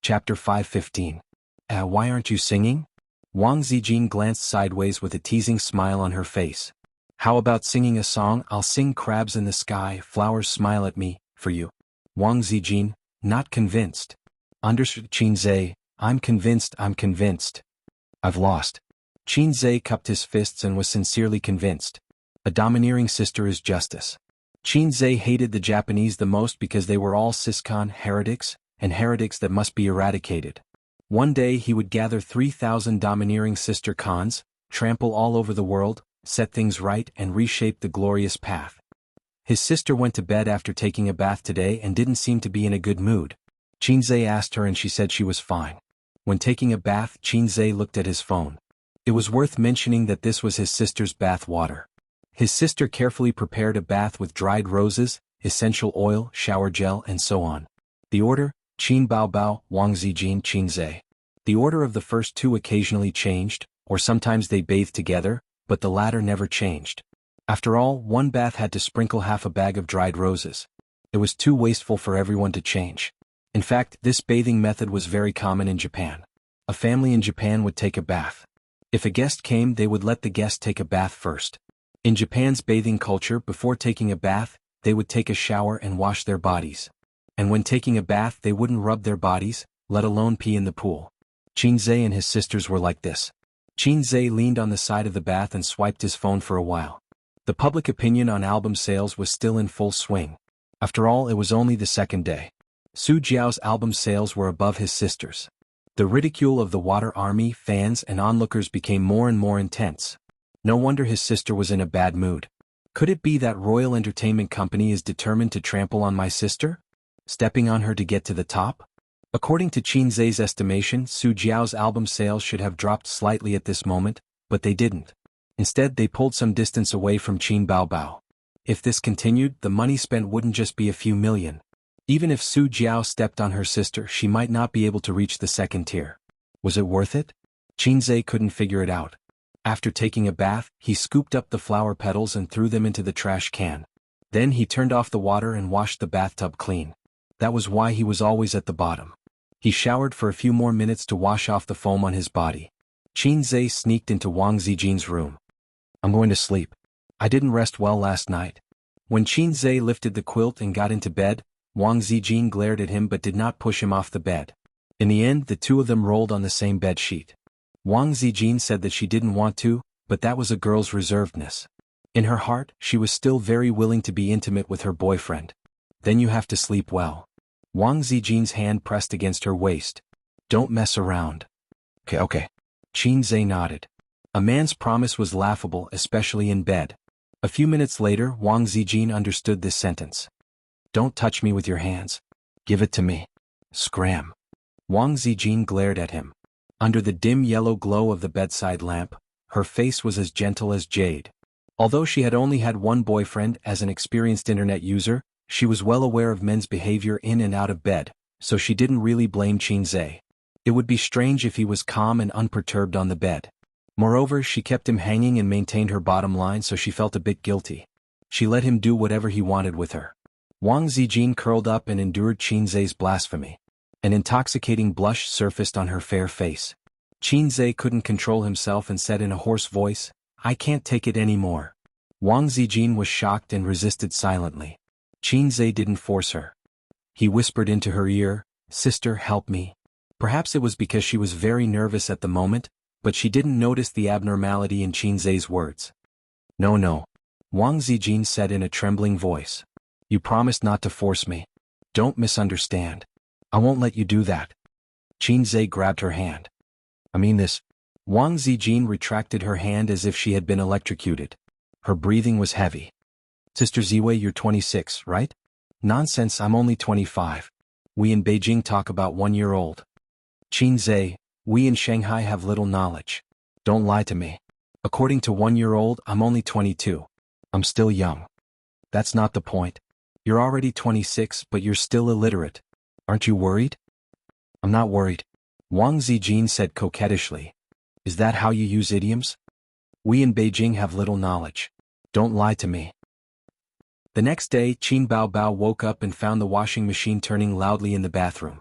Chapter 5:15. Why aren't you singing? Wang Zijin glanced sideways with a teasing smile on her face. How about singing a song? I'll sing crabs in the sky, flowers smile at me, for you. Wang Zijin, not convinced. Understood Qinzhe, I'm convinced. I've lost. Qinzhe cupped his fists and was sincerely convinced. A domineering sister is justice. Qinzhe hated the Japanese the most because they were all Siscon heretics, and heretics that must be eradicated. One day he would gather 3,000 domineering sister Khans, trample all over the world, set things right and reshape the glorious path. His sister went to bed after taking a bath today and didn't seem to be in a good mood. Qinzhe asked her and she said she was fine. When taking a bath, Qinzhe looked at his phone. It was worth mentioning that this was his sister's bath water. His sister carefully prepared a bath with dried roses, essential oil, shower gel and so on. The order, Qin Bao Bao, Wang Zijin, Qinzhe. The order of the first two occasionally changed, or sometimes they bathed together, but the latter never changed. After all, one bath had to sprinkle half a bag of dried roses. It was too wasteful for everyone to change. In fact, this bathing method was very common in Japan. A family in Japan would take a bath. If a guest came, they would let the guest take a bath first. In Japan's bathing culture, before taking a bath, they would take a shower and wash their bodies. And when taking a bath, they wouldn't rub their bodies, let alone pee in the pool. Qinzhe and his sisters were like this. Qinzhe leaned on the side of the bath and swiped his phone for a while. The public opinion on album sales was still in full swing. After all, it was only the second day. Su Jiao's album sales were above his sister's. The ridicule of the Water Army, fans, and onlookers became more and more intense. No wonder his sister was in a bad mood. Could it be that Royal Entertainment Company is determined to trample on my sister? Stepping on her to get to the top? According to Qinzhe's estimation, Su Jiao's album sales should have dropped slightly at this moment, but they didn't. Instead, they pulled some distance away from Qin Bao Bao. If this continued, the money spent wouldn't just be a few million. Even if Su Jiao stepped on her sister, she might not be able to reach the second tier. Was it worth it? Qinzhe couldn't figure it out. After taking a bath, he scooped up the flower petals and threw them into the trash can. Then he turned off the water and washed the bathtub clean. That was why he was always at the bottom. He showered for a few more minutes to wash off the foam on his body. Qinzhe sneaked into Wang Zijin's room. I'm going to sleep. I didn't rest well last night. When Qinzhe lifted the quilt and got into bed, Wang Zijin glared at him but did not push him off the bed. In the end, the two of them rolled on the same bed sheet. Wang Zijin said that she didn't want to, but that was a girl's reservedness. In her heart, she was still very willing to be intimate with her boyfriend. Then you have to sleep well. Wang Zijin's hand pressed against her waist. Don't mess around. Okay. Qinzhe nodded. A man's promise was laughable, especially in bed. A few minutes later, Wang Zijin understood this sentence. Don't touch me with your hands. Give it to me. Scram. Wang Zijin glared at him. Under the dim yellow glow of the bedside lamp, her face was as gentle as jade. Although she had only had one boyfriend as an experienced internet user, she was well aware of men's behavior in and out of bed, so she didn't really blame Qinzhe. It would be strange if he was calm and unperturbed on the bed. Moreover, she kept him hanging and maintained her bottom line, so she felt a bit guilty. She let him do whatever he wanted with her. Wang Zijin curled up and endured Qinzhe's blasphemy. An intoxicating blush surfaced on her fair face. Qinzhe couldn't control himself and said in a hoarse voice, I can't take it anymore. Wang Zijin was shocked and resisted silently. Qinzhe didn't force her. He whispered into her ear, Sister, help me. Perhaps it was because she was very nervous at the moment, but she didn't notice the abnormality in Qinzhe's words. No. Wang Zijin said in a trembling voice. You promised not to force me. Don't misunderstand. I won't let you do that. Qinzhe grabbed her hand. I mean this. Wang Zijin retracted her hand as if she had been electrocuted. Her breathing was heavy. Sister Ziwei, you're 26, right? Nonsense, I'm only 25. We in Beijing talk about 1 year old. Qinzhe, we in Shanghai have little knowledge. Don't lie to me. According to 1 year old, I'm only 22. I'm still young. That's not the point. You're already 26, but you're still illiterate. Aren't you worried? I'm not worried. Wang Zijin said coquettishly. Is that how you use idioms? We in Beijing have little knowledge. Don't lie to me. The next day, Qin Bao Bao woke up and found the washing machine turning loudly in the bathroom.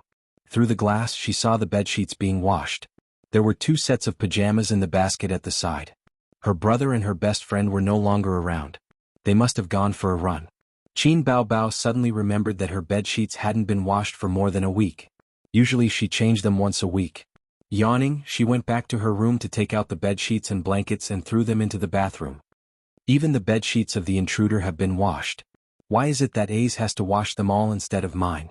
Through the glass she saw the bedsheets being washed. There were 2 sets of pajamas in the basket at the side. Her brother and her best friend were no longer around. They must have gone for a run. Qin Baobao suddenly remembered that her bedsheets hadn't been washed for more than a week. Usually she changed them once a week. Yawning, she went back to her room to take out the bedsheets and blankets and threw them into the bathroom. Even the bedsheets of the intruder have been washed. Why is it that Ace has to wash them all instead of mine?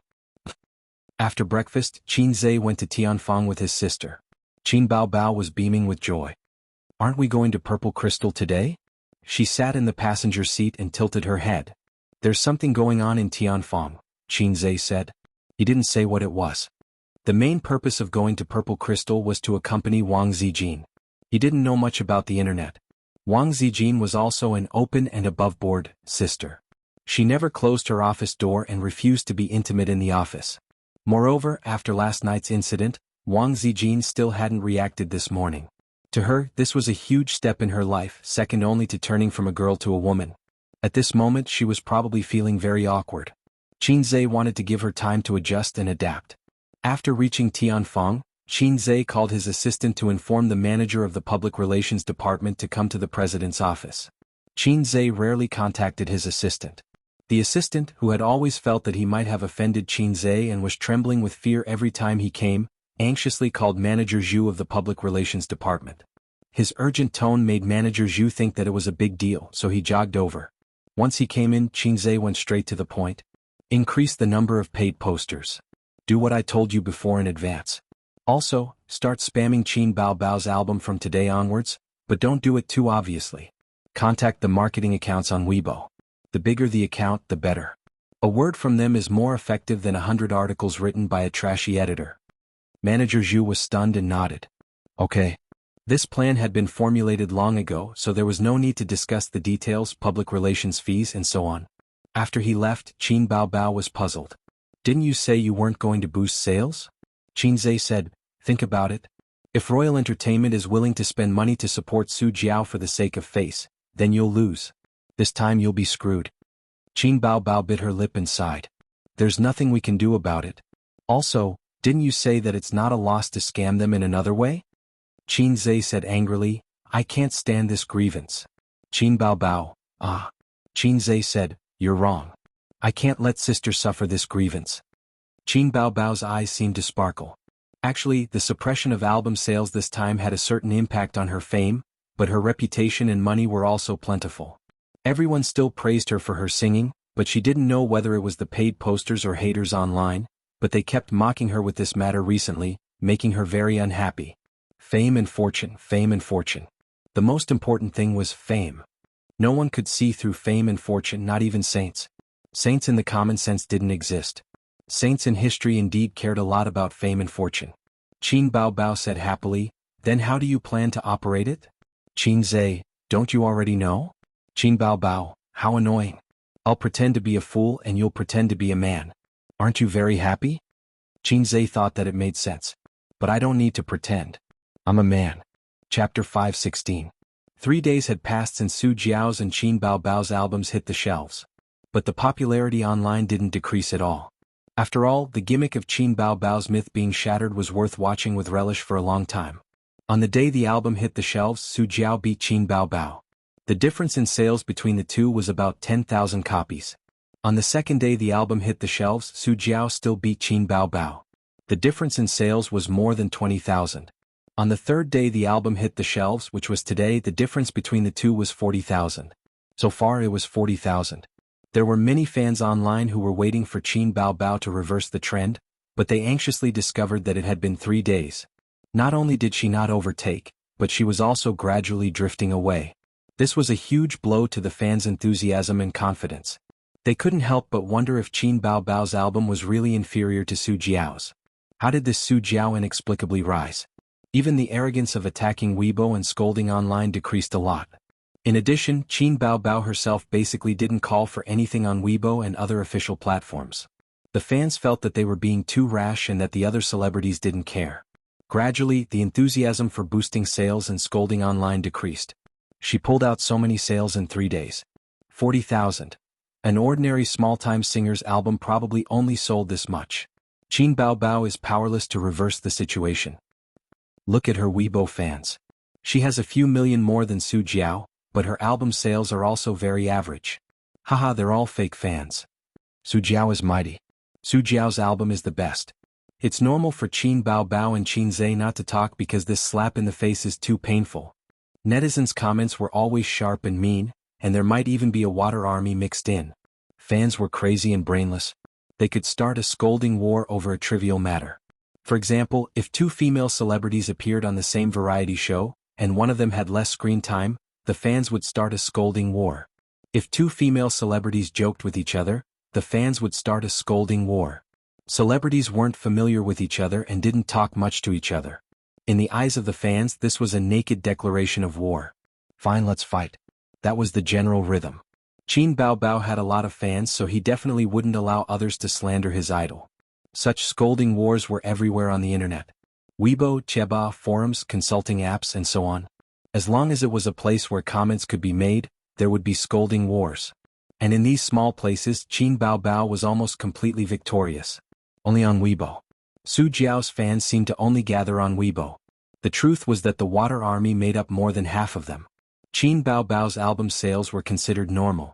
After breakfast, Qin Zhe went to Tianfang with his sister. Qin Baobao was beaming with joy. Aren't we going to Purple Crystal today? She sat in the passenger seat and tilted her head. There's something going on in Tianfang, Qin Zhe said. He didn't say what it was. The main purpose of going to Purple Crystal was to accompany Wang Zijin. He didn't know much about the internet. Wang Zijin was also an open and above-board sister. She never closed her office door and refused to be intimate in the office. Moreover, after last night's incident, Wang Zijin still hadn't reacted this morning. To her, this was a huge step in her life, second only to turning from a girl to a woman. At this moment she was probably feeling very awkward. Qin Zhe wanted to give her time to adjust and adapt. After reaching Tianfang, Qin Zhe called his assistant to inform the manager of the public relations department to come to the president's office. Qin Zhe rarely contacted his assistant. The assistant, who had always felt that he might have offended Qin Zhe and was trembling with fear every time he came, anxiously called Manager Zhu of the public relations department. His urgent tone made Manager Zhu think that it was a big deal, so he jogged over. Once he came in, Qin Zhe went straight to the point. Increase the number of paid posters. Do what I told you before in advance. Also, start spamming Qin Baobao's album from today onwards, but don't do it too obviously. Contact the marketing accounts on Weibo. The bigger the account, the better. A word from them is more effective than 100 articles written by a trashy editor. Manager Zhu was stunned and nodded. Okay. This plan had been formulated long ago, so there was no need to discuss the details, public relations fees and so on. After he left, Qin Baobao was puzzled. Didn't you say you weren't going to boost sales? Qin Zhe said, think about it. If Royal Entertainment is willing to spend money to support Su Jiao for the sake of face, then you'll lose. This time you'll be screwed. Qin Baobao bit her lip and sighed. There's nothing we can do about it. Also, didn't you say that it's not a loss to scam them in another way? Qin Zhe said angrily, I can't stand this grievance. Qin Baobao, Qin Zhe said, you're wrong. I can't let sister suffer this grievance. Qin Baobao's eyes seemed to sparkle. Actually, the suppression of album sales this time had a certain impact on her fame, but her reputation and money were also plentiful. Everyone still praised her for her singing, but she didn't know whether it was the paid posters or haters online, but they kept mocking her with this matter recently, making her very unhappy. Fame and fortune, fame and fortune. The most important thing was fame. No one could see through fame and fortune, not even saints. Saints in the common sense didn't exist. Saints in history indeed cared a lot about fame and fortune. Qin Baobao said happily, then how do you plan to operate it? Qin Zhe, don't you already know? Qin Baobao, how annoying. I'll pretend to be a fool and you'll pretend to be a man. Aren't you very happy? Qin Zhe thought that it made sense. But I don't need to pretend. I'm a man. Chapter 5:16. 3 days had passed since Su Jiao's and Qin Baobao's albums hit the shelves. But the popularity online didn't decrease at all. After all, the gimmick of Qin Baobao's myth being shattered was worth watching with relish for a long time. On the day the album hit the shelves, Su Jiao beat Qin Baobao. The difference in sales between the two was about 10,000 copies. On the second day the album hit the shelves, Su Jiao still beat Qin Baobao. The difference in sales was more than 20,000. On the third day the album hit the shelves, which was today, the difference between the two was 40,000. So far it was 40,000. There were many fans online who were waiting for Qin Baobao to reverse the trend, but they anxiously discovered that it had been 3 days. Not only did she not overtake, but she was also gradually drifting away. This was a huge blow to the fans' enthusiasm and confidence. They couldn't help but wonder if Qin Baobao's album was really inferior to Su Jiao's. How did this Su Jiao inexplicably rise? Even the arrogance of attacking Weibo and scolding online decreased a lot. In addition, Qin Baobao herself basically didn't call for anything on Weibo and other official platforms. The fans felt that they were being too rash and that the other celebrities didn't care. Gradually, the enthusiasm for boosting sales and scolding online decreased. She pulled out so many sales in 3 days. 40,000. An ordinary small-time singer's album probably only sold this much. Qin Bao Bao is powerless to reverse the situation. Look at her Weibo fans. She has a few million more than Su Jiao, but her album sales are also very average. Haha, they're all fake fans. Su Jiao is mighty. Su Jiao's album is the best. It's normal for Qin Bao Bao and Qin Zhe not to talk because this slap in the face is too painful. Netizens' comments were always sharp and mean, and there might even be a water army mixed in. Fans were crazy and brainless. They could start a scolding war over a trivial matter. For example, if two female celebrities appeared on the same variety show, and one of them had less screen time, the fans would start a scolding war. If two female celebrities joked with each other, the fans would start a scolding war. Celebrities weren't familiar with each other and didn't talk much to each other. In the eyes of the fans, this was a naked declaration of war. Fine, let's fight. That was the general rhythm. Qin Bao Bao had a lot of fans, so he definitely wouldn't allow others to slander his idol. Such scolding wars were everywhere on the internet. Weibo, Cheba, forums, consulting apps, and so on. As long as it was a place where comments could be made, there would be scolding wars. And in these small places, Qin Bao Bao was almost completely victorious. Only on Weibo. Su Jiao's fans seemed to only gather on Weibo. The truth was that the Water Army made up more than half of them. Qin Bao Bao's album sales were considered normal.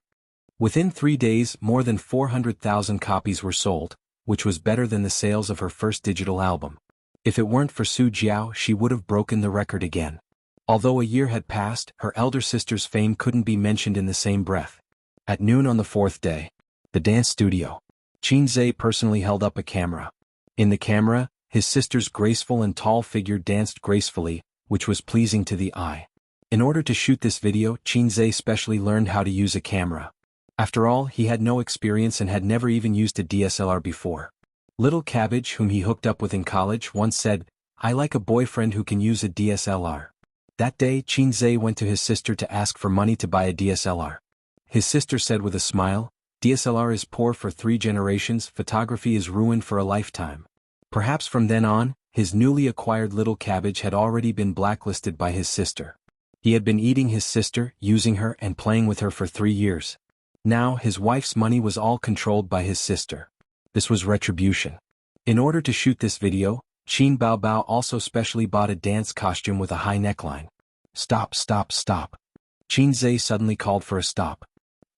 Within 3 days, more than 400,000 copies were sold, which was better than the sales of her first digital album. If it weren't for Su Jiao, she would have broken the record again. Although a year had passed, her elder sister's fame couldn't be mentioned in the same breath. At noon on the 4th day, the dance studio. Qin Zhe personally held up a camera. In the camera, his sister's graceful and tall figure danced gracefully, which was pleasing to the eye. In order to shoot this video, Qin Zhe specially learned how to use a camera. After all, he had no experience and had never even used a DSLR before. Little Cabbage, whom he hooked up with in college, once said, "I like a boyfriend who can use a DSLR." That day, Qin Zhe went to his sister to ask for money to buy a DSLR. His sister said with a smile, "DSLR is poor for 3 generations, photography is ruined for a lifetime." Perhaps from then on, his newly acquired Little Cabbage had already been blacklisted by his sister. He had been eating his sister, using her and playing with her for 3 years. Now, his wife's money was all controlled by his sister. This was retribution. In order to shoot this video, Qin Bao Bao also specially bought a dance costume with a high neckline. "Stop, stop, stop." Qin Zhe suddenly called for a stop.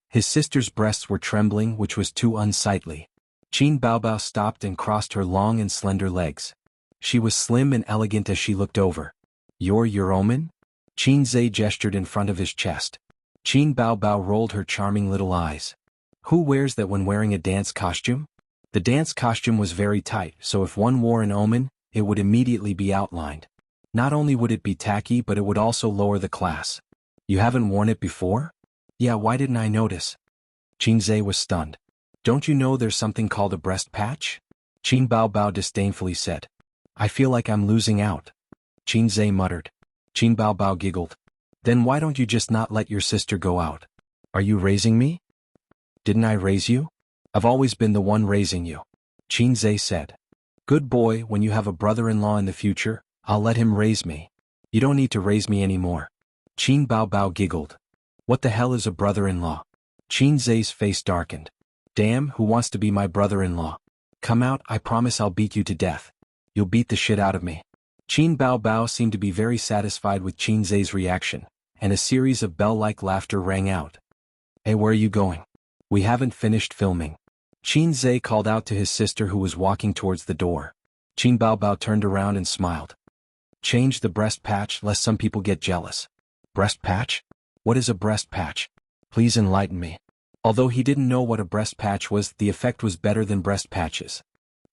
His sister's breasts were trembling, which was too unsightly. Qin Bao Bao stopped and crossed her long and slender legs. She was slim and elegant as she looked over. "You're your omen?" Qin Zhe gestured in front of his chest. Qin Bao Bao rolled her charming little eyes. Who wears that when wearing a dance costume? The dance costume was very tight, so if one wore an omen, it would immediately be outlined. Not only would it be tacky, but it would also lower the class. "You haven't worn it before?" "Yeah, why didn't I notice?" Qin Zhe was stunned. "Don't you know there's something called a breast patch?" Qin Bao Bao disdainfully said. "I feel like I'm losing out." Qin Zhe muttered. Qin Bao Bao giggled. "Then why don't you just not let your sister go out?" "Are you raising me?" "Didn't I raise you?" "I've always been the one raising you," Qin Zhe said. "Good boy, when you have a brother-in-law in the future, I'll let him raise me. You don't need to raise me anymore." Qin Bao Bao giggled. "What the hell is a brother-in-law?" Qin Zhe's face darkened. "Damn, who wants to be my brother-in-law? Come out, I promise I'll beat you to death. You'll beat the shit out of me." Qin Bao Bao seemed to be very satisfied with Qin Zhe's reaction, and a series of bell-like laughter rang out. "Hey, where are you going? We haven't finished filming." Qin Zhe called out to his sister who was walking towards the door. Qin Bao Bao turned around and smiled. "Change the breast patch lest some people get jealous." "Breast patch? What is a breast patch? Please enlighten me." Although he didn't know what a breast patch was, the effect was better than breast patches.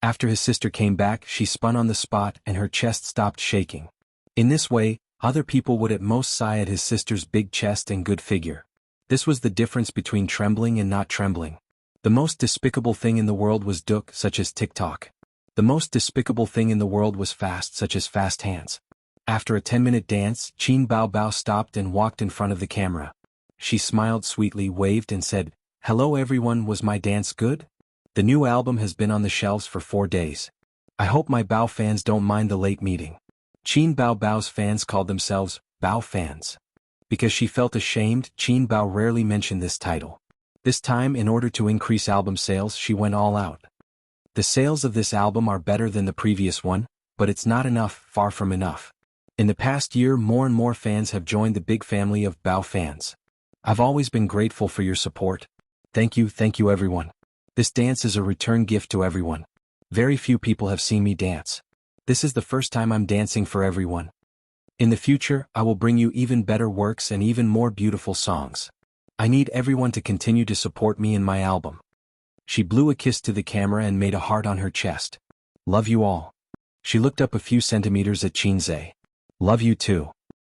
After his sister came back, she spun on the spot and her chest stopped shaking. In this way, other people would at most sigh at his sister's big chest and good figure. This was the difference between trembling and not trembling. The most despicable thing in the world was Duk, such as TikTok. The most despicable thing in the world was fast, such as fast hands. After a 10-minute dance, Qin Bao Bao stopped and walked in front of the camera. She smiled sweetly, waved and said, "Hello everyone, was my dance good? The new album has been on the shelves for 4 days. I hope my Bao fans don't mind the late meeting." Qin Bao Bao's fans called themselves Bao fans. Because she felt ashamed, Qin Bao rarely mentioned this title. This time, in order to increase album sales, she went all out. The sales of this album are better than the previous one, but it's not enough, far from enough. In the past year, more and more fans have joined the big family of Bao fans. I've always been grateful for your support. Thank you everyone. This dance is a return gift to everyone. Very few people have seen me dance. This is the first time I'm dancing for everyone. In the future, I will bring you even better works and even more beautiful songs. I need everyone to continue to support me in my album. She blew a kiss to the camera and made a heart on her chest. Love you all. She looked up a few centimeters at Qinze. Love you too.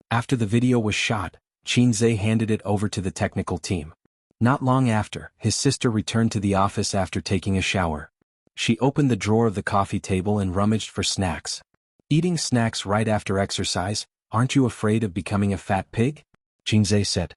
After the video was shot, Qinze handed it over to the technical team. Not long after, his sister returned to the office after taking a shower. She opened the drawer of the coffee table and rummaged for snacks. Eating snacks right after exercise, aren't you afraid of becoming a fat pig? Qinze said.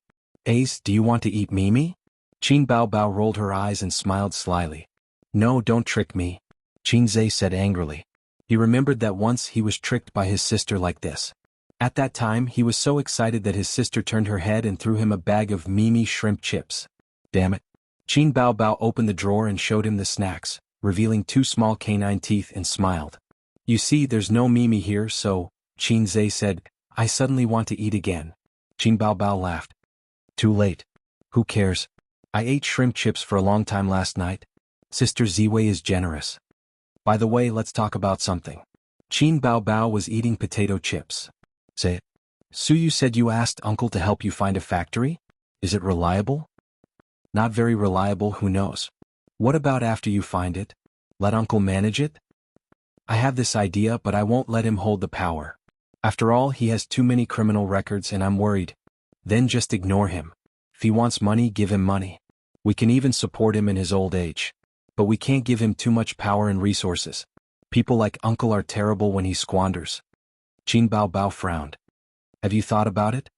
Ace, do you want to eat Mimi? Qin Baobao rolled her eyes and smiled slyly. No, don't trick me. Qinze said angrily. He remembered that once he was tricked by his sister like this. At that time he was so excited that his sister turned her head and threw him a bag of Mimi shrimp chips. Damn it. Qin Baobao opened the drawer and showed him the snacks, revealing 2 small canine teeth, and smiled. You see, there's no Mimi here, so, Qinze said, I suddenly want to eat again. Qin Baobao laughed. Too late. Who cares? I ate shrimp chips for a long time last night. Sister Ziwei is generous. By the way, let's talk about something. Qin Baobao was eating potato chips. Say it. Su, you said you asked Uncle to help you find a factory? Is it reliable? Not very reliable, who knows? What about after you find it? Let Uncle manage it? I have this idea, but I won't let him hold the power. After all, he has too many criminal records and I'm worried. Then just ignore him. If he wants money, give him money. We can even support him in his old age. But we can't give him too much power and resources. People like Uncle are terrible when he squanders. Qin Baobao frowned. Have you thought about it?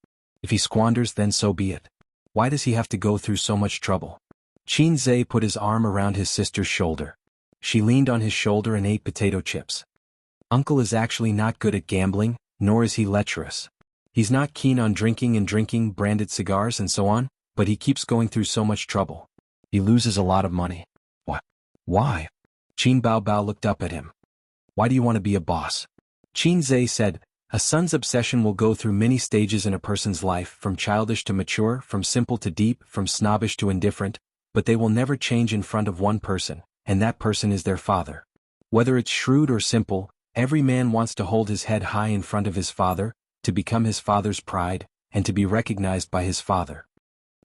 If he squanders, then so be it. Why does he have to go through so much trouble? Qinze put his arm around his sister's shoulder. She leaned on his shoulder and ate potato chips. Uncle is actually not good at gambling, nor is he lecherous. He's not keen on drinking branded cigars and so on, but he keeps going through so much trouble. He loses a lot of money. What? Why? Qin Baobao looked up at him. Why do you want to be a boss? Qinze said, a son's obsession will go through many stages in a person's life, from childish to mature, from simple to deep, from snobbish to indifferent, but they will never change in front of one person, and that person is their father. Whether it's shrewd or simple, every man wants to hold his head high in front of his father, to become his father's pride, and to be recognized by his father.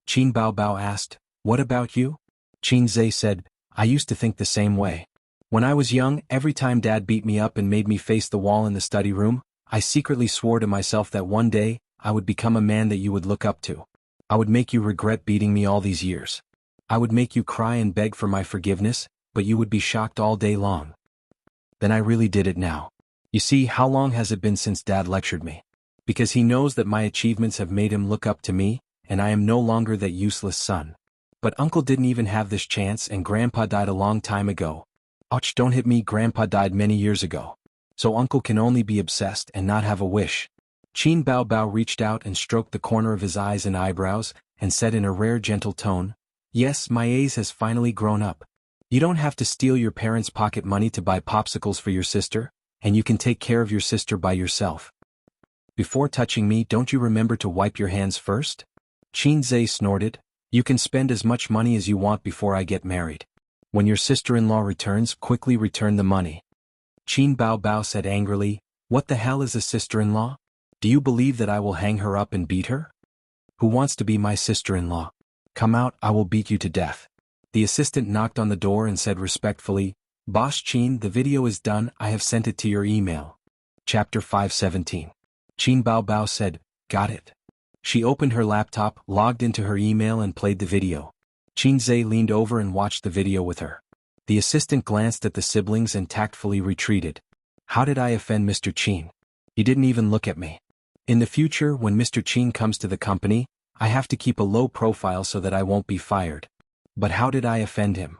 Qin Baobao asked, what about you? Qinze said, I used to think the same way. When I was young, every time Dad beat me up and made me face the wall in the study room, I secretly swore to myself that one day, I would become a man that you would look up to. I would make you regret beating me all these years. I would make you cry and beg for my forgiveness, but you would be shocked all day long. Then I really did it now. You see, how long has it been since Dad lectured me? Because he knows that my achievements have made him look up to me, and I am no longer that useless son. But Uncle didn't even have this chance, and Grandpa died a long time ago. Ouch, don't hit me, Grandpa died many years ago. So Uncle can only be obsessed and not have a wish. Qin Baobao reached out and stroked the corner of his eyes and eyebrows, and said in a rare gentle tone, yes, my Ace has finally grown up. You don't have to steal your parents' pocket money to buy popsicles for your sister, and you can take care of your sister by yourself. Before touching me, don't you remember to wipe your hands first? Qinze snorted, you can spend as much money as you want before I get married. When your sister-in-law returns, quickly return the money. Qin Baobao said angrily, what the hell is a sister-in-law? Do you believe that I will hang her up and beat her? Who wants to be my sister-in-law? Come out, I will beat you to death. The assistant knocked on the door and said respectfully, Boss Qin, the video is done, I have sent it to your email. Chapter 517. Qin Baobao said, got it. She opened her laptop, logged into her email and played the video. Qinze leaned over and watched the video with her. The assistant glanced at the siblings and tactfully retreated. How did I offend Mr. Qin? He didn't even look at me. In the future, when Mr. Qin comes to the company, I have to keep a low profile so that I won't be fired. But how did I offend him?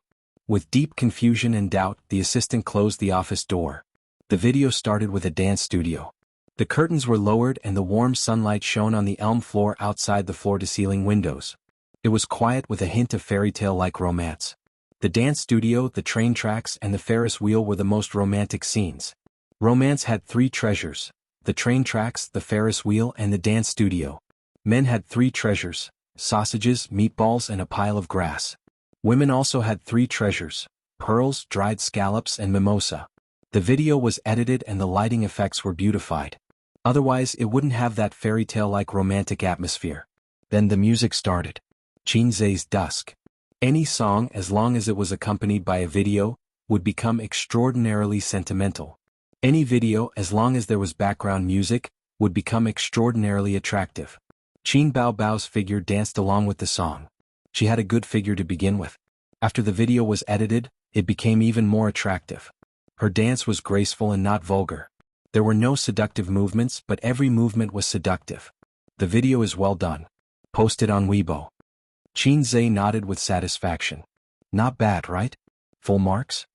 With deep confusion and doubt, the assistant closed the office door. The video started with a dance studio. The curtains were lowered and the warm sunlight shone on the elm floor outside the floor-to-ceiling windows. It was quiet with a hint of fairy tale-like romance. The dance studio, the train tracks, and the Ferris wheel were the most romantic scenes. Romance had three treasures: the train tracks, the Ferris wheel, and the dance studio. Men had three treasures: sausages, meatballs, and a pile of grass. Women also had three treasures: pearls, dried scallops, and mimosa. The video was edited and the lighting effects were beautified. Otherwise it wouldn't have that fairy tale-like romantic atmosphere. Then the music started. Qinzhe's Dusk. Any song, as long as it was accompanied by a video, would become extraordinarily sentimental. Any video, as long as there was background music, would become extraordinarily attractive. Qin Baobao's figure danced along with the song. She had a good figure to begin with. After the video was edited, it became even more attractive. Her dance was graceful and not vulgar. There were no seductive movements, but every movement was seductive. The video is well done. Posted on Weibo. Qinzhe nodded with satisfaction. Not bad, right? Full marks?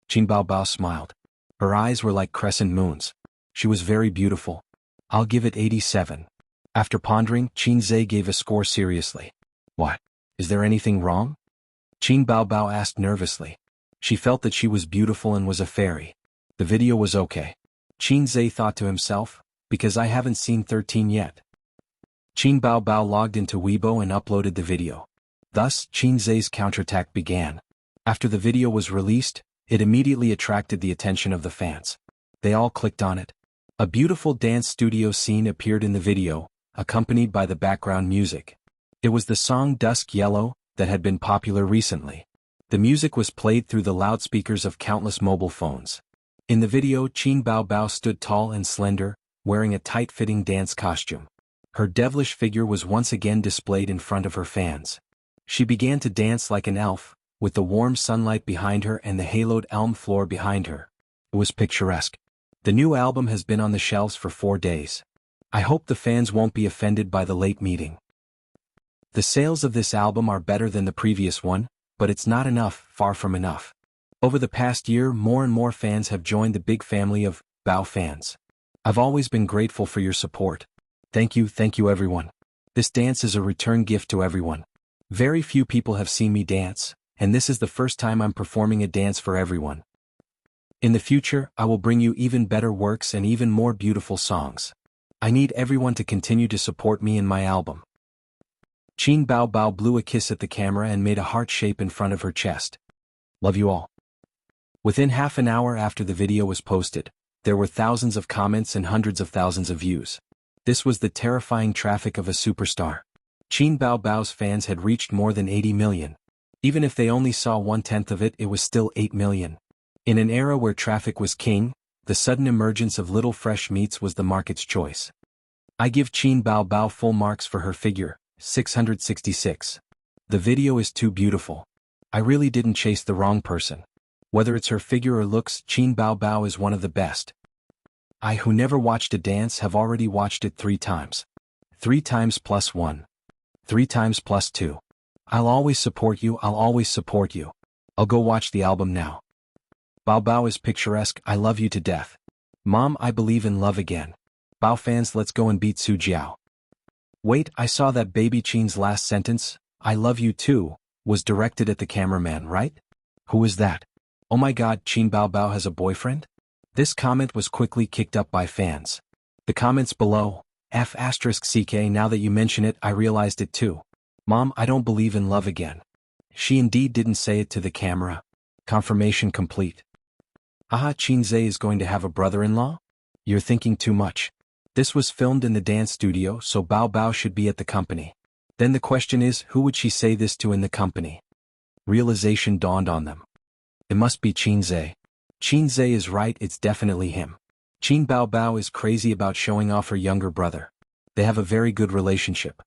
Qin Baobao smiled. Her eyes were like crescent moons. She was very beautiful. I'll give it 87. After pondering, Qinzhe gave a score seriously. What? Is there anything wrong? Qin Baobao asked nervously. She felt that she was beautiful and was a fairy. The video was okay. Qinzhe thought to himself, because I haven't seen 13 yet. Qin Baobao logged into Weibo and uploaded the video. Thus, Qinzhe's counterattack began. After the video was released, it immediately attracted the attention of the fans. They all clicked on it. A beautiful dance studio scene appeared in the video, accompanied by the background music. It was the song Dusk Yellow that had been popular recently. The music was played through the loudspeakers of countless mobile phones. In the video, Qin Baobao stood tall and slender, wearing a tight-fitting dance costume. Her devilish figure was once again displayed in front of her fans. She began to dance like an elf, with the warm sunlight behind her and the haloed elm floor behind her. It was picturesque. The new album has been on the shelves for 4 days. I hope the fans won't be offended by the late meeting. The sales of this album are better than the previous one, but it's not enough, far from enough. Over the past year, more and more fans have joined the big family of Bao fans. I've always been grateful for your support. Thank you everyone. This dance is a return gift to everyone. Very few people have seen me dance, and this is the first time I'm performing a dance for everyone. In the future, I will bring you even better works and even more beautiful songs. I need everyone to continue to support me in my album. Qin Baobao blew a kiss at the camera and made a heart shape in front of her chest. Love you all. Within half an hour after the video was posted, there were thousands of comments and hundreds of thousands of views. This was the terrifying traffic of a superstar. Qin Baobao's fans had reached more than 80 million. Even if they only saw 1/10 of it, it was still 8 million. In an era where traffic was king, the sudden emergence of little fresh meats was the market's choice. I give Qin Baobao full marks for her figure, 666. The video is too beautiful. I really didn't chase the wrong person. Whether it's her figure or looks, Qin Baobao is one of the best. I who never watched a dance have already watched it 3 times. 3 times plus 1. 3 times plus 2. I'll always support you, I'll always support you. I'll go watch the album now. Baobao is picturesque, I love you to death. Mom, I believe in love again. Bao fans, let's go and beat Su Jiao. Wait, I saw that baby Qin's last sentence, I love you too, was directed at the cameraman, right? Who is that? Oh my god, Qin Baobao has a boyfriend? This comment was quickly kicked up by fans. The comments below, F***ck, now that you mention it, I realized it too. Mom, I don't believe in love again. She indeed didn't say it to the camera. Confirmation complete. Aha, Qinzhe is going to have a brother-in-law? You're thinking too much. This was filmed in the dance studio, so Baobao should be at the company. Then the question is, who would she say this to in the company? Realization dawned on them. It must be Qinzhe. Qinzhe is right, it's definitely him. Qin Baobao is crazy about showing off her younger brother. They have a very good relationship.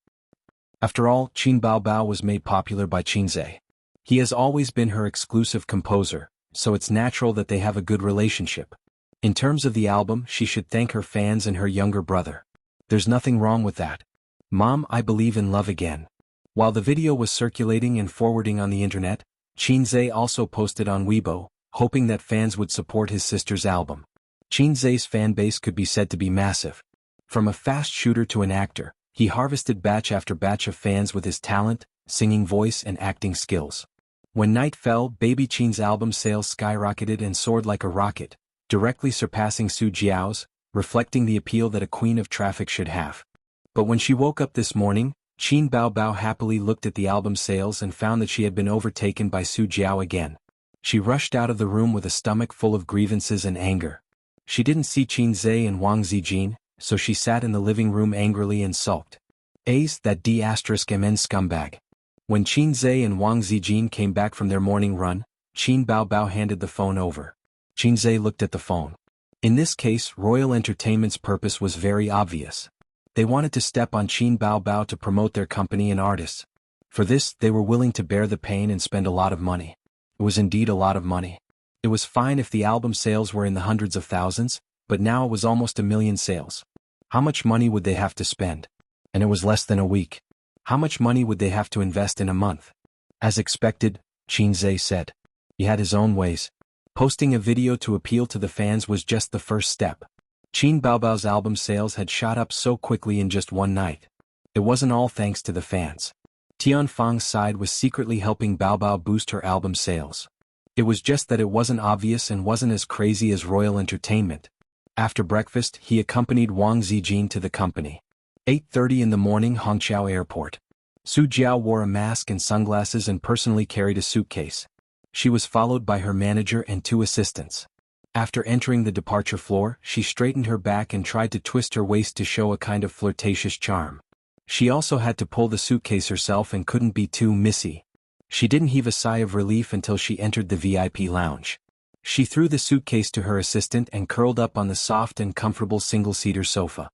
After all, Qin Baobao was made popular by Qinzhe. He has always been her exclusive composer, so it's natural that they have a good relationship. In terms of the album, she should thank her fans and her younger brother. There's nothing wrong with that. Mom, I believe in love again. While the video was circulating and forwarding on the internet, Qinzhe also posted on Weibo, hoping that fans would support his sister's album. Qinzhe's fanbase could be said to be massive. From a fast shooter to an actor, he harvested batch after batch of fans with his talent, singing voice and acting skills. When night fell, Baby Qin's album sales skyrocketed and soared like a rocket, directly surpassing Su Jiao's, reflecting the appeal that a queen of traffic should have. But when she woke up this morning, Qin Baobao happily looked at the album sales and found that she had been overtaken by Su Jiao again. She rushed out of the room with a stomach full of grievances and anger. She didn't see Qin Zhe and Wang Zijin, so she sat in the living room angrily and sulked. Ace, that D*MN scumbag. When Qin Zhe and Wang Zijin came back from their morning run, Qin Baobao handed the phone over. Qin Zhe looked at the phone. In this case, Royal Entertainment's purpose was very obvious. They wanted to step on Qin Baobao to promote their company and artists. For this, they were willing to bear the pain and spend a lot of money. It was indeed a lot of money. It was fine if the album sales were in the hundreds of thousands, but now it was almost 1 million sales. How much money would they have to spend? And it was less than a week. How much money would they have to invest in a month? As expected, Qin Zhe said. He had his own ways. Posting a video to appeal to the fans was just the first step. Qin Baobao's album sales had shot up so quickly in just one night. It wasn't all thanks to the fans. Tianfang's side was secretly helping Baobao boost her album sales. It was just that it wasn't obvious and wasn't as crazy as Royal Entertainment. After breakfast, he accompanied Wang Zijin to the company. 8:30 in the morning, Hongqiao Airport. Su Jiao wore a mask and sunglasses and personally carried a suitcase. She was followed by her manager and 2 assistants. After entering the departure floor, she straightened her back and tried to twist her waist to show a kind of flirtatious charm. She also had to pull the suitcase herself and couldn't be too missy. She didn't heave a sigh of relief until she entered the VIP lounge. She threw the suitcase to her assistant and curled up on the soft and comfortable single-seater sofa.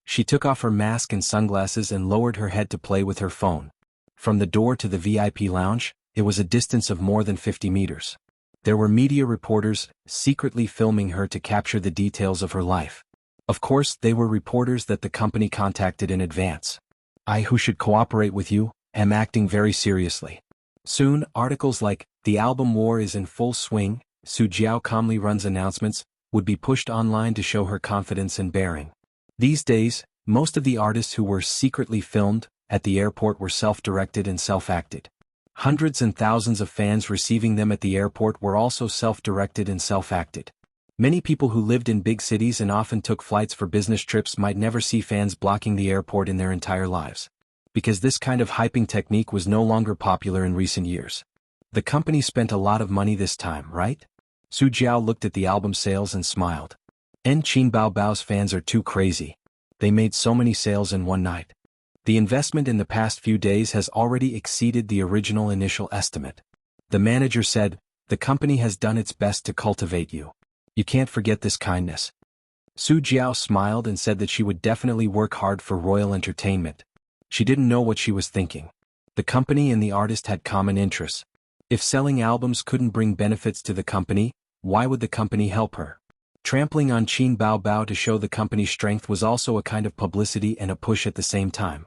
She took off her mask and sunglasses and lowered her head to play with her phone. From the door to the VIP lounge, it was a distance of more than 50 meters. There were media reporters, secretly filming her to capture the details of her life. Of course, they were reporters that the company contacted in advance. I, who should cooperate with you, am acting very seriously. Soon, articles like, "The album war is in full swing," Su Jiao calmly runs announcements, would be pushed online to show her confidence and bearing. These days, most of the artists who were secretly filmed at the airport were self-directed and self-acted. Hundreds and thousands of fans receiving them at the airport were also self-directed and self-acted. Many people who lived in big cities and often took flights for business trips might never see fans blocking the airport in their entire lives. Because this kind of hyping technique was no longer popular in recent years. The company spent a lot of money this time, right? Su Jiao looked at the album sales and smiled. Qin Baobao's fans are too crazy. They made so many sales in one night. The investment in the past few days has already exceeded the original initial estimate. The manager said, "The company has done its best to cultivate you. You can't forget this kindness." Su Jiao smiled and said that she would definitely work hard for Royal Entertainment. She didn't know what she was thinking. The company and the artist had common interests. If selling albums couldn't bring benefits to the company, why would the company help her? Trampling on Qin Baobao to show the company's strength was also a kind of publicity and a push at the same time.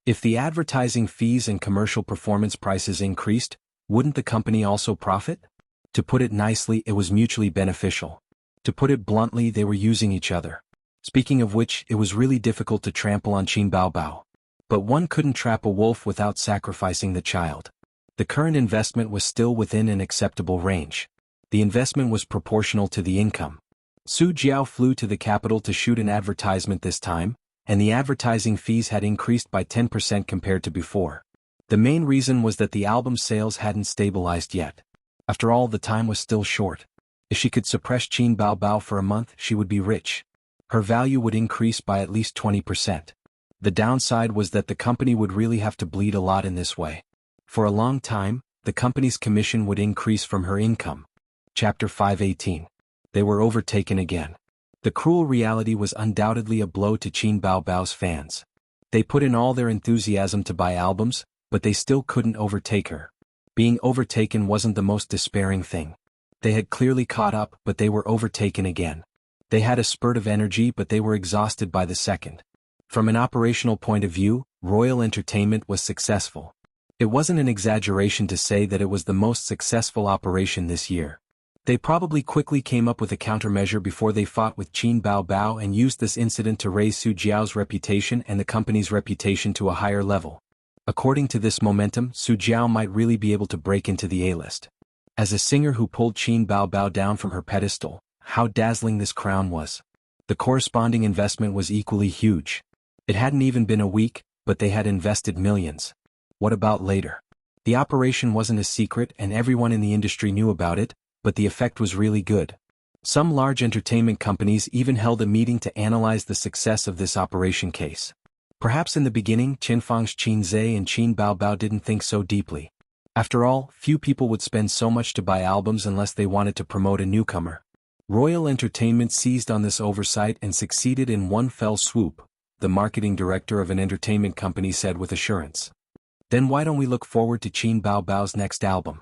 If the advertising fees and commercial performance prices increased, wouldn't the company also profit? To put it nicely, it was mutually beneficial. To put it bluntly, they were using each other. Speaking of which, it was really difficult to trample on Qin Baobao. But one couldn't trap a wolf without sacrificing the child. The current investment was still within an acceptable range. The investment was proportional to the income. Su Jiao flew to the capital to shoot an advertisement this time, and the advertising fees had increased by 10% compared to before. The main reason was that the album sales hadn't stabilized yet. After all, the time was still short. If she could suppress Qin Baobao for a month, she would be rich. Her value would increase by at least 20%. The downside was that the company would really have to bleed a lot in this way. For a long time, the company's commission would increase from her income. Chapter 518. They were overtaken again. The cruel reality was undoubtedly a blow to Qin Baobao's fans. They put in all their enthusiasm to buy albums, but they still couldn't overtake her. Being overtaken wasn't the most despairing thing. They had clearly caught up, but they were overtaken again. They had a spurt of energy, but they were exhausted by the second. From an operational point of view, Royal Entertainment was successful. It wasn't an exaggeration to say that it was the most successful operation this year. They probably quickly came up with a countermeasure before they fought with Qin Baobao and used this incident to raise Su Jiao's reputation and the company's reputation to a higher level. According to this momentum, Su Jiao might really be able to break into the A-list. As a singer who pulled Qin Bao Bao down from her pedestal, how dazzling this crown was. The corresponding investment was equally huge. It hadn't even been a week, but they had invested millions. What about later? The operation wasn't a secret and everyone in the industry knew about it, but the effect was really good. Some large entertainment companies even held a meeting to analyze the success of this operation case. Perhaps in the beginning, Qinfang's Qin Zhe and Qin Bao Bao didn't think so deeply. After all, few people would spend so much to buy albums unless they wanted to promote a newcomer. Royal Entertainment seized on this oversight and succeeded in one fell swoop, the marketing director of an entertainment company said with assurance. Then why don't we look forward to Qin Bao Bao's next album?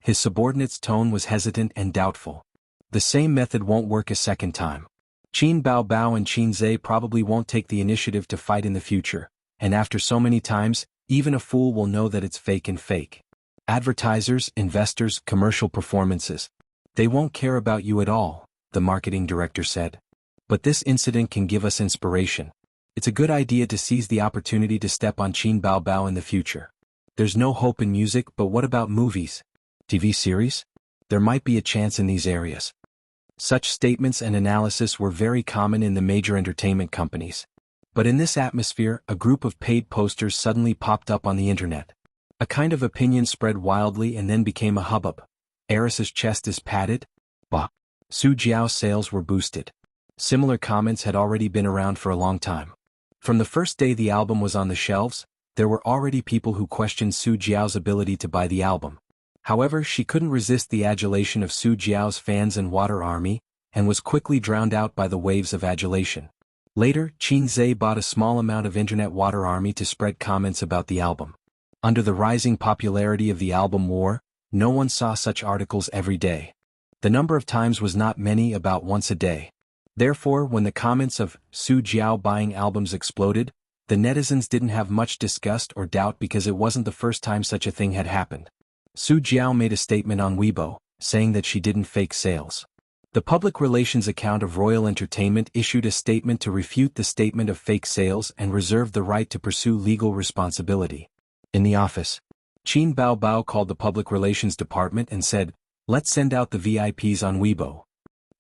His subordinate's tone was hesitant and doubtful. The same method won't work a second time. Qin Bao Bao and Qin Zhe probably won't take the initiative to fight in the future, and after so many times, even a fool will know that it's fake and fake. Advertisers, investors, commercial performances. They won't care about you at all, the marketing director said. But this incident can give us inspiration. It's a good idea to seize the opportunity to step on Qin Bao Bao in the future. There's no hope in music, but what about movies? TV series? There might be a chance in these areas. Such statements and analysis were very common in the major entertainment companies. But in this atmosphere, a group of paid posters suddenly popped up on the internet. A kind of opinion spread wildly and then became a hubbub. Eris's chest is padded? Bah. Su Jiao's sales were boosted. Similar comments had already been around for a long time. From the first day the album was on the shelves, there were already people who questioned Su Jiao's ability to buy the album. However, she couldn't resist the adulation of Su Jiao's fans and water army, and was quickly drowned out by the waves of adulation. Later, Qin Zhe bought a small amount of internet water army to spread comments about the album. Under the rising popularity of the album war, no one saw such articles every day. The number of times was not many, about once a day. Therefore, when the comments of Su Jiao buying albums exploded, the netizens didn't have much disgust or doubt because it wasn't the first time such a thing had happened. Su Jiao made a statement on Weibo, saying that she didn't fake sales. The public relations account of Royal Entertainment issued a statement to refute the statement of fake sales and reserved the right to pursue legal responsibility. In the office, Qin Bao Bao called the public relations department and said, "Let's send out the VIPs on Weibo."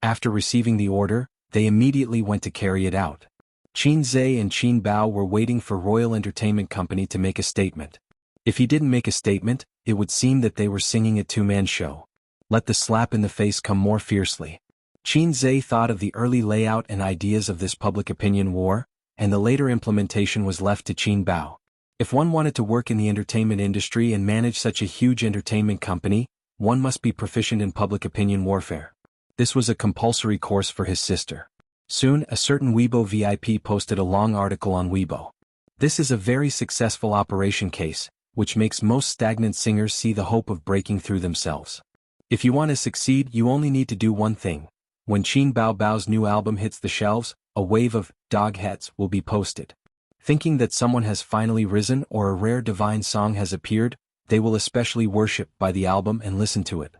After receiving the order, they immediately went to carry it out. Qin Zhe and Qin Bao were waiting for Royal Entertainment Company to make a statement. If he didn't make a statement, it would seem that they were singing a two-man show. Let the slap in the face come more fiercely. Qin Zhe thought of the early layout and ideas of this public opinion war, and the later implementation was left to Qin Bao. If one wanted to work in the entertainment industry and manage such a huge entertainment company, one must be proficient in public opinion warfare. This was a compulsory course for his sister. Soon, a certain Weibo VIP posted a long article on Weibo. This is a very successful operation case, which makes most stagnant singers see the hope of breaking through themselves. If you want to succeed, you only need to do one thing. When Qin Bao Bao's new album hits the shelves, a wave of dog heads will be posted. Thinking that someone has finally risen or a rare divine song has appeared, they will especially worship by the album and listen to it.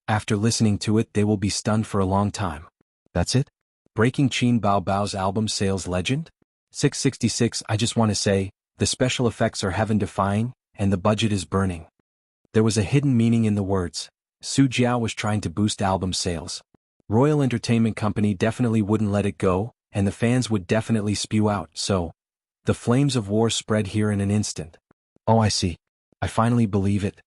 After listening to it, they will be stunned for a long time. That's it? Breaking Qin Bao Bao's album sales legend? 666. I just want to say, the special effects are heaven-defying, and the budget is burning. There was a hidden meaning in the words. Su Jiao was trying to boost album sales. Royal Entertainment Company definitely wouldn't let it go, and the fans would definitely spew out, so the flames of war spread here in an instant. Oh, I see. I finally believe it.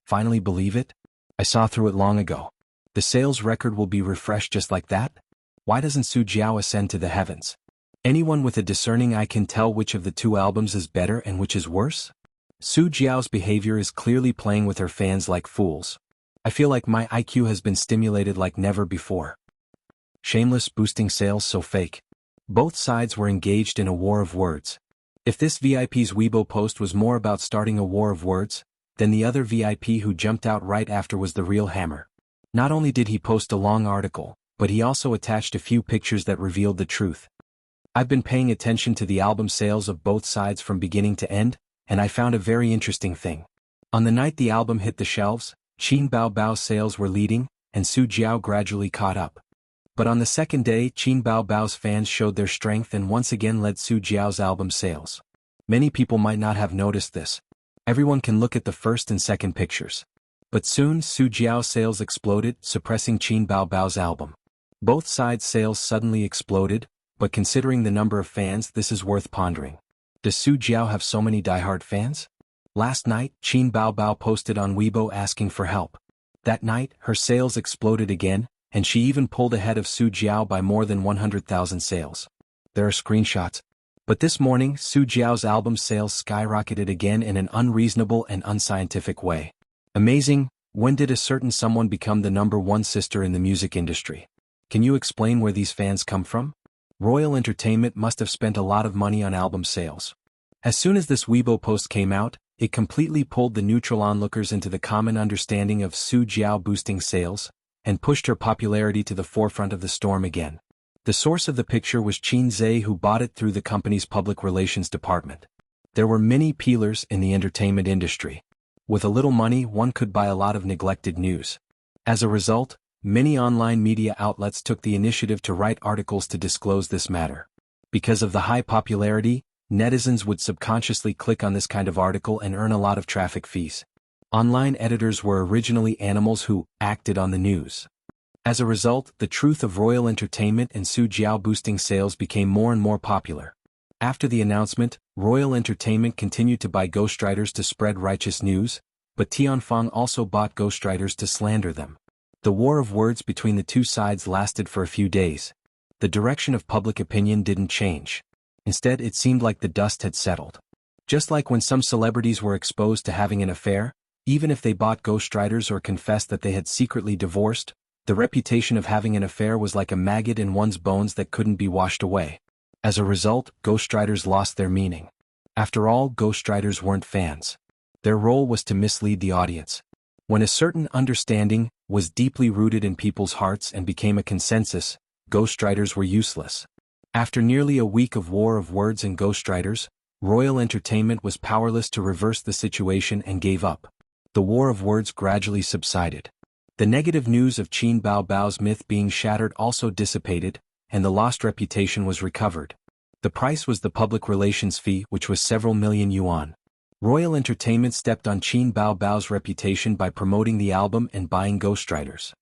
Finally believe it? I saw through it long ago. The sales record will be refreshed just like that? Why doesn't Su Jiao ascend to the heavens? Anyone with a discerning eye can tell which of the two albums is better and which is worse? Su Jiao's behavior is clearly playing with her fans like fools. I feel like my IQ has been stimulated like never before. Shameless boosting sales so fake. Both sides were engaged in a war of words. If this VIP's Weibo post was more about starting a war of words, then the other VIP who jumped out right after was the real hammer. Not only did he post a long article, but he also attached a few pictures that revealed the truth. I've been paying attention to the album sales of both sides from beginning to end, and I found a very interesting thing. On the night the album hit the shelves, Qin Bao Bao's sales were leading, and Su Jiao gradually caught up. But on the second day, Qin Bao Bao's fans showed their strength and once again led Su Jiao's album sales. Many people might not have noticed this. Everyone can look at the first and second pictures. But soon Su Jiao's sales exploded, suppressing Qin Baobao's album. Both sides' sales suddenly exploded, but considering the number of fans, this is worth pondering. Does Su Jiao have so many diehard fans? Last night, Qin Baobao posted on Weibo asking for help. That night, her sales exploded again, and she even pulled ahead of Su Jiao by more than 100,000 sales. There are screenshots. But this morning, Su Jiao's album sales skyrocketed again in an unreasonable and unscientific way. Amazing, when did a certain someone become the #1 sister in the music industry? Can you explain where these fans come from? Royal Entertainment must have spent a lot of money on album sales. As soon as this Weibo post came out, it completely pulled the neutral onlookers into the common understanding of Su Jiao boosting sales, and pushed her popularity to the forefront of the storm again. The source of the picture was Qin Zhe, who bought it through the company's public relations department. There were many peelers in the entertainment industry. With a little money, one could buy a lot of neglected news. As a result, many online media outlets took the initiative to write articles to disclose this matter. Because of the high popularity, netizens would subconsciously click on this kind of article and earn a lot of traffic fees. Online editors were originally animals who acted on the news. As a result, the truth of Royal Entertainment and Su Jiao boosting sales became more and more popular. After the announcement, Royal Entertainment continued to buy ghostwriters to spread righteous news, but Tianfang also bought ghostwriters to slander them. The war of words between the two sides lasted for a few days. The direction of public opinion didn't change. Instead, it seemed like the dust had settled. Just like when some celebrities were exposed to having an affair, even if they bought ghostwriters or confessed that they had secretly divorced, the reputation of having an affair was like a maggot in one's bones that couldn't be washed away. As a result, ghostwriters lost their meaning. After all, ghostwriters weren't fans. Their role was to mislead the audience. When a certain understanding was deeply rooted in people's hearts and became a consensus, ghostwriters were useless. After nearly a week of war of words and ghostwriters, Royal Entertainment was powerless to reverse the situation and gave up. The war of words gradually subsided. The negative news of Qin Baobao's myth being shattered also dissipated, and the lost reputation was recovered. The price was the public relations fee, which was several million yuan. Royal Entertainment stepped on Qin Baobao's reputation by promoting the album and buying ghostwriters.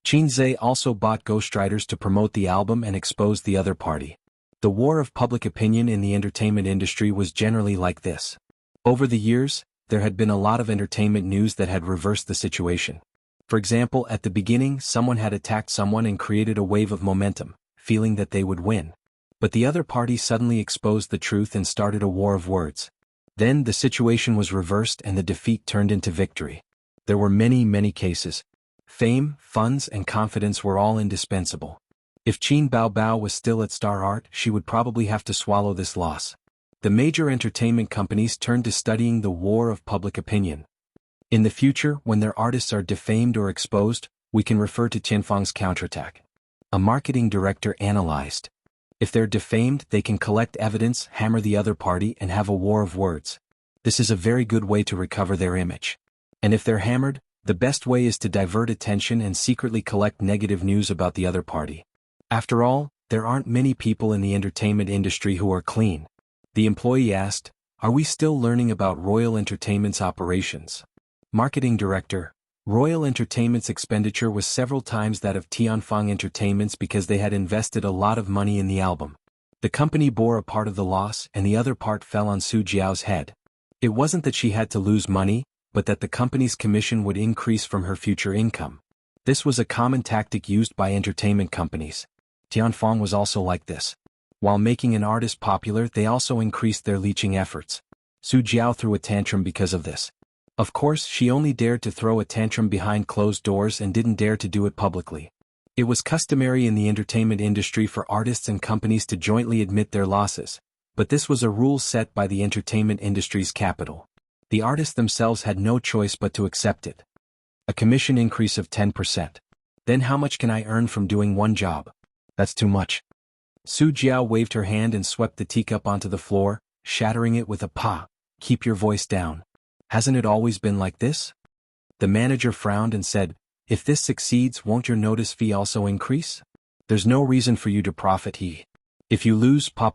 Qin Zhe also bought ghostwriters to promote the album and expose the other party. The war of public opinion in the entertainment industry was generally like this. Over the years, there had been a lot of entertainment news that had reversed the situation. For example, at the beginning, someone had attacked someone and created a wave of momentum, feeling that they would win. But the other party suddenly exposed the truth and started a war of words. Then the situation was reversed and the defeat turned into victory. There were many cases. Fame, funds, and confidence were all indispensable. If Qin Baobao was still at Star Art, she would probably have to swallow this loss. The major entertainment companies turned to studying the war of public opinion. In the future, when their artists are defamed or exposed, we can refer to Tianfang's counterattack. A marketing director analyzed. If they're defamed, they can collect evidence, hammer the other party, and have a war of words. This is a very good way to recover their image. And if they're hammered, the best way is to divert attention and secretly collect negative news about the other party. After all, there aren't many people in the entertainment industry who are clean. The employee asked, "Are we still learning about Royal Entertainment's operations?" Marketing Director, Royal Entertainment's expenditure was several times that of Tianfang Entertainment's because they had invested a lot of money in the album. The company bore a part of the loss and the other part fell on Su Jiao's head. It wasn't that she had to lose money, but that the company's commission would increase from her future income. This was a common tactic used by entertainment companies. Tianfang was also like this. While making an artist popular, they also increased their leeching efforts. Su Jiao threw a tantrum because of this. Of course, she only dared to throw a tantrum behind closed doors and didn't dare to do it publicly. It was customary in the entertainment industry for artists and companies to jointly admit their losses, but this was a rule set by the entertainment industry's capital. The artists themselves had no choice but to accept it. A commission increase of 10%. Then how much can I earn from doing one job? That's too much. Su Jiao waved her hand and swept the teacup onto the floor, shattering it with a "Pa, keep your voice down. Hasn't it always been like this?" The manager frowned and said, "If this succeeds, won't your notice fee also increase? There's no reason for you to profit. If you lose, pa,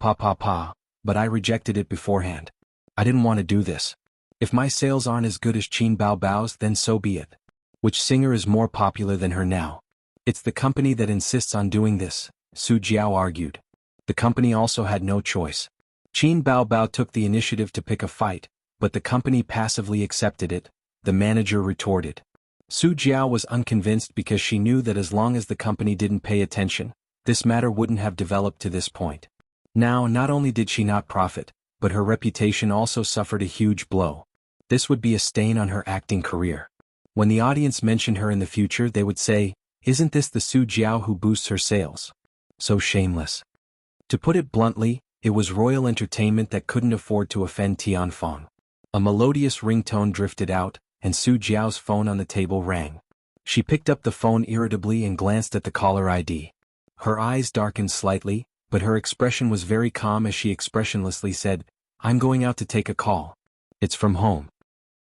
but I rejected it beforehand." I didn't want to do this. If my sales aren't as good as Qin Baobao's, then so be it. Which singer is more popular than her now? It's the company that insists on doing this, Su Jiao argued. The company also had no choice. Qin Baobao took the initiative to pick a fight, but the company passively accepted it, the manager retorted. Su Jiao was unconvinced because she knew that as long as the company didn't pay attention, this matter wouldn't have developed to this point. Now, not only did she not profit, but her reputation also suffered a huge blow. This would be a stain on her acting career. When the audience mentioned her in the future, they would say, "Isn't this the Su Jiao who boosts her sales?" So shameless. To put it bluntly, it was royal entertainment that couldn't afford to offend Tianfeng. A melodious ringtone drifted out, and Su Jiao's phone on the table rang. She picked up the phone irritably and glanced at the caller ID. Her eyes darkened slightly, but her expression was very calm as she expressionlessly said, "I'm going out to take a call. It's from home."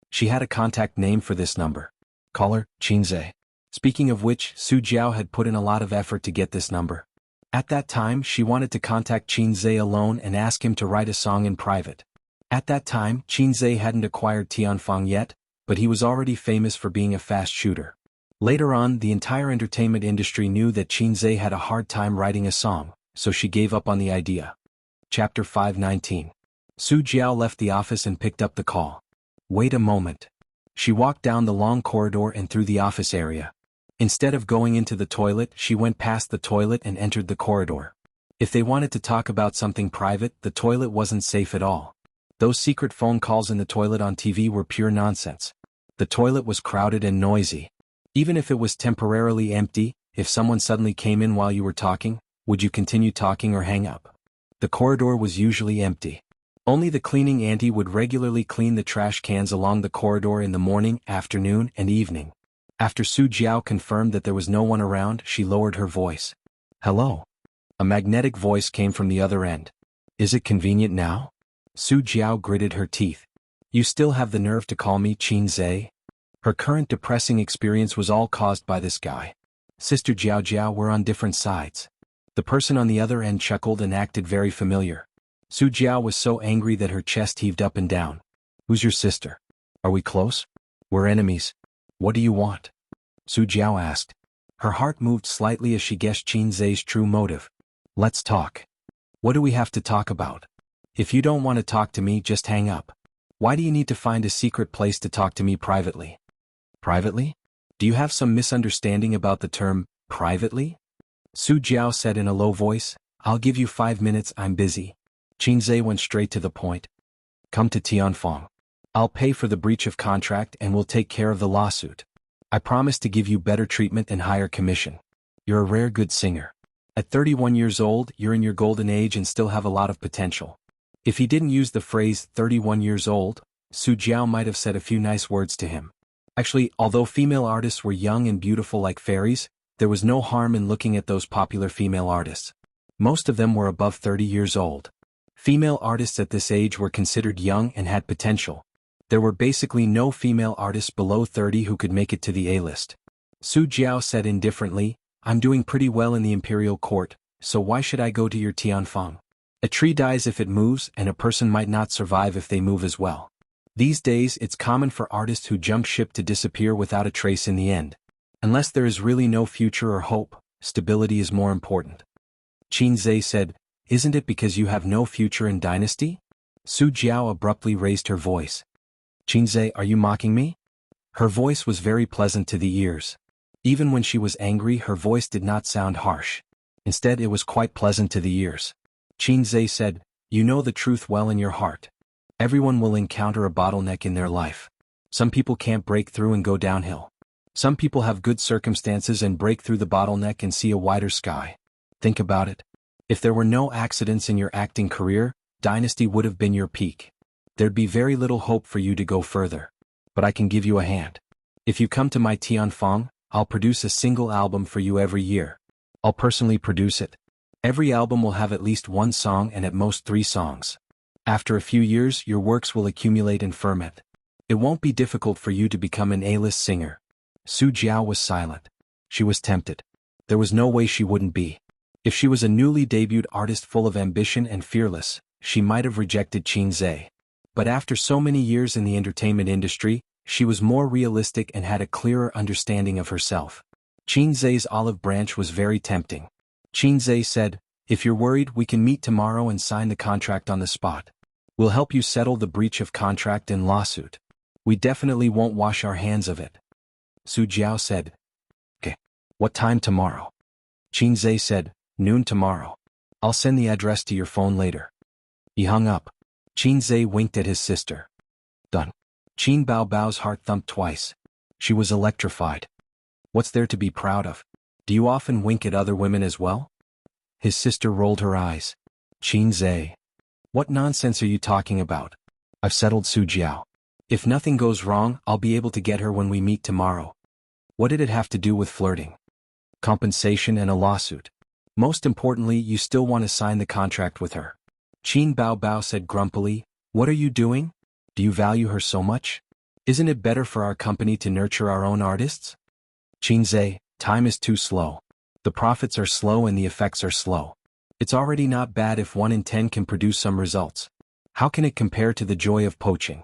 She had a contact name for this number. Caller, Qinze. Speaking of which, Su Jiao had put in a lot of effort to get this number. At that time, she wanted to contact Qinze alone and ask him to write a song in private. At that time, Qinze hadn't acquired Tianfeng yet, but he was already famous for being a fast shooter. Later on, the entire entertainment industry knew that Qinze had a hard time writing a song, so she gave up on the idea. Chapter 519. Su Jiao left the office and picked up the call. Wait a moment. She walked down the long corridor and through the office area. Instead of going into the toilet, she went past the toilet and entered the corridor. If they wanted to talk about something private, the toilet wasn't safe at all. Those secret phone calls in the toilet on TV were pure nonsense. The toilet was crowded and noisy. Even if it was temporarily empty, if someone suddenly came in while you were talking, would you continue talking or hang up? The corridor was usually empty. Only the cleaning auntie would regularly clean the trash cans along the corridor in the morning, afternoon, and evening. After Su Jiao confirmed that there was no one around, she lowered her voice. "Hello." A magnetic voice came from the other end. "Is it convenient now?" Su Jiao gritted her teeth. "You still have the nerve to call me Qinze?" Her current depressing experience was all caused by this guy. Sister Jiao Jiao were on different sides. The person on the other end chuckled and acted very familiar. Su Jiao was so angry that her chest heaved up and down. "Who's your sister? Are we close? We're enemies. What do you want?" Su Jiao asked. Her heart moved slightly as she guessed Qinze's true motive. "Let's talk." "What do we have to talk about?" "If you don't want to talk to me, just hang up." "Why do you need to find a secret place to talk to me privately?" "Privately? Do you have some misunderstanding about the term, privately?" Su Jiao said in a low voice, "I'll give you 5 minutes, I'm busy." Qinze went straight to the point. "Come to Tianfeng. I'll pay for the breach of contract and we'll take care of the lawsuit. I promise to give you better treatment and higher commission. You're a rare good singer. At 31 years old, you're in your golden age and still have a lot of potential." If he didn't use the phrase 31 years old, Su Jiao might have said a few nice words to him. Actually, although female artists were young and beautiful like fairies, there was no harm in looking at those popular female artists. Most of them were above 30 years old. Female artists at this age were considered young and had potential. There were basically no female artists below 30 who could make it to the A-list. Su Jiao said indifferently, "I'm doing pretty well in the imperial court, so why should I go to your Tianfeng? A tree dies if it moves and a person might not survive if they move as well. These days it's common for artists who jump ship to disappear without a trace in the end. Unless there is really no future or hope, stability is more important." Qinze said, "Isn't it because you have no future in dynasty?" Su Jiao abruptly raised her voice. "Qinze, are you mocking me?" Her voice was very pleasant to the ears. Even when she was angry, her voice did not sound harsh. Instead, it was quite pleasant to the ears. Qinze said, "You know the truth well in your heart. Everyone will encounter a bottleneck in their life. Some people can't break through and go downhill. Some people have good circumstances and break through the bottleneck and see a wider sky. Think about it. If there were no accidents in your acting career, dynasty would have been your peak. There'd be very little hope for you to go further. But I can give you a hand. If you come to my Tianfeng, I'll produce a single album for you every year. I'll personally produce it. Every album will have at least 1 song and at most 3 songs. After a few years, your works will accumulate and ferment. It won't be difficult for you to become an A-list singer." Su Jiao was silent. She was tempted. There was no way she wouldn't be. If she was a newly debuted artist full of ambition and fearless, she might have rejected Qinze. But after so many years in the entertainment industry, she was more realistic and had a clearer understanding of herself. Qin Zhe's olive branch was very tempting. Qin Zhe said, "If you're worried, we can meet tomorrow and sign the contract on the spot. We'll help you settle the breach of contract and lawsuit. We definitely won't wash our hands of it." Su Jiao said, "Okay. What time tomorrow?" Qin Zhe said, "Noon tomorrow. I'll send the address to your phone later." He hung up. Qin Zhe winked at his sister. Done. Qin Bao's heart thumped twice. She was electrified. What's there to be proud of? Do you often wink at other women as well? His sister rolled her eyes. Qin Zhe. What nonsense are you talking about? I've settled Su Jiao. If nothing goes wrong, I'll be able to get her when we meet tomorrow. What did it have to do with flirting? Compensation and a lawsuit. Most importantly, you still want to sign the contract with her. Qin Bao said grumpily, "What are you doing? Do you value her so much? Isn't it better for our company to nurture our own artists?" Qin Zhe, time is too slow. The profits are slow and the effects are slow. It's already not bad if 1 in 10 can produce some results. How can it compare to the joy of poaching?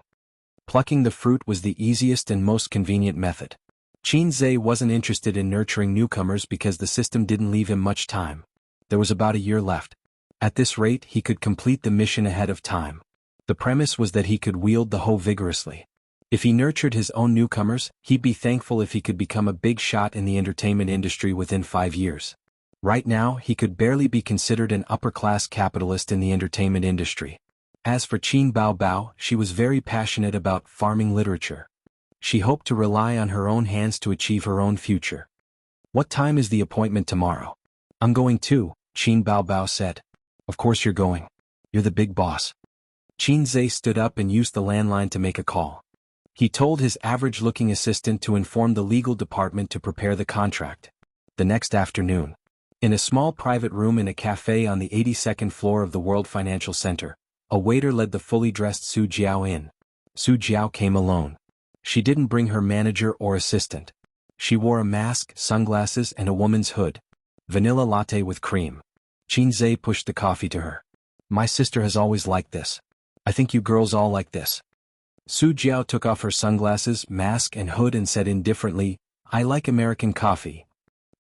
Plucking the fruit was the easiest and most convenient method. Qin Zhe wasn't interested in nurturing newcomers because the system didn't leave him much time. There was about a year left. At this rate, he could complete the mission ahead of time. The premise was that he could wield the hoe vigorously. If he nurtured his own newcomers, he'd be thankful if he could become a big shot in the entertainment industry within 5 years. Right now, he could barely be considered an upper-class capitalist in the entertainment industry. As for Qin Bao, she was very passionate about farming literature. She hoped to rely on her own hands to achieve her own future. "What time is the appointment tomorrow?" "I'm going too," Qin Bao said. "Of course you're going. You're the big boss." Qin Zhe stood up and used the landline to make a call. He told his average-looking assistant to inform the legal department to prepare the contract. The next afternoon, in a small private room in a cafe on the 82nd floor of the World Financial Center, a waiter led the fully dressed Su Jiao in. Su Jiao came alone. She didn't bring her manager or assistant. She wore a mask, sunglasses, and a woman's hood. Vanilla latte with cream. Qin Zhe pushed the coffee to her. "My sister has always liked this. I think you girls all like this." Su Jiao took off her sunglasses, mask, and hood and said indifferently, "I like American coffee."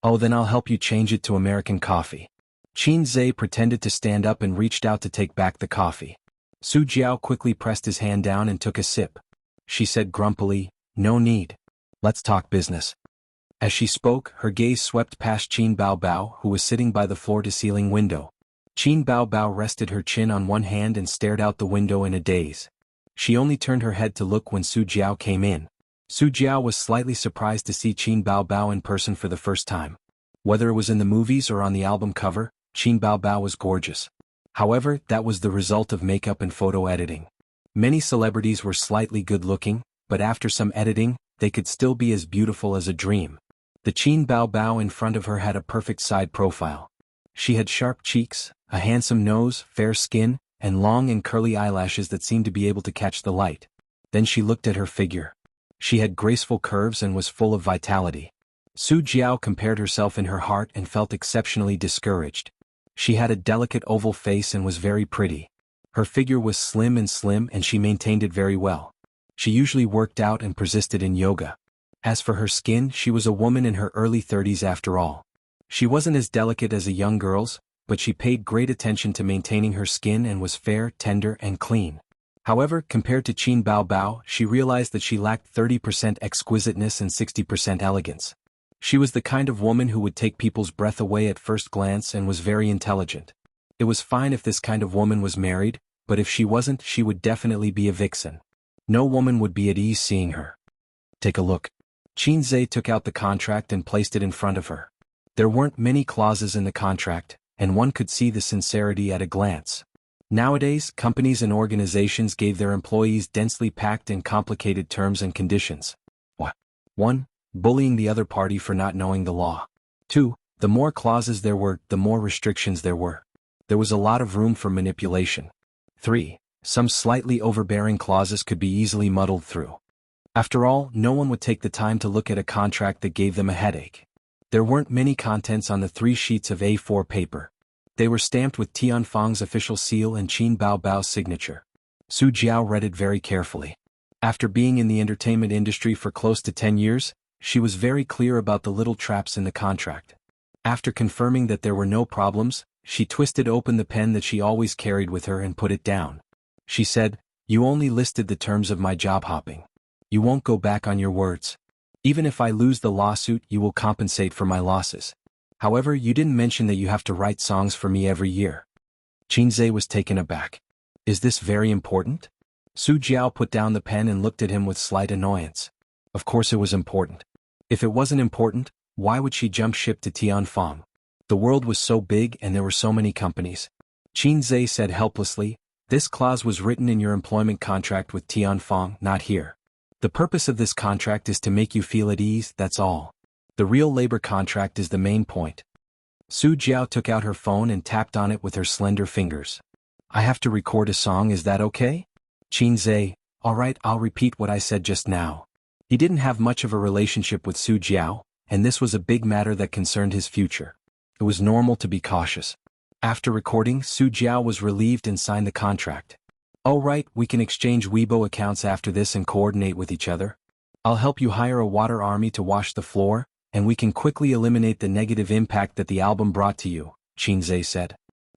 "Oh, then I'll help you change it to American coffee." Qin Zhe pretended to stand up and reached out to take back the coffee. Su Jiao quickly pressed his hand down and took a sip. She said grumpily, "No need. Let's talk business." As she spoke, her gaze swept past Qin Bao, who was sitting by the floor-to-ceiling window. Qin Bao rested her chin on one hand and stared out the window in a daze. She only turned her head to look when Su Jiao came in. Su Jiao was slightly surprised to see Qin Bao in person for the first time. Whether it was in the movies or on the album cover, Qin Bao was gorgeous. However, that was the result of makeup and photo editing. Many celebrities were slightly good-looking, but after some editing, they could still be as beautiful as a dream. The Qin Bao in front of her had a perfect side profile. She had sharp cheeks, a handsome nose, fair skin, and long and curly eyelashes that seemed to be able to catch the light. Then she looked at her figure. She had graceful curves and was full of vitality. Su Jiao compared herself in her heart and felt exceptionally discouraged. She had a delicate oval face and was very pretty. Her figure was slim and she maintained it very well. She usually worked out and persisted in yoga. As for her skin, she was a woman in her early 30s after all. She wasn't as delicate as a young girl's, but she paid great attention to maintaining her skin and was fair, tender, and clean. However, compared to Qin Bao, she realized that she lacked 30% exquisiteness and 60% elegance. She was the kind of woman who would take people's breath away at first glance and was very intelligent. It was fine if this kind of woman was married, but if she wasn't, she would definitely be a vixen. No woman would be at ease seeing her. "Take a look." Qin Zhe took out the contract and placed it in front of her. There weren't many clauses in the contract, and one could see the sincerity at a glance. Nowadays, companies and organizations gave their employees densely packed and complicated terms and conditions. 1. Bullying the other party for not knowing the law. 2. The more clauses there were, the more restrictions there were. There was a lot of room for manipulation. 3. Some slightly overbearing clauses could be easily muddled through. After all, no one would take the time to look at a contract that gave them a headache. There weren't many contents on the 3 sheets of A4 paper. They were stamped with Tianfang's official seal and Qin Bao's signature. Su Jiao read it very carefully. After being in the entertainment industry for close to 10 years, she was very clear about the little traps in the contract. After confirming that there were no problems, she twisted open the pen that she always carried with her and put it down. She said, "You only listed the terms of my job hopping. You won't go back on your words. Even if I lose the lawsuit, you will compensate for my losses. However, you didn't mention that you have to write songs for me every year." Qinzhe was taken aback. "Is this very important?" Su Jiao put down the pen and looked at him with slight annoyance. Of course it was important. If it wasn't important, why would she jump ship to Tianfang? The world was so big and there were so many companies. Qinzhe said helplessly, "This clause was written in your employment contract with Tianfang, not here. The purpose of this contract is to make you feel at ease, that's all. The real labor contract is the main point." Su Jiao took out her phone and tapped on it with her slender fingers. "I have to record a song, is that okay?" Qinzhe, "All right, I'll repeat what I said just now." He didn't have much of a relationship with Su Jiao, and this was a big matter that concerned his future. It was normal to be cautious. After recording, Su Jiao was relieved and signed the contract. "All right, we can exchange Weibo accounts after this and coordinate with each other. I'll help you hire a water army to wash the floor, and we can quickly eliminate the negative impact that the album brought to you," Qinzhe said.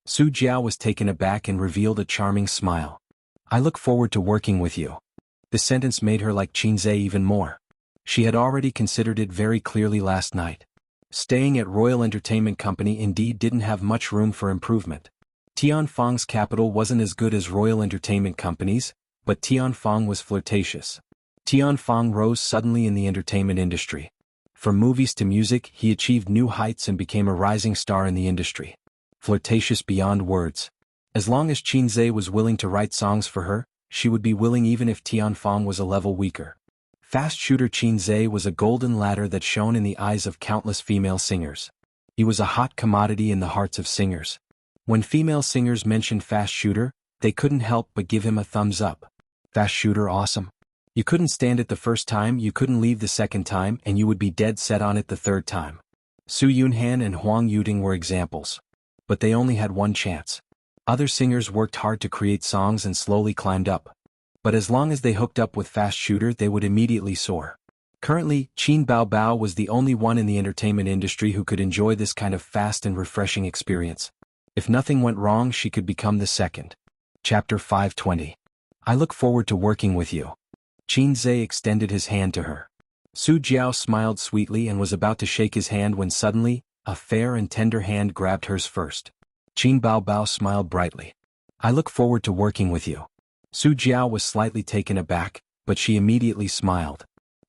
Su Jiao was taken aback and revealed a charming smile. "I look forward to working with you." The sentence made her like Qinzhe even more. She had already considered it very clearly last night. Staying at Royal Entertainment Company indeed didn't have much room for improvement. Tianfang's capital wasn't as good as Royal Entertainment Company's, but Tianfang was flirtatious. Tianfang rose suddenly in the entertainment industry. From movies to music, he achieved new heights and became a rising star in the industry. Flirtatious beyond words. As long as Qinzhe was willing to write songs for her, she would be willing even if Tianfang was a level weaker. Fast shooter Qinzhe was a golden ladder that shone in the eyes of countless female singers. He was a hot commodity in the hearts of singers. When female singers mentioned Fast Shooter, they couldn't help but give him a thumbs up. Fast Shooter awesome. You couldn't stand it the first time, you couldn't leave the second time, and you would be dead set on it the third time. Su Yunhan and Huang Yuting were examples. But they only had one chance. Other singers worked hard to create songs and slowly climbed up. But as long as they hooked up with Fast Shooter, they would immediately soar. Currently, Qin Baobao was the only one in the entertainment industry who could enjoy this kind of fast and refreshing experience. If nothing went wrong, she could become the second. Chapter 520. I look forward to working with you. Qinzhe extended his hand to her. Su Jiao smiled sweetly and was about to shake his hand when suddenly, a fair and tender hand grabbed hers first. Qin Baobao smiled brightly. I look forward to working with you. Su Jiao was slightly taken aback, but she immediately smiled.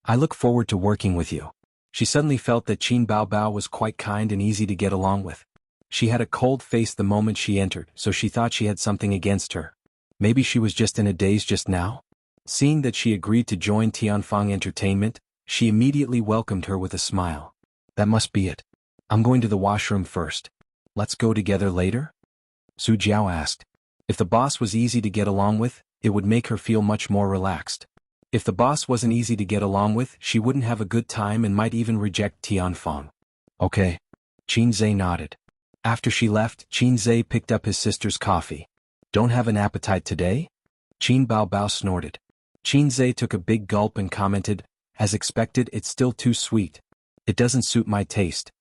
I look forward to working with you. She suddenly felt that Qin Baobao was quite kind and easy to get along with. She had a cold face the moment she entered, so she thought she had something against her. Maybe she was just in a daze just now? Seeing that she agreed to join Tianfang Entertainment, she immediately welcomed her with a smile. That must be it. I'm going to the washroom first. Let's go together later? Su Jiao asked. If the boss was easy to get along with, it would make her feel much more relaxed. If the boss wasn't easy to get along with, she wouldn't have a good time and might even reject Tianfang. Okay. Qinzhe nodded. After she left, Qinzhe picked up his sister's coffee. Don't have an appetite today? Qin Baobao snorted. Qinzhe took a big gulp and commented, as expected, it's still too sweet. It doesn't suit my taste.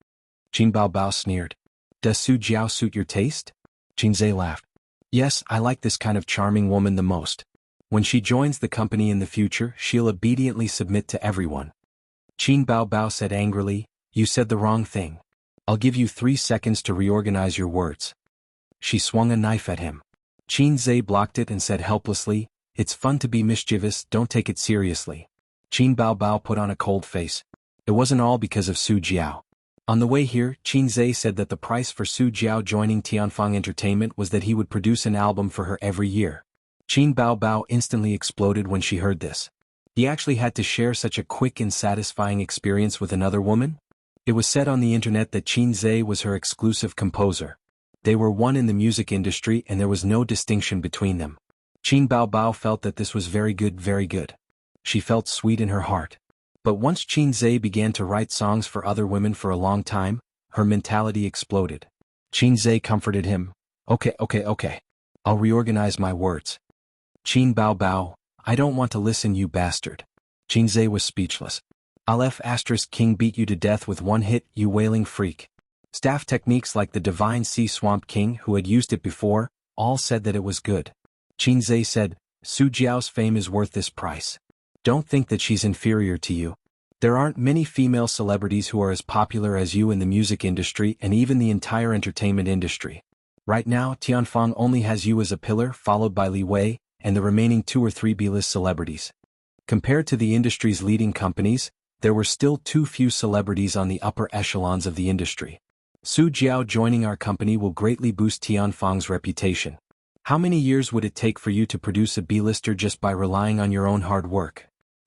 Qin Baobao sneered. Does Su Jiao suit your taste? Qinzhe laughed. Yes, I like this kind of charming woman the most. When she joins the company in the future, she'll obediently submit to everyone. Qin Baobao said angrily, you said the wrong thing. I'll give you 3 seconds to reorganize your words. She swung a knife at him. Qinzhe blocked it and said helplessly, it's fun to be mischievous, don't take it seriously. Qin Baobao put on a cold face. It wasn't all because of Su Jiao. On the way here, Qinzhe said that the price for Su Jiao joining Tianfang Entertainment was that he would produce an album for her every year. Qin Baobao instantly exploded when she heard this. He actually had to share such a quick and satisfying experience with another woman? It was said on the internet that Qinzhe was her exclusive composer. They were one in the music industry and there was no distinction between them. Qin Baobao felt that this was very good, very good. She felt sweet in her heart. But once Qinzhe began to write songs for other women for a long time, her mentality exploded. Qinzhe comforted him. Okay. I'll reorganize my words. Qin Bao Bao, I don't want to listen, you bastard. Qinzhe was speechless. Aleph asterisk King beat you to death with one hit, you wailing freak. Staff techniques like the Divine Sea Swamp King who had used it before, all said that it was good. Qinzhe said, Su Jiao's fame is worth this price. Don't think that she's inferior to you. There aren't many female celebrities who are as popular as you in the music industry and even the entire entertainment industry. Right now, Tianfang only has you as a pillar, followed by Li Wei, and the remaining 2 or 3 B-list celebrities. Compared to the industry's leading companies, there were still too few celebrities on the upper echelons of the industry. Su Jiao joining our company will greatly boost Tianfang's reputation. How many years would it take for you to produce a B-lister just by relying on your own hard work?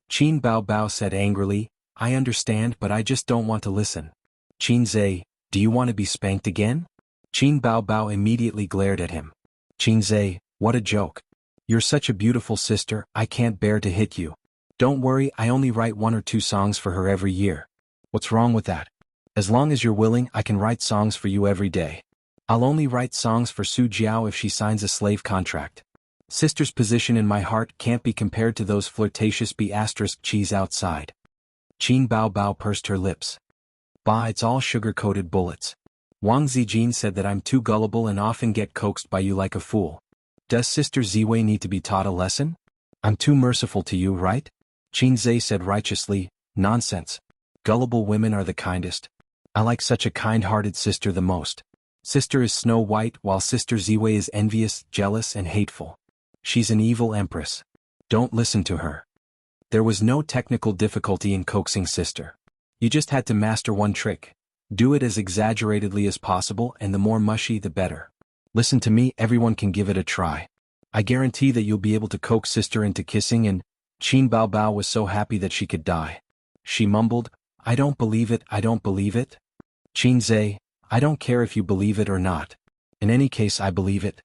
Qin Bao Bao said angrily, I understand, but I just don't want to listen. Qinzhe, do you want to be spanked again? Qin Bao Bao immediately glared at him. Qinzhe, what a joke. You're such a beautiful sister, I can't bear to hit you. Don't worry, I only write 1 or 2 songs for her every year. What's wrong with that? As long as you're willing, I can write songs for you every day. I'll only write songs for Su Jiao if she signs a slave contract. Sister's position in my heart can't be compared to those flirtatious B***cheese outside. Qin Bao Bao pursed her lips. Bah, it's all sugar-coated bullets. Wang Zijin said that I'm too gullible and often get coaxed by you like a fool. Does Sister Ziwei need to be taught a lesson? I'm too merciful to you, right? Qinzhe said righteously, nonsense. Gullible women are the kindest. I like such a kind-hearted sister the most. Sister is Snow White while Sister Ziwei is envious, jealous and hateful. She's an evil empress. Don't listen to her. There was no technical difficulty in coaxing Sister. You just had to master one trick. Do it as exaggeratedly as possible and the more mushy the better. Listen to me, everyone can give it a try. I guarantee that you'll be able to coax Sister into kissing and Qin Bao Bao was so happy that she could die. She mumbled, I don't believe it, I don't believe it. Qinzhe, I don't care if you believe it or not. In any case I believe it.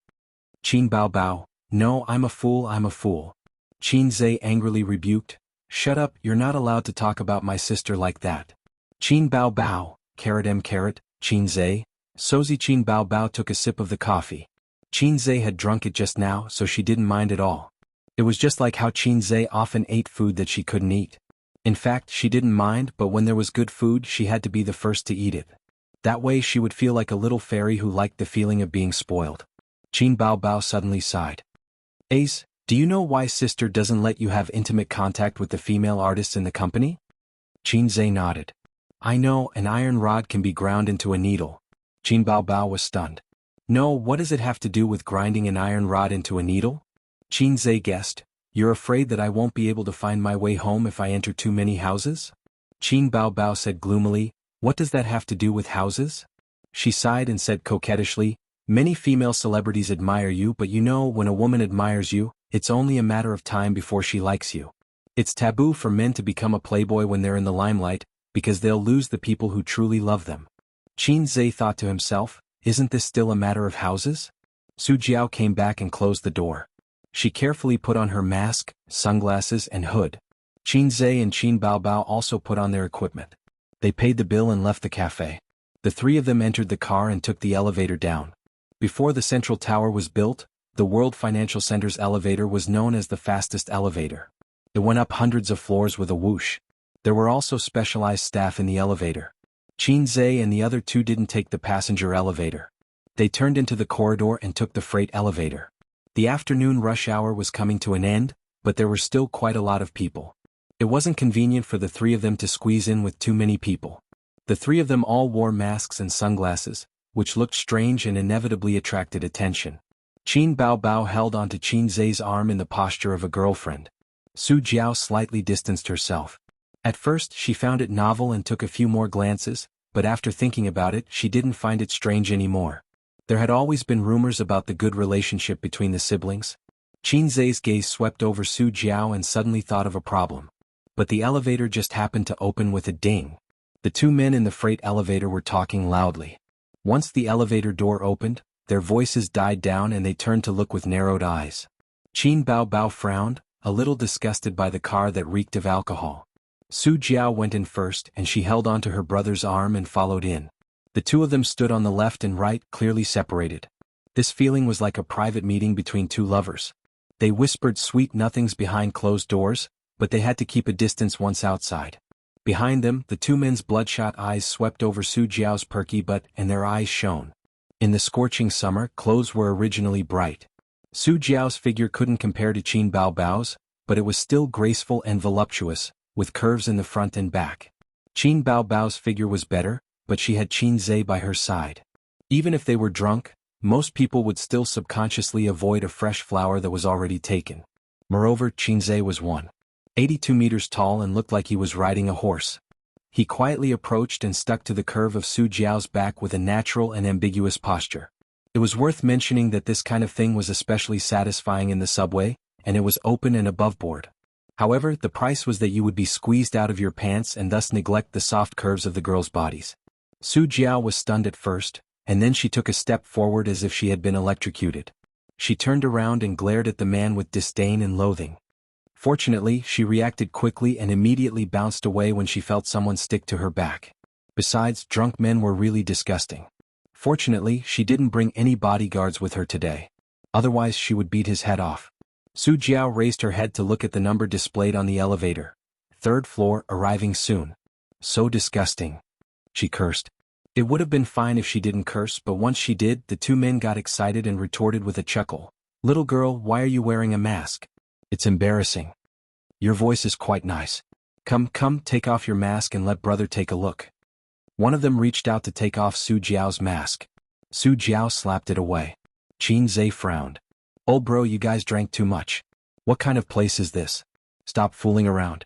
Qin Bao Bao, no, I'm a fool, I'm a fool. Qinzhe angrily rebuked, shut up, you're not allowed to talk about my sister like that. Qin Bao Bao, Qinzhe, Sozi Qin Bao Bao took a sip of the coffee. Qinzhe had drunk it just now so she didn't mind at all. It was just like how Qinzhe often ate food that she couldn't eat. In fact, she didn't mind, but when there was good food she had to be the first to eat it. That way she would feel like a little fairy who liked the feeling of being spoiled. Qin Bao Bao suddenly sighed. Ace, do you know why Sister doesn't let you have intimate contact with the female artists in the company? Qinzhe nodded. I know, an iron rod can be ground into a needle. Qin Bao Bao was stunned. No, what does it have to do with grinding an iron rod into a needle? Qinzhe guessed, you're afraid that I won't be able to find my way home if I enter too many houses? Qin Bao Bao said gloomily, what does that have to do with houses? She sighed and said coquettishly, many female celebrities admire you, but you know, when a woman admires you, it's only a matter of time before she likes you. It's taboo for men to become a playboy when they're in the limelight, because they'll lose the people who truly love them. Qinzhe thought to himself, isn't this still a matter of houses? Su Jiao came back and closed the door. She carefully put on her mask, sunglasses and hood. Qinzhe and Qin Bao Bao also put on their equipment. They paid the bill and left the cafe. The 3 of them entered the car and took the elevator down. Before the Central Tower was built, the World Financial Center's elevator was known as the fastest elevator. It went up hundreds of floors with a whoosh. There were also specialized staff in the elevator. Qinzhe and the other 2 didn't take the passenger elevator. They turned into the corridor and took the freight elevator. The afternoon rush hour was coming to an end, but there were still quite a lot of people. It wasn't convenient for the 3 of them to squeeze in with too many people. The 3 of them all wore masks and sunglasses, which looked strange and inevitably attracted attention. Qin Bao Bao held onto Qinzhe's arm in the posture of a girlfriend. Su Jiao slightly distanced herself. At first she found it novel and took a few more glances, but after thinking about it she didn't find it strange anymore. There had always been rumors about the good relationship between the siblings. Qinzhe's gaze swept over Su Jiao and suddenly thought of a problem. But the elevator just happened to open with a ding. The 2 men in the freight elevator were talking loudly. Once the elevator door opened, their voices died down and they turned to look with narrowed eyes. Qin Bao Bao frowned, a little disgusted by the car that reeked of alcohol. Su Jiao went in first and she held onto her brother's arm and followed in. The 2 of them stood on the left and right, clearly separated. This feeling was like a private meeting between 2 lovers. They whispered sweet nothings behind closed doors, but they had to keep a distance once outside. Behind them, the two men's bloodshot eyes swept over Su Jiao's perky butt, and their eyes shone. In the scorching summer, clothes were originally bright. Su Jiao's figure couldn't compare to Qin Baobao's, but it was still graceful and voluptuous, with curves in the front and back. Qin Baobao's figure was better, but she had Qin Zhe by her side. Even if they were drunk, most people would still subconsciously avoid a fresh flower that was already taken. Moreover, Qin Zhe was 182 meters tall and looked like he was riding a horse. He quietly approached and stuck to the curve of Su Jiao's back with a natural and ambiguous posture. It was worth mentioning that this kind of thing was especially satisfying in the subway, and it was open and above board. However, the price was that you would be squeezed out of your pants and thus neglect the soft curves of the girls' bodies. Su Jiao was stunned at first, and then she took a step forward as if she had been electrocuted. She turned around and glared at the man with disdain and loathing. Fortunately, she reacted quickly and immediately bounced away when she felt someone stick to her back. Besides, drunk men were really disgusting. Fortunately, she didn't bring any bodyguards with her today. Otherwise she would beat his head off. Su Jiao raised her head to look at the number displayed on the elevator. 3rd floor, arriving soon. So disgusting. She cursed. It would have been fine if she didn't curse, but once she did, the two men got excited and retorted with a chuckle. Little girl, why are you wearing a mask? It's embarrassing. Your voice is quite nice. Come, take off your mask and let brother take a look. One of them reached out to take off Su Jiao's mask. Su Jiao slapped it away. Qin Zhe frowned. Old bro, you guys drank too much. What kind of place is this? Stop fooling around.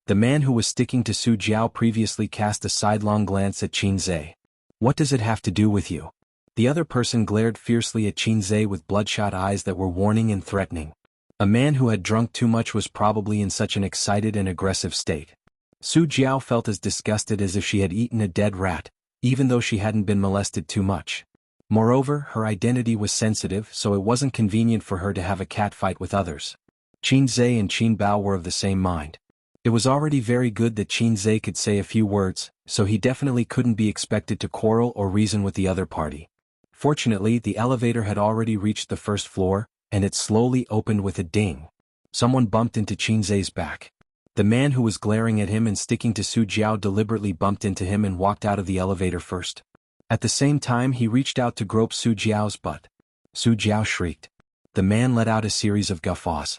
The man who was sticking to Su Jiao previously cast a sidelong glance at Qin Zhe. What does it have to do with you? The other person glared fiercely at Qin Zhe with bloodshot eyes that were warning and threatening. A man who had drunk too much was probably in such an excited and aggressive state. Su Jiao felt as disgusted as if she had eaten a dead rat, even though she hadn't been molested too much. Moreover, her identity was sensitive, so it wasn't convenient for her to have a catfight with others. Qin Zhe and Qin Bao were of the same mind. It was already very good that Qin Zhe could say a few words, so he definitely couldn't be expected to quarrel or reason with the other party. Fortunately, the elevator had already reached the 1st floor, and it slowly opened with a ding. Someone bumped into Qin Zhe's back. The man who was glaring at him and sticking to Su Jiao deliberately bumped into him and walked out of the elevator first. At the same time, he reached out to grope Su Jiao's butt. Su Jiao shrieked. The man let out a series of guffaws.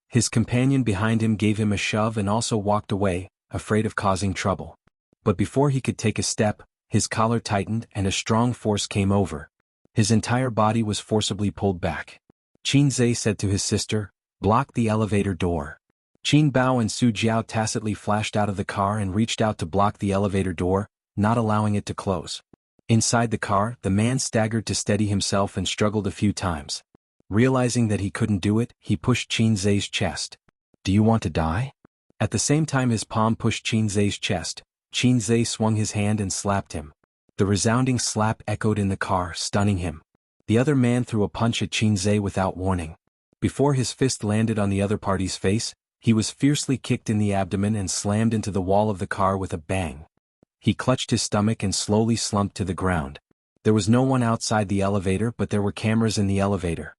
His companion behind him gave him a shove and also walked away, afraid of causing trouble. But before he could take a step, his collar tightened and a strong force came over. His entire body was forcibly pulled back. Qin Zhe said to his sister, "Block the elevator door." Qin Bao and Su Jiao tacitly flashed out of the car and reached out to block the elevator door, not allowing it to close. Inside the car, the man staggered to steady himself and struggled a few times. Realizing that he couldn't do it, he pushed Qin Zhe's chest. "Do you want to die?" At the same time his palm pushed Qin Zhe's chest, Qin Zhe swung his hand and slapped him. The resounding slap echoed in the car, stunning him. The other man threw a punch at Qin Zhe without warning. Before his fist landed on the other party's face, he was fiercely kicked in the abdomen and slammed into the wall of the car with a bang. He clutched his stomach and slowly slumped to the ground. There was no one outside the elevator, but there were cameras in the elevator.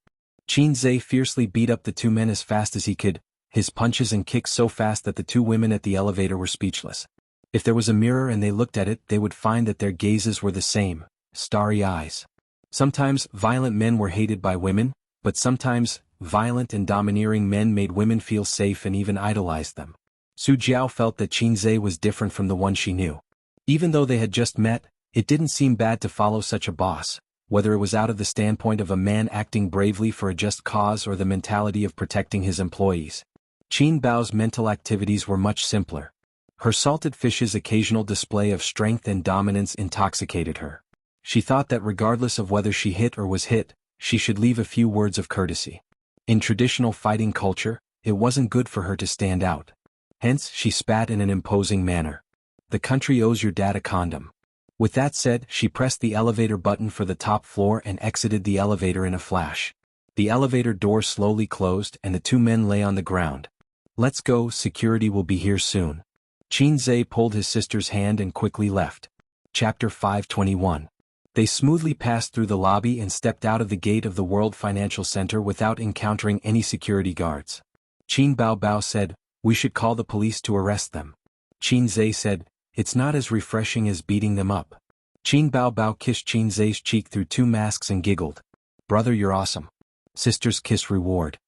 Qin Zhe fiercely beat up the two men as fast as he could, his punches and kicks so fast that the two women at the elevator were speechless. If there was a mirror and they looked at it, they would find that their gazes were the same, starry eyes. Sometimes, violent men were hated by women, but sometimes, violent and domineering men made women feel safe and even idolized them. Su Jiao felt that Qin Zhe was different from the one she knew. Even though they had just met, it didn't seem bad to follow such a boss, whether it was out of the standpoint of a man acting bravely for a just cause or the mentality of protecting his employees. Qin Bao's mental activities were much simpler. Her salted fish's occasional display of strength and dominance intoxicated her. She thought that regardless of whether she hit or was hit, she should leave a few words of courtesy. In traditional fighting culture, it wasn't good for her to stand out. Hence, she spat in an imposing manner. "The country owes your dad a condom." With that said, she pressed the elevator button for the top floor and exited the elevator in a flash. The elevator door slowly closed and the two men lay on the ground. "Let's go, security will be here soon." Qin Zhe pulled his sister's hand and quickly left. Chapter 521. They smoothly passed through the lobby and stepped out of the gate of the World Financial Center without encountering any security guards. Qin Bao Bao said, "We should call the police to arrest them." Qin Zhe said, "It's not as refreshing as beating them up." Qin Bao Bao kissed Qin Zhe's cheek through two masks and giggled. "Brother, you're awesome." Sister's kiss reward.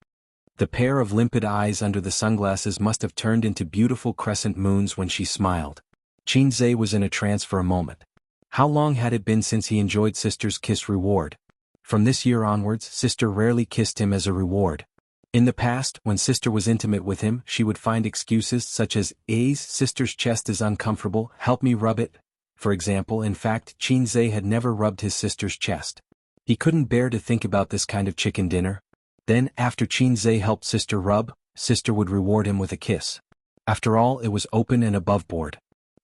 The pair of limpid eyes under the sunglasses must have turned into beautiful crescent moons when she smiled. Qin Zhe was in a trance for a moment. How long had it been since he enjoyed Sister's kiss reward? From this year onwards, Sister rarely kissed him as a reward. In the past, when Sister was intimate with him, she would find excuses such as, Sister's chest is uncomfortable, help me rub it. For example, in fact, Qin Zhe had never rubbed his sister's chest. He couldn't bear to think about this kind of chicken dinner. Then, after Qin Zhe helped Sister rub, Sister would reward him with a kiss. After all, it was open and above board.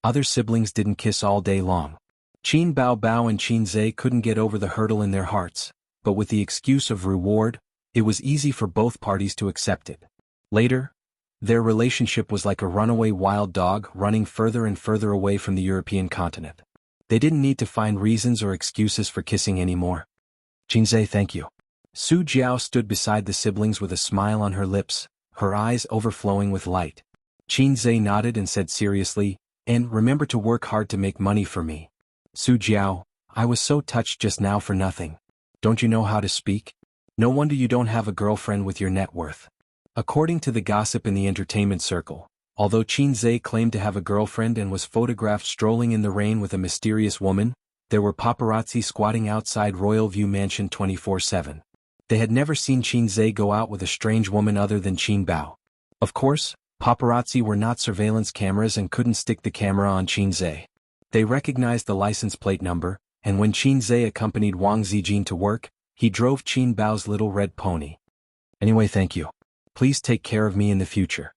Other siblings didn't kiss all day long. Qin Bao Bao and Qin Zhe couldn't get over the hurdle in their hearts, but with the excuse of reward, it was easy for both parties to accept it. Later, their relationship was like a runaway wild dog running further and further away from the European continent. They didn't need to find reasons or excuses for kissing anymore. "Qin Zhe, thank you." Su Jiao stood beside the siblings with a smile on her lips, her eyes overflowing with light. Qin Zhe nodded and said seriously, "And remember to work hard to make money for me." Su Jiao, "I was so touched just now for nothing. Don't you know how to speak? No wonder you don't have a girlfriend with your net worth." According to the gossip in the entertainment circle, although Qin Zhe claimed to have a girlfriend and was photographed strolling in the rain with a mysterious woman, there were paparazzi squatting outside Royal View Mansion 24/7. They had never seen Qin Zhe go out with a strange woman other than Qin Bao. Of course, paparazzi were not surveillance cameras and couldn't stick the camera on Qin Zhe. They recognized the license plate number, and when Qin Zhe accompanied Wang Zijin to work, he drove Qin Bao's little red pony. "Anyway, thank you. Please take care of me in the future."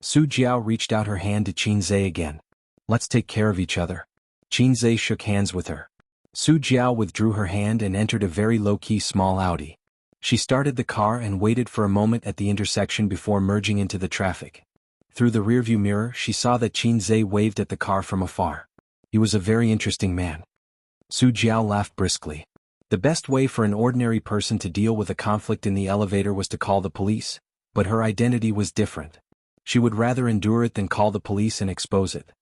Su Jiao reached out her hand to Qin Zhe again. "Let's take care of each other." Qin Zhe shook hands with her. Su Jiao withdrew her hand and entered a very low-key small Audi. She started the car and waited for a moment at the intersection before merging into the traffic. Through the rearview mirror, she saw that Qin Zhe waved at the car from afar. He was a very interesting man. Su Jiao laughed briskly. The best way for an ordinary person to deal with a conflict in the elevator was to call the police, but her identity was different. She would rather endure it than call the police and expose it.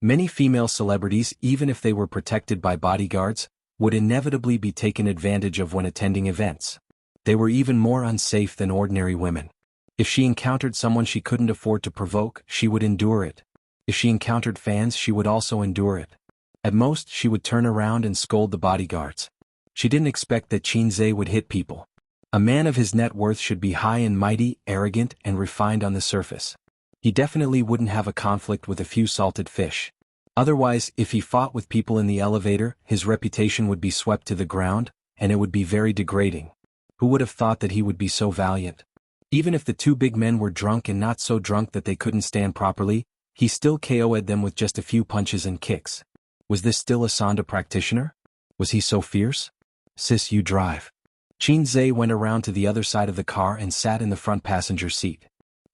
Many female celebrities, even if they were protected by bodyguards, would inevitably be taken advantage of when attending events. They were even more unsafe than ordinary women. If she encountered someone she couldn't afford to provoke, she would endure it. If she encountered fans, she would also endure it. At most, she would turn around and scold the bodyguards. She didn't expect that Qin Zhe would hit people. A man of his net worth should be high and mighty, arrogant, and refined on the surface. He definitely wouldn't have a conflict with a few salted fish. Otherwise, if he fought with people in the elevator, his reputation would be swept to the ground, and it would be very degrading. Who would have thought that he would be so valiant? Even if the two big men were drunk and not so drunk that they couldn't stand properly, he still KO'd them with just a few punches and kicks. Was this still a Sanda practitioner? Was he so fierce? "Sis, you drive." Qin Zhe went around to the other side of the car and sat in the front passenger seat.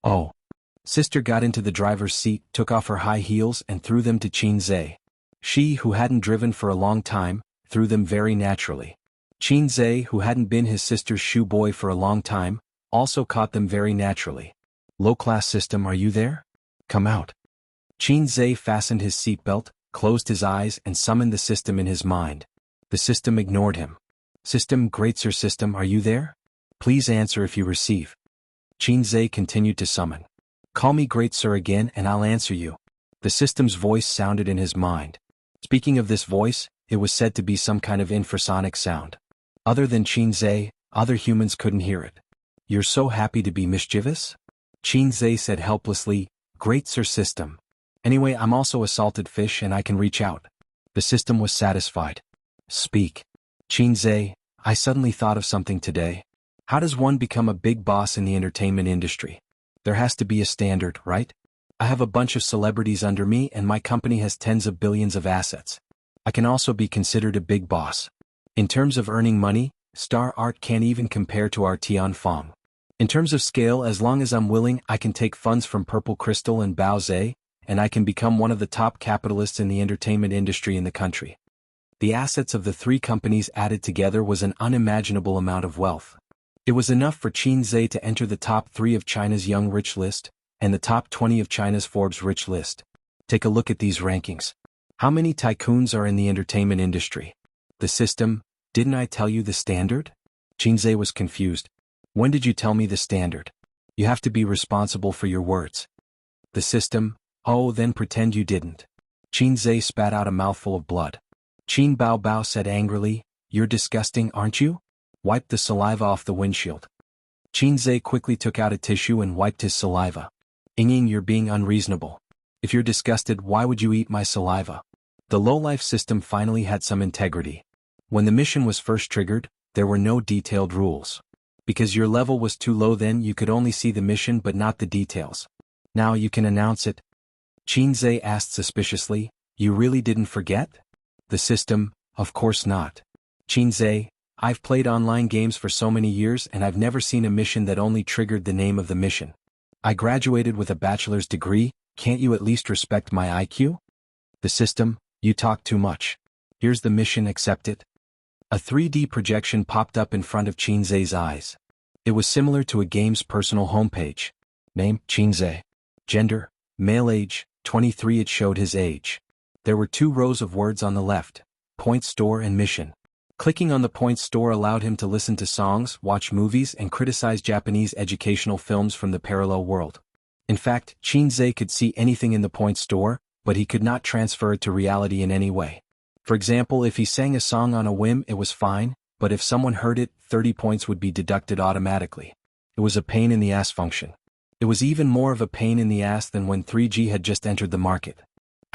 "Oh." Sister got into the driver's seat, took off her high heels and threw them to Qin Zhe. She, who hadn't driven for a long time, threw them very naturally. Qin Zhe, who hadn't been his sister's shoe boy for a long time, also caught them very naturally. "Low-class system, are you there? Come out." Qin Zhe fastened his seatbelt, closed his eyes and summoned the system in his mind. The system ignored him. "System, great sir system, are you there? Please answer if you receive." Qin Zhe continued to summon. "Call me great sir again and I'll answer you." The system's voice sounded in his mind. Speaking of this voice, it was said to be some kind of infrasonic sound. Other than Qin Zhe, other humans couldn't hear it. "You're so happy to be mischievous?" Qin Zhe said helplessly, "Great sir system. Anyway, I'm also a salted fish and I can reach out." The system was satisfied. "Speak." "Qin Zhe, I suddenly thought of something today. How does one become a big boss in the entertainment industry? There has to be a standard, right? I have a bunch of celebrities under me and my company has tens of billions of assets. I can also be considered a big boss. In terms of earning money, star art can't even compare to our Tian Fong. In terms of scale, as long as I'm willing, I can take funds from Purple Crystal and Bao Zhe, and I can become one of the top capitalists in the entertainment industry in the country." The assets of the three companies added together was an unimaginable amount of wealth. It was enough for Qin Zhe to enter the top 3 of China's Young Rich list, and the top 20 of China's Forbes Rich list. Take a look at these rankings. How many tycoons are in the entertainment industry? The system, didn't I tell you the standard? Qin Zhe was confused. When did you tell me the standard? You have to be responsible for your words. The system, oh then pretend you didn't. Qin Zhe spat out a mouthful of blood. Qin Bao Bao said angrily, you're disgusting, aren't you? Wipe the saliva off the windshield. Qin Zhe quickly took out a tissue and wiped his saliva. Ying, you're being unreasonable. If you're disgusted, why would you eat my saliva? The low-life system finally had some integrity. When the mission was first triggered, there were no detailed rules. Because your level was too low then you could only see the mission but not the details. Now you can announce it. Qin Zhe asked suspiciously, you really didn't forget? The system, of course not. Qin Zhe, I've played online games for so many years and I've never seen a mission that only triggered the name of the mission. I graduated with a bachelor's degree, can't you at least respect my IQ? The system, you talk too much. Here's the mission, accept it. A 3D projection popped up in front of Qin Zhe's eyes. It was similar to a game's personal homepage. Name, Qin Zhe. Gender, male, age, 23. It showed his age. There were 2 rows of words on the left, point store and mission. Clicking on the point store allowed him to listen to songs, watch movies and criticize Japanese educational films from the parallel world. In fact, Qin Zhe could see anything in the point store, but he could not transfer it to reality in any way. For example, if he sang a song on a whim it was fine, but if someone heard it, 30 points would be deducted automatically. It was a pain in the ass function. It was even more of a pain in the ass than when 3G had just entered the market.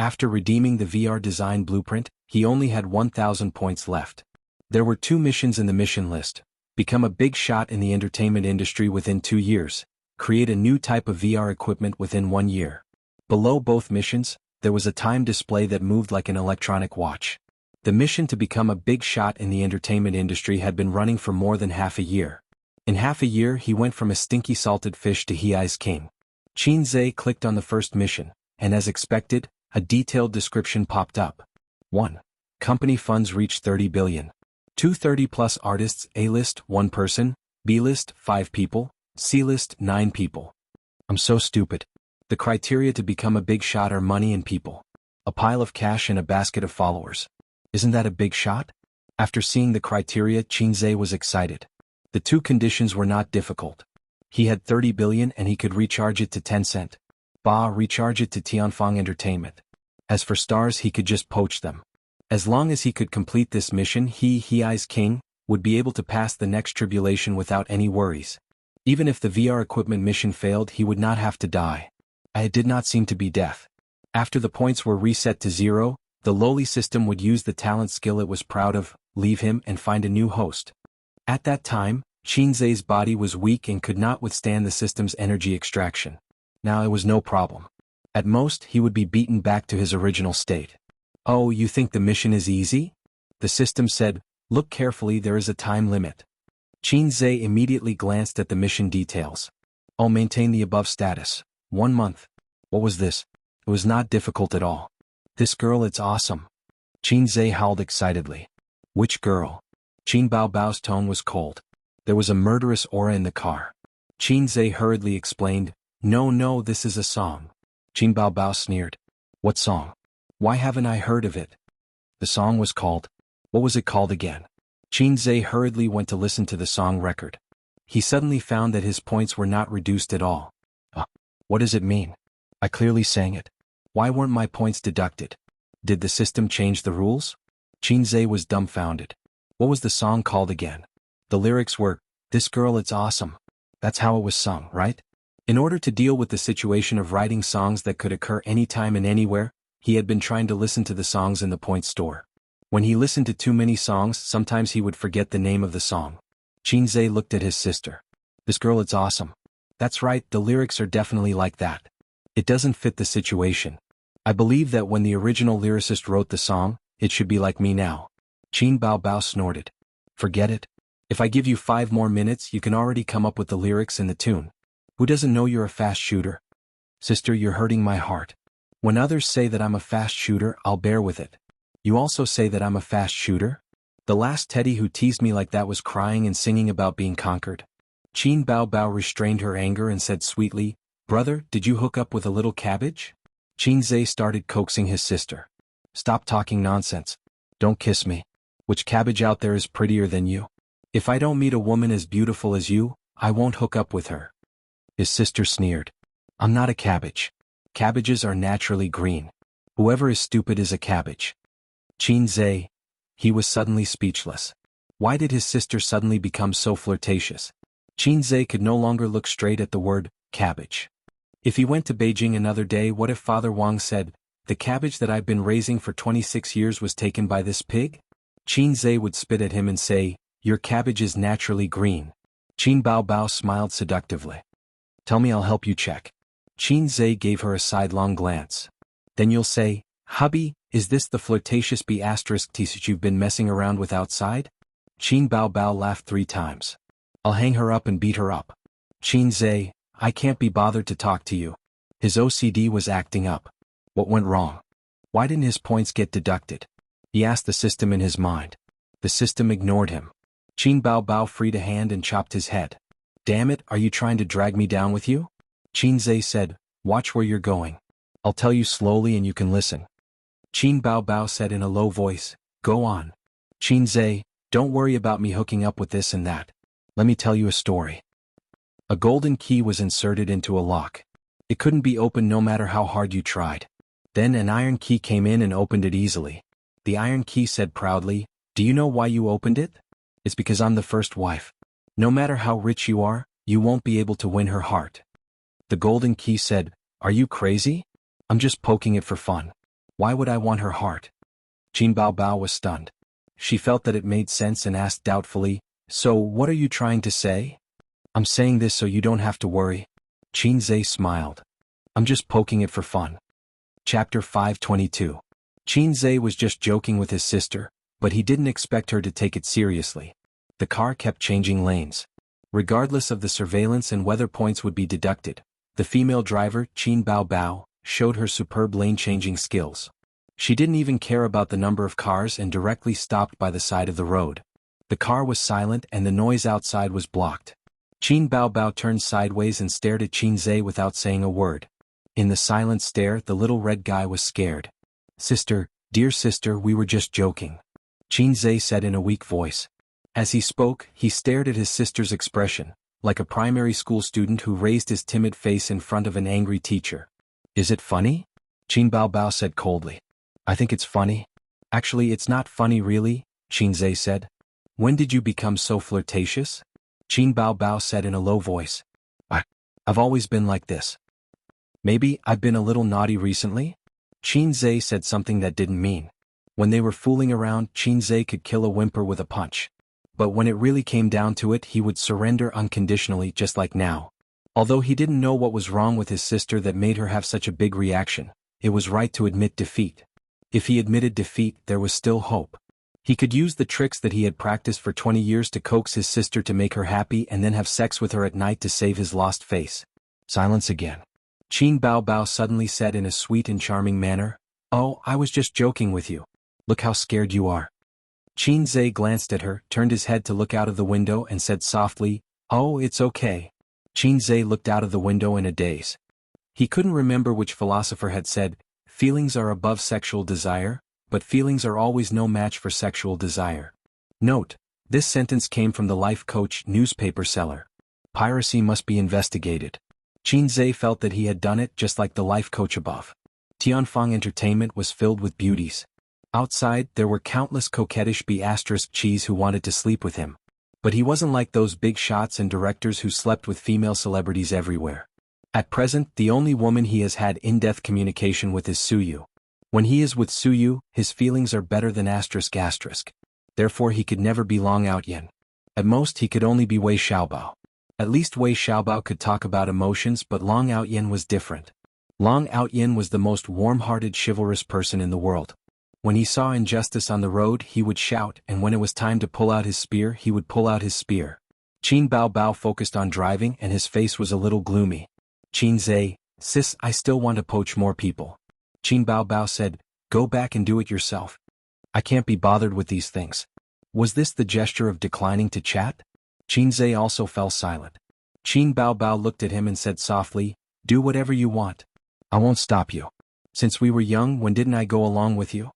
After redeeming the VR design blueprint, he only had 1,000 points left. There were 2 missions in the mission list. Become a big shot in the entertainment industry within 2 years. Create a new type of VR equipment within 1 year. Below both missions, there was a time display that moved like an electronic watch. The mission to become a big shot in the entertainment industry had been running for more than half a year. In half a year he went from a stinky salted fish to Hei's king. Qin Zhe clicked on the first mission, and as expected, a detailed description popped up. 1. Company funds reached 30 billion. 230+ artists, A-list, 1 person, B-list, 5 people, C-list, 9 people. I'm so stupid. The criteria to become a big shot are money and people. A pile of cash and a basket of followers. Isn't that a big shot? After seeing the criteria, Qin Zhe was excited. The 2 conditions were not difficult. He had 30 billion and he could recharge it to Tencent. Recharge it to Tianfeng Entertainment. As for stars, he could just poach them. As long as he could complete this mission, Hei's king, would be able to pass the next tribulation without any worries. Even if the VR equipment mission failed, he would not have to die. It did not seem to be death. After the points were reset to 0, the lowly system would use the talent skill it was proud of, leave him and find a new host. At that time, Qin Zhe's body was weak and could not withstand the system's energy extraction. Now it was no problem. At most, he would be beaten back to his original state. Oh, you think the mission is easy? The system said, look carefully, there is a time limit. Qin Zhe immediately glanced at the mission details. Oh, maintain the above status. 1 month. What was this? It was not difficult at all. This girl, it's awesome. Qin Zhe howled excitedly. Which girl? Qin Bao Bao's tone was cold. There was a murderous aura in the car. Qin Zhe hurriedly explained, no, this is a song. Qin Bao Bao sneered. What song? Why haven't I heard of it? The song was called. What was it called again? Qin Zhe hurriedly went to listen to the song record. He suddenly found that his points were not reduced at all. What does it mean? I clearly sang it. Why weren't my points deducted? Did the system change the rules? Qin Zhe was dumbfounded. What was the song called again? The lyrics were, this girl, it's awesome. That's how it was sung, right? In order to deal with the situation of writing songs that could occur anytime and anywhere, he had been trying to listen to the songs in the point store. When he listened to too many songs, sometimes he would forget the name of the song. Qin Zhe looked at his sister. This girl, it's awesome. That's right, the lyrics are definitely like that. It doesn't fit the situation. I believe that when the original lyricist wrote the song, it should be like me now. Qin Bao Bao snorted. Forget it. If I give you 5 more minutes, you can already come up with the lyrics and the tune. Who doesn't know you're a fast shooter? Sister, you're hurting my heart. When others say that I'm a fast shooter, I'll bear with it. You also say that I'm a fast shooter? The last Teddy who teased me like that was crying and singing about being conquered. Qin Bao Bao restrained her anger and said sweetly, Brother, did you hook up with a little cabbage? Qin Zhe started coaxing his sister. Stop talking nonsense. Don't kiss me. Which cabbage out there is prettier than you? If I don't meet a woman as beautiful as you, I won't hook up with her. His sister sneered. I'm not a cabbage. Cabbages are naturally green. Whoever is stupid is a cabbage. Qin Zhe. He was suddenly speechless. Why did his sister suddenly become so flirtatious? Qin Zhe could no longer look straight at the word, cabbage. If he went to Beijing another day, what if Father Wang said, the cabbage that I've been raising for 26 years was taken by this pig? Qin Zhe would spit at him and say, your cabbage is naturally green. Qin Bao Bao smiled seductively. Tell me, I'll help you check. Qin Zhe gave her a sidelong glance. Then you'll say, hubby, is this the flirtatious B*T you've been messing around with outside? Qin Bao Bao laughed 3 times. I'll hang her up and beat her up. Qin Zhe, I can't be bothered to talk to you. His OCD was acting up. What went wrong? Why didn't his points get deducted? He asked the system in his mind. The system ignored him. Qin Bao Bao freed a hand and chopped his head. Damn it, are you trying to drag me down with you? Qin Zhe said, watch where you're going. I'll tell you slowly and you can listen. Qin Bao Bao said in a low voice, go on. Qin Zhe, don't worry about me hooking up with this and that. Let me tell you a story. A golden key was inserted into a lock. It couldn't be opened no matter how hard you tried. Then an iron key came in and opened it easily. The iron key said proudly, do you know why you opened it? It's because I'm the first wife. No matter how rich you are, you won't be able to win her heart. The golden key said, are you crazy? I'm just poking it for fun. Why would I want her heart? Qin Bao Bao was stunned. She felt that it made sense and asked doubtfully, so what are you trying to say? I'm saying this so you don't have to worry. Qin Zhe smiled. I'm just poking it for fun. Chapter 522. Qin Zhe was just joking with his sister, but he didn't expect her to take it seriously. The car kept changing lanes. Regardless of the surveillance and weather points would be deducted. The female driver, Qin Bao Bao, showed her superb lane-changing skills. She didn't even care about the number of cars and directly stopped by the side of the road. The car was silent and the noise outside was blocked. Qin Bao Bao turned sideways and stared at Qin Zhe without saying a word. In the silent stare, the little red guy was scared. Sister, dear sister, we were just joking. Qin Zhe said in a weak voice. As he spoke, he stared at his sister's expression, like a primary school student who raised his timid face in front of an angry teacher. Is it funny? Qin Bao Bao said coldly. I think it's funny. Actually, it's not funny really, Qin Zhe said. When did you become so flirtatious? Qin Bao Bao said in a low voice. I've always been like this. Maybe I've been a little naughty recently? Qin Zhe said something that didn't mean. When they were fooling around, Qin Zhe could kill a whimper with a punch. But when it really came down to it, he would surrender unconditionally just like now. Although he didn't know what was wrong with his sister that made her have such a big reaction, it was right to admit defeat. If he admitted defeat, there was still hope. He could use the tricks that he had practiced for 20 years to coax his sister to make her happy and then have sex with her at night to save his lost face. Silence again. Qin Bao Bao suddenly said in a sweet and charming manner, Oh, I was just joking with you. Look how scared you are. Qin Zhe glanced at her, turned his head to look out of the window and said softly, Oh, it's okay. Qin Zhe looked out of the window in a daze. He couldn't remember which philosopher had said, feelings are above sexual desire, but feelings are always no match for sexual desire. Note, this sentence came from the Life Coach newspaper seller. Piracy must be investigated. Qin Zhe felt that he had done it just like the Life Coach above. Tianfang Entertainment was filled with beauties. Outside, there were countless coquettish B****s who wanted to sleep with him. But he wasn't like those big shots and directors who slept with female celebrities everywhere. At present, the only woman he has had in-depth communication with is Suyu. When he is with Suyu, his feelings are better than ***. Therefore he could never be Long Outyen. At most he could only be Wei Xiaobao. At least Wei Xiaobao could talk about emotions, but Long Outyen was different. Long Outyen was the most warm-hearted chivalrous person in the world. When he saw injustice on the road, he would shout, and when it was time to pull out his spear, he would pull out his spear. Qin Bao Bao focused on driving and his face was a little gloomy. Qin Zhe, sis, I still want to poach more people. Qin Bao Bao said, go back and do it yourself. I can't be bothered with these things. Was this the gesture of declining to chat? Qinzhe also fell silent. Qin Baobao looked at him and said softly, "Do whatever you want. I won't stop you. Since we were young, when didn't I go along with you?"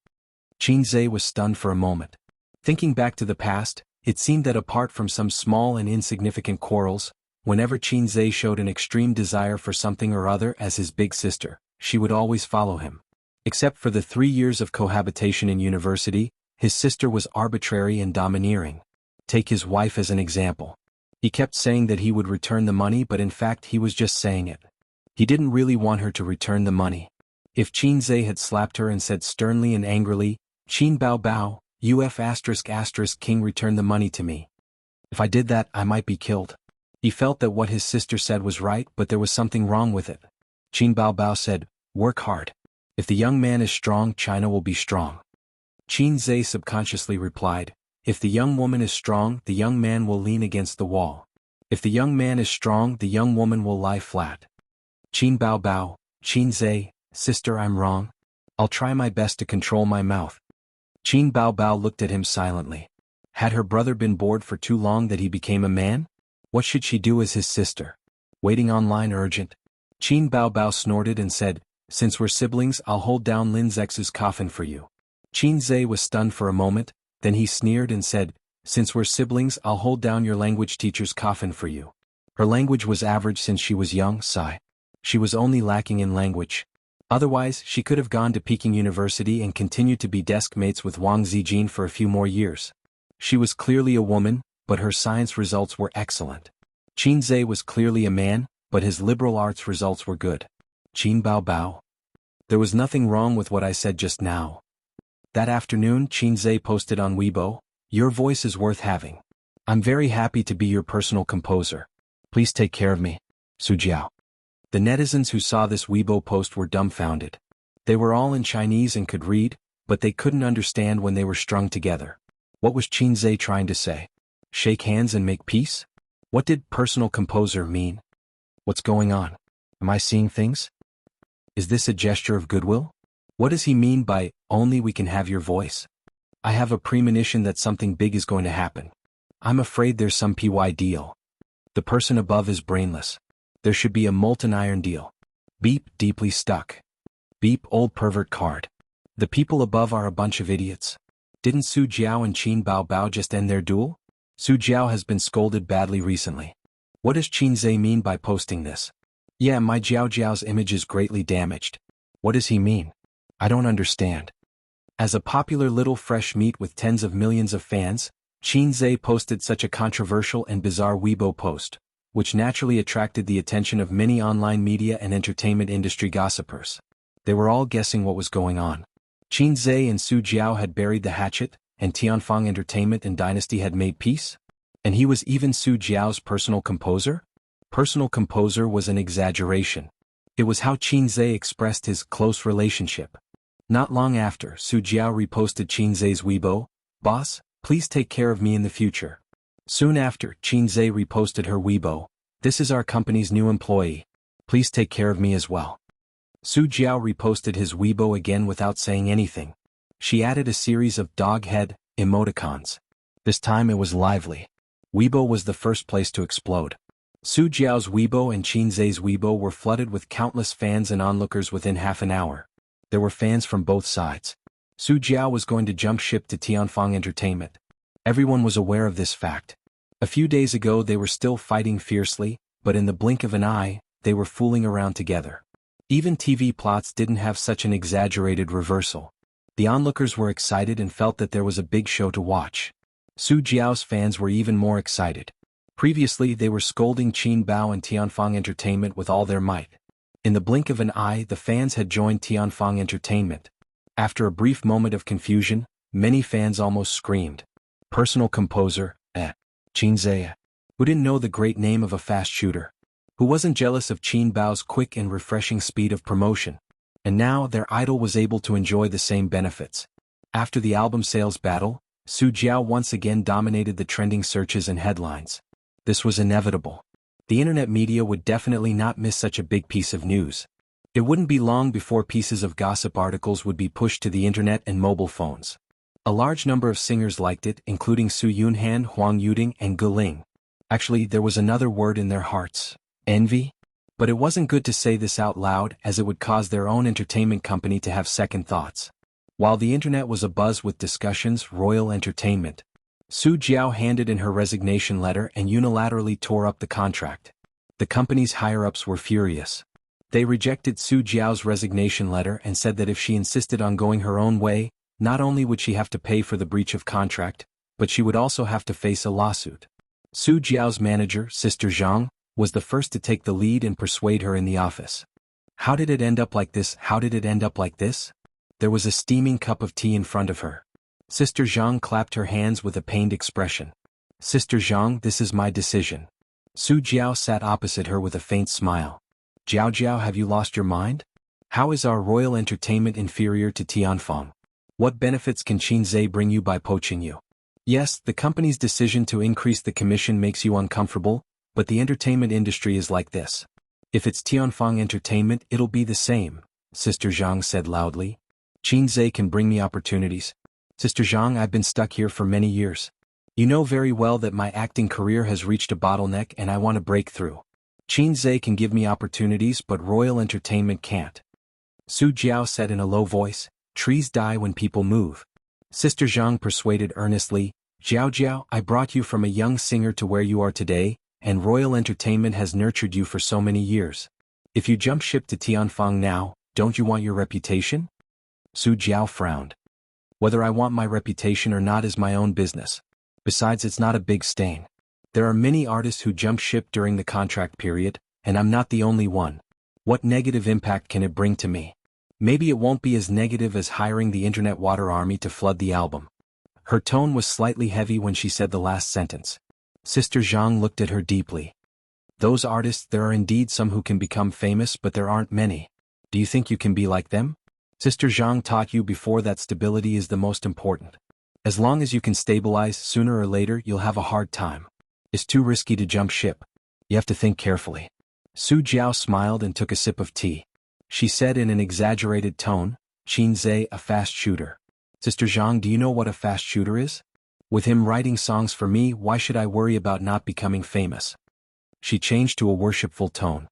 Qinzhe was stunned for a moment. Thinking back to the past, it seemed that apart from some small and insignificant quarrels, whenever Qinzhe showed an extreme desire for something or other as his big sister, she would always follow him. Except for the 3 years of cohabitation in university, his sister was arbitrary and domineering. Take his wife as an example. He kept saying that he would return the money, but in fact he was just saying it. He didn't really want her to return the money. If Qinzhe had slapped her and said sternly and angrily, "Qin Baobao, UF*** king return the money to me. If I did that, I might be killed." He felt that what his sister said was right, but there was something wrong with it. Qin Baobao said, "Work hard. If the young man is strong, China will be strong." Qinzhe subconsciously replied, "If the young woman is strong, the young man will lean against the wall. If the young man is strong, the young woman will lie flat." Qin Baobao, "Qinzhe, sister, I'm wrong. I'll try my best to control my mouth." Qin Baobao looked at him silently. Had her brother been bored for too long that he became a man? What should she do as his sister? Waiting online urgent? Qin Baobao snorted and said, "Since we're siblings, I'll hold down Lin Zex's coffin for you." Qinzhe was stunned for a moment, then he sneered and said, "Since we're siblings, I'll hold down your language teacher's coffin for you." Her language was average since she was young, sigh. She was only lacking in language. Otherwise, she could have gone to Peking University and continued to be desk mates with Wang Zijin for a few more years. She was clearly a woman, but her science results were excellent. Qinzhe was clearly a man, but his liberal arts results were good. Qin Baobao. There was nothing wrong with what I said just now. That afternoon, Qinzhe posted on Weibo, "Your voice is worth having. I'm very happy to be your personal composer. Please take care of me, Sujiao." The netizens who saw this Weibo post were dumbfounded. They were all in Chinese and could read, but they couldn't understand when they were strung together. What was Qinzhe trying to say? Shake hands and make peace? What did personal composer mean? What's going on? Am I seeing things? Is this a gesture of goodwill? What does he mean by, "Only we can have your voice"? I have a premonition that something big is going to happen. I'm afraid there's some PY deal. The person above is brainless. There should be a molten iron deal. Beep, deeply stuck. Beep, old pervert card. The people above are a bunch of idiots. Didn't Su Jiao and Qin Baobao just end their duel? Su Jiao has been scolded badly recently. What does Qinzhe mean by posting this? Yeah, my Jiao Jiao's image is greatly damaged. What does he mean? I don't understand. As a popular little fresh meat with tens of millions of fans, Qinzhe posted such a controversial and bizarre Weibo post, which naturally attracted the attention of many online media and entertainment industry gossipers. They were all guessing what was going on. Qinzhe and Su Jiao had buried the hatchet, and Tianfang Entertainment and Dynasty had made peace? And he was even Su Jiao's personal composer? Personal composer was an exaggeration. It was how Qinzhe expressed his close relationship. Not long after, Su Jiao reposted Qinzhe's Weibo, "Boss, please take care of me in the future." Soon after, Qinzhe reposted her Weibo, "This is our company's new employee. Please take care of me as well." Su Jiao reposted his Weibo again without saying anything. She added a series of dog head emoticons. This time it was lively. Weibo was the first place to explode. Su Jiao's Weibo and Qinzhe's Weibo were flooded with countless fans and onlookers within half an hour. There were fans from both sides. Su Jiao was going to jump ship to Tianfang Entertainment. Everyone was aware of this fact. A few days ago they were still fighting fiercely, but in the blink of an eye, they were fooling around together. Even TV plots didn't have such an exaggerated reversal. The onlookers were excited and felt that there was a big show to watch. Su Jiao's fans were even more excited. Previously they were scolding Qin Bao and Tianfang Entertainment with all their might. In the blink of an eye the fans had joined Tianfang Entertainment. After a brief moment of confusion, many fans almost screamed. Personal composer, Qinzhe. Who didn't know the great name of a fast shooter? Who wasn't jealous of Qin Bao's quick and refreshing speed of promotion? And now their idol was able to enjoy the same benefits. After the album sales battle, Su Jiao once again dominated the trending searches and headlines. This was inevitable. The internet media would definitely not miss such a big piece of news. It wouldn't be long before pieces of gossip articles would be pushed to the internet and mobile phones. A large number of singers liked it, including Su Yunhan, Huang Yuding, and Ge Ling. Actually, there was another word in their hearts: envy? But it wasn't good to say this out loud, as it would cause their own entertainment company to have second thoughts. While the internet was abuzz with discussions, Royal Entertainment. Su Jiao handed in her resignation letter and unilaterally tore up the contract. The company's higher-ups were furious. They rejected Su Jiao's resignation letter and said that if she insisted on going her own way, not only would she have to pay for the breach of contract, but she would also have to face a lawsuit. Su Jiao's manager, Sister Zhang, was the first to take the lead and persuade her in the office. How did it end up like this? How did it end up like this? There was a steaming cup of tea in front of her. Sister Zhang clapped her hands with a pained expression. Sister Zhang, this is my decision. Su Jiao sat opposite her with a faint smile. Jiao Jiao, have you lost your mind? How is our Royal Entertainment inferior to Tianfang? What benefits can Qinzhe bring you by poaching you? Yes, the company's decision to increase the commission makes you uncomfortable, but the entertainment industry is like this. If it's Tianfang Entertainment, it'll be the same, Sister Zhang said loudly. Qinzhe can bring me opportunities. Sister Zhang, I've been stuck here for many years. You know very well that my acting career has reached a bottleneck and I want to break through. Qinzhe can give me opportunities, but Royal Entertainment can't. Su Jiao said in a low voice, trees die when people move. Sister Zhang persuaded earnestly, Jiao Jiao, I brought you from a young singer to where you are today, and Royal Entertainment has nurtured you for so many years. If you jump ship to Tianfang now, don't you want your reputation? Su Jiao frowned. Whether I want my reputation or not is my own business. Besides, it's not a big stain. There are many artists who jump ship during the contract period, and I'm not the only one. What negative impact can it bring to me? Maybe it won't be as negative as hiring the internet water army to flood the album. Her tone was slightly heavy when she said the last sentence. Sister Zhang looked at her deeply. Those artists, there are indeed some who can become famous, but there aren't many. Do you think you can be like them? Sister Zhang taught you before that stability is the most important. As long as you can stabilize, sooner or later you'll have a hard time. It's too risky to jump ship. You have to think carefully. Su Jiao smiled and took a sip of tea. She said in an exaggerated tone, Qinzhe, a fast shooter. Sister Zhang, do you know what a fast shooter is? With him writing songs for me, why should I worry about not becoming famous? She changed to a worshipful tone.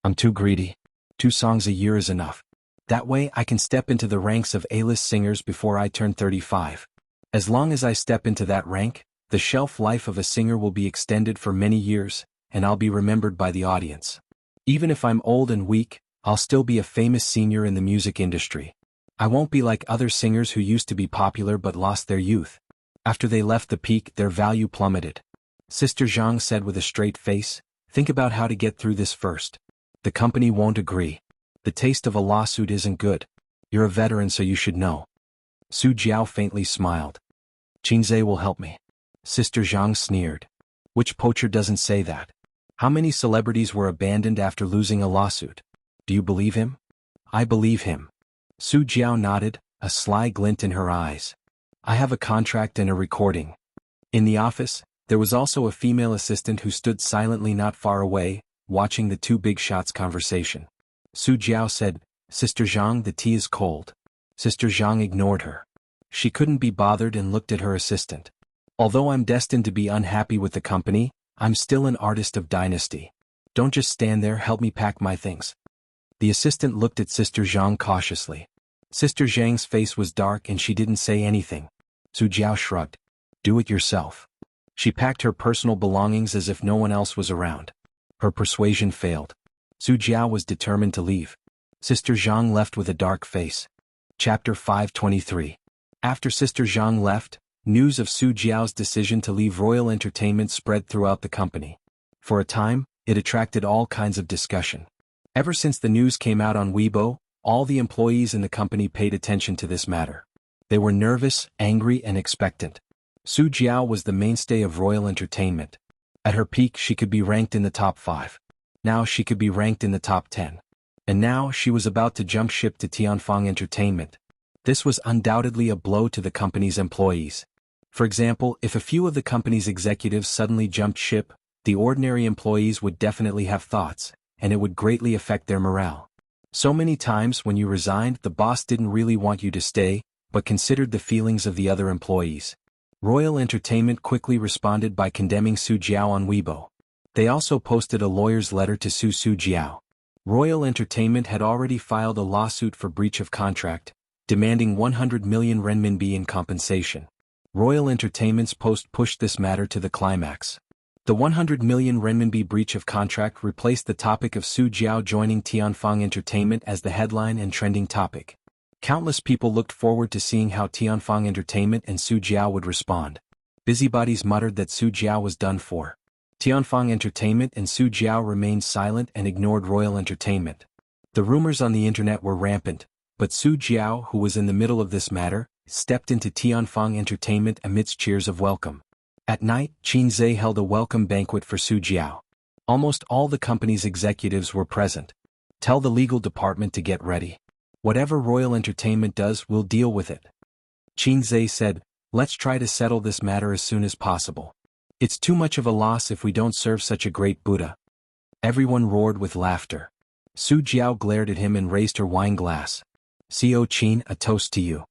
I'm too greedy. 2 songs a year is enough. That way I can step into the ranks of A-list singers before I turn 35. As long as I step into that rank, the shelf life of a singer will be extended for many years, and I'll be remembered by the audience. Even if I'm old and weak, I'll still be a famous senior in the music industry. I won't be like other singers who used to be popular but lost their youth. After they left the peak, their value plummeted. Sister Zhang said with a straight face, think about how to get through this first. The company won't agree. The taste of a lawsuit isn't good. You're a veteran, so you should know. Su Jiao faintly smiled. Qinzhe will help me. Sister Zhang sneered. Which poacher doesn't say that? How many celebrities were abandoned after losing a lawsuit? Do you believe him? I believe him. Su Jiao nodded, a sly glint in her eyes. I have a contract and a recording. In the office, there was also a female assistant who stood silently not far away, watching the 2 big shots' conversation. Su Jiao said, Sister Zhang, the tea is cold. Sister Zhang ignored her. She couldn't be bothered and looked at her assistant. Although I'm destined to be unhappy with the company, I'm still an artist of dynasty. Don't just stand there, help me pack my things. The assistant looked at Sister Zhang cautiously. Sister Zhang's face was dark and she didn't say anything. Su Jiao shrugged. Do it yourself. She packed her personal belongings as if no one else was around. Her persuasion failed. Su Jiao was determined to leave. Sister Zhang left with a dark face. Chapter 523. After Sister Zhang left, news of Su Jiao's decision to leave Royal Entertainment spread throughout the company. For a time, it attracted all kinds of discussion. Ever since the news came out on Weibo, all the employees in the company paid attention to this matter. They were nervous, angry, and expectant. Su Jiao was the mainstay of Royal Entertainment. At her peak, she could be ranked in the top 5. Now she could be ranked in the top 10. And now she was about to jump ship to Tianfang Entertainment. This was undoubtedly a blow to the company's employees. For example, if a few of the company's executives suddenly jumped ship, the ordinary employees would definitely have thoughts, and it would greatly affect their morale. So many times when you resigned, the boss didn't really want you to stay, but considered the feelings of the other employees. Royal Entertainment quickly responded by condemning Su Jiao on Weibo. They also posted a lawyer's letter to sue Su Jiao. Royal Entertainment had already filed a lawsuit for breach of contract, demanding 100 million renminbi in compensation. Royal Entertainment's post pushed this matter to the climax. The 100 million renminbi breach of contract replaced the topic of Su Jiao joining Tianfang Entertainment as the headline and trending topic. Countless people looked forward to seeing how Tianfang Entertainment and Su Jiao would respond. Busybodies muttered that Su Jiao was done for. Tianfang Entertainment and Su Jiao remained silent and ignored Royal Entertainment. The rumors on the internet were rampant, but Su Jiao, who was in the middle of this matter, stepped into Tianfang Entertainment amidst cheers of welcome. At night, Qin Zhe held a welcome banquet for Su Jiao. Almost all the company's executives were present. Tell the legal department to get ready. Whatever Royal Entertainment does, we'll deal with it. Qin Zhe said, let's try to settle this matter as soon as possible. It's too much of a loss if we don't serve such a great Buddha. Everyone roared with laughter. Su Jiao glared at him and raised her wine glass. Co Qin, a toast to you.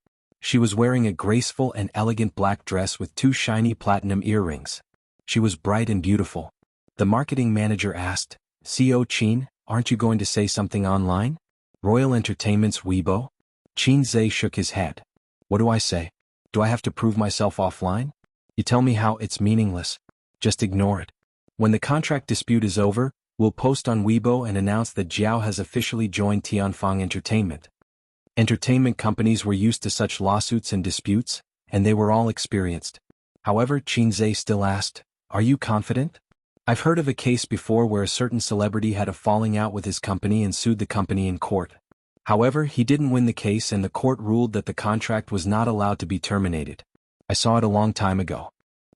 She was wearing a graceful and elegant black dress with 2 shiny platinum earrings. She was bright and beautiful. The marketing manager asked, Co Qin, aren't you going to say something online? Royal Entertainment's Weibo? Qin Zhe shook his head. What do I say? Do I have to prove myself offline? You tell me how, it's meaningless. Just ignore it. When the contract dispute is over, we'll post on Weibo and announce that Jiao has officially joined Tianfang Entertainment. Entertainment companies were used to such lawsuits and disputes, and they were all experienced. However, Qin Zhe still asked, are you confident? I've heard of a case before where a certain celebrity had a falling out with his company and sued the company in court. However, he didn't win the case and the court ruled that the contract was not allowed to be terminated. I saw it a long time ago.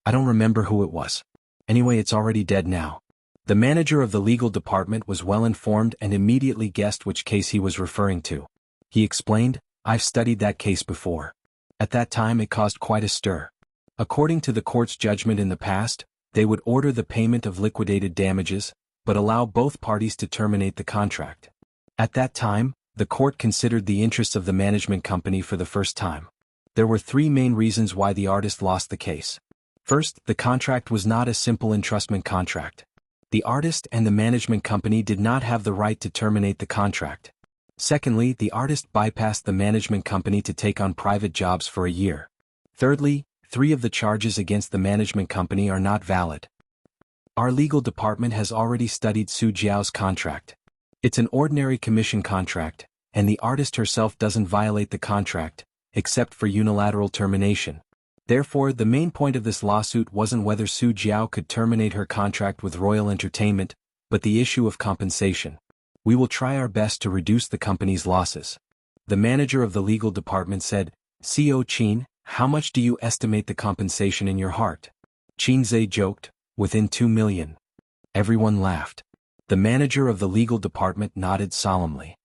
I don't remember who it was. Anyway, it's already dead now. The manager of the legal department was well informed and immediately guessed which case he was referring to. He explained, I've studied that case before. At that time it caused quite a stir. According to the court's judgment in the past, they would order the payment of liquidated damages, but allow both parties to terminate the contract. At that time, the court considered the interests of the management company for the first time. There were 3 main reasons why the artist lost the case. First, the contract was not a simple entrustment contract. The artist and the management company did not have the right to terminate the contract. Secondly, the artist bypassed the management company to take on private jobs for a year. Thirdly, 3 of the charges against the management company are not valid. Our legal department has already studied Su Jiao's contract. It's an ordinary commission contract, and the artist herself doesn't violate the contract, except for unilateral termination. Therefore, the main point of this lawsuit wasn't whether Su Jiao could terminate her contract with Royal Entertainment, but the issue of compensation. We will try our best to reduce the company's losses. The manager of the legal department said, Co Qin, how much do you estimate the compensation in your heart? Qin Zhe joked, within 2 million. Everyone laughed. The manager of the legal department nodded solemnly.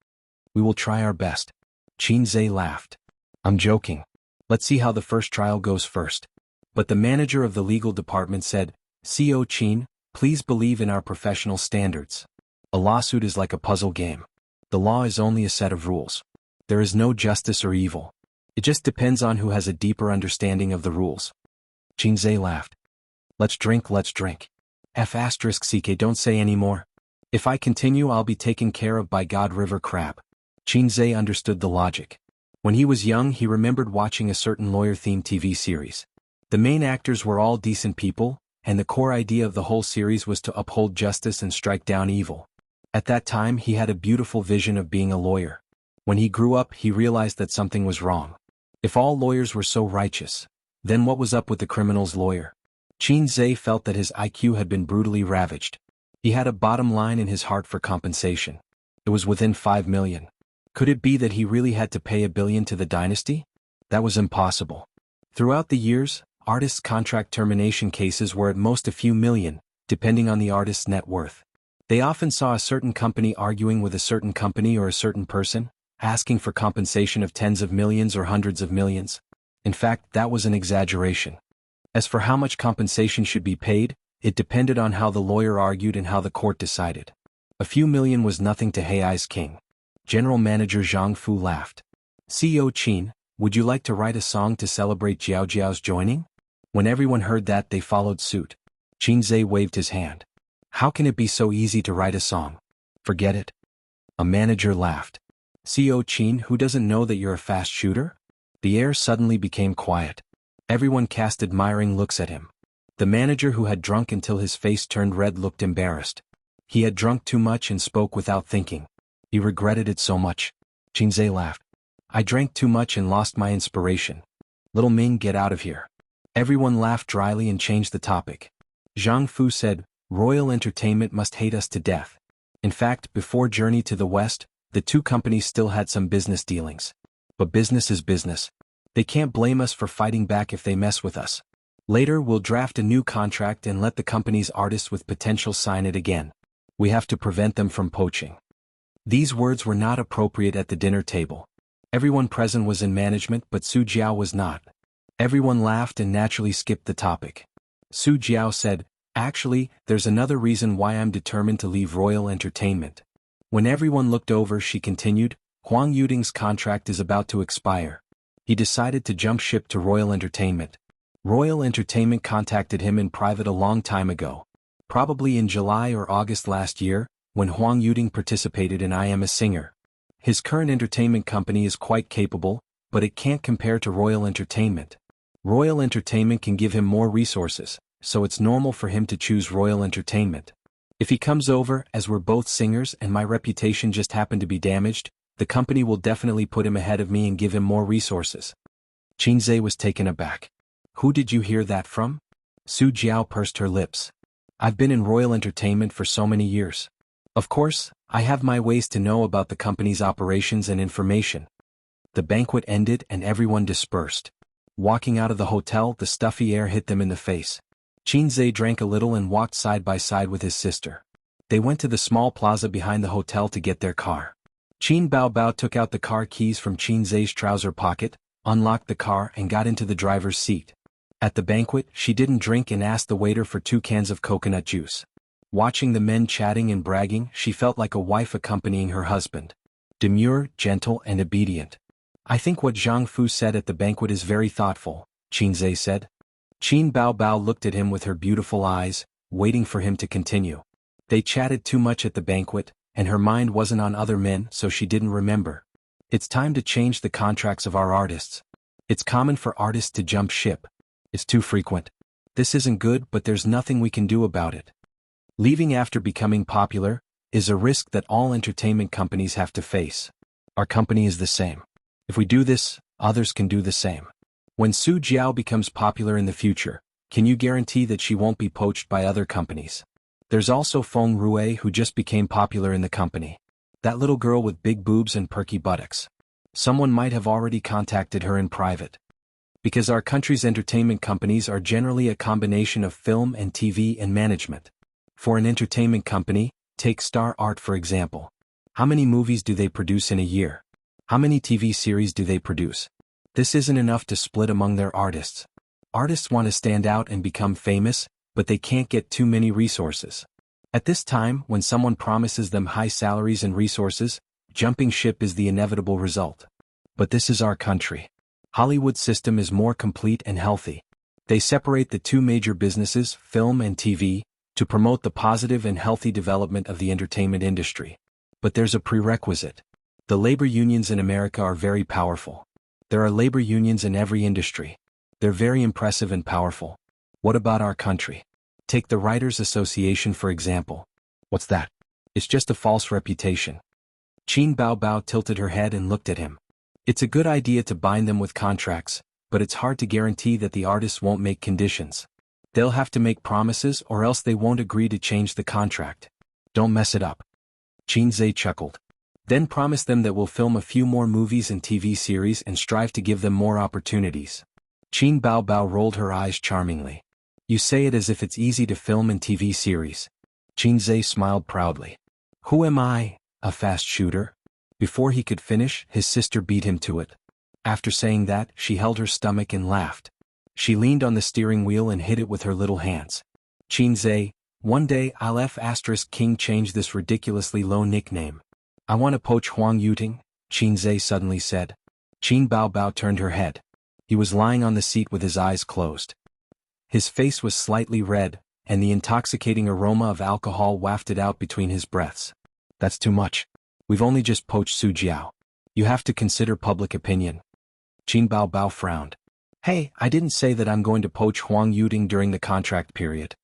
We will try our best. Qin Zhe laughed. I'm joking. Let's see how the first trial goes first. But the manager of the legal department said, Co Qin, please believe in our professional standards. A lawsuit is like a puzzle game. The law is only a set of rules. There is no justice or evil. It just depends on who has a deeper understanding of the rules. Qin Zhe laughed. Let's drink, let's drink. F***ck, don't say any more. If I continue, I'll be taken care of by God River Crab. Qin Zhe understood the logic. When he was young, he remembered watching a certain lawyer-themed TV series. The main actors were all decent people, and the core idea of the whole series was to uphold justice and strike down evil. At that time, he had a beautiful vision of being a lawyer. When he grew up, he realized that something was wrong. If all lawyers were so righteous, then what was up with the criminal's lawyer? Qin Zhe felt that his IQ had been brutally ravaged. He had a bottom line in his heart for compensation. It was within 5 million. Could it be that he really had to pay $1 billion to the dynasty? That was impossible. Throughout the years, artists' contract termination cases were at most a few million, depending on the artist's net worth. They often saw a certain company arguing with a certain company or a certain person, asking for compensation of tens of millions or hundreds of millions. In fact, that was an exaggeration. As for how much compensation should be paid, it depended on how the lawyer argued and how the court decided. A few million was nothing to Hei's king. General Manager Jianghu laughed. Co Qin, Would you like to write a song to celebrate Jiao Jiao's joining? When everyone heard that, they followed suit. Qinzhe waved his hand. How can it be so easy to write a song? Forget it. A manager laughed. Co Qin, who doesn't know that you're a fast shooter? The air suddenly became quiet. Everyone cast admiring looks at him. The manager, who had drunk until his face turned red, looked embarrassed. He had drunk too much and spoke without thinking. He regretted it so much. Qinzhe laughed. I drank too much and lost my inspiration. Little Ming, get out of here. Everyone laughed dryly and changed the topic. Jianghu said, Royal Entertainment must hate us to death. In fact, before Journey to the West, the two companies still had some business dealings. But business is business. They can't blame us for fighting back if they mess with us. Later we'll draft a new contract and let the company's artists with potential sign it again. We have to prevent them from poaching. These words were not appropriate at the dinner table. Everyone present was in management, but Su Jiao was not. Everyone laughed and naturally skipped the topic. Su Jiao said, Actually, there's another reason why I'm determined to leave Royal Entertainment. When everyone looked over, she continued, Huang Yuting's contract is about to expire. He decided to jump ship to Royal Entertainment. Royal Entertainment contacted him in private a long time ago. Probably in July or August last year, when Huang Yuting participated in I Am a Singer. His current entertainment company is quite capable, but it can't compare to Royal Entertainment. Royal Entertainment can give him more resources, so it's normal for him to choose Royal Entertainment. If he comes over, as we're both singers and my reputation just happened to be damaged, the company will definitely put him ahead of me and give him more resources. Qinzhe was taken aback. Who did you hear that from? Su Jiao pursed her lips. I've been in Royal Entertainment for so many years. Of course, I have my ways to know about the company's operations and information. The banquet ended and everyone dispersed. Walking out of the hotel, the stuffy air hit them in the face. Qinzhe drank a little and walked side by side with his sister. They went to the small plaza behind the hotel to get their car. Qin Baobao took out the car keys from Qinzhe's trouser pocket, unlocked the car and got into the driver's seat. At the banquet, she didn't drink and asked the waiter for 2 cans of coconut juice. Watching the men chatting and bragging, she felt like a wife accompanying her husband. Demure, gentle and obedient. I think what Jianghu said at the banquet is very thoughtful, Qinzhe said. Qin Baobao looked at him with her beautiful eyes, waiting for him to continue. They chatted too much at the banquet, and her mind wasn't on other men, so she didn't remember. It's time to change the contracts of our artists. It's common for artists to jump ship. It's too frequent. This isn't good, but there's nothing we can do about it. Leaving after becoming popular is a risk that all entertainment companies have to face. Our company is the same. If we do this, others can do the same. When Su Jiao becomes popular in the future, can you guarantee that she won't be poached by other companies? There's also Feng Rue, who just became popular in the company. That little girl with big boobs and perky buttocks. Someone might have already contacted her in private. Because our country's entertainment companies are generally a combination of film and TV and management. For an entertainment company, take Star Art for example. How many movies do they produce in a year? How many TV series do they produce? This isn't enough to split among their artists. Artists want to stand out and become famous, but they can't get too many resources. At this time, when someone promises them high salaries and resources, jumping ship is the inevitable result. But this is our country. Hollywood's system is more complete and healthy. They separate the two major businesses, film and TV, to promote the positive and healthy development of the entertainment industry. But there's a prerequisite. The labor unions in America are very powerful. There are labor unions in every industry. They're very impressive and powerful. What about our country? Take the Writers Association for example. What's that? It's just a false reputation. Qin Baobao tilted her head and looked at him. It's a good idea to bind them with contracts, but it's hard to guarantee that the artists won't make conditions. They'll have to make promises or else they won't agree to change the contract. Don't mess it up. Qinzhe chuckled. Then promise them that we'll film a few more movies and TV series and strive to give them more opportunities. Qin Baobao rolled her eyes charmingly. You say it as if it's easy to film and TV series. Qinzhe smiled proudly. Who am I, a fast shooter? Before he could finish, his sister beat him to it. After saying that, she held her stomach and laughed. She leaned on the steering wheel and hit it with her little hands. Qinzhe, one day I'll King change this ridiculously low nickname. I want to poach Huang Yuting, Qinzhe suddenly said. Qin Baobao turned her head. He was lying on the seat with his eyes closed. His face was slightly red, and the intoxicating aroma of alcohol wafted out between his breaths. That's too much. We've only just poached Su Jiao. You have to consider public opinion. Qin Baobao frowned. Hey, I didn't say that I'm going to poach Huang Yuding during the contract period.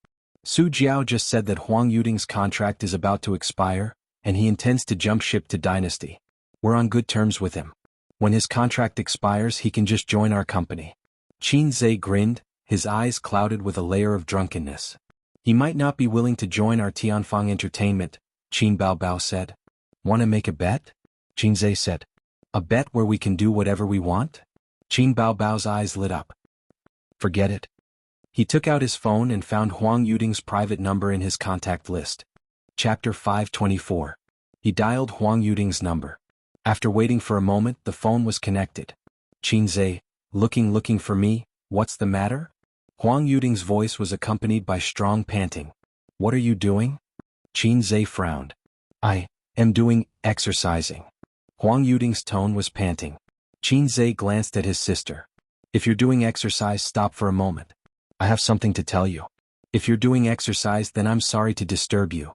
Su Jiao just said that Huang Yuding's contract is about to expire, and he intends to jump ship to Dynasty. We're on good terms with him. When his contract expires, he can just join our company. Qin Zhe grinned, his eyes clouded with a layer of drunkenness. He might not be willing to join our Tianfang Entertainment, Qin Baobao said. Want to make a bet? Qin Zhe said. A bet where we can do whatever we want? Qin Baobao's eyes lit up. Forget it. He took out his phone and found Huang Yuding's private number in his contact list. Chapter 524. He dialed Huang Yuding's number. After waiting for a moment, the phone was connected. Qin Zhe, looking for me, what's the matter? Huang Yuding's voice was accompanied by strong panting. What are you doing? Qin Zhe frowned. I am doing exercising. Huang Yuding's tone was panting. Qin Zhe glanced at his sister. If you're doing exercise, stop for a moment. I have something to tell you. If you're doing exercise, then I'm sorry to disturb you.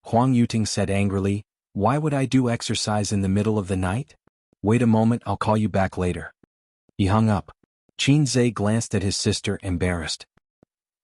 Huang Yuding said angrily, why would I do exercise in the middle of the night? Wait a moment, I'll call you back later. He hung up. Qin Zhe glanced at his sister, embarrassed.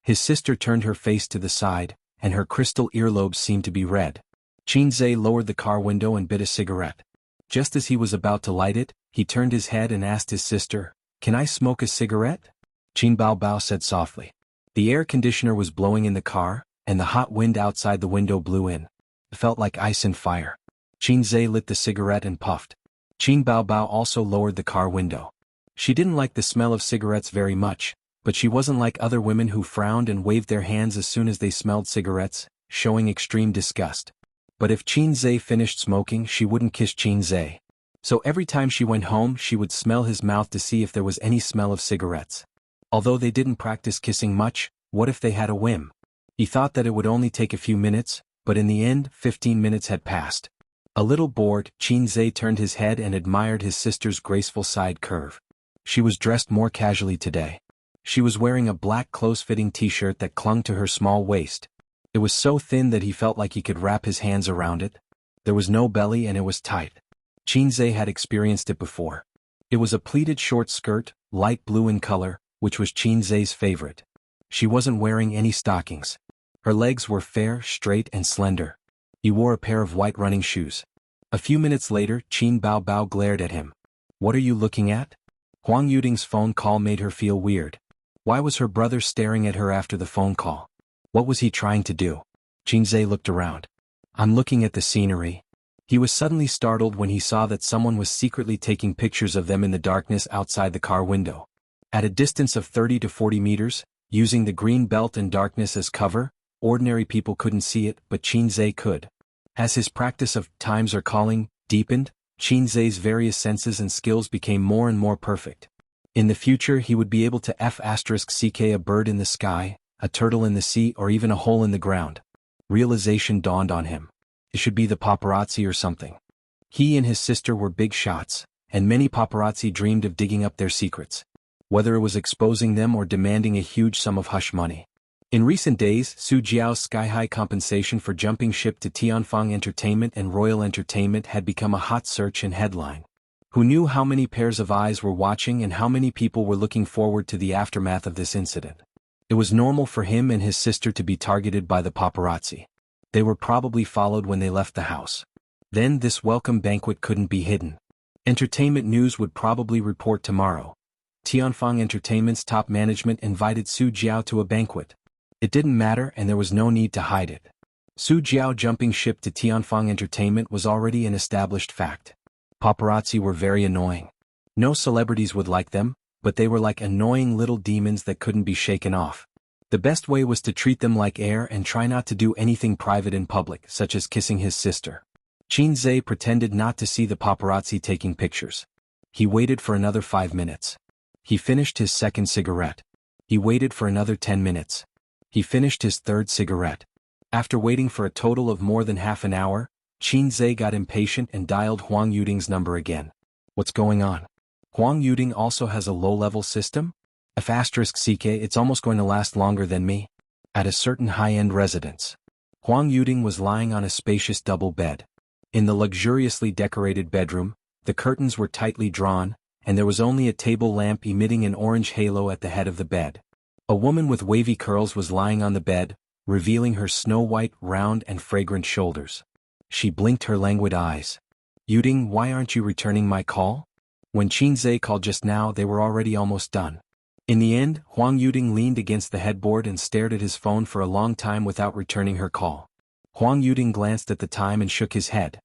His sister turned her face to the side, and her crystal earlobes seemed to be red. Qin Zhe lowered the car window and bit a cigarette. Just as he was about to light it, he turned his head and asked his sister, Can I smoke a cigarette? Qin Baobao said softly. The air conditioner was blowing in the car, and the hot wind outside the window blew in. It felt like ice and fire. Qin Zhe lit the cigarette and puffed. Qin Baobao also lowered the car window. She didn't like the smell of cigarettes very much, but she wasn't like other women who frowned and waved their hands as soon as they smelled cigarettes, showing extreme disgust. But if Qin Zhe finished smoking, she wouldn't kiss Qin Zhe. So every time she went home, she would smell his mouth to see if there was any smell of cigarettes. Although they didn't practice kissing much, what if they had a whim? He thought that it would only take a few minutes, but in the end, 15 minutes had passed. A little bored, Qin Zhe turned his head and admired his sister's graceful side curve. She was dressed more casually today. She was wearing a black close-fitting t-shirt that clung to her small waist. It was so thin that he felt like he could wrap his hands around it. There was no belly and it was tight. Qin Zhe had experienced it before. It was a pleated short skirt, light blue in color, which was Qin Zhe's favorite. She wasn't wearing any stockings. Her legs were fair, straight and slender. He wore a pair of white running shoes. A few minutes later, Qin Baobao glared at him. What are you looking at? Huang Yuding's phone call made her feel weird. Why was her brother staring at her after the phone call? What was he trying to do? Qin Zhe looked around. I'm looking at the scenery. He was suddenly startled when he saw that someone was secretly taking pictures of them in the darkness outside the car window. At a distance of 30 to 40 meters, using the green belt and darkness as cover, ordinary people couldn't see it, but Qin Zhe could. As his practice of times are calling deepened, Qin Zhe's various senses and skills became more and more perfect. In the future he would be able to *ck a bird in the sky, a turtle in the sea or even a hole in the ground. Realization dawned on him. It should be the paparazzi or something. He and his sister were big shots, and many paparazzi dreamed of digging up their secrets. Whether it was exposing them or demanding a huge sum of hush money. In recent days, Su Jiao's sky-high compensation for jumping ship to Tianfang Entertainment and Royal Entertainment had become a hot search and headline. Who knew how many pairs of eyes were watching and how many people were looking forward to the aftermath of this incident? It was normal for him and his sister to be targeted by the paparazzi. They were probably followed when they left the house. Then this welcome banquet couldn't be hidden. Entertainment news would probably report tomorrow. Tianfang Entertainment's top management invited Su Jiao to a banquet. It didn't matter and there was no need to hide it. Su Jiao jumping ship to Tianfang Entertainment was already an established fact. Paparazzi were very annoying. No celebrities would like them, but they were like annoying little demons that couldn't be shaken off. The best way was to treat them like air and try not to do anything private in public, such as kissing his sister. Qin Zhe pretended not to see the paparazzi taking pictures. He waited for another 5 minutes. He finished his second cigarette. He waited for another 10 minutes. He finished his third cigarette. After waiting for a total of more than half an hour, Qin Zhe got impatient and dialed Huang Yuding's number again. What's going on? Huang Yuding also has a low-level system? F*CK, it's almost going to last longer than me. At a certain high-end residence, Huang Yuding was lying on a spacious double bed. In the luxuriously decorated bedroom, the curtains were tightly drawn, and there was only a table lamp emitting an orange halo at the head of the bed. A woman with wavy curls was lying on the bed, revealing her snow-white, round and fragrant shoulders. She blinked her languid eyes. Yuding, why aren't you returning my call? When Qinzhe called just now, they were already almost done. In the end, Huang Yuding leaned against the headboard and stared at his phone for a long time without returning her call. Huang Yuding glanced at the time and shook his head.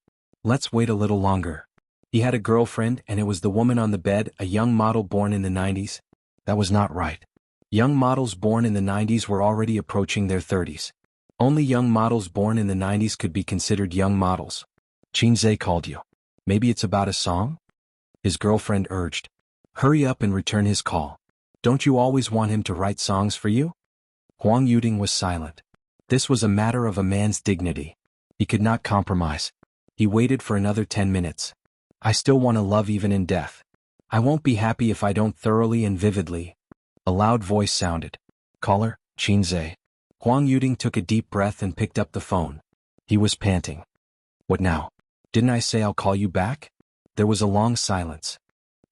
Let's wait a little longer. He had a girlfriend, and it was the woman on the bed, a young model born in the 90s. That was not right. Young models born in the 90s were already approaching their 30s. Only young models born in the 90s could be considered young models. Qinzhe called you. Maybe it's about a song? His girlfriend urged. Hurry up and return his call. Don't you always want him to write songs for you? Huang Yuding was silent. This was a matter of a man's dignity. He could not compromise. He waited for another 10 minutes. I still want to love even in death. I won't be happy if I don't thoroughly and vividly. A loud voice sounded. Caller, Qinzhe. Huang Yuding took a deep breath and picked up the phone. He was panting. What now? Didn't I say I'll call you back? There was a long silence.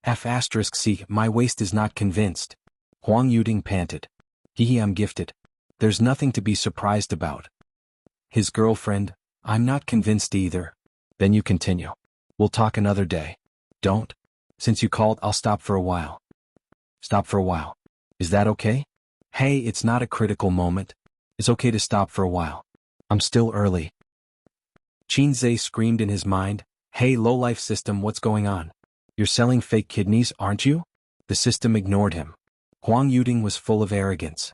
F*C, my waist is not convinced. Huang Yuding panted. I'm gifted. There's nothing to be surprised about. His girlfriend, I'm not convinced either. Then you continue. We'll talk another day. Don't. Since you called, I'll stop for a while. Stop for a while. Is that okay? Hey, it's not a critical moment. It's okay to stop for a while. I'm still early. Qinzhe screamed in his mind. Hey, low-life system, what's going on? You're selling fake kidneys, aren't you? The system ignored him. Huang Yuding was full of arrogance.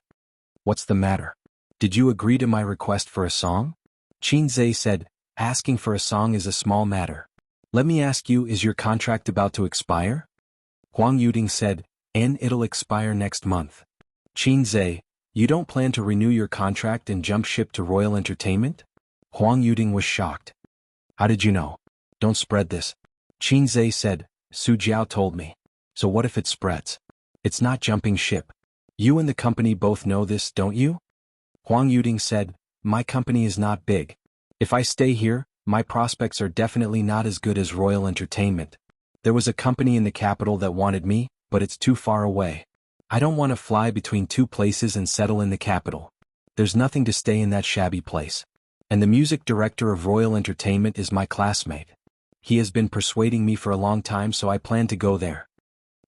What's the matter? Did you agree to my request for a song? Qinzhe said, asking for a song is a small matter. Let me ask you, is your contract about to expire? Huang Yuding said, it'll expire next month. Qinzhe, you don't plan to renew your contract and jump ship to Royal Entertainment? Huang Yuding was shocked. How did you know? Don't spread this. Qinzhe said, Su Jiao told me. So what if it spreads? It's not jumping ship. You and the company both know this, don't you? Huang Yuding said, my company is not big. If I stay here, my prospects are definitely not as good as Royal Entertainment. There was a company in the capital that wanted me, but it's too far away. I don't want to fly between two places and settle in the capital. There's nothing to stay in that shabby place. And the music director of Royal Entertainment is my classmate. He has been persuading me for a long time, so I plan to go there.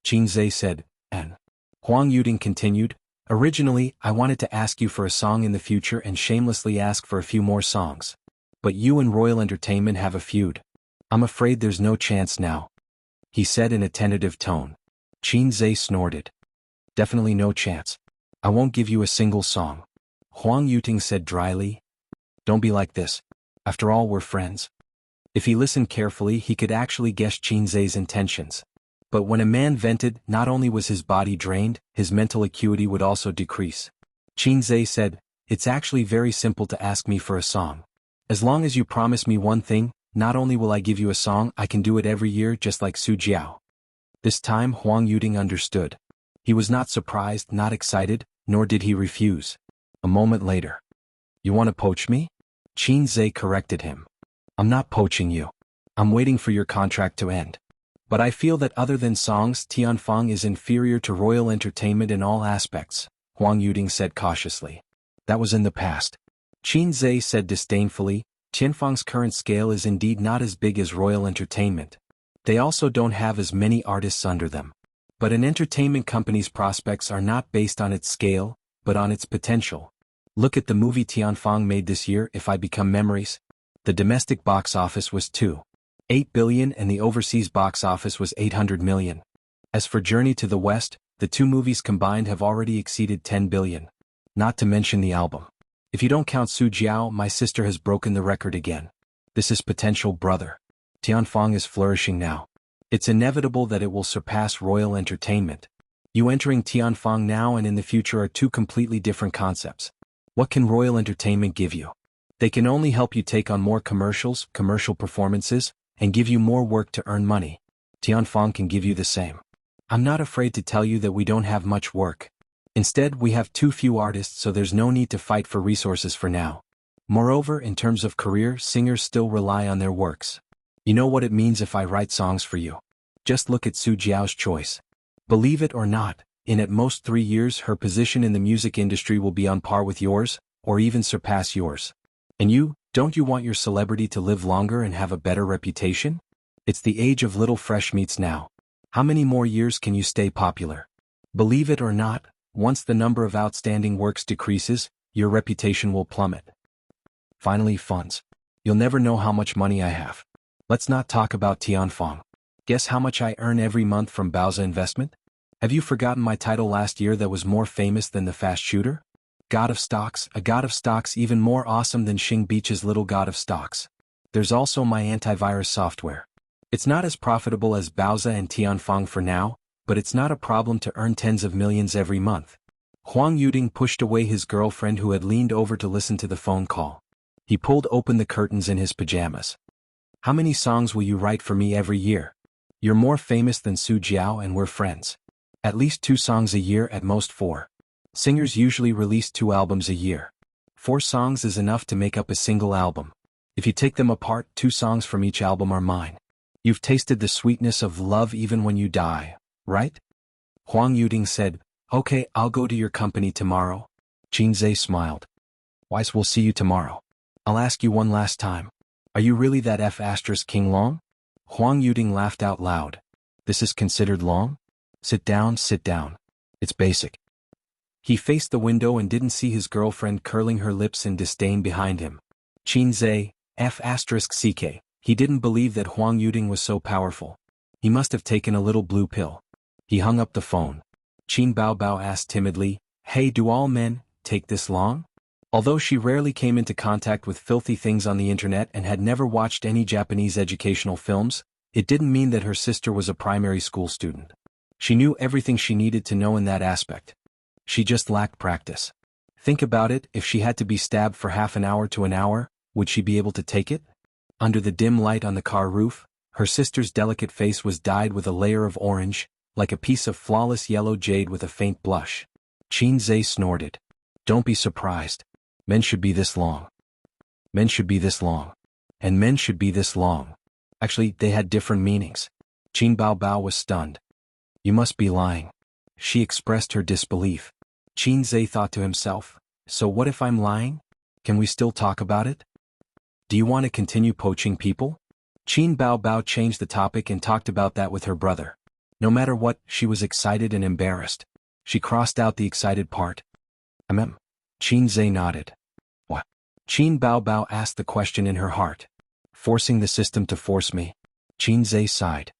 Qinzhe said, and Huang Yuding continued, originally, I wanted to ask you for a song in the future and shamelessly ask for a few more songs. But you and Royal Entertainment have a feud. I'm afraid there's no chance now. He said in a tentative tone. Qinzhe snorted. Definitely no chance. I won't give you a single song. Huang Yuding said dryly. Don't be like this. After all, we're friends. If he listened carefully, he could actually guess Qinzhe's intentions. But when a man vented, not only was his body drained, his mental acuity would also decrease. Qinzhe said, it's actually very simple to ask me for a song. As long as you promise me one thing, not only will I give you a song, I can do it every year just like Su Jiao. This time Huang Yuding understood. He was not surprised, not excited, nor did he refuse. A moment later. You want to poach me? Qinzhe corrected him. I'm not poaching you. I'm waiting for your contract to end. But I feel that other than songs, Tianfang is inferior to Royal Entertainment in all aspects, Huang Yuding said cautiously. That was in the past. Qinzhe said disdainfully, Tianfang's current scale is indeed not as big as Royal Entertainment. They also don't have as many artists under them. But an entertainment company's prospects are not based on its scale, but on its potential. Look at the movie Tianfang made this year, If I Become Memories. The domestic box office was 2.8 billion and the overseas box office was 800 million. As for Journey to the West, the two movies combined have already exceeded 10 billion. Not to mention the album. If you don't count Su Jiao, my sister has broken the record again. This is potential, brother. Tianfang is flourishing now. It's inevitable that it will surpass Royal Entertainment. You entering Tianfang now and in the future are two completely different concepts. What can Royal Entertainment give you? They can only help you take on more commercials, commercial performances, and give you more work to earn money. Tianfang can give you the same. I'm not afraid to tell you that we don't have much work. Instead, we have too few artists, so there's no need to fight for resources for now. Moreover, in terms of career, singers still rely on their works. You know what it means if I write songs for you. Just look at Su Jiao's choice. Believe it or not, in at most 3 years her position in the music industry will be on par with yours, or even surpass yours. And you, don't you want your celebrity to live longer and have a better reputation? It's the age of little fresh meats now. How many more years can you stay popular? Believe it or not, once the number of outstanding works decreases, your reputation will plummet. Finally, funds. You'll never know how much money I have. Let's not talk about Tianfang. Guess how much I earn every month from Baoza Investment? Have you forgotten my title last year that was more famous than the fast shooter? God of Stocks, a god of stocks even more awesome than Xing Beach's little god of stocks. There's also my antivirus software. It's not as profitable as Baoza and Tianfang for now, but it's not a problem to earn tens of millions every month. Huang Yuding pushed away his girlfriend who had leaned over to listen to the phone call. He pulled open the curtains in his pajamas. How many songs will you write for me every year? You're more famous than Su Jiao and we're friends. At least 2 songs a year, at most 4. Singers usually release 2 albums a year. 4 songs is enough to make up a single album. If you take them apart, 2 songs from each album are mine. You've tasted the sweetness of love even when you die, right? Huang Yuding said, Okay, I'll go to your company tomorrow. Qin Zhe smiled. Wise, we'll see you tomorrow. I'll ask you one last time. Are you really that King Long? Huang Yuding laughed out loud. This is considered long? Sit down, sit down. It's basic. He faced the window and didn't see his girlfriend curling her lips in disdain behind him. Qin Zhe, F***ck. He didn't believe that Huang Yuding was so powerful. He must have taken a little blue pill. He hung up the phone. Qin Baobao asked timidly, Hey, do all men take this long? Although she rarely came into contact with filthy things on the internet and had never watched any Japanese educational films, it didn't mean that her sister was a primary school student. She knew everything she needed to know in that aspect. She just lacked practice. Think about it, if she had to be stabbed for half an hour to an hour, would she be able to take it? Under the dim light on the car roof, her sister's delicate face was dyed with a layer of orange, like a piece of flawless yellow jade with a faint blush. Qin Zhe snorted. Don't be surprised. Men should be this long. Men should be this long. And men should be this long. Actually, they had different meanings. Qin Baobao was stunned. You must be lying. She expressed her disbelief. Qin Zhe thought to himself, so what if I'm lying? Can we still talk about it? Do you want to continue poaching people? Qin Baobao changed the topic and talked about that with her brother. No matter what, she was excited and embarrassed. She crossed out the excited part. Qin Zhe nodded. What? Qin Baobao asked the question in her heart. Forcing the system to force me. Qin Zhe sighed.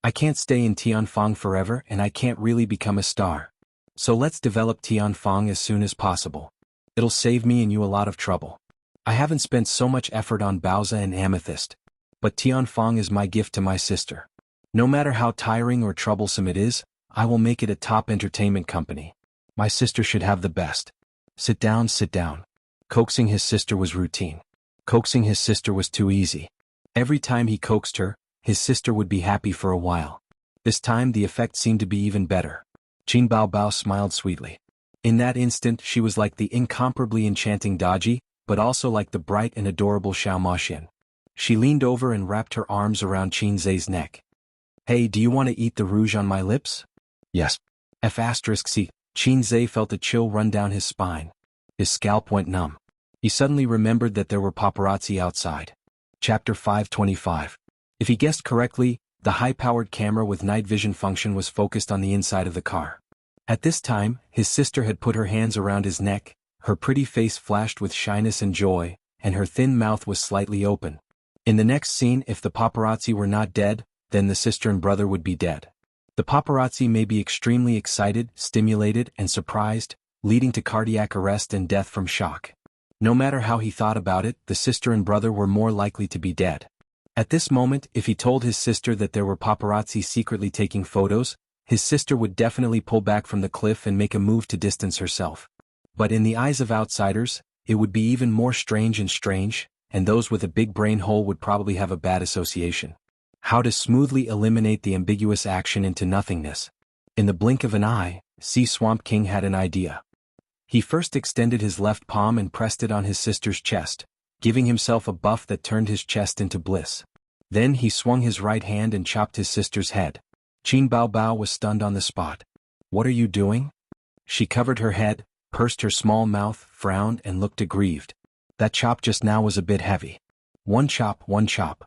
I can't stay in Tianfang forever and I can't really become a star. So let's develop Tianfang as soon as possible. It'll save me and you a lot of trouble. I haven't spent so much effort on Baoza and Amethyst. But Tianfang is my gift to my sister. No matter how tiring or troublesome it is, I will make it a top entertainment company. My sister should have the best. Sit down, sit down. Coaxing his sister was routine. Coaxing his sister was too easy. Every time he coaxed her, his sister would be happy for a while. This time the effect seemed to be even better. Qin Baobao smiled sweetly. In that instant she was like the incomparably enchanting Daji, but also like the bright and adorable Xiao Maxian. She leaned over and wrapped her arms around Qin Zhe's neck. Hey, do you want to eat the rouge on my lips? Yes. F***C. Qin Zhe felt a chill run down his spine. His scalp went numb. He suddenly remembered that there were paparazzi outside. Chapter 525. If he guessed correctly, the high-powered camera with night vision function was focused on the inside of the car. At this time, his sister had put her hands around his neck, her pretty face flashed with shyness and joy, and her thin mouth was slightly open. In the next scene, if the paparazzi were not dead, then the sister and brother would be dead. The paparazzi may be extremely excited, stimulated, and surprised, leading to cardiac arrest and death from shock. No matter how he thought about it, the sister and brother were more likely to be dead. At this moment, if he told his sister that there were paparazzi secretly taking photos, his sister would definitely pull back from the cliff and make a move to distance herself. But in the eyes of outsiders, it would be even more strange, and those with a big brain hole would probably have a bad association. How to smoothly eliminate the ambiguous action into nothingness. In the blink of an eye, Swamp King had an idea. He first extended his left palm and pressed it on his sister's chest, giving himself a buff that turned his chest into bliss. Then he swung his right hand and chopped his sister's head. Qin Baobao was stunned on the spot. "What are you doing?" She covered her head, pursed her small mouth, frowned and looked aggrieved. "That chop just now was a bit heavy." One chop, one chop."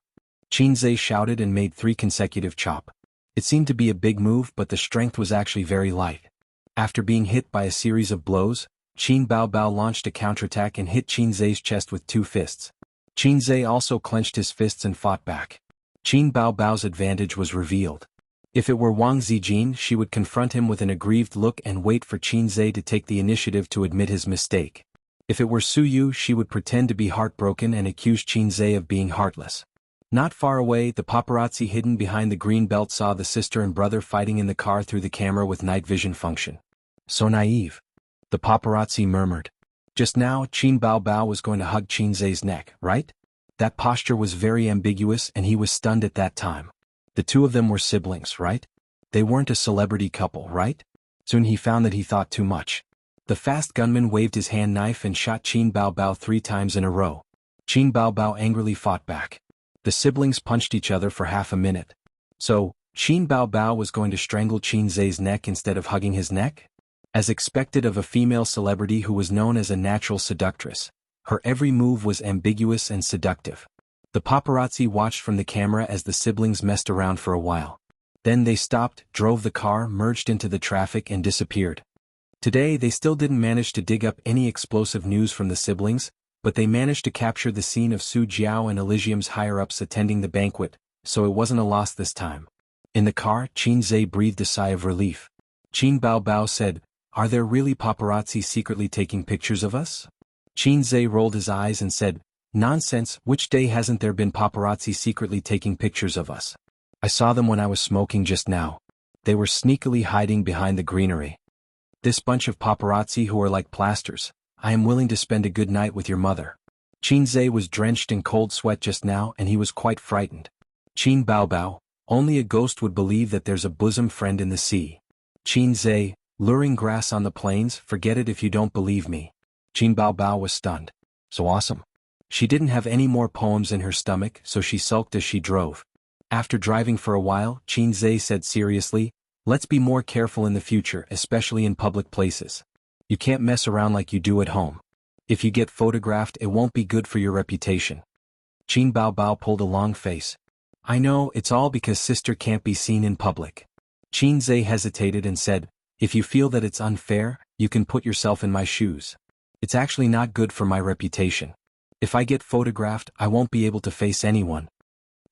Qin Zhe shouted and made 3 consecutive chop. It seemed to be a big move, but the strength was actually very light. After being hit by a series of blows, Qin Baobao launched a counterattack and hit Qin Zhe's chest with 2 fists. Qin Zhe also clenched his fists and fought back. Qin Baobao's advantage was revealed. If it were Wang Zijin, she would confront him with an aggrieved look and wait for Qin Zhe to take the initiative to admit his mistake. If it were Su Yu, she would pretend to be heartbroken and accuse Qin Zhe of being heartless. Not far away, the paparazzi hidden behind the green belt saw the sister and brother fighting in the car through the camera with night vision function. "So naive," the paparazzi murmured. "Just now, Qin Baobao was going to hug Qin Zhe's neck, right?" That posture was very ambiguous and he was stunned at that time. The two of them were siblings, right? They weren't a celebrity couple, right? Soon he found that he thought too much. The fast gunman waved his hand knife and shot Qin Baobao 3 times in a row. Qin Baobao angrily fought back. The siblings punched each other for half a minute. So, Qin Baobao was going to strangle Qin Zhe's neck instead of hugging his neck? As expected of a female celebrity who was known as a natural seductress, her every move was ambiguous and seductive. The paparazzi watched from the camera as the siblings messed around for a while. Then they stopped, drove the car, merged into the traffic and disappeared. Today they still didn't manage to dig up any explosive news from the siblings, but they managed to capture the scene of Su Jiao and Elysium's higher-ups attending the banquet, so it wasn't a loss this time. In the car, Qin Zhe breathed a sigh of relief. Qin Baobao said, "Are there really paparazzi secretly taking pictures of us?" Qin Zhe rolled his eyes and said, "Nonsense, which day hasn't there been paparazzi secretly taking pictures of us? I saw them when I was smoking just now. They were sneakily hiding behind the greenery. This bunch of paparazzi who are like plasters. I am willing to spend a good night with your mother." Qin Zhe was drenched in cold sweat just now and he was quite frightened. Qin Baobao, only a ghost would believe that there's a bosom friend in the sea. Qin Zhe, luring grass on the plains, forget it if you don't believe me. Qin Baobao was stunned. So awesome. She didn't have any more poems in her stomach, so she sulked as she drove. After driving for a while, Qin Zhe said seriously, "Let's be more careful in the future, especially in public places. You can't mess around like you do at home. If you get photographed, it won't be good for your reputation." Qin Baobao pulled a long face. "I know, it's all because sister can't be seen in public." Qin Zhe hesitated and said, "If you feel that it's unfair, you can put yourself in my shoes. It's actually not good for my reputation. If I get photographed, I won't be able to face anyone.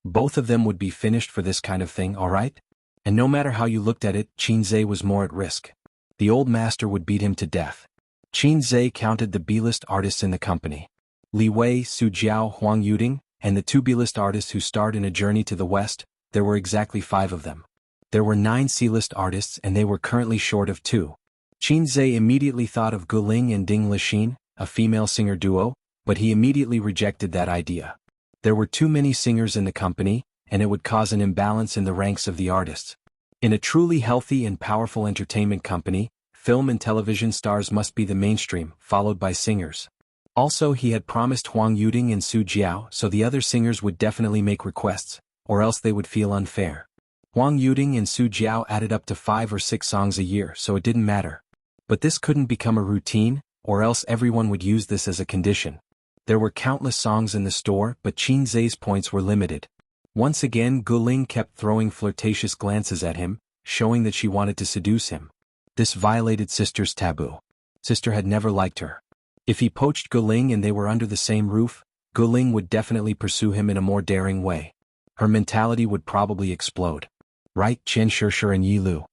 Both of them would be finished for this kind of thing, alright? And no matter how you looked at it, Qin Zhe was more at risk. The old master would beat him to death." Qin Zhe counted the B-list artists in the company. Li Wei, Su Jiao, Huang Yuding, and the 2 B-list artists who starred in A Journey to the West, there were exactly 5 of them. There were 9 C-list artists and they were currently short of 2. Qin Zhe immediately thought of Guling and Ding Lixin, a female singer duo, but he immediately rejected that idea. There were too many singers in the company, and it would cause an imbalance in the ranks of the artists. In a truly healthy and powerful entertainment company, film and television stars must be the mainstream, followed by singers. Also, he had promised Huang Yuding and Su Jiao, so the other singers would definitely make requests, or else they would feel unfair. Huang Yuding and Su Jiao added up to 5 or 6 songs a year, so it didn't matter. But this couldn't become a routine, or else everyone would use this as a condition. There were countless songs in the store, but Qin Zhe's points were limited. Once again, Guling kept throwing flirtatious glances at him, showing that she wanted to seduce him. This violated sister's taboo. Sister had never liked her. If he poached Guling and they were under the same roof, Guling would definitely pursue him in a more daring way. Her mentality would probably explode. Right, Chen Shishir and Yi Lu.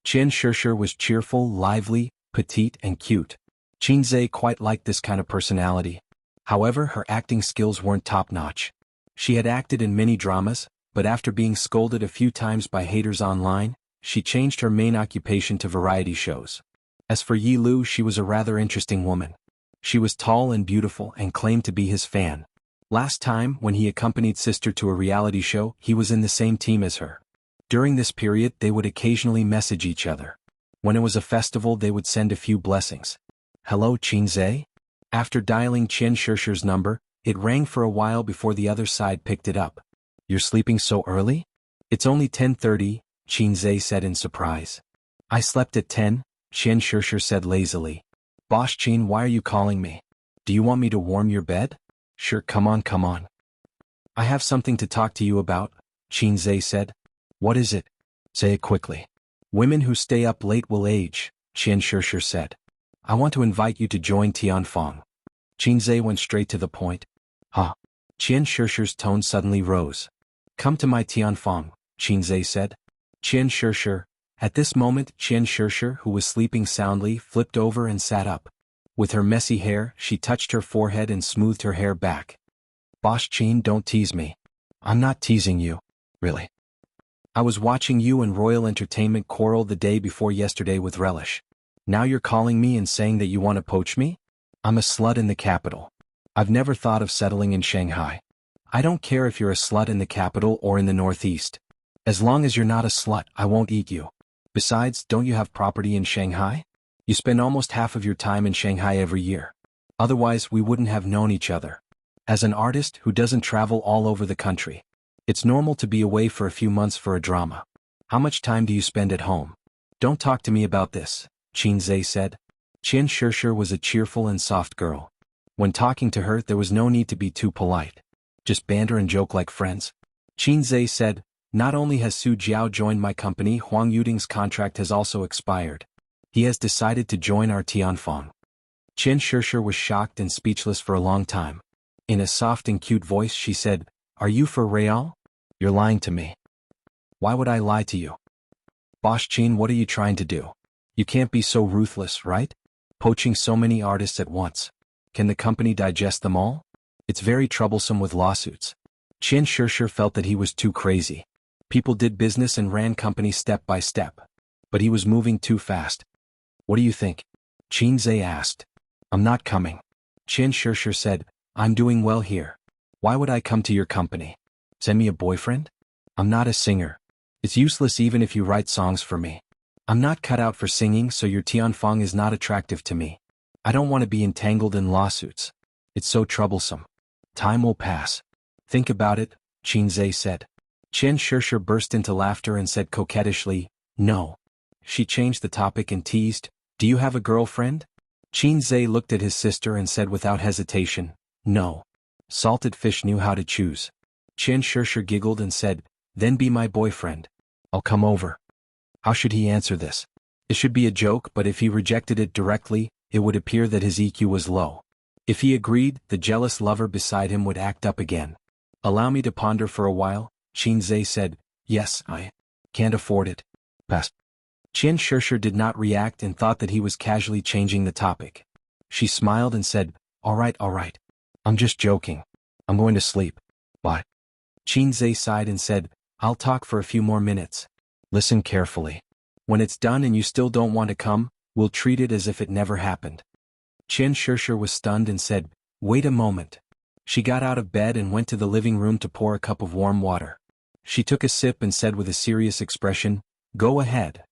Chen Shishir was cheerful, lively, petite and cute. Qin Zhe quite liked this kind of personality. However, her acting skills weren't top-notch. She had acted in many dramas, but after being scolded a few times by haters online, she changed her main occupation to variety shows. As for Yi Lu, she was a rather interesting woman. She was tall and beautiful and claimed to be his fan. Last time, when he accompanied sister to a reality show, he was in the same team as her. During this period they would occasionally message each other. When it was a festival they would send a few blessings. Hello Qinzhe? After dialing Qian Shishir's number, it rang for a while before the other side picked it up. You're sleeping so early? It's only 10:30, Qinzhe said in surprise. I slept at 10, Qian Shishir said lazily. Boss Qin, why are you calling me? Do you want me to warm your bed? Sure, come on, come on. I have something to talk to you about, Qinzhe said. What is it? Say it quickly. Women who stay up late will age, Qian Shishir said. I want to invite you to join Tianfeng. Qinzhe went straight to the point. Huh? Qian Shishir's tone suddenly rose. Come to my Tianfeng, Qinzhe said. Qian Shishir. At this moment Qian Shishir, who was sleeping soundly, flipped over and sat up. With her messy hair, she touched her forehead and smoothed her hair back. Boss Qin, don't tease me. I'm not teasing you. Really. I was watching you and Royal Entertainment quarrel the day before yesterday with relish. Now you're calling me and saying that you want to poach me? I'm a slut in the capital. I've never thought of settling in Shanghai. I don't care if you're a slut in the capital or in the northeast. As long as you're not a slut, I won't eat you. Besides, don't you have property in Shanghai? You spend almost half of your time in Shanghai every year. Otherwise we wouldn't have known each other. As an artist who doesn't travel all over the country, it's normal to be away for a few months for a drama. How much time do you spend at home? Don't talk to me about this, Qinzhe said. Qian Shishir was a cheerful and soft girl. When talking to her there was no need to be too polite. Just banter and joke like friends. Qinzhe said, not only has Su Jiao joined my company, Huang Yuding's contract has also expired. He has decided to join our Tianfeng. Qian Shishir was shocked and speechless for a long time. In a soft and cute voice she said, Are you for real? You're lying to me. Why would I lie to you? Boss Qin, what are you trying to do? You can't be so ruthless, right? Poaching so many artists at once. Can the company digest them all? It's very troublesome with lawsuits. Qian Shishir felt that he was too crazy. People did business and ran companies step by step. But he was moving too fast. What do you think? Qinzhe asked. I'm not coming. Qian Shishir said, I'm doing well here. Why would I come to your company? Send me a boyfriend? I'm not a singer. It's useless even if you write songs for me. I'm not cut out for singing, so your Tianfeng is not attractive to me. I don't want to be entangled in lawsuits. It's so troublesome. Time will pass. Think about it, Qinzhe said. Qian Shishir burst into laughter and said coquettishly, No. She changed the topic and teased, Do you have a girlfriend? Qinzhe looked at his sister and said without hesitation, No. Salted fish knew how to choose. Qian Shishir giggled and said, Then be my boyfriend. I'll come over. How should he answer this? It should be a joke, but if he rejected it directly, it would appear that his EQ was low. If he agreed, the jealous lover beside him would act up again. Allow me to ponder for a while, Qinzhe said. Yes, I can't afford it. Pass. Qian Shishir did not react and thought that he was casually changing the topic. She smiled and said, All right. I'm just joking. I'm going to sleep. Bye. Qinzhe sighed and said, I'll talk for a few more minutes. Listen carefully. When it's done and you still don't want to come, we'll treat it as if it never happened. Qian Shishir was stunned and said, Wait a moment. She got out of bed and went to the living room to pour a cup of warm water. She took a sip and said with a serious expression, Go ahead.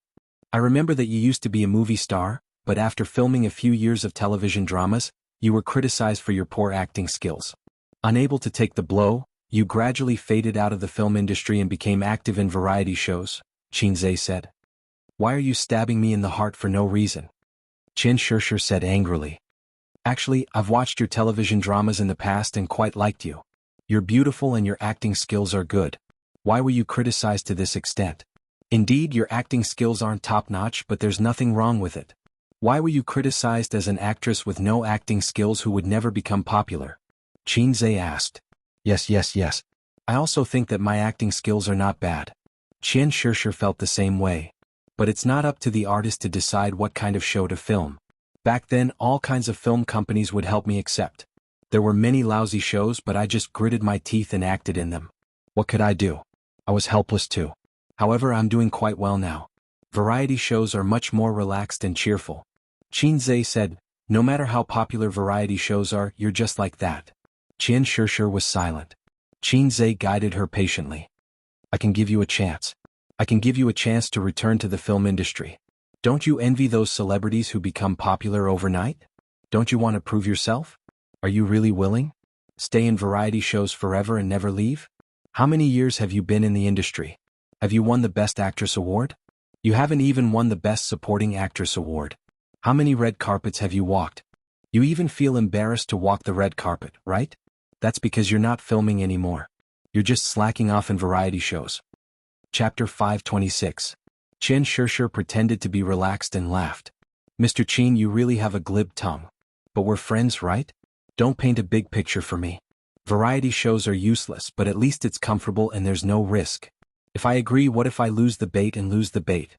I remember that you used to be a movie star, but after filming a few years of television dramas, you were criticized for your poor acting skills. Unable to take the blow, you gradually faded out of the film industry and became active in variety shows, Qinzhe said. Why are you stabbing me in the heart for no reason? Qian Shishir said angrily. Actually, I've watched your television dramas in the past and quite liked you. You're beautiful and your acting skills are good. Why were you criticized to this extent? Indeed, your acting skills aren't top-notch, but there's nothing wrong with it. Why were you criticized as an actress with no acting skills who would never become popular? Qinzhe asked. Yes. I also think that my acting skills are not bad. Qian Shishir felt the same way. But it's not up to the artist to decide what kind of show to film. Back then, all kinds of film companies would help me accept. There were many lousy shows, but I just gritted my teeth and acted in them. What could I do? I was helpless too. However, I'm doing quite well now. Variety shows are much more relaxed and cheerful. Qinzhe said, No matter how popular variety shows are, you're just like that. Qian Shishir was silent. Qinzhe guided her patiently. I can give you a chance. I can give you a chance to return to the film industry. Don't you envy those celebrities who become popular overnight? Don't you want to prove yourself? Are you really willing? Stay in variety shows forever and never leave? How many years have you been in the industry? Have you won the Best Actress award? You haven't even won the Best Supporting Actress award. How many red carpets have you walked? You even feel embarrassed to walk the red carpet, right? That's because you're not filming anymore. You're just slacking off in variety shows. Chapter 526. Chen Shishir pretended to be relaxed and laughed. Mr. Qin, you really have a glib tongue. But we're friends, right? Don't paint a big picture for me. Variety shows are useless, but at least it's comfortable and there's no risk. If I agree, what if I lose the bait and lose the bait?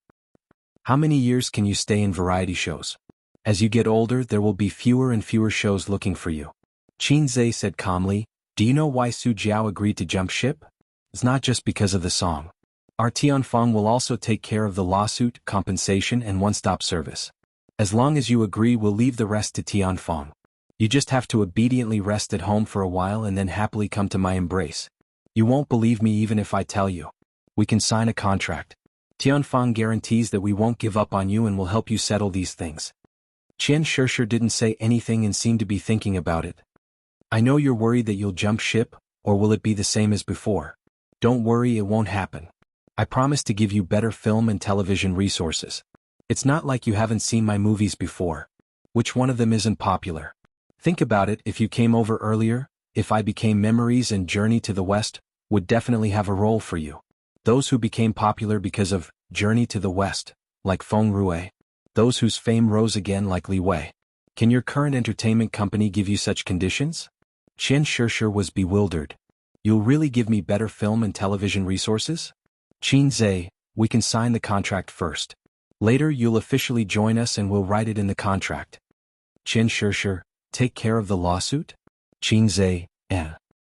How many years can you stay in variety shows? As you get older, there will be fewer and fewer shows looking for you. Qin Zhe said calmly, do you know why Su Jiao agreed to jump ship? It's not just because of the song. Our Tianfeng will also take care of the lawsuit, compensation and one-stop service. As long as you agree, we'll leave the rest to Tianfeng. You just have to obediently rest at home for a while and then happily come to my embrace. You won't believe me even if I tell you. We can sign a contract. Tianfeng guarantees that we won't give up on you and will help you settle these things. Chen Shishir didn't say anything and seemed to be thinking about it. I know you're worried that you'll jump ship, or will it be the same as before? Don't worry, it won't happen. I promise to give you better film and television resources. It's not like you haven't seen my movies before. Which one of them isn't popular? Think about it, if you came over earlier, If I Became Memories and Journey to the West, would definitely have a role for you. Those who became popular because of Journey to the West, like Feng Rue. Those whose fame rose again like Li Wei. Can your current entertainment company give you such conditions? Chen Shishir was bewildered. You'll really give me better film and television resources? Qin Zhe, we can sign the contract first. Later you'll officially join us and we'll write it in the contract. Chen Shishir, take care of the lawsuit? Qin Zhe,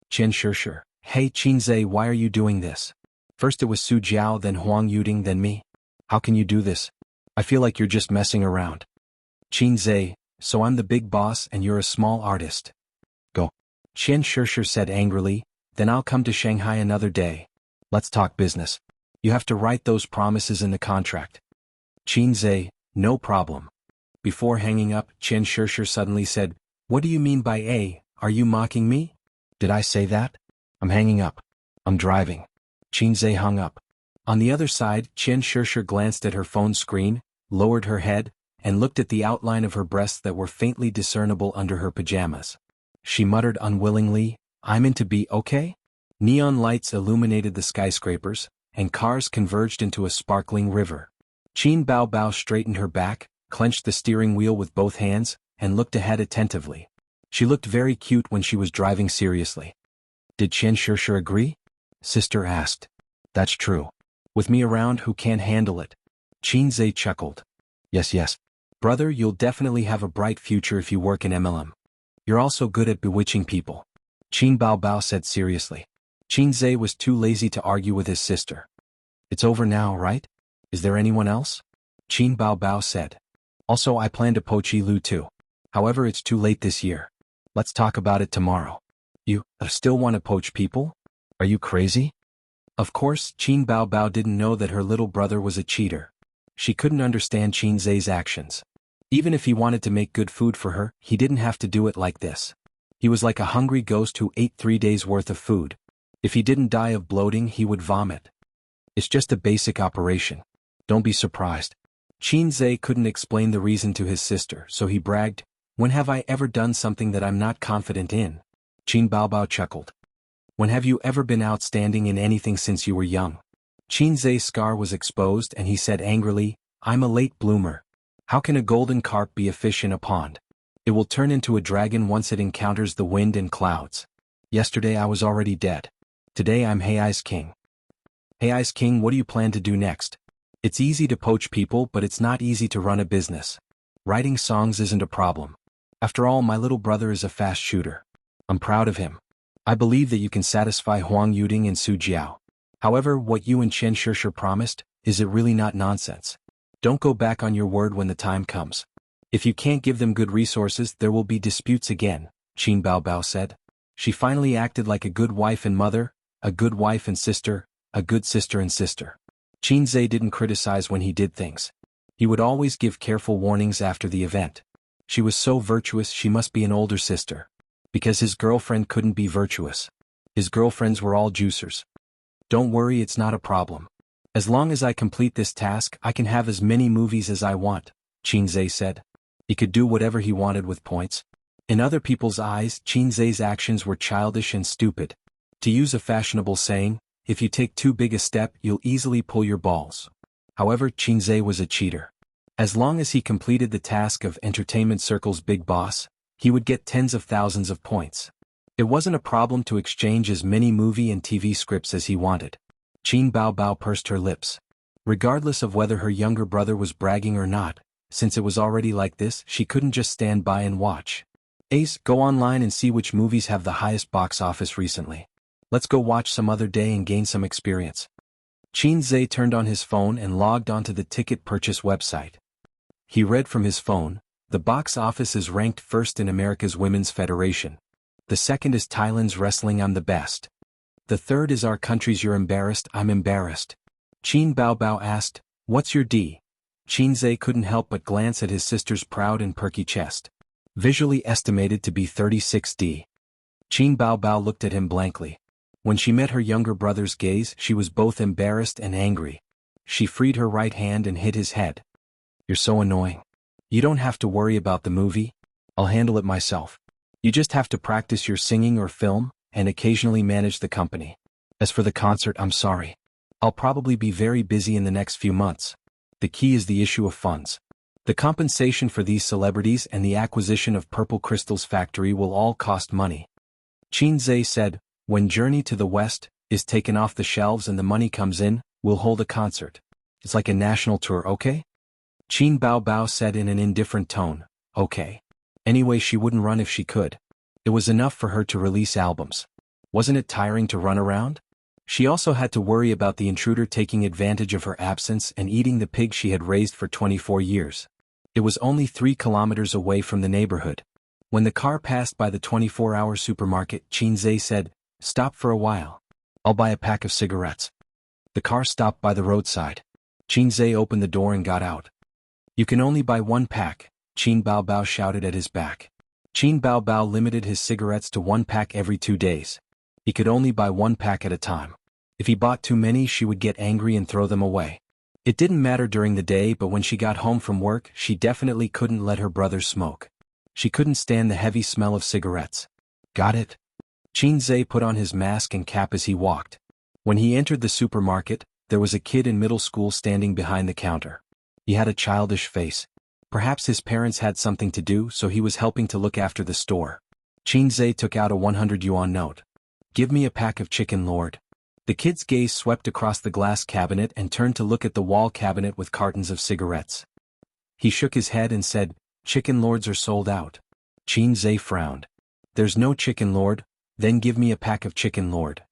Chen Shishir, hey Qin Zhe, why are you doing this? First it was Su Jiao, then Huang Yuding, then me. How can you do this? I feel like you're just messing around. Qin Zhe, so I'm the big boss and you're a small artist. Go. Chen Shishir said angrily, then I'll come to Shanghai another day. Let's talk business. You have to write those promises in the contract. Qin Zhe, no problem. Before hanging up, Chen Shishir suddenly said, what do you mean by A? Are you mocking me? Did I say that? I'm hanging up. I'm driving. Qin Zhe hung up. On the other side, Chen Shishir glanced at her phone screen, lowered her head, and looked at the outline of her breasts that were faintly discernible under her pajamas. She muttered unwillingly, I'm in to be okay? Neon lights illuminated the skyscrapers, and cars converged into a sparkling river. Qin Baobao straightened her back, clenched the steering wheel with both hands, and looked ahead attentively. She looked very cute when she was driving seriously. Did Chen Shishir agree? Sister asked. That's true. With me around, who can't handle it? Qin Zhe chuckled. Yes. Brother, you'll definitely have a bright future if you work in MLM. You're also good at bewitching people. Qin Baobao said seriously. Qin Zhe was too lazy to argue with his sister. It's over now, right? Is there anyone else? Qin Baobao said. Also, I plan to poach Lu too. However, it's too late this year. Let's talk about it tomorrow. You still want to poach people? Are you crazy? Of course, Qin Baobao didn't know that her little brother was a cheater. She couldn't understand Qin Zhe's actions. Even if he wanted to make good food for her, he didn't have to do it like this. He was like a hungry ghost who ate 3 days' worth of food. If he didn't die of bloating, he would vomit. It's just a basic operation. Don't be surprised. Qin Zhe couldn't explain the reason to his sister, so he bragged, when have I ever done something that I'm not confident in? Qin Baobao chuckled. When have you ever been outstanding in anything since you were young? Qin Zhe's scar was exposed and he said angrily, I'm a late bloomer. How can a golden carp be a fish in a pond? It will turn into a dragon once it encounters the wind and clouds. Yesterday I was already dead. Today I'm Hei's king. Hei's king, what do you plan to do next? It's easy to poach people, but it's not easy to run a business. Writing songs isn't a problem. After all, my little brother is a fast shooter. I'm proud of him. I believe that you can satisfy Huang Yuding and Su Jiao. However, what you and Chen Shishir promised, is it really not nonsense? Don't go back on your word when the time comes. If you can't give them good resources, there will be disputes again, Qin Baobao said. She finally acted like a good wife and mother, a good wife and sister, a good sister and sister. Qinzhe didn't criticize when he did things. He would always give careful warnings after the event. She was so virtuous, she must be an older sister. Because his girlfriend couldn't be virtuous. His girlfriends were all juicers. Don't worry, it's not a problem. As long as I complete this task, I can have as many movies as I want, Qinzhe said. He could do whatever he wanted with points. In other people's eyes, Qinzhe's actions were childish and stupid. To use a fashionable saying, if you take too big a step, you'll easily pull your balls. However, Qinzhe was a cheater. As long as he completed the task of Entertainment Circle's big boss, he would get tens of thousands of points. It wasn't a problem to exchange as many movie and TV scripts as he wanted. Qin Baobao pursed her lips. Regardless of whether her younger brother was bragging or not, since it was already like this, she couldn't just stand by and watch. Ace, go online and see which movies have the highest box office recently. Let's go watch some other day and gain some experience. Qinzhe turned on his phone and logged onto the ticket purchase website. He read from his phone, the box office is ranked first in America's Women's Federation. The second is Thailand's Wrestling I'm the Best. The third is our country's You're Embarrassed I'm Embarrassed. Qin Baobao asked, what's your D? Qinzhe couldn't help but glance at his sister's proud and perky chest. Visually estimated to be 36D. Qin Baobao looked at him blankly. When she met her younger brother's gaze, she was both embarrassed and angry. She freed her right hand and hit his head. You're so annoying. You don't have to worry about the movie. I'll handle it myself. You just have to practice your singing or film, and occasionally manage the company. As for the concert, I'm sorry. I'll probably be very busy in the next few months. The key is the issue of funds. The compensation for these celebrities and the acquisition of Purple Crystal's factory will all cost money. Qinzhe said, when Journey to the West is taken off the shelves and the money comes in, we'll hold a concert. It's like a national tour, okay? Qin Baobao said in an indifferent tone, okay. Anyway, she wouldn't run if she could. It was enough for her to release albums. Wasn't it tiring to run around? She also had to worry about the intruder taking advantage of her absence and eating the pig she had raised for 24 years. It was only 3 kilometers away from the neighborhood. When the car passed by the 24-hour supermarket, Qinzhe said, stop for a while. I'll buy a pack of cigarettes. The car stopped by the roadside. Qinzhe opened the door and got out. You can only buy 1 pack, Qin Baobao shouted at his back. Qin Baobao limited his cigarettes to 1 pack every 2 days. He could only buy 1 pack at a time. If he bought too many, she would get angry and throw them away. It didn't matter during the day, but when she got home from work, she definitely couldn't let her brother smoke. She couldn't stand the heavy smell of cigarettes. Got it? Qinzhe put on his mask and cap as he walked. When he entered the supermarket, there was a kid in middle school standing behind the counter. He had a childish face. Perhaps his parents had something to do, so he was helping to look after the store. Qinzhe took out a 100 yuan note. Give me a pack of Chicken Lord. The kid's gaze swept across the glass cabinet and turned to look at the wall cabinet with cartons of cigarettes. He shook his head and said, Chicken Lords are sold out. Qinzhe frowned. There's no Chicken Lord. Then give me a pack of Chicken Lord.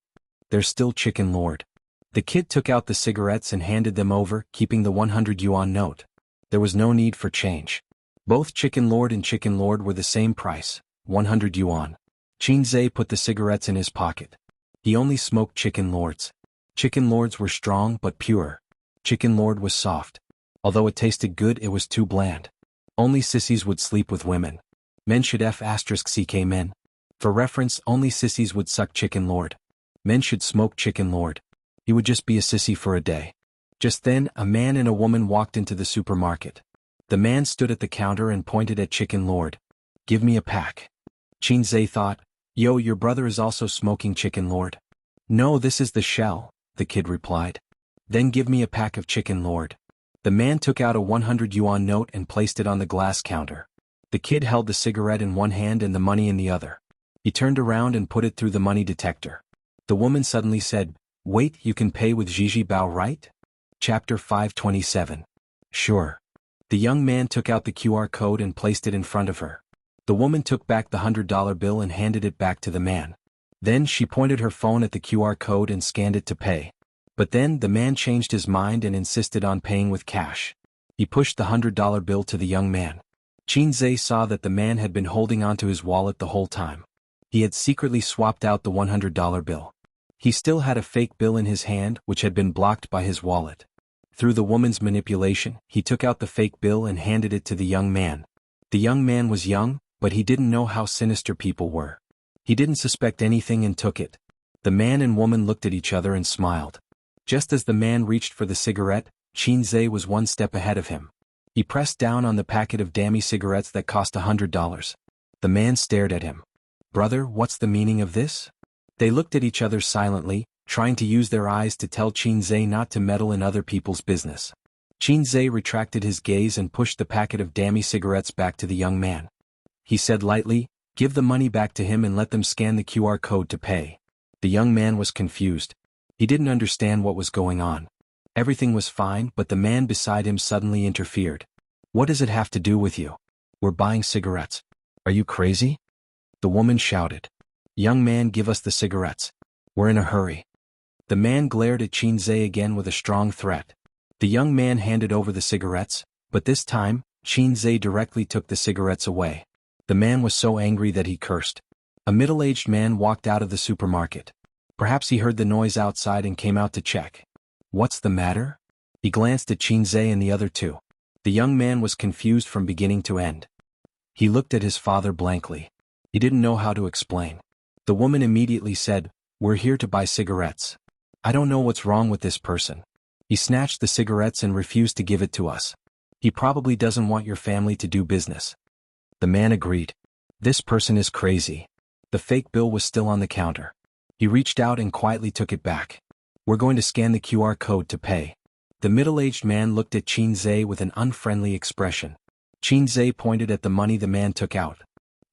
There's still Chicken Lord. The kid took out the cigarettes and handed them over, keeping the 100 yuan note. There was no need for change. Both Chicken Lord and Chicken Lord were the same price, 100 yuan. Qinzhe put the cigarettes in his pocket. He only smoked Chicken Lords. Chicken Lords were strong but pure. Chicken Lord was soft. Although it tasted good, it was too bland. Only sissies would sleep with women. Men should *ck men. For reference, only sissies would suck Chicken Lord. Men should smoke Chicken Lord. He would just be a sissy for a day. Just then, a man and a woman walked into the supermarket. The man stood at the counter and pointed at Chicken Lord. Give me a pack. Qinzhe thought, yo, your brother is also smoking Chicken Lord. No, this is the shell, the kid replied. Then give me a pack of Chicken Lord. The man took out a 100 yuan note and placed it on the glass counter. The kid held the cigarette in one hand and the money in the other. He turned around and put it through the money detector. The woman suddenly said, wait, you can pay with Jiji Bao, right? Chapter 527. Sure. The young man took out the QR code and placed it in front of her. The woman took back the $100 bill and handed it back to the man. Then she pointed her phone at the QR code and scanned it to pay. But then the man changed his mind and insisted on paying with cash. He pushed the $100 bill to the young man. Qinzhe saw that the man had been holding onto his wallet the whole time. He had secretly swapped out the $100 bill. He still had a fake bill in his hand which had been blocked by his wallet. Through the woman's manipulation, he took out the fake bill and handed it to the young man. The young man was young, but he didn't know how sinister people were. He didn't suspect anything and took it. The man and woman looked at each other and smiled. Just as the man reached for the cigarette, Qinze was one step ahead of him. He pressed down on the packet of dummy cigarettes that cost $100. The man stared at him. "Brother, what's the meaning of this?" They looked at each other silently, trying to use their eyes to tell Qinze not to meddle in other people's business. Qinze retracted his gaze and pushed the packet of dummy cigarettes back to the young man. He said lightly, "Give the money back to him and let them scan the QR code to pay." The young man was confused. He didn't understand what was going on. Everything was fine, but the man beside him suddenly interfered. "What does it have to do with you? We're buying cigarettes. Are you crazy?" The woman shouted. "Young man, give us the cigarettes. We're in a hurry." The man glared at Qinze again with a strong threat. The young man handed over the cigarettes, but this time, Qinze directly took the cigarettes away. The man was so angry that he cursed. A middle-aged man walked out of the supermarket. Perhaps he heard the noise outside and came out to check. "What's the matter?" He glanced at Qinze and the other two. The young man was confused from beginning to end. He looked at his father blankly. He didn't know how to explain. The woman immediately said, "We're here to buy cigarettes. I don't know what's wrong with this person. He snatched the cigarettes and refused to give it to us. He probably doesn't want your family to do business." The man agreed. "This person is crazy." The fake bill was still on the counter. He reached out and quietly took it back. "We're going to scan the QR code to pay." The middle-aged man looked at Qinze with an unfriendly expression. Qinze pointed at the money the man took out.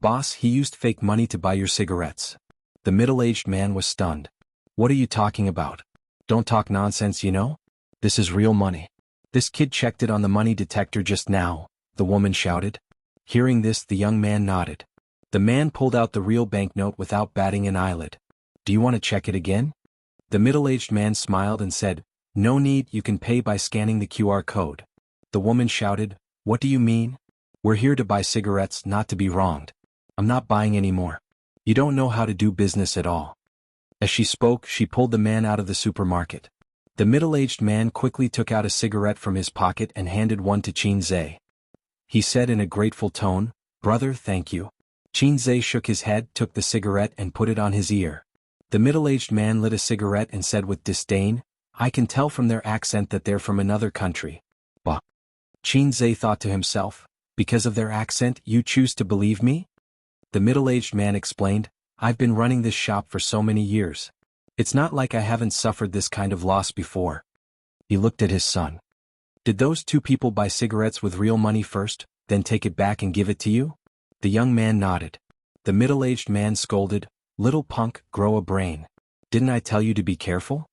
"Boss, he used fake money to buy your cigarettes." The middle-aged man was stunned. "What are you talking about? Don't talk nonsense, you know? This is real money. This kid checked it on the money detector just now," the woman shouted. Hearing this, the young man nodded. The man pulled out the real banknote without batting an eyelid. "Do you want to check it again?" The middle-aged man smiled and said, "No need, you can pay by scanning the QR code." The woman shouted, "What do you mean? We're here to buy cigarettes, not to be wronged. I'm not buying any more. You don't know how to do business at all." As she spoke, she pulled the man out of the supermarket. The middle-aged man quickly took out a cigarette from his pocket and handed one to Qinze. He said in a grateful tone, "Brother, thank you." Qinze shook his head, took the cigarette and put it on his ear. The middle-aged man lit a cigarette and said with disdain, "I can tell from their accent that they're from another country." Bah. Qinze thought to himself, "Because of their accent, you choose to believe me?" The middle-aged man explained, "I've been running this shop for so many years. It's not like I haven't suffered this kind of loss before." He looked at his son. "Did those two people buy cigarettes with real money first, then take it back and give it to you?" The young man nodded. The middle-aged man scolded, "Little punk, grow a brain. Didn't I tell you to be careful?"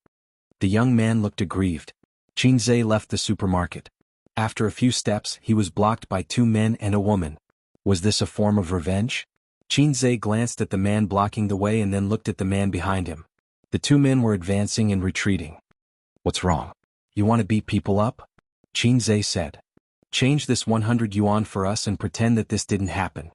The young man looked aggrieved. Qinze left the supermarket. After a few steps, he was blocked by two men and a woman. Was this a form of revenge? Qinze glanced at the man blocking the way and then looked at the man behind him. The two men were advancing and retreating. "What's wrong? You want to beat people up?" Qinze said. "Change this 100 yuan for us and pretend that this didn't happen."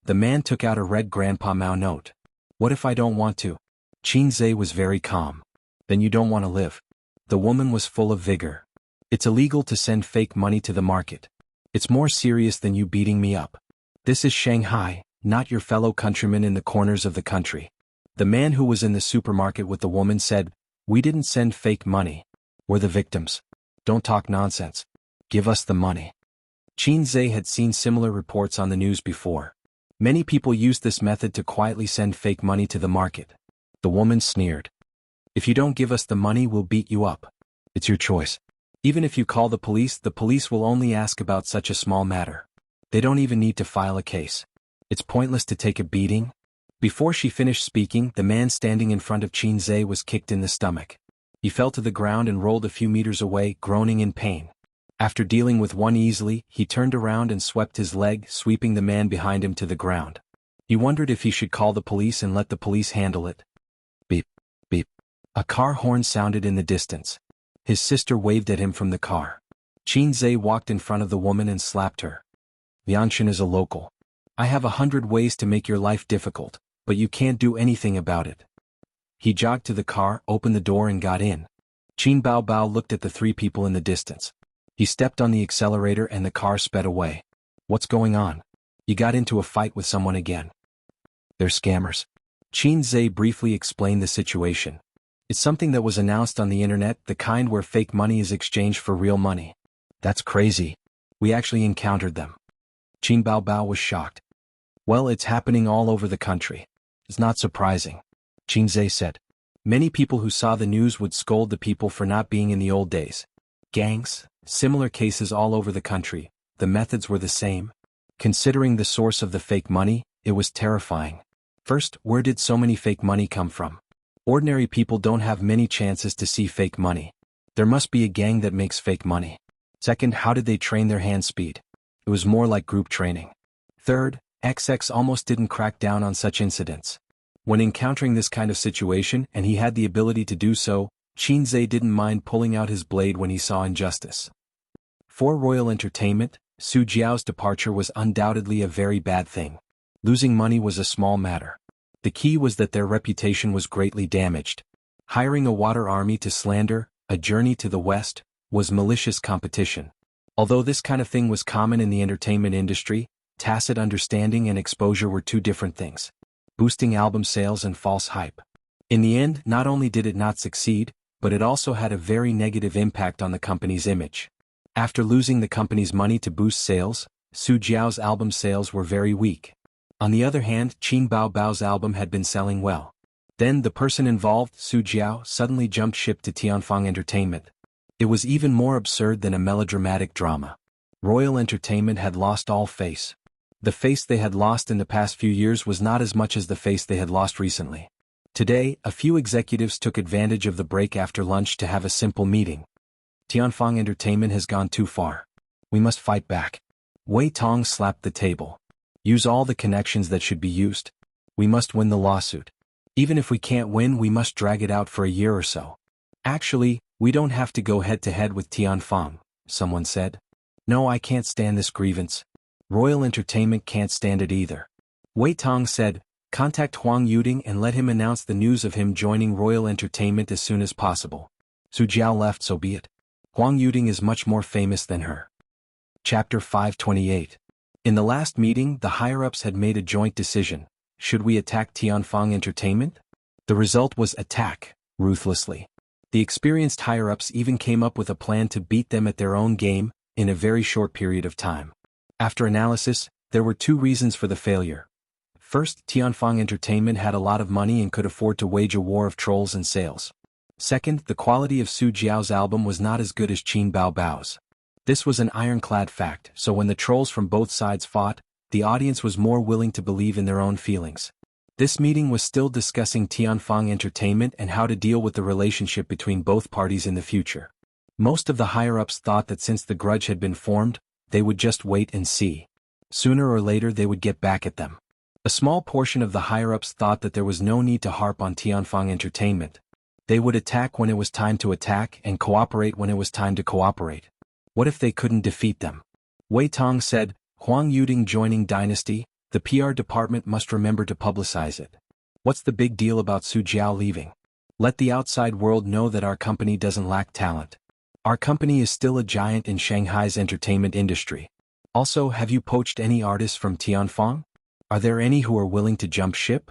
The man took out a red Grandpa Mao note. "What if I don't want to?" Qinze was very calm. "Then you don't want to live." The woman was full of vigor. "It's illegal to send fake money to the market. It's more serious than you beating me up. This is Shanghai, not your fellow countrymen in the corners of the country." The man who was in the supermarket with the woman said, "We didn't send fake money. We're the victims. Don't talk nonsense. Give us the money." Qinze had seen similar reports on the news before. Many people used this method to quietly send fake money to the market. The woman sneered. "If you don't give us the money, we'll beat you up. It's your choice. Even if you call the police will only ask about such a small matter. They don't even need to file a case. It's pointless to take a beating." Before she finished speaking, the man standing in front of Qinze was kicked in the stomach. He fell to the ground and rolled a few meters away, groaning in pain. After dealing with one easily, he turned around and swept his leg, sweeping the man behind him to the ground. He wondered if he should call the police and let the police handle it. Beep, beep. A car horn sounded in the distance. His sister waved at him from the car. Qinze walked in front of the woman and slapped her. "Lianshan is a local. I have 100 ways to make your life difficult, but you can't do anything about it." He jogged to the car, opened the door and got in. Qin Bao Bao looked at the three people in the distance. He stepped on the accelerator and the car sped away. What's going on? You got into a fight with someone again. They're scammers. Qin Zhe briefly explained the situation. It's something that was announced on the internet, the kind where fake money is exchanged for real money. That's crazy. We actually encountered them. Qin Bao Bao was shocked. Well, it's happening all over the country. It's not surprising. Qin Zhe said. Many people who saw the news would scold the people for not being in the old days. Gangs, similar cases all over the country. The methods were the same. Considering the source of the fake money, it was terrifying. First, where did so many fake money come from? Ordinary people don't have many chances to see fake money. There must be a gang that makes fake money. Second, how did they train their hand speed? It was more like group training. Third, XX almost didn't crack down on such incidents. When encountering this kind of situation, and he had the ability to do so, Qin Zhe didn't mind pulling out his blade when he saw injustice. For Royal Entertainment, Su Jiao's departure was undoubtedly a very bad thing. Losing money was a small matter. The key was that their reputation was greatly damaged. Hiring a water army to slander, A Journey to the West, was malicious competition. Although this kind of thing was common in the entertainment industry, tacit understanding and exposure were two different things. Boosting album sales and false hype. In the end, not only did it not succeed, but it also had a very negative impact on the company's image. After losing the company's money to boost sales, Su Jiao's album sales were very weak. On the other hand, Qin Bao Bao's album had been selling well. Then the person involved, Su Jiao, suddenly jumped ship to Tianfang Entertainment. It was even more absurd than a melodramatic drama. Royal Entertainment had lost all face. The face they had lost in the past few years was not as much as the face they had lost recently. Today, a few executives took advantage of the break after lunch to have a simple meeting. Tianfang Entertainment has gone too far. We must fight back. Wei Tong slapped the table. Use all the connections that should be used. We must win the lawsuit. Even if we can't win, we must drag it out for a year or so. Actually, we don't have to go head-to-head with Tianfang, someone said. No, I can't stand this grievance. Royal Entertainment can't stand it either. Wei Tong said, contact Huang Yuding and let him announce the news of him joining Royal Entertainment as soon as possible. Su Jiao left, so be it. Huang Yuding is much more famous than her. Chapter 528. In the last meeting, the higher-ups had made a joint decision. Should we attack Tianfang Entertainment? The result was attack, ruthlessly. The experienced higher-ups even came up with a plan to beat them at their own game, in a very short period of time. After analysis, there were two reasons for the failure. First, Tianfang Entertainment had a lot of money and could afford to wage a war of trolls and sales. Second, the quality of Su Jiao's album was not as good as Qin Bao Bao's. This was an ironclad fact, so when the trolls from both sides fought, the audience was more willing to believe in their own feelings. This meeting was still discussing Tianfang Entertainment and how to deal with the relationship between both parties in the future. Most of the higher-ups thought that since the grudge had been formed, they would just wait and see. Sooner or later they would get back at them. A small portion of the higher-ups thought that there was no need to harp on Tianfang Entertainment. They would attack when it was time to attack and cooperate when it was time to cooperate. What if they couldn't defeat them? Wei Tong said, Huang Yuding joining Dynasty, the PR department must remember to publicize it. What's the big deal about Su Jiao leaving? Let the outside world know that our company doesn't lack talent. Our company is still a giant in Shanghai's entertainment industry. Also, have you poached any artists from Tianfang? Are there any who are willing to jump ship?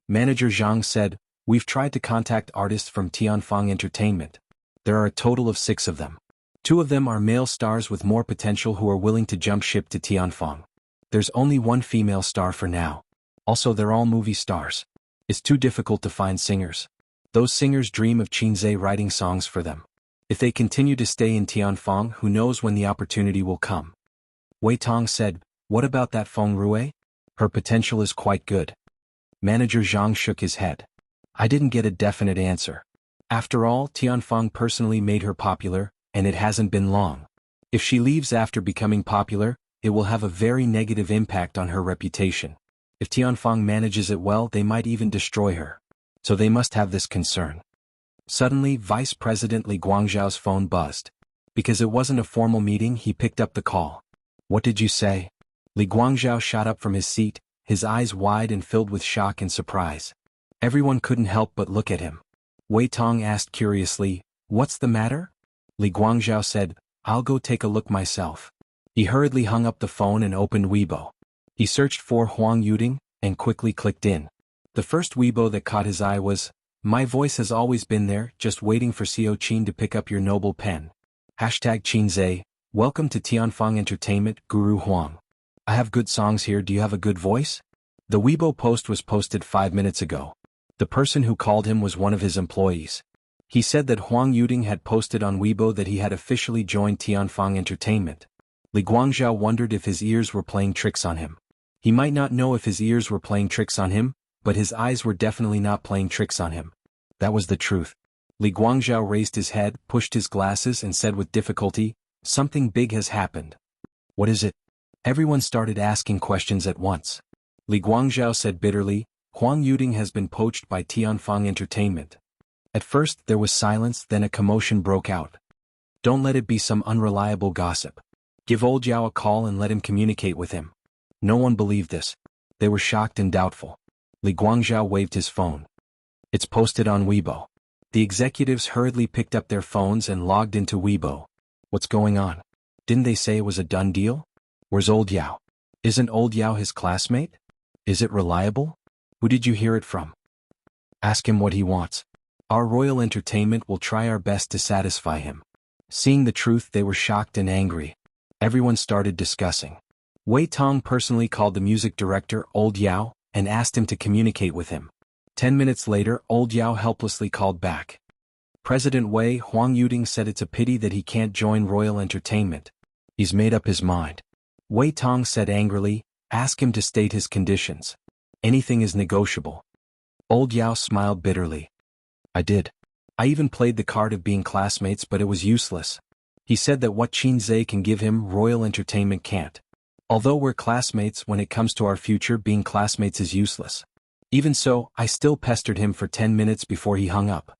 Manager Zhang said, we've tried to contact artists from Tianfang Entertainment. There are a total of 6 of them. 2 of them are male stars with more potential who are willing to jump ship to Tianfang. There's only 1 female star for now. Also, they're all movie stars. It's too difficult to find singers. Those singers dream of Qin Zhe writing songs for them. If they continue to stay in Tianfang, who knows when the opportunity will come. Wei Tong said, what about that Feng Rue? Her potential is quite good. Manager Zhang shook his head. I didn't get a definite answer. After all, Tianfang personally made her popular, and it hasn't been long. If she leaves after becoming popular, it will have a very negative impact on her reputation. If Tianfang manages it well, they might even destroy her. So they must have this concern. Suddenly, Vice President Li Guangzhao's phone buzzed. Because it wasn't a formal meeting, he picked up the call. What did you say? Li Guangzhao shot up from his seat, his eyes wide and filled with shock and surprise. Everyone couldn't help but look at him. Wei Tong asked curiously, What's the matter? Li Guangzhou said, I'll go take a look myself. He hurriedly hung up the phone and opened Weibo. He searched for Huang Yuding, and quickly clicked in. The first Weibo that caught his eye was, My voice has always been there, just waiting for Xiao Qin to pick up your noble pen. Hashtag Qinzai, welcome to Tianfang Entertainment, Guru Huang. I have good songs here, do you have a good voice? The Weibo post was posted 5 minutes ago. The person who called him was one of his employees. He said that Huang Yuding had posted on Weibo that he had officially joined Tianfang Entertainment. Li Guangzhou wondered if his ears were playing tricks on him. He might not know if his ears were playing tricks on him, but his eyes were definitely not playing tricks on him. That was the truth. Li Guangzhou raised his head, pushed his glasses and said with difficulty, Something big has happened. What is it? Everyone started asking questions at once. Li Guangzhou said bitterly, Huang Yuding has been poached by Tianfang Entertainment. At first there was silence, then a commotion broke out. Don't let it be some unreliable gossip. Give old Yao a call and let him communicate with him. No one believed this. They were shocked and doubtful. Li Guangzhou waved his phone. It's posted on Weibo. The executives hurriedly picked up their phones and logged into Weibo. What's going on? Didn't they say it was a done deal? Where's old Yao? Isn't old Yao his classmate? Is it reliable? Who did you hear it from? Ask him what he wants. Our Royal Entertainment will try our best to satisfy him. Seeing the truth, they were shocked and angry. Everyone started discussing. Wei Tong personally called the music director, Old Yao, and asked him to communicate with him. 10 minutes later, Old Yao helplessly called back. President Wei, Huang Yuding said it's a pity that he can't join Royal Entertainment. He's made up his mind. Wei Tong said angrily, ask him to state his conditions. Anything is negotiable. Old Yao smiled bitterly. I did. I even played the card of being classmates, but it was useless. He said that what Qinzai can give him, Royal Entertainment can't. Although we're classmates, when it comes to our future, being classmates is useless. Even so, I still pestered him for 10 minutes before he hung up.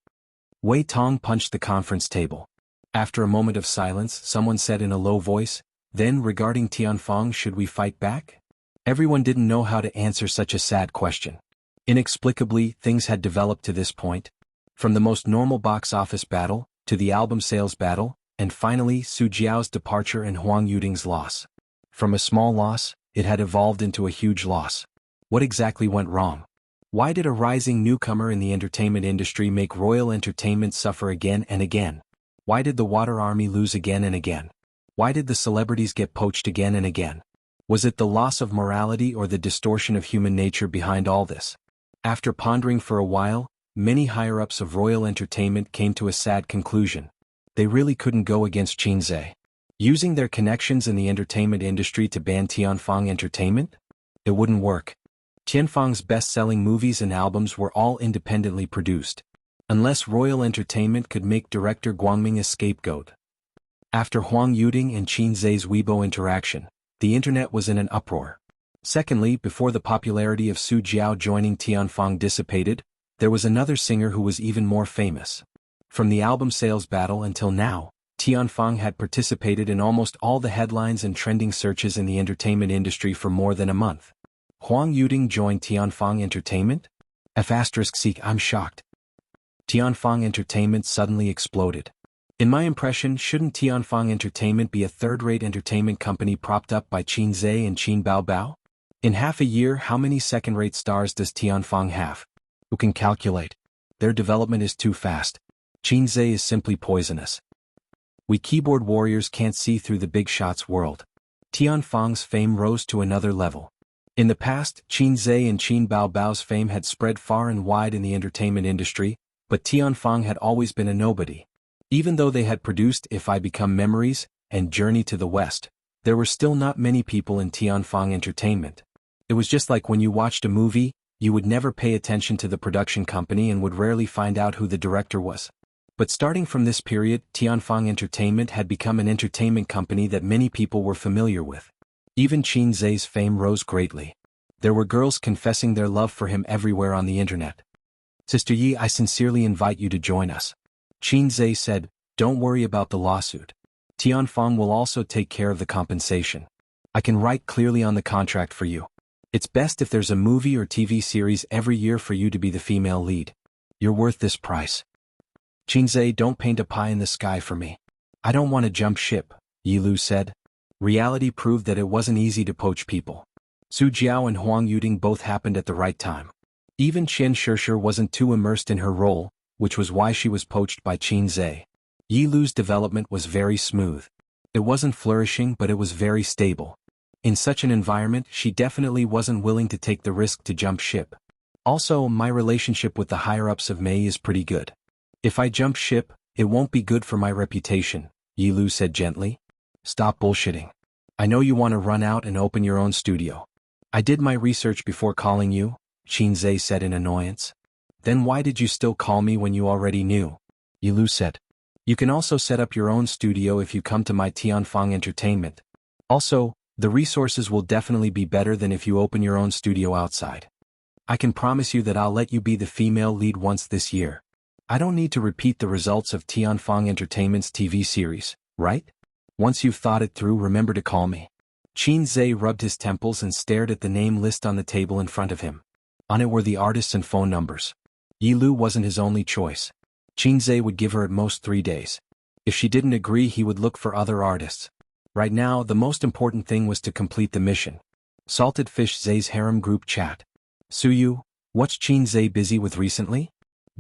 Wei Tong punched the conference table. After a moment of silence, someone said in a low voice, Then regarding Tianfang, should we fight back? Everyone didn't know how to answer such a sad question. Inexplicably, things had developed to this point. From the most normal box office battle, to the album sales battle, and finally Su Jiao's departure and Huang Yuding's loss. From a small loss, it had evolved into a huge loss. What exactly went wrong? Why did a rising newcomer in the entertainment industry make Royal Entertainment suffer again and again? Why did the Water Army lose again and again? Why did the celebrities get poached again and again? Was it the loss of morality or the distortion of human nature behind all this? After pondering for a while, many higher-ups of Royal Entertainment came to a sad conclusion. They really couldn't go against Qinzai. Using their connections in the entertainment industry to ban Tianfang Entertainment? It wouldn't work. Tianfang's best-selling movies and albums were all independently produced. Unless Royal Entertainment could make director Guangming a scapegoat. After Huang Yuding and Qinzai's Weibo interaction, the internet was in an uproar. Secondly, before the popularity of Su Jiao joining Tianfang dissipated, there was another singer who was even more famous. From the album sales battle until now, Tianfang had participated in almost all the headlines and trending searches in the entertainment industry for more than a month. Huang Yuding joined Tianfang Entertainment? F***, I'm shocked. Tianfang Entertainment suddenly exploded. In my impression, shouldn't Tianfang Entertainment be a third-rate entertainment company propped up by Qinzai and Qin Baobao? In half a year, how many second-rate stars does Tianfang have? Who can calculate? Their development is too fast. Qinzai is simply poisonous. We keyboard warriors can't see through the big shots world. Tianfang's fame rose to another level. In the past, Qinzai and Qin Baobao's fame had spread far and wide in the entertainment industry, but Tianfang had always been a nobody. Even though they had produced If I Become Memories and Journey to the West, there were still not many people in Tianfang Entertainment. It was just like when you watched a movie, you would never pay attention to the production company and would rarely find out who the director was. But starting from this period, Tianfang Entertainment had become an entertainment company that many people were familiar with. Even Qinzai's fame rose greatly. There were girls confessing their love for him everywhere on the internet. Sister Yi, I sincerely invite you to join us. Qinzai said, don't worry about the lawsuit. Tianfang will also take care of the compensation. I can write clearly on the contract for you. It's best if there's a movie or TV series every year for you to be the female lead. You're worth this price. Qinzhe, don't paint a pie in the sky for me. I don't want to jump ship, Yilu said. Reality proved that it wasn't easy to poach people. Su Jiao and Huang Yuding both happened at the right time. Even Qian Shishir wasn't too immersed in her role, which was why she was poached by Qinzhe. Yilu's development was very smooth. It wasn't flourishing, but it was very stable. In such an environment, she definitely wasn't willing to take the risk to jump ship. Also, my relationship with the higher-ups of Mei is pretty good. If I jump ship, it won't be good for my reputation, Yilu said gently. Stop bullshitting. I know you want to run out and open your own studio. I did my research before calling you, Qinzhe said in annoyance. Then why did you still call me when you already knew? Yilu said. You can also set up your own studio if you come to my Tianfang Entertainment. Also, the resources will definitely be better than if you open your own studio outside. I can promise you that I'll let you be the female lead once this year. I don't need to repeat the results of Tianfang Entertainment's TV series, right? Once you've thought it through, remember to call me. Qinzhe rubbed his temples and stared at the name list on the table in front of him. On it were the artists and phone numbers. Yilu wasn't his only choice. Qinzhe would give her at most 3 days. If she didn't agree, he would look for other artists. Right now, the most important thing was to complete the mission. Salted Fish Zay's harem group chat. Suyu, what's Qinzhe busy with recently?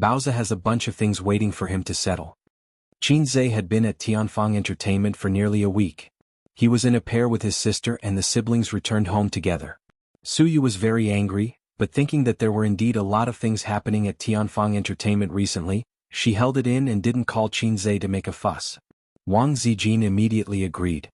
Baoza has a bunch of things waiting for him to settle. Qinzhe had been at Tianfang Entertainment for nearly a week. He was in a pair with his sister and the siblings returned home together. Suyu was very angry, but thinking that there were indeed a lot of things happening at Tianfang Entertainment recently, she held it in and didn't call Qinzhe to make a fuss. Wang Zijin immediately agreed.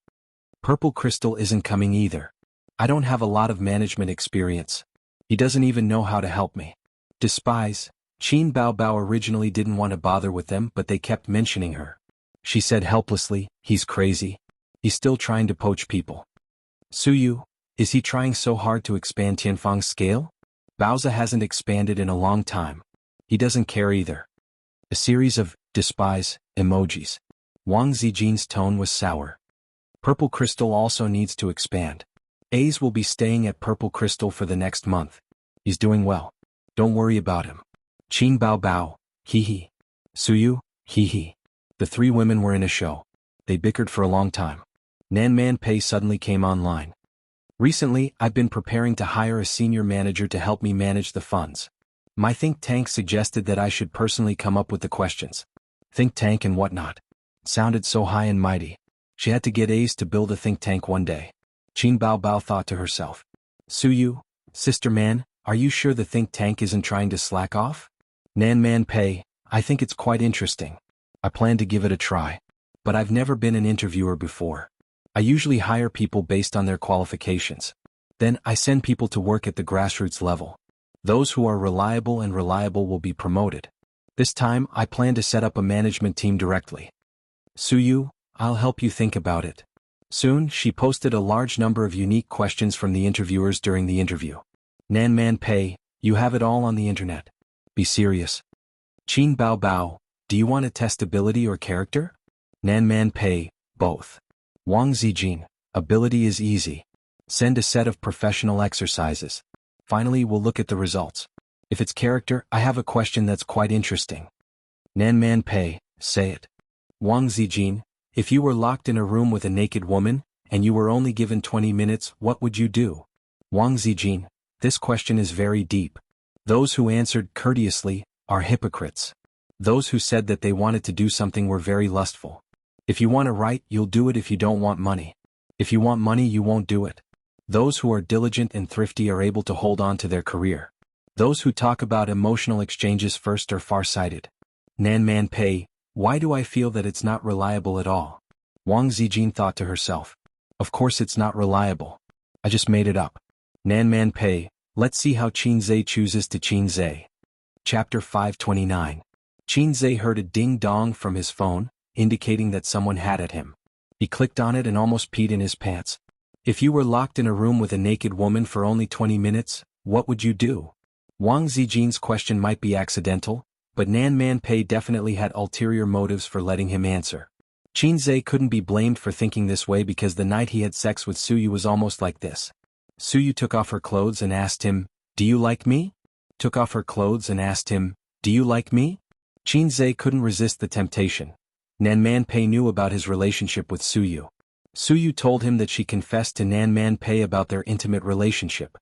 Purple Crystal isn't coming either. I don't have a lot of management experience. He doesn't even know how to help me. Despise. Qin Baobao originally didn't want to bother with them, but they kept mentioning her. She said helplessly, he's crazy. He's still trying to poach people. Suyu, is he trying so hard to expand Tianfang's scale? Baoza hasn't expanded in a long time. He doesn't care either. A series of despise emojis. Wang Zijin's tone was sour. Purple Crystal also needs to expand. A's will be staying at Purple Crystal for the next month. He's doing well. Don't worry about him. Qin Baobao, hee. Suyu, hee. The three women were in a show. They bickered for a long time. Nan Man Pei suddenly came online. Recently, I've been preparing to hire a senior manager to help me manage the funds. My think tank suggested that I should personally come up with the questions. Think tank and whatnot. Sounded so high and mighty. She had to get A's to build a think tank one day. Qin Baobao thought to herself. Suyu, sister man, are you sure the think tank isn't trying to slack off? Nan Man Pei, I think it's quite interesting. I plan to give it a try. But I've never been an interviewer before. I usually hire people based on their qualifications. Then I send people to work at the grassroots level. Those who are reliable will be promoted. This time, I plan to set up a management team directly. Suyu, I'll help you think about it. Soon, she posted a large number of unique questions from the interviewers during the interview. Nan Man Pei, you have it all on the internet. Be serious. Qin Baobao, do you want to test ability or character? Nan Man Pei, both. Wang Zijin, ability is easy. Send a set of professional exercises. Finally, we'll look at the results. If it's character, I have a question that's quite interesting. Nan Man Pei, say it. Wang Zijin, if you were locked in a room with a naked woman, and you were only given 20 minutes, what would you do? Wang Zijin, this question is very deep. Those who answered courteously are hypocrites. Those who said that they wanted to do something were very lustful. If you want to write, you'll do it if you don't want money. If you want money, you won't do it. Those who are diligent and thrifty are able to hold on to their career. Those who talk about emotional exchanges first are far-sighted. Nan Man Pei, why do I feel that it's not reliable at all? Wang Zijin thought to herself. Of course it's not reliable. I just made it up. Nan Man Pei, let's see how Qinzhe chooses to Qinzhe. Chapter 529. Qinzhe heard a ding-dong from his phone, indicating that someone had at him. He clicked on it and almost peed in his pants. If you were locked in a room with a naked woman for only 20 minutes, what would you do? Wang Zijin's question might be accidental, but Nan Man Pei definitely had ulterior motives for letting him answer. Qinzhe couldn't be blamed for thinking this way because the night he had sex with Suyu was almost like this. Suyu took off her clothes and asked him, "Do you like me?" Took off her clothes and asked him, "Do you like me?" Qin Zhe couldn't resist the temptation. Nan Man Pei knew about his relationship with Su Yu. Su Yu told him that she confessed to Nan Man Pei about their intimate relationship.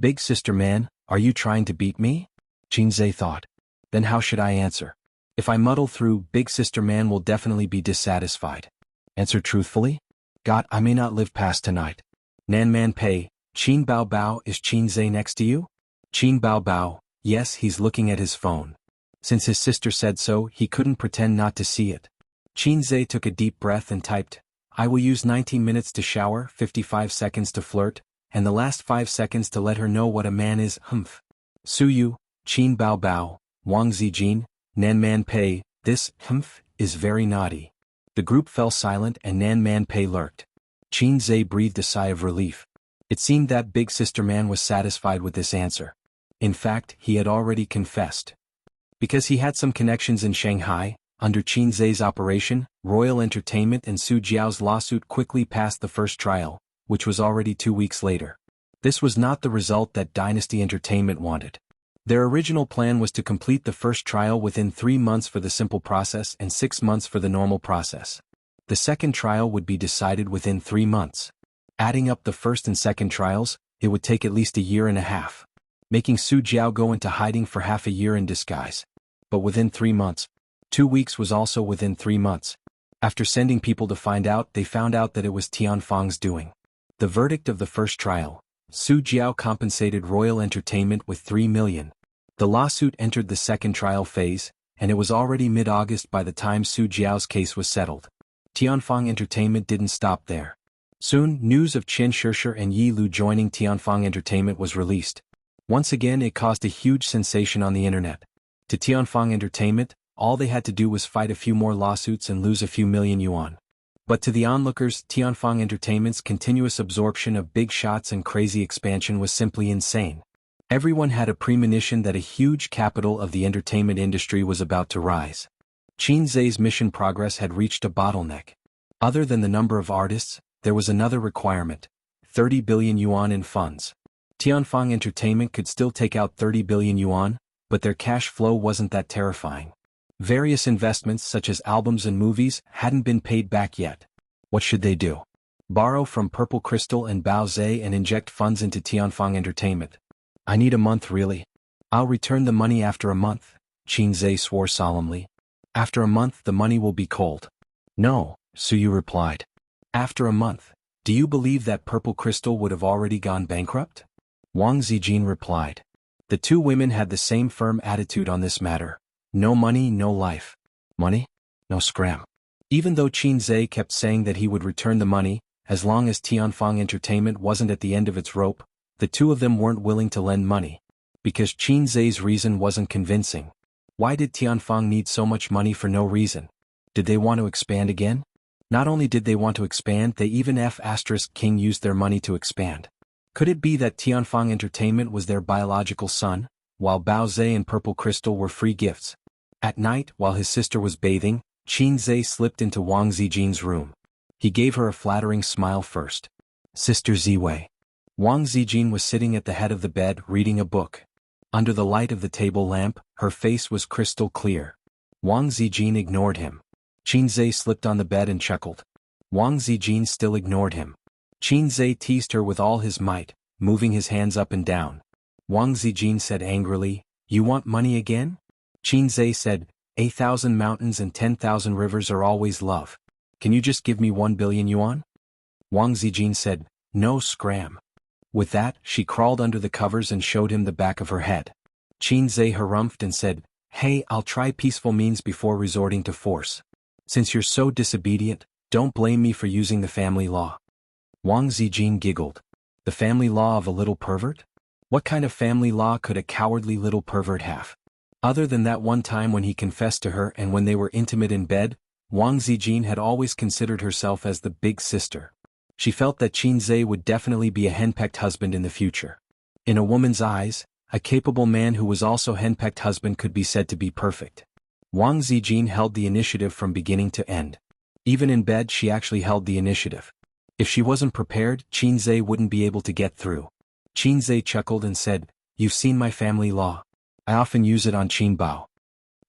Big sister man, are you trying to beat me? Qin Zhe thought. Then how should I answer? If I muddle through, big sister man will definitely be dissatisfied. Answer truthfully? God, I may not live past tonight. Nan Man Pei, Qin Bao Bao, is Qin Zhe next to you? Qin Bao Bao, yes, he's looking at his phone. Since his sister said so, he couldn't pretend not to see it. Qin Zhe took a deep breath and typed, I will use 19 minutes to shower, 55 seconds to flirt, and the last 5 seconds to let her know what a man is, humph. Su Yu, Qin Bao Bao, Wang Zijin, Nan Man Pei, this, humph, is very naughty. The group fell silent and Nan Man Pei lurked. Qin Zhe breathed a sigh of relief. It seemed that big sister man was satisfied with this answer. In fact, he had already confessed. Because he had some connections in Shanghai, under Qin Zhe's operation, Royal Entertainment and Su Jiao's lawsuit quickly passed the first trial, which was already 2 weeks later. This was not the result that Dynasty Entertainment wanted. Their original plan was to complete the first trial within 3 months for the simple process and 6 months for the normal process. The second trial would be decided within 3 months. Adding up the first and second trials, it would take at least a year and a half, making Su Jiao go into hiding for half a year in disguise. But within 3 months. 2 weeks was also within 3 months. After sending people to find out, they found out that it was Tianfang's doing. The verdict of the first trial. Su Jiao compensated Royal Entertainment with 3 million. The lawsuit entered the second trial phase, and it was already mid-August by the time Su Jiao's case was settled. Tianfang Entertainment didn't stop there. Soon, news of Chen Shishir and Yi Lu joining Tianfang Entertainment was released. Once again, it caused a huge sensation on the internet. To Tianfang Entertainment, all they had to do was fight a few more lawsuits and lose a few million yuan. But to the onlookers, Tianfang Entertainment's continuous absorption of big shots and crazy expansion was simply insane. Everyone had a premonition that a huge capital of the entertainment industry was about to rise. Qin Zhe's mission progress had reached a bottleneck. Other than the number of artists, there was another requirement: 30 billion yuan in funds. Tianfang Entertainment could still take out 30 billion yuan, but their cash flow wasn't that terrifying. Various investments such as albums and movies hadn't been paid back yet. What should they do? Borrow from Purple Crystal and Bao Zhe and inject funds into Tianfang Entertainment. I need a month really. I'll return the money after a month, Qin Zhe swore solemnly. After a month the money will be cold. No, Su Yu replied. After a month, do you believe that Purple Crystal would have already gone bankrupt? Wang Zijin replied. The two women had the same firm attitude on this matter. No money, no life. Money? No scram. Even though Qin Zhe kept saying that he would return the money, as long as Tianfang Entertainment wasn't at the end of its rope, the two of them weren't willing to lend money. Because Qin Zhe's reason wasn't convincing. Why did Tianfang need so much money for no reason? Did they want to expand again? Not only did they want to expand, they even King used their money to expand. Could it be that Tianfang Entertainment was their biological son, while Bao Zhe and Purple Crystal were free gifts? At night, while his sister was bathing, Qin Zhe slipped into Wang Zijin's room. He gave her a flattering smile first. Sister Ziwei. Wang Zijin was sitting at the head of the bed reading a book. Under the light of the table lamp, her face was crystal clear. Wang Zijin ignored him. Qin Zhe slipped on the bed and chuckled. Wang Zijin still ignored him. Qin Zhe teased her with all his might, moving his hands up and down. Wang Zijin said angrily, You want money again? Qin Zhe said, 8,000 mountains and 10,000 rivers are always love. Can you just give me 1 billion yuan? Wang Zijin said, No scram. With that, she crawled under the covers and showed him the back of her head. Qin Zhe harumphed and said, Hey, I'll try peaceful means before resorting to force. Since you're so disobedient, don't blame me for using the family law. Wang Zijin giggled. The family law of a little pervert? What kind of family law could a cowardly little pervert have? Other than that one time when he confessed to her and when they were intimate in bed, Wang Zijin had always considered herself as the big sister. She felt that Qin Zhe would definitely be a henpecked husband in the future. In a woman's eyes, a capable man who was also henpecked husband could be said to be perfect. Wang Zijin held the initiative from beginning to end. Even in bed she actually held the initiative. If she wasn't prepared, Qin Zhe wouldn't be able to get through. Qin Zhe chuckled and said, You've seen my family law. I often use it on Qin Bao.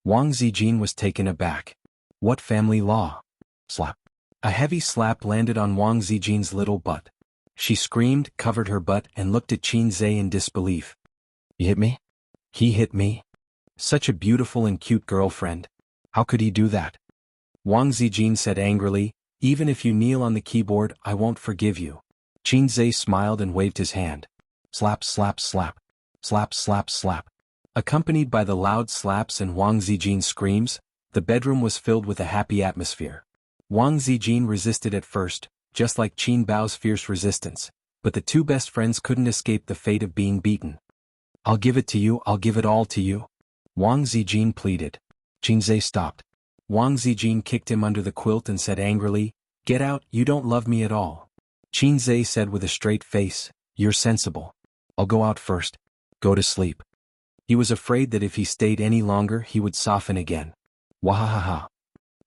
Wang Zijin was taken aback. What family law? Slap. A heavy slap landed on Wang Zijin's little butt. She screamed, covered her butt, and looked at Qin Zhe in disbelief. He hit me? He hit me? Such a beautiful and cute girlfriend. How could he do that? Wang Zijin said angrily, even if you kneel on the keyboard, I won't forgive you. Qin Zhe smiled and waved his hand. Slap, slap, slap. Slap, slap, slap. Accompanied by the loud slaps and Wang Zijin's screams, the bedroom was filled with a happy atmosphere. Wang Zijin resisted at first, just like Qin Bao's fierce resistance, but the two best friends couldn't escape the fate of being beaten. I'll give it to you, I'll give it all to you. Wang Zijin pleaded. Qin Zhe stopped. Wang Zijin kicked him under the quilt and said angrily, Get out, you don't love me at all. Qin Zhe said with a straight face, You're sensible. I'll go out first. Go to sleep. He was afraid that if he stayed any longer he would soften again. Wahahaha.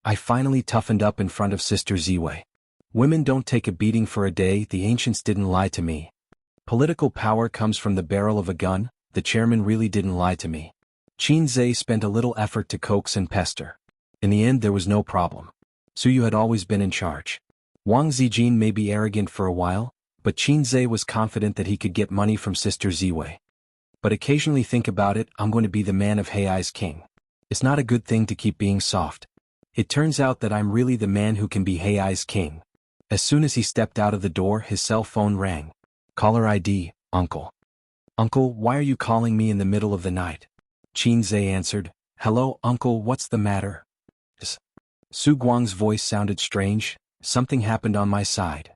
I finally toughened up in front of Sister Ziwei. Women don't take a beating for a day, the ancients didn't lie to me. Political power comes from the barrel of a gun, the chairman really didn't lie to me. Qin Zhe spent a little effort to coax and pester. In the end there was no problem. Suyu had always been in charge. Wang Zijin may be arrogant for a while, but Qin Zhe was confident that he could get money from Sister Ziwei. But occasionally think about it, I'm going to be the man of Hei's king. It's not a good thing to keep being soft. It turns out that I'm really the man who can be Hei's king. As soon as he stepped out of the door his cell phone rang. Caller ID, Uncle. Uncle, why are you calling me in the middle of the night? Qin Zhe answered, Hello, Uncle, what's the matter? Su Guang's voice sounded strange, something happened on my side.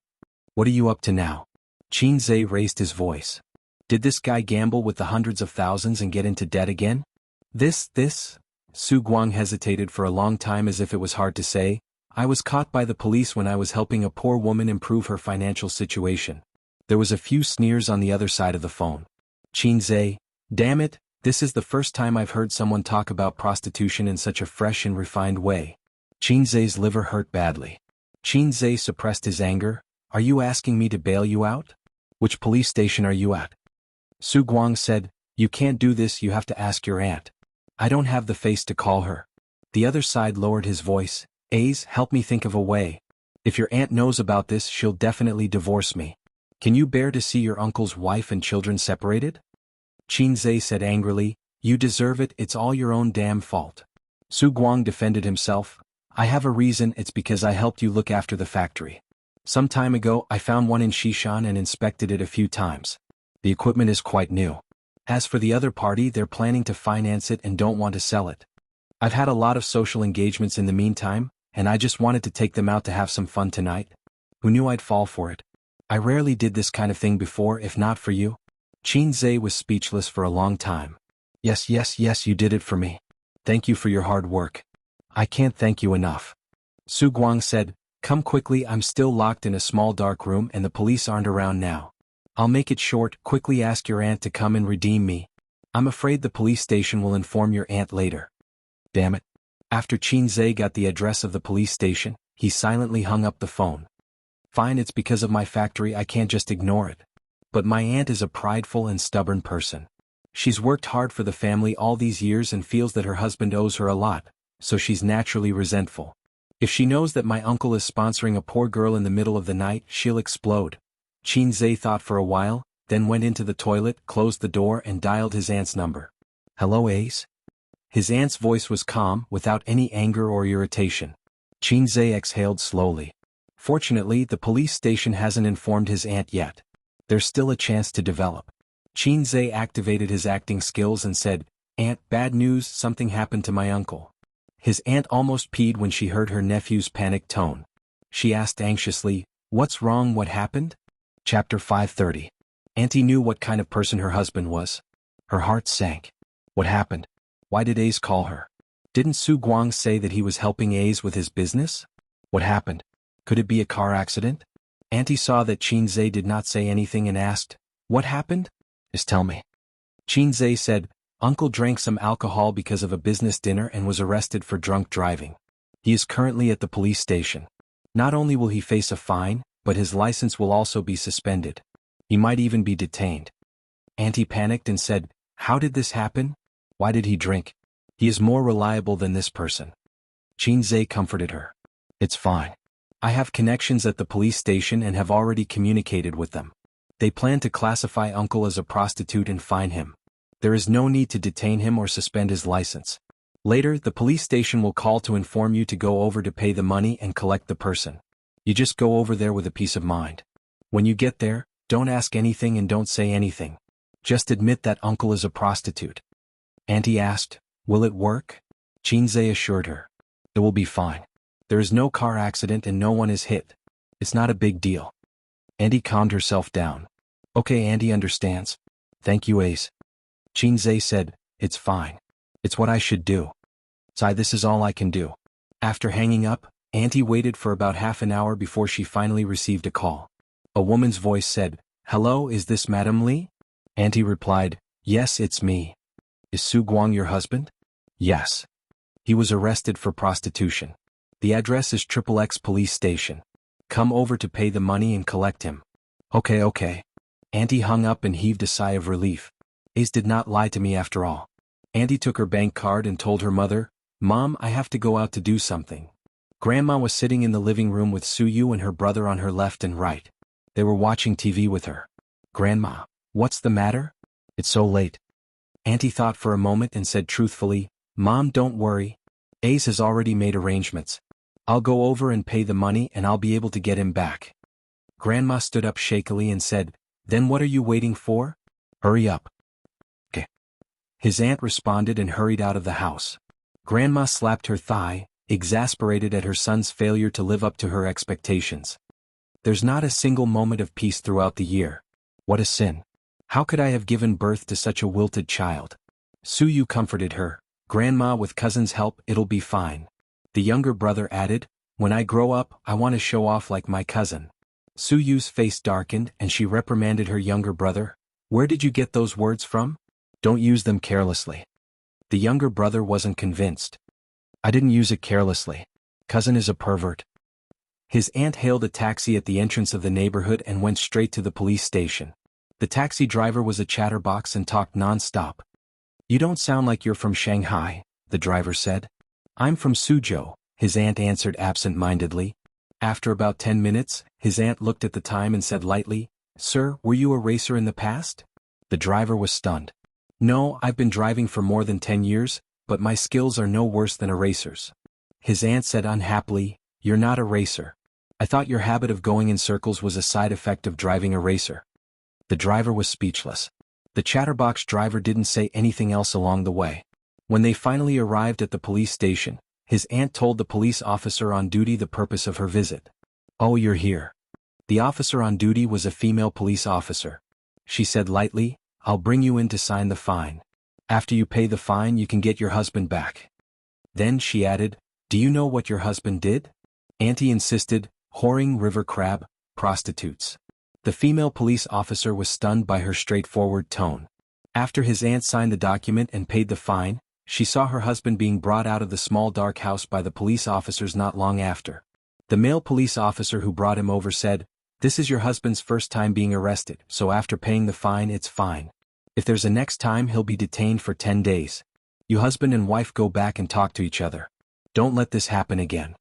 What are you up to now? Qin Zhe raised his voice. Did this guy gamble with the hundreds of thousands and get into debt again? This? Su Guang hesitated for a long time as if it was hard to say. I was caught by the police when I was helping a poor woman improve her financial situation. There was a few sneers on the other side of the phone. Qin Zhe, damn it, this is the first time I've heard someone talk about prostitution in such a fresh and refined way. Qin Zhe's liver hurt badly. Qin Zhe suppressed his anger. Are you asking me to bail you out? Which police station are you at? Su Guang said, You can't do this, you have to ask your aunt. I don't have the face to call her. The other side lowered his voice. Ace, help me think of a way. If your aunt knows about this, she'll definitely divorce me. Can you bear to see your uncle's wife and children separated? Qin Zhe said angrily, You deserve it, it's all your own damn fault. Su Guang defended himself. I have a reason, it's because I helped you look after the factory. Some time ago I found one in Xishan and inspected it a few times. The equipment is quite new. As for the other party, they're planning to finance it and don't want to sell it. I've had a lot of social engagements in the meantime, and I just wanted to take them out to have some fun tonight. Who knew I'd fall for it? I rarely did this kind of thing before, if not for you. Qin Zhe was speechless for a long time. Yes, you did it for me. Thank you for your hard work. I can't thank you enough. Su Guang said, Come quickly, I'm still locked in a small dark room and the police aren't around now. I'll make it short, quickly ask your aunt to come and redeem me. I'm afraid the police station will inform your aunt later. Damn it. After Qin Zhe got the address of the police station, he silently hung up the phone. Fine, it's because of my factory, I can't just ignore it. But my aunt is a prideful and stubborn person. She's worked hard for the family all these years and feels that her husband owes her a lot, so she's naturally resentful. If she knows that my uncle is sponsoring a poor girl in the middle of the night, she'll explode. Qin Zhe thought for a while, then went into the toilet, closed the door and dialed his aunt's number. Hello, Ace? His aunt's voice was calm, without any anger or irritation. Qin Zhe exhaled slowly. Fortunately, the police station hasn't informed his aunt yet. There's still a chance to develop. Qin Zhe activated his acting skills and said, Aunt, bad news, something happened to my uncle. His aunt almost peed when she heard her nephew's panicked tone. She asked anxiously, What's wrong, what happened? Chapter 530. Auntie knew what kind of person her husband was. Her heart sank. What happened? Why did Ace call her? Didn't Su Guang say that he was helping Ace with his business? What happened? Could it be a car accident? Auntie saw that Qin Zhe did not say anything and asked, What happened? Just tell me. Qin Zhe said, Uncle drank some alcohol because of a business dinner and was arrested for drunk driving. He is currently at the police station. Not only will he face a fine, but his license will also be suspended. He might even be detained. Auntie panicked and said, How did this happen? Why did he drink? He is more reliable than this person. Qinzhe comforted her. It's fine. I have connections at the police station and have already communicated with them. They plan to classify uncle as a prostitute and fine him. There is no need to detain him or suspend his license. Later, the police station will call to inform you to go over to pay the money and collect the person. You just go over there with a peace of mind. When you get there, don't ask anything and don't say anything. Just admit that uncle is a prostitute. Auntie asked, will it work? Qinzhe assured her. It will be fine. There is no car accident and no one is hit. It's not a big deal. Auntie calmed herself down. Okay, Auntie understands. Thank you, Ace. Qinzhe said, it's fine. It's what I should do. This is all I can do. After hanging up, Auntie waited for about half an hour before she finally received a call. A woman's voice said, hello, is this Madame Li? Auntie replied, yes, it's me. Is Su Guang your husband? Yes. He was arrested for prostitution. The address is XXX police station. Come over to pay the money and collect him. Okay. Auntie hung up and heaved a sigh of relief. Ace did not lie to me after all. Auntie took her bank card and told her mother, Mom, I have to go out to do something. Grandma was sitting in the living room with Su Yu and her brother on her left and right. They were watching TV with her. Grandma, what's the matter? It's so late. Auntie thought for a moment and said truthfully, Mom, don't worry. Ace has already made arrangements. I'll go over and pay the money and I'll be able to get him back. Grandma stood up shakily and said, then what are you waiting for? Hurry up. Okay. His aunt responded and hurried out of the house. Grandma slapped her thigh, exasperated at her son's failure to live up to her expectations. There's not a single moment of peace throughout the year. What a sin. How could I have given birth to such a wilted child? Su Yu comforted her. Grandma, with cousin's help, it'll be fine. The younger brother added, when I grow up, I want to show off like my cousin. Su Yu's face darkened and she reprimanded her younger brother. Where did you get those words from? Don't use them carelessly. The younger brother wasn't convinced. I didn't use it carelessly. Cousin is a pervert. His aunt hailed a taxi at the entrance of the neighborhood and went straight to the police station. The taxi driver was a chatterbox and talked non-stop. You don't sound like you're from Shanghai, the driver said. I'm from Suzhou, his aunt answered absent-mindedly. After about 10 minutes, his aunt looked at the time and said lightly, Sir, were you a racer in the past? The driver was stunned. No, I've been driving for more than 10 years, but my skills are no worse than a racer's. His aunt said unhappily, You're not a racer. I thought your habit of going in circles was a side effect of driving a racer. The driver was speechless. The chatterbox driver didn't say anything else along the way. When they finally arrived at the police station, his aunt told the police officer on duty the purpose of her visit. Oh, you're here. The officer on duty was a female police officer. She said lightly, I'll bring you in to sign the fine. After you pay the fine, you can get your husband back. Then she added, Do you know what your husband did? Auntie insisted, whoring river crab, prostitutes. The female police officer was stunned by her straightforward tone. After his aunt signed the document and paid the fine, she saw her husband being brought out of the small dark house by the police officers not long after. The male police officer who brought him over said, This is your husband's first time being arrested, so after paying the fine it's fine. If there's a next time he'll be detained for 10 days. You husband and wife go back and talk to each other. Don't let this happen again.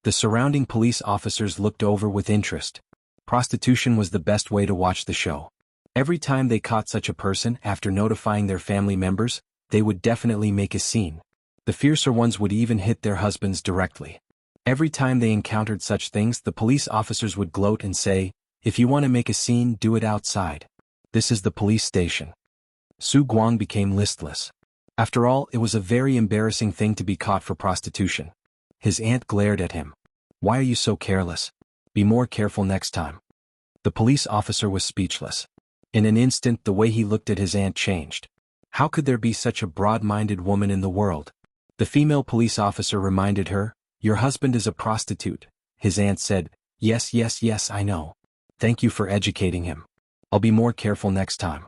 The surrounding police officers looked over with interest. Prostitution was the best way to watch the show. Every time they caught such a person after notifying their family members, they would definitely make a scene. The fiercer ones would even hit their husbands directly. Every time they encountered such things, the police officers would gloat and say, If you want to make a scene, do it outside. This is the police station. Su Guang became listless. After all, it was a very embarrassing thing to be caught for prostitution. His aunt glared at him. Why are you so careless? Be more careful next time. The police officer was speechless. In an instant, the way he looked at his aunt changed. How could there be such a broad-minded woman in the world? The female police officer reminded her, Your husband is a prostitute. His aunt said, Yes, I know. Thank you for educating him. I'll be more careful next time.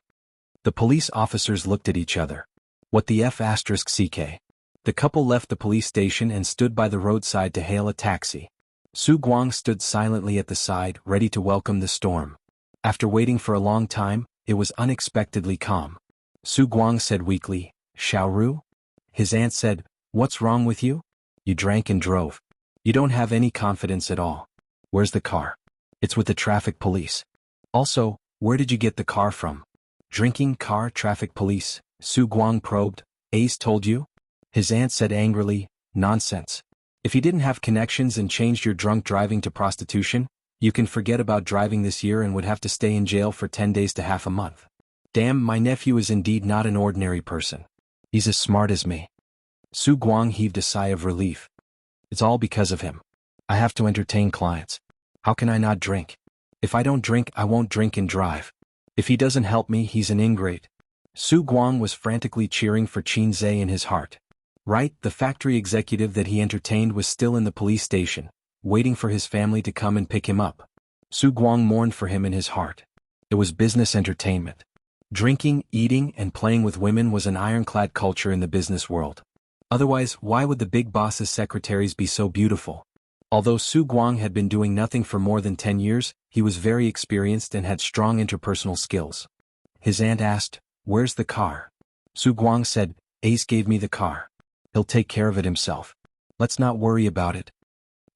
The police officers looked at each other. What the F***ck? The couple left the police station and stood by the roadside to hail a taxi. Su Guang stood silently at the side, ready to welcome the storm. After waiting for a long time, it was unexpectedly calm. Su Guang said weakly, Xiaoru? His aunt said, "What's wrong with you? You drank and drove. You don't have any confidence at all. Where's the car?" "It's with the traffic police." "Also, where did you get the car from?" "Drinking car traffic police," Su Guang probed. "Ace told you?" His aunt said angrily, "Nonsense. If you didn't have connections and changed your drunk driving to prostitution, you can forget about driving this year and would have to stay in jail for 10 days to half a month. Damn, my nephew is indeed not an ordinary person. He's as smart as me." Su Guang heaved a sigh of relief. "It's all because of him. I have to entertain clients. How can I not drink? If I don't drink, I won't drink and drive. If he doesn't help me, he's an ingrate." Su Guang was frantically cheering for Qin Zhe in his heart. Right, the factory executive that he entertained was still in the police station, waiting for his family to come and pick him up. Su Guang mourned for him in his heart. It was business entertainment. Drinking, eating, and playing with women was an ironclad culture in the business world. Otherwise, why would the big boss's secretaries be so beautiful? Although Su Guang had been doing nothing for more than 10 years, he was very experienced and had strong interpersonal skills. His aunt asked, "Where's the car?" Su Guang said, "Ace gave me the car. He'll take care of it himself. Let's not worry about it."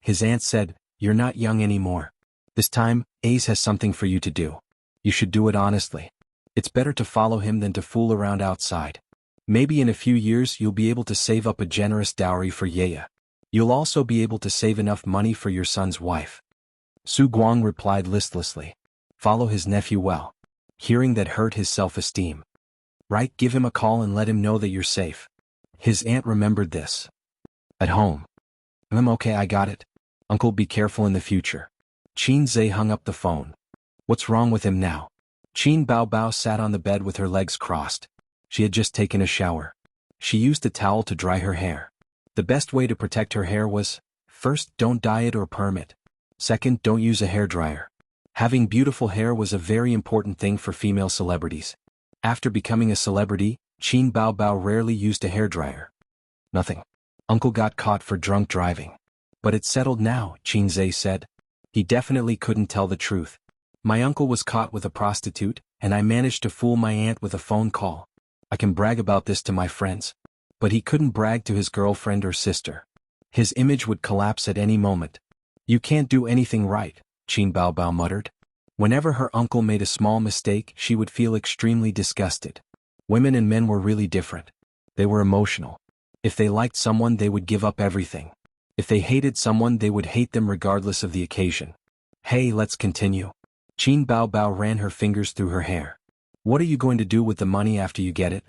His aunt said, "You're not young anymore. This time, Ace has something for you to do. You should do it honestly. It's better to follow him than to fool around outside. Maybe in a few years you'll be able to save up a generous dowry for Yeya. You'll also be able to save enough money for your son's wife." Su Guang replied listlessly. Follow his nephew well. Hearing that hurt his self-esteem. Right, give him a call and let him know that you're safe. His aunt remembered this. At home. Okay, I got it. Uncle, be careful in the future. Qin Zhe hung up the phone. What's wrong with him now? Qin Bao Bao sat on the bed with her legs crossed. She had just taken a shower. She used a towel to dry her hair. The best way to protect her hair was, first, don't dye it or perm it. Second, don't use a hairdryer. Having beautiful hair was a very important thing for female celebrities. After becoming a celebrity, Qin Bao Bao rarely used a hairdryer. Nothing. Uncle got caught for drunk driving. But it's settled now, Qin Zhe said. He definitely couldn't tell the truth. My uncle was caught with a prostitute, and I managed to fool my aunt with a phone call. I can brag about this to my friends. But he couldn't brag to his girlfriend or sister. His image would collapse at any moment. You can't do anything right, Qin Bao Bao muttered. Whenever her uncle made a small mistake, she would feel extremely disgusted. Women and men were really different. They were emotional. If they liked someone, they would give up everything. If they hated someone, they would hate them regardless of the occasion. Hey, let's continue. Qin Bao Bao ran her fingers through her hair. What are you going to do with the money after you get it?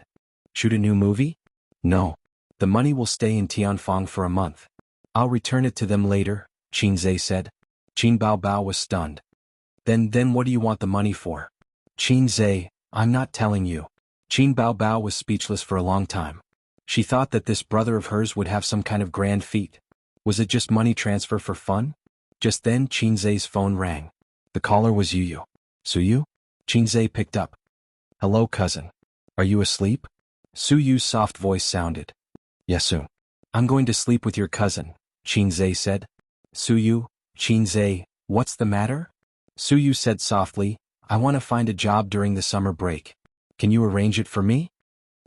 Shoot a new movie? No. The money will stay in Tianfang for a month. I'll return it to them later, Qin Zhe said. Qin Bao Bao was stunned. Then what do you want the money for? Qin Zhe, I'm not telling you. Qin Bao Bao was speechless for a long time. She thought that this brother of hers would have some kind of grand feat. Was it just money transfer for fun? Just then Qin Zhe's phone rang. The caller was Yu. Suyu? Qin Zhe picked up. Hello, cousin. Are you asleep? Suyu's soft voice sounded. Yes, soon. I'm going to sleep with your cousin, Qin Zhe said. Suyu, Qin Zhe, what's the matter? Suyu said softly, I want to find a job during the summer break. Can you arrange it for me?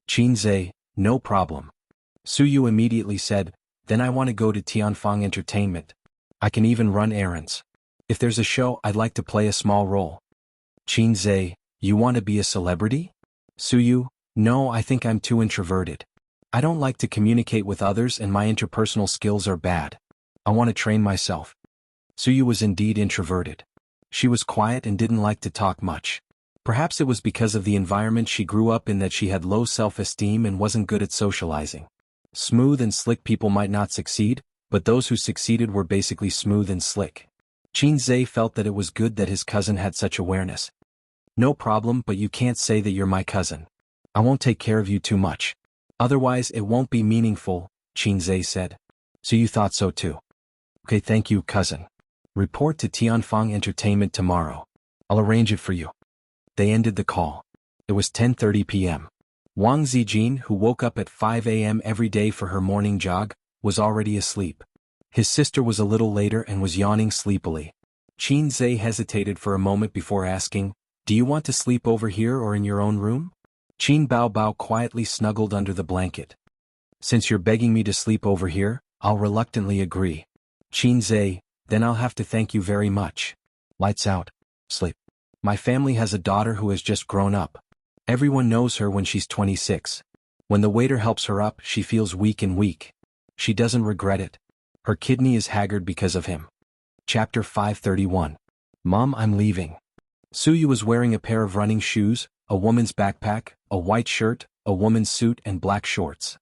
Qin Zhe, no problem. Suyu immediately said, then I want to go to Tianfang Entertainment. I can even run errands. If there's a show, I'd like to play a small role. Qin Zhe, you want to be a celebrity? Suyu, no, I think I'm too introverted. I don't like to communicate with others and my interpersonal skills are bad. I want to train myself. Suyu was indeed introverted. She was quiet and didn't like to talk much. Perhaps it was because of the environment she grew up in that she had low self-esteem and wasn't good at socializing. Smooth and slick people might not succeed, but those who succeeded were basically smooth and slick. Qin Zhe felt that it was good that his cousin had such awareness. No problem, but you can't say that you're my cousin. I won't take care of you too much. Otherwise it won't be meaningful, Qin Zhe said. So you thought so too. Okay, thank you, cousin. Report to Tianfang Entertainment tomorrow. I'll arrange it for you. They ended the call. It was 10:30 p.m. Wang Zijin, who woke up at 5 a.m. every day for her morning jog, was already asleep. His sister was a little later and was yawning sleepily. Qin Zhe hesitated for a moment before asking, do you want to sleep over here or in your own room? Qin Bao Bao quietly snuggled under the blanket. Since you're begging me to sleep over here, I'll reluctantly agree. Qin, then I'll have to thank you very much. Lights out. Sleep. My family has a daughter who has just grown up. Everyone knows her when she's 26. When the waiter helps her up, she feels weak and weak. She doesn't regret it. Her kidney is haggard because of him. Chapter 531. Mom, I'm leaving. Suyu was wearing a pair of running shoes, a woman's backpack, a white shirt, a woman's suit and black shorts.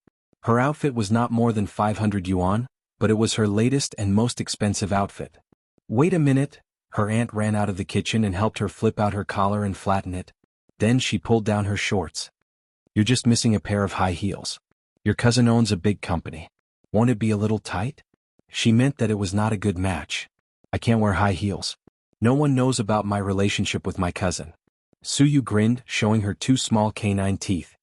Her outfit was not more than 500 yuan, but it was her latest and most expensive outfit. Wait a minute, her aunt ran out of the kitchen and helped her flip out her collar and flatten it. Then she pulled down her shorts. You're just missing a pair of high heels. Your cousin owns a big company. Won't it be a little tight? She meant that it was not a good match. I can't wear high heels. No one knows about my relationship with my cousin. Suyu grinned, showing her two small canine teeth.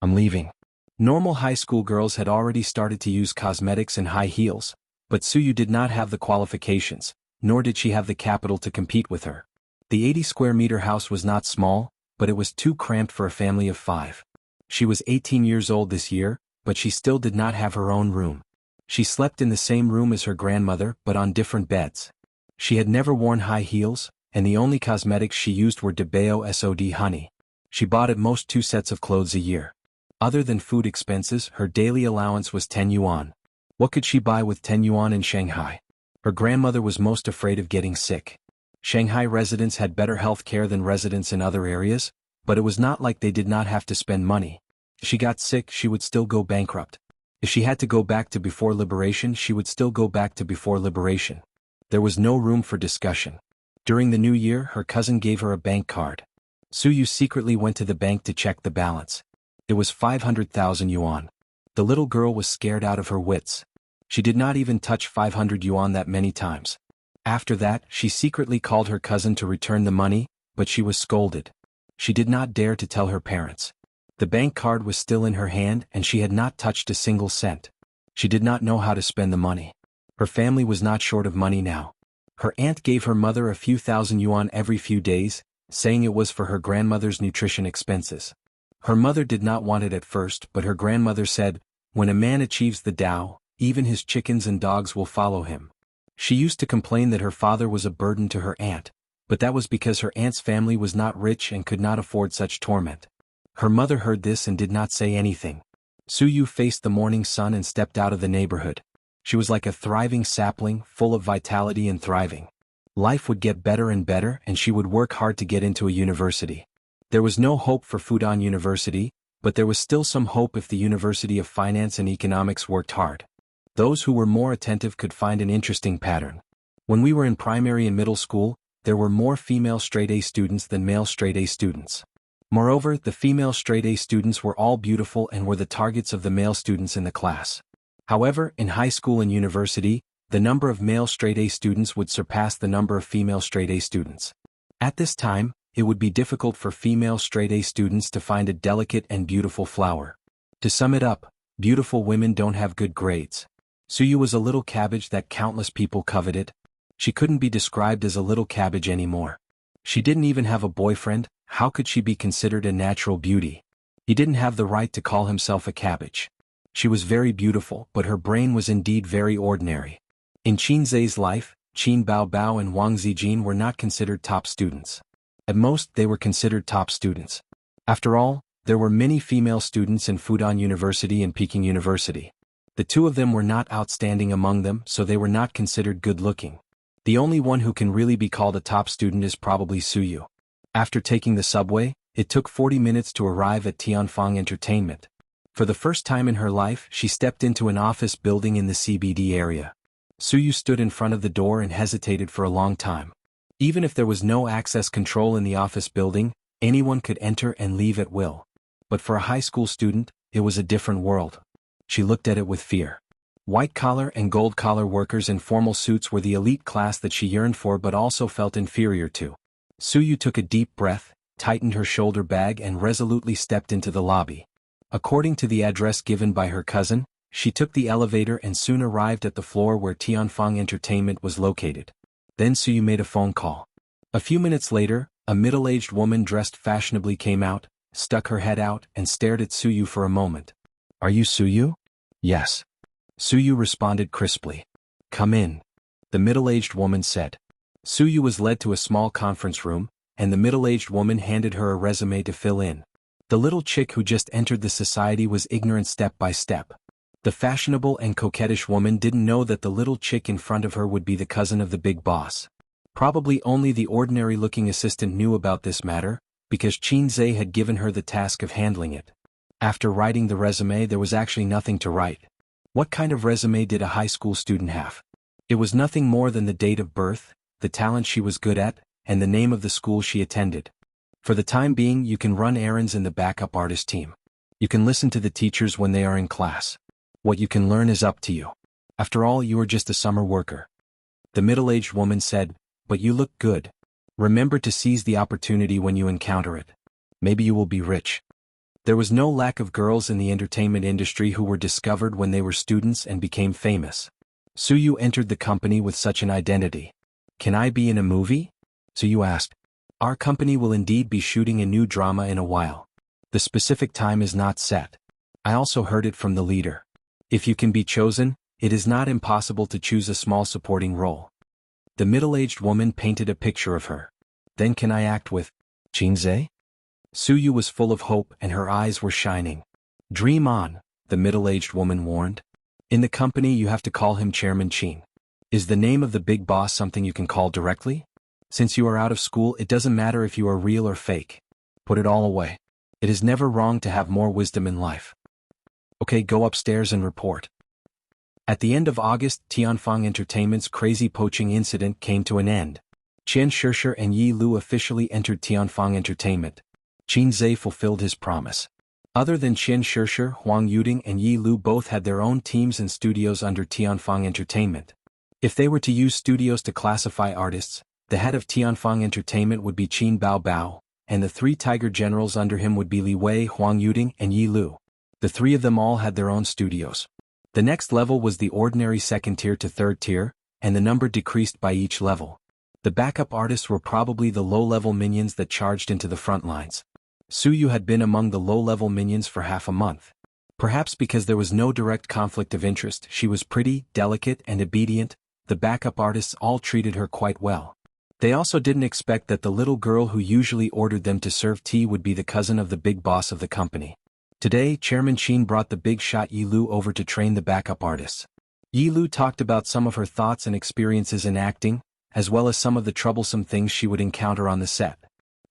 I'm leaving. Normal high school girls had already started to use cosmetics and high heels, but Suyu did not have the qualifications, nor did she have the capital to compete with her. The 80-square-meter house was not small, but it was too cramped for a family of 5. She was 18 years old this year, but she still did not have her own room. She slept in the same room as her grandmother but on different beds. She had never worn high heels, and the only cosmetics she used were Debao Sod honey. She bought at most 2 sets of clothes a year. Other than food expenses, her daily allowance was 10 yuan. What could she buy with 10 yuan in Shanghai? Her grandmother was most afraid of getting sick. Shanghai residents had better health care than residents in other areas, but it was not like they did not have to spend money. If she got sick, she would still go bankrupt. If she had to go back to before liberation, she would still go back to before liberation. There was no room for discussion. During the new year, her cousin gave her a bank card. Suyu secretly went to the bank to check the balance. It was 500,000 yuan. The little girl was scared out of her wits. She did not even touch 500 yuan that many times. After that, she secretly called her cousin to return the money, but she was scolded. She did not dare to tell her parents. The bank card was still in her hand and she had not touched a single cent. She did not know how to spend the money. Her family was not short of money now. Her aunt gave her mother a few thousand yuan every few days, saying it was for her grandmother's nutrition expenses. Her mother did not want it at first, but her grandmother said, when a man achieves the Tao, even his chickens and dogs will follow him. She used to complain that her father was a burden to her aunt, but that was because her aunt's family was not rich and could not afford such torment. Her mother heard this and did not say anything. Suyu faced the morning sun and stepped out of the neighborhood. She was like a thriving sapling, full of vitality and thriving. Life would get better and better and she would work hard to get into a university. There was no hope for Fudan University, but there was still some hope if the University of Finance and Economics worked hard. Those who were more attentive could find an interesting pattern. When we were in primary and middle school, there were more female straight-A students than male straight-A students. Moreover, the female straight-A students were all beautiful and were the targets of the male students in the class. However, in high school and university, the number of male straight-A students would surpass the number of female straight-A students. At this time, it would be difficult for female straight-A students to find a delicate and beautiful flower. To sum it up, beautiful women don't have good grades. Suyu was a little cabbage that countless people coveted. She couldn't be described as a little cabbage anymore. She didn't even have a boyfriend. How could she be considered a natural beauty? He didn't have the right to call himself a cabbage. She was very beautiful, but her brain was indeed very ordinary. In Qin Zhe's life, Qin Baobao and Wang Zijin were not considered top students. At most, they were considered top students. After all, there were many female students in Fudan University and Peking University. The two of them were not outstanding among them, so they were not considered good-looking. The only one who can really be called a top student is probably Suyu. After taking the subway, it took 40 minutes to arrive at Tianfang Entertainment. For the first time in her life, she stepped into an office building in the CBD area. Suyu stood in front of the door and hesitated for a long time. Even if there was no access control in the office building, anyone could enter and leave at will. But for a high school student, it was a different world. She looked at it with fear. White-collar and gold-collar workers in formal suits were the elite class that she yearned for but also felt inferior to. Suyu took a deep breath, tightened her shoulder bag and resolutely stepped into the lobby. According to the address given by her cousin, she took the elevator and soon arrived at the floor where Tianfang Entertainment was located. Then Suyu made a phone call. A few minutes later, a middle-aged woman dressed fashionably came out, stuck her head out and stared at Suyu for a moment. "Are you Suyu?" Yes. Suyu responded crisply. Come in. The middle-aged woman said. Suyu was led to a small conference room, and the middle-aged woman handed her a resume to fill in. The little chick who just entered the society was ignorant step by step. The fashionable and coquettish woman didn't know that the little chick in front of her would be the cousin of the big boss. Probably only the ordinary-looking assistant knew about this matter, because Qinzhe had given her the task of handling it. After writing the resume, there was actually nothing to write. What kind of resume did a high school student have? It was nothing more than the date of birth, the talent she was good at, and the name of the school she attended. For the time being, you can run errands in the backup artist team. You can listen to the teachers when they are in class. What you can learn is up to you. After all, you are just a summer worker. The middle-aged woman said, but you look good. Remember to seize the opportunity when you encounter it. Maybe you will be rich. There was no lack of girls in the entertainment industry who were discovered when they were students and became famous. Suyu entered the company with such an identity. Can I be in a movie? Suyu asked. Our company will indeed be shooting a new drama in a while. The specific time is not set. I also heard it from the leader. If you can be chosen, it is not impossible to choose a small supporting role. The middle-aged woman painted a picture of her. Then can I act with Qinzhe? Suyu was full of hope and her eyes were shining. Dream on, the middle-aged woman warned. In the company you have to call him Chairman Qin. Is the name of the big boss something you can call directly? Since you are out of school, it doesn't matter if you are real or fake. Put it all away. It is never wrong to have more wisdom in life. Okay, go upstairs and report. At the end of August, Tianfang Entertainment's crazy poaching incident came to an end. Qian Shishir and Yi Lu officially entered Tianfang Entertainment. Qinzhe fulfilled his promise. Other than Qian Shishir, Huang Yuding and Yi Lu both had their own teams and studios under Tianfang Entertainment. If they were to use studios to classify artists, the head of Tianfang Entertainment would be Qin Bao Bao, and the three tiger generals under him would be Li Wei, Huang Yuding and Yi Lu. The three of them all had their own studios. The next level was the ordinary second tier to third tier, and the number decreased by each level. The backup artists were probably the low-level minions that charged into the front lines. Suyu had been among the low-level minions for half a month. Perhaps because there was no direct conflict of interest, she was pretty, delicate, and obedient. The backup artists all treated her quite well. They also didn't expect that the little girl who usually ordered them to serve tea would be the cousin of the big boss of the company. Today, Chairman Qin brought the big shot Yi Lu over to train the backup artists. Yi Lu talked about some of her thoughts and experiences in acting, as well as some of the troublesome things she would encounter on the set.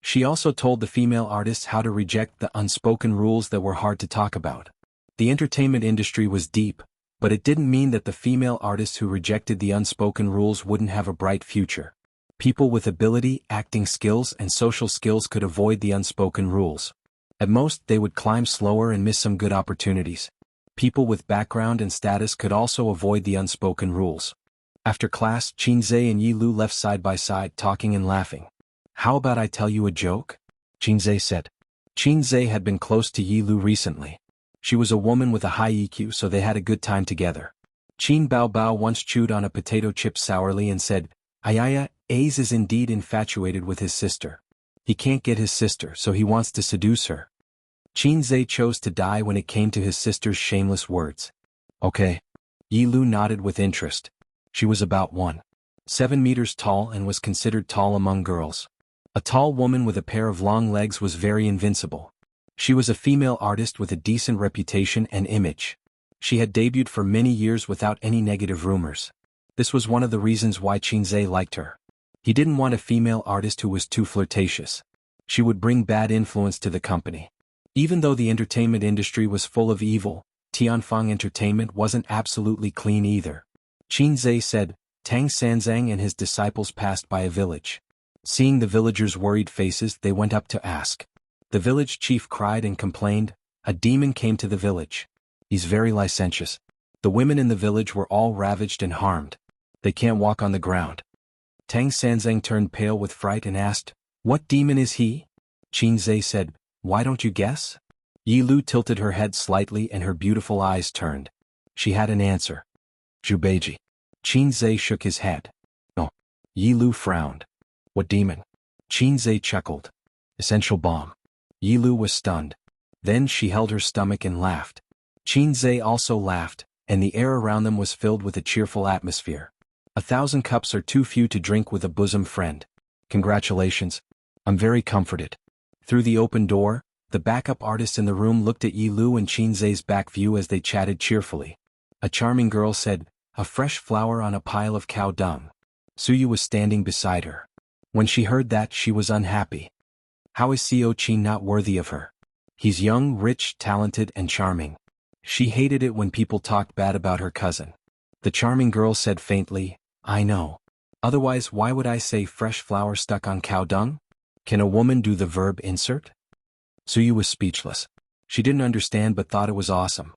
She also told the female artists how to reject the unspoken rules that were hard to talk about. The entertainment industry was deep, but it didn't mean that the female artists who rejected the unspoken rules wouldn't have a bright future. People with ability, acting skills, and social skills could avoid the unspoken rules. At most, they would climb slower and miss some good opportunities. People with background and status could also avoid the unspoken rules. After class, Qinzhe and Yi Lu left side by side talking and laughing. How about I tell you a joke? Qinzhe said. Qinzhe had been close to Yi Lu recently. She was a woman with a high EQ, so they had a good time together. Qin Bao Bao once chewed on a potato chip sourly and said, Ayaya, Ace is indeed infatuated with his sister. He can't get his sister, so he wants to seduce her. Qinzhe chose to die when it came to his sister's shameless words. Okay. Yi Lu nodded with interest. She was about 1.7 meters tall and was considered tall among girls. A tall woman with a pair of long legs was very invincible. She was a female artist with a decent reputation and image. She had debuted for many years without any negative rumors. This was one of the reasons why Qinzhe liked her. He didn't want a female artist who was too flirtatious. She would bring bad influence to the company. Even though the entertainment industry was full of evil, Tianfang Entertainment wasn't absolutely clean either. Qinzhe said, Tang Sanzang and his disciples passed by a village. Seeing the villagers' worried faces, they went up to ask. The village chief cried and complained, a demon came to the village. He's very licentious. The women in the village were all ravaged and harmed. They can't walk on the ground. Tang Sanzang turned pale with fright and asked, What demon is he? Qinzhe said, Why don't you guess? Yi Lu tilted her head slightly and her beautiful eyes turned. She had an answer. Jubeji. Qinzhe shook his head. No. Yi Lu frowned. What demon? Qinzhe chuckled. Essential bomb. Yi Lu was stunned. Then she held her stomach and laughed. Qin Zhe also laughed, and the air around them was filled with a cheerful atmosphere. 1,000 cups are too few to drink with a bosom friend. Congratulations. I'm very comforted. Through the open door, the backup artist in the room looked at Yi Lu and Qin Zhe's back view as they chatted cheerfully. A charming girl said, "A fresh flower on a pile of cow dung." Suyu was standing beside her. When she heard that, she was unhappy. How is Xiao Qin not worthy of her? He's young, rich, talented, and charming. She hated it when people talked bad about her cousin. The charming girl said faintly, "I know. Otherwise, why would I say fresh flower stuck on cow dung? Can a woman do the verb insert?" Suyu was speechless. She didn't understand but thought it was awesome.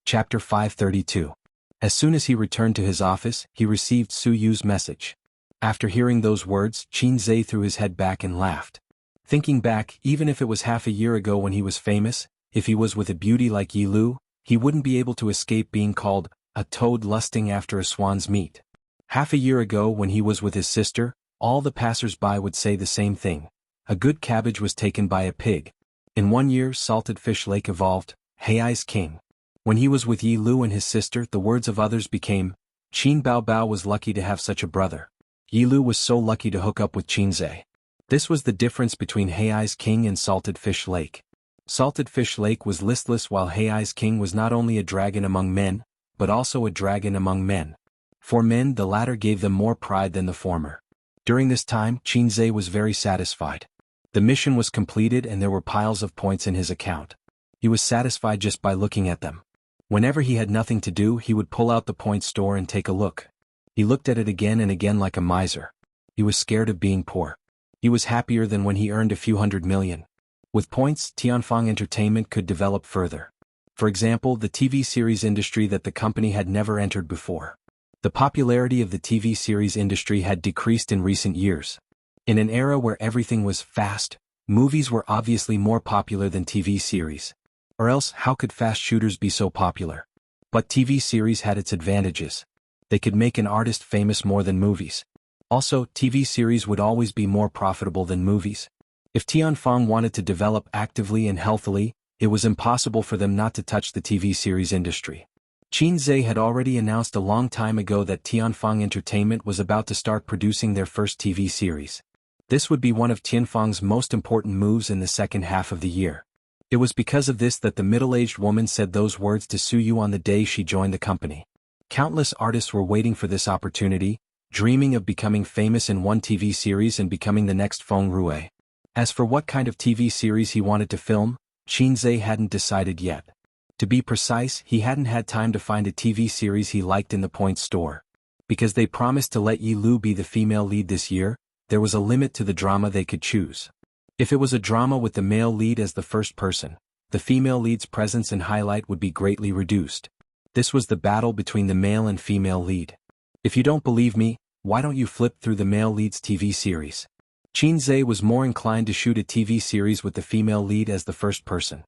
Chapter 532. As soon as he returned to his office, he received Suyu's message. After hearing those words, Qin Zhe threw his head back and laughed. Thinking back, even if it was half a year ago when he was famous, if he was with a beauty like Yi Lu, he wouldn't be able to escape being called a toad lusting after a swan's meat. Half a year ago when he was with his sister, all the passers-by would say the same thing. A good cabbage was taken by a pig. In 1 year, Salted Fish Lake evolved, Heiai's king. When he was with Yi Lu and his sister, the words of others became, Qin Bao Bao was lucky to have such a brother. Yi Lu was so lucky to hook up with Qin Zhe. This was the difference between Heiai's king and Salted Fish Lake. Salted Fish Lake was listless while Heiai's king was not only a dragon among men, but also a dragon among men. For men, the latter gave them more pride than the former. During this time, Qin Zhe was very satisfied. The mission was completed and there were piles of points in his account. He was satisfied just by looking at them. Whenever he had nothing to do, he would pull out the point store and take a look. He looked at it again and again like a miser. He was scared of being poor. He was happier than when he earned a few hundred million. With points, Tianfeng Entertainment could develop further. For example, the TV series industry that the company had never entered before. The popularity of the TV series industry had decreased in recent years. In an era where everything was fast, movies were obviously more popular than TV series. Or else, how could fast shooters be so popular? But TV series had its advantages. They could make an artist famous more than movies. Also, TV series would always be more profitable than movies. If Tianfeng wanted to develop actively and healthily, it was impossible for them not to touch the TV series industry. Qin Zhe had already announced a long time ago that Tianfeng Entertainment was about to start producing their first TV series. This would be one of Tianfeng's most important moves in the second half of the year. It was because of this that the middle-aged woman said those words to Suyu on the day she joined the company. Countless artists were waiting for this opportunity, dreaming of becoming famous in one TV series and becoming the next Feng Rue. As for what kind of TV series he wanted to film, Qin Zhe hadn't decided yet. To be precise, he hadn't had time to find a TV series he liked in the point store. Because they promised to let Yi Lu be the female lead this year, there was a limit to the drama they could choose. If it was a drama with the male lead as the first person, the female lead's presence and highlight would be greatly reduced. This was the battle between the male and female lead. If you don't believe me, why don't you flip through the male lead's TV series? Qin Zhe was more inclined to shoot a TV series with the female lead as the first person.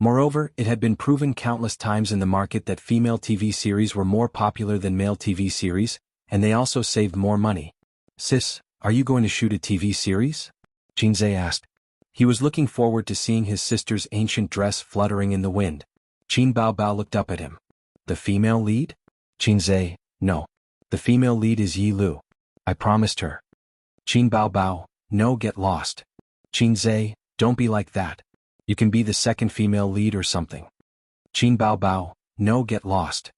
Moreover, it had been proven countless times in the market that female TV series were more popular than male TV series, and they also saved more money. Sis, are you going to shoot a TV series? Qin Zhe asked. He was looking forward to seeing his sister's ancient dress fluttering in the wind. Qin Bao Bao looked up at him. The female lead? Qin Zhe, no. The female lead is Yi Lu. I promised her. Qin Bao Bao, no, get lost. Qin Zhe, don't be like that. You can be the second female lead or something. Qin Bao Bao, no, get lost.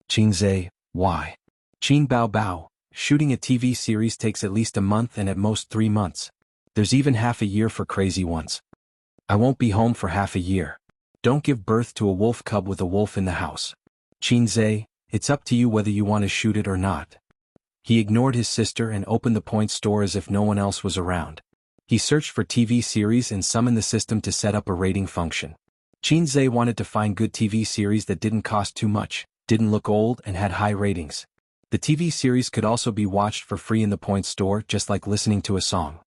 Qin Zhe, why? Qin Bao Bao, shooting a TV series takes at least a month and at most 3 months. There's even half a year for crazy ones. I won't be home for half a year. Don't give birth to a wolf cub with a wolf in the house. Qin Zhe, it's up to you whether you want to shoot it or not. He ignored his sister and opened the point store as if no one else was around. He searched for TV series and summoned the system to set up a rating function. Qin Zhe wanted to find good TV series that didn't cost too much, didn't look old and had high ratings. The TV series could also be watched for free in the point store just like listening to a song.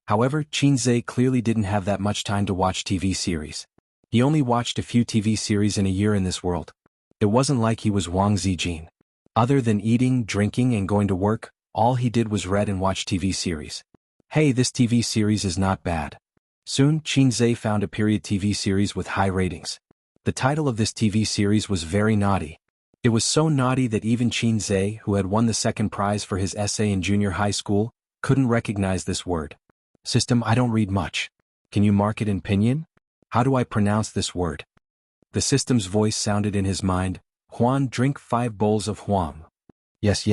However, Qin Zhe clearly didn't have that much time to watch TV series. He only watched a few TV series in a year in this world. It wasn't like he was Wang Zijin. Other than eating, drinking and going to work, all he did was read and watch TV series. Hey, this TV series is not bad. Soon, Qin Zhe found a period TV series with high ratings. The title of this TV series was very naughty. It was so naughty that even Qin Zhe, who had won the second prize for his essay in junior high school, couldn't recognize this word. System, I don't read much. Can you mark it in pinyin? How do I pronounce this word? The system's voice sounded in his mind. Huan, drink 5 bowls of huang. Yes.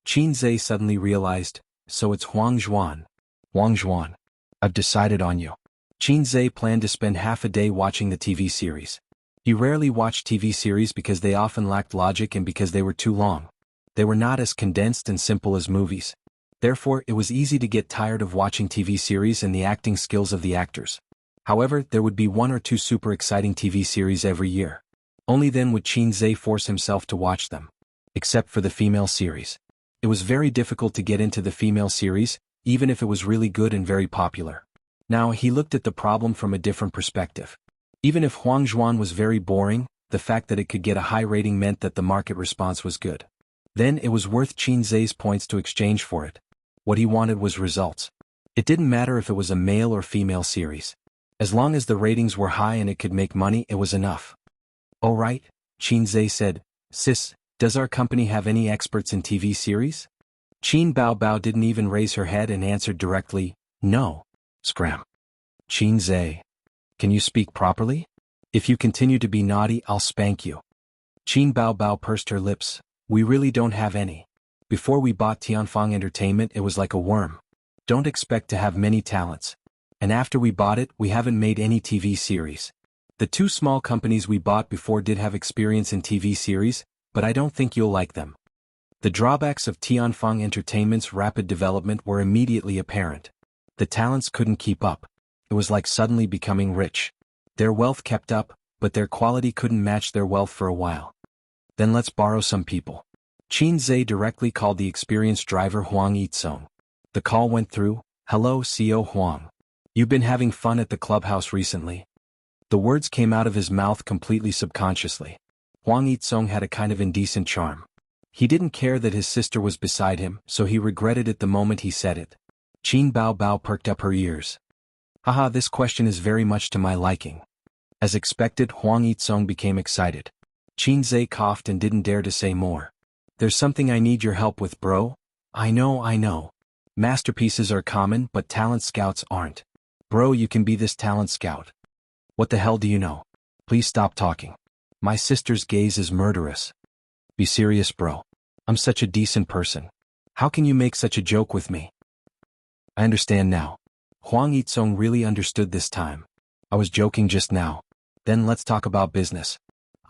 Qin Zhe suddenly realized, so it's Huang Zhuan. Huang Zhuan. I've decided on you. Qin Zhe planned to spend half a day watching the TV series. He rarely watched TV series because they often lacked logic and because they were too long. They were not as condensed and simple as movies. Therefore, it was easy to get tired of watching TV series and the acting skills of the actors. However, there would be 1 or 2 super exciting TV series every year. Only then would Qin Zhe force himself to watch them. Except for the female series. It was very difficult to get into the female series, even if it was really good and very popular. Now, he looked at the problem from a different perspective. Even if Huang Zhuan was very boring, the fact that it could get a high rating meant that the market response was good. Then it was worth Qin Zhe's points to exchange for it. What he wanted was results. It didn't matter if it was a male or female series. As long as the ratings were high and it could make money, it was enough. "Oh right," Qin Zhe said. "Sis, does our company have any experts in TV series?" Qin Bao didn't even raise her head and answered directly, "No." Scram. "Qin Zhe. Can you speak properly? If you continue to be naughty, I'll spank you." Qin Bao pursed her lips. "We really don't have any. Before we bought Tianfang Entertainment, it was like a worm. Don't expect to have many talents. And after we bought it, we haven't made any TV series. The 2 small companies we bought before did have experience in TV series, but I don't think you'll like them." The drawbacks of Tianfang Entertainment's rapid development were immediately apparent. The talents couldn't keep up. It was like suddenly becoming rich. Their wealth kept up, but their quality couldn't match their wealth for a while. "Then let's borrow some people." Qin Zhe directly called the experienced driver Huang Yitsong. The call went through. "Hello, CEO Huang. You've been having fun at the clubhouse recently?" The words came out of his mouth completely subconsciously. Huang Yitsong had a kind of indecent charm. He didn't care that his sister was beside him, so he regretted it the moment he said it. Qin Bao perked up her ears. "Haha, this question is very much to my liking." As expected, Huang Yitsong became excited. Qin Zhe coughed and didn't dare to say more. "There's something I need your help with, bro." I know. Masterpieces are common, but talent scouts aren't. Bro, you can be this talent scout." "What the hell do you know? Please stop talking. My sister's gaze is murderous." "Be serious, bro. I'm such a decent person. How can you make such a joke with me?" "I understand now." Huang Yitsong really understood this time. "I was joking just now. Then let's talk about business.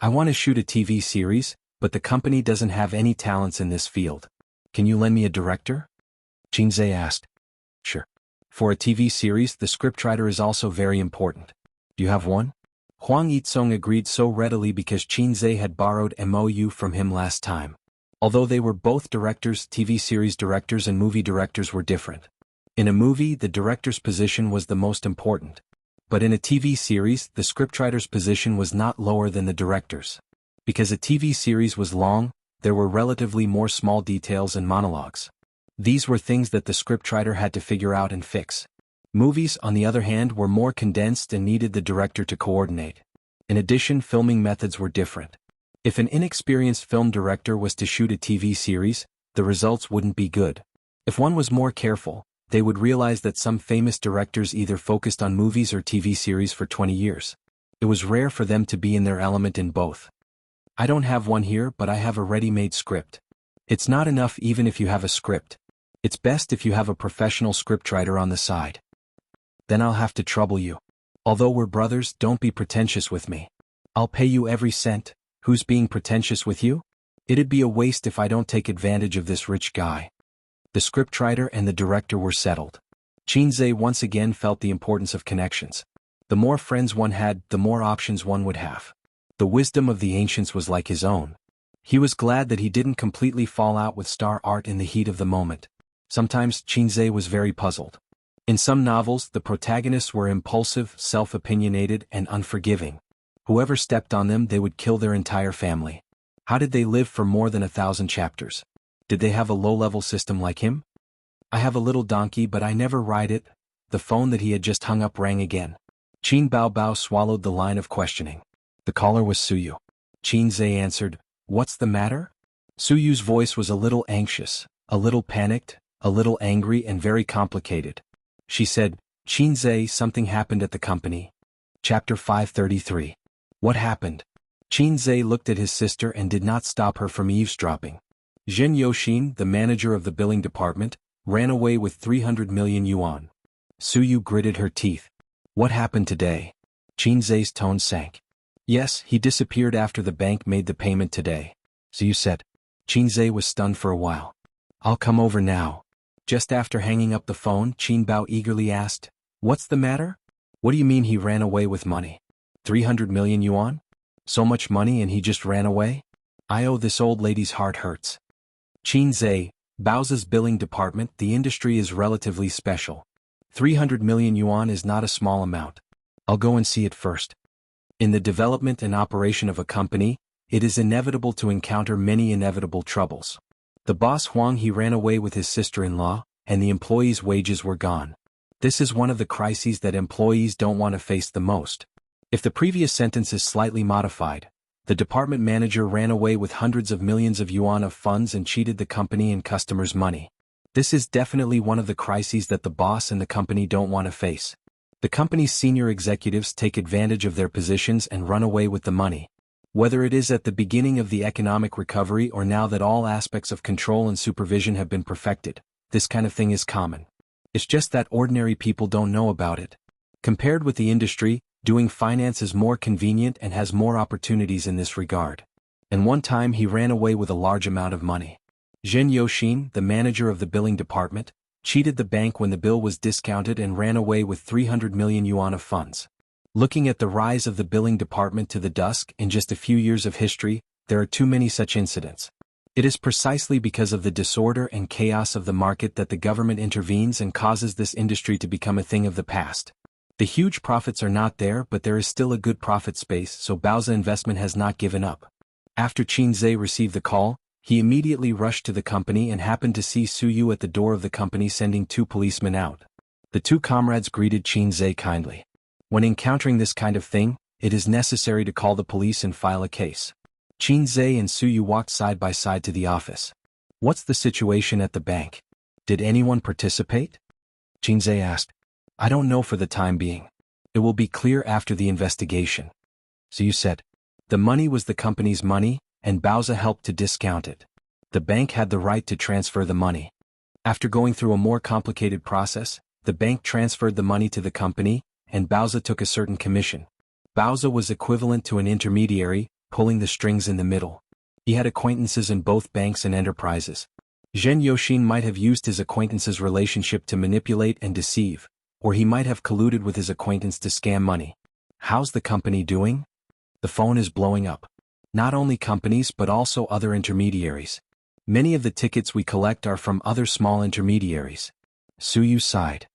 I want to shoot a TV series, but the company doesn't have any talents in this field. Can you lend me a director?" Qin Zhe asked. "Sure. For a TV series, the scriptwriter is also very important. Do you have one?" Huang Yitsong agreed so readily because Qin Zhe had borrowed MOU from him last time. Although they were both directors, TV series directors and movie directors were different. In a movie, the director's position was the most important. But in a TV series, the scriptwriter's position was not lower than the director's. Because a TV series was long, there were relatively more small details and monologues. These were things that the scriptwriter had to figure out and fix. Movies, on the other hand, were more condensed and needed the director to coordinate. In addition, filming methods were different. If an inexperienced film director was to shoot a TV series, the results wouldn't be good. If one was more careful, they would realize that some famous directors either focused on movies or TV series for 20 years. It was rare for them to be in their element in both. "I don't have one here, but I have a ready-made script." It's not enough even if you have a script. It's best if you have a professional scriptwriter on the side. "Then I'll have to trouble you. Although we're brothers, don't be pretentious with me. I'll pay you every cent." "Who's being pretentious with you?" "It'd be a waste if I don't take advantage of this rich guy." The scriptwriter and the director were settled. Qin Zhe once again felt the importance of connections. The more friends one had, the more options one would have. The wisdom of the ancients was like his own. He was glad that he didn't completely fall out with star art in the heat of the moment. Sometimes Qin Zhe was very puzzled. In some novels, the protagonists were impulsive, self-opinionated, and unforgiving. Whoever stepped on them, they would kill their entire family. How did they live for more than 1,000 chapters? Did they have a low-level system like him? "I have a little donkey, but I never ride it." The phone that he had just hung up rang again. Qin Bao swallowed the line of questioning. The caller was Suyu. Qinze answered, "What's the matter?" Suyu's voice was a little anxious, a little panicked, a little angry and very complicated. She said, "Qinze, something happened at the company." Chapter 533. What happened? Qinze looked at his sister and did not stop her from eavesdropping. Zhen Yoxin, the manager of the billing department, ran away with 300 million yuan. Suyu gritted her teeth. What happened today? Qinze's tone sank. Yes, he disappeared after the bank made the payment today. Suyu said. Qinze was stunned for a while. I'll come over now. Just after hanging up the phone, Qinbao eagerly asked, What's the matter? What do you mean he ran away with money? 300 million yuan? So much money and he just ran away? This old lady's heart hurts. Qinze, Bao's billing department, the industry is relatively special. 300 million yuan is not a small amount. I'll go and see it first. In the development and operation of a company, it is inevitable to encounter many inevitable troubles. The boss Huang he ran away with his sister-in-law, and the employees' wages were gone. This is one of the crises that employees don't want to face the most. If the previous sentence is slightly modified, the department manager ran away with hundreds of millions of yuan of funds and cheated the company and customers' money. This is definitely one of the crises that the boss and the company don't want to face. The company's senior executives take advantage of their positions and run away with the money. Whether it is at the beginning of the economic recovery or now that all aspects of control and supervision have been perfected, this kind of thing is common. It's just that ordinary people don't know about it. Compared with the industry, doing finance is more convenient and has more opportunities in this regard. And one time he ran away with a large amount of money. Zhen Yoxin, the manager of the billing department, cheated the bank when the bill was discounted and ran away with 300 million yuan of funds. Looking at the rise of the billing department to the dusk in just a few years of history, there are too many such incidents. It is precisely because of the disorder and chaos of the market that the government intervenes and causes this industry to become a thing of the past. The huge profits are not there, but there is still a good profit space, so Bao's investment has not given up. After Qinze received the call, he immediately rushed to the company and happened to see Suyu at the door of the company sending 2 policemen out. The 2 comrades greeted Qinze kindly. When encountering this kind of thing, it is necessary to call the police and file a case. Qinze and Suyu walked side by side to the office. What's the situation at the bank? Did anyone participate? Qinze asked. I don't know for the time being. It will be clear after the investigation. Suyu said. The money was the company's money, and Baoza helped to discount it. The bank had the right to transfer the money. After going through a more complicated process, the bank transferred the money to the company, and Baoza took a certain commission. Baoza was equivalent to an intermediary, pulling the strings in the middle. He had acquaintances in both banks and enterprises. Zhen Yoxin might have used his acquaintance's relationship to manipulate and deceive, or he might have colluded with his acquaintance to scam money. How's the company doing? The phone is blowing up. Not only companies but also other intermediaries. Many of the tickets we collect are from other small intermediaries. Suyu sighed.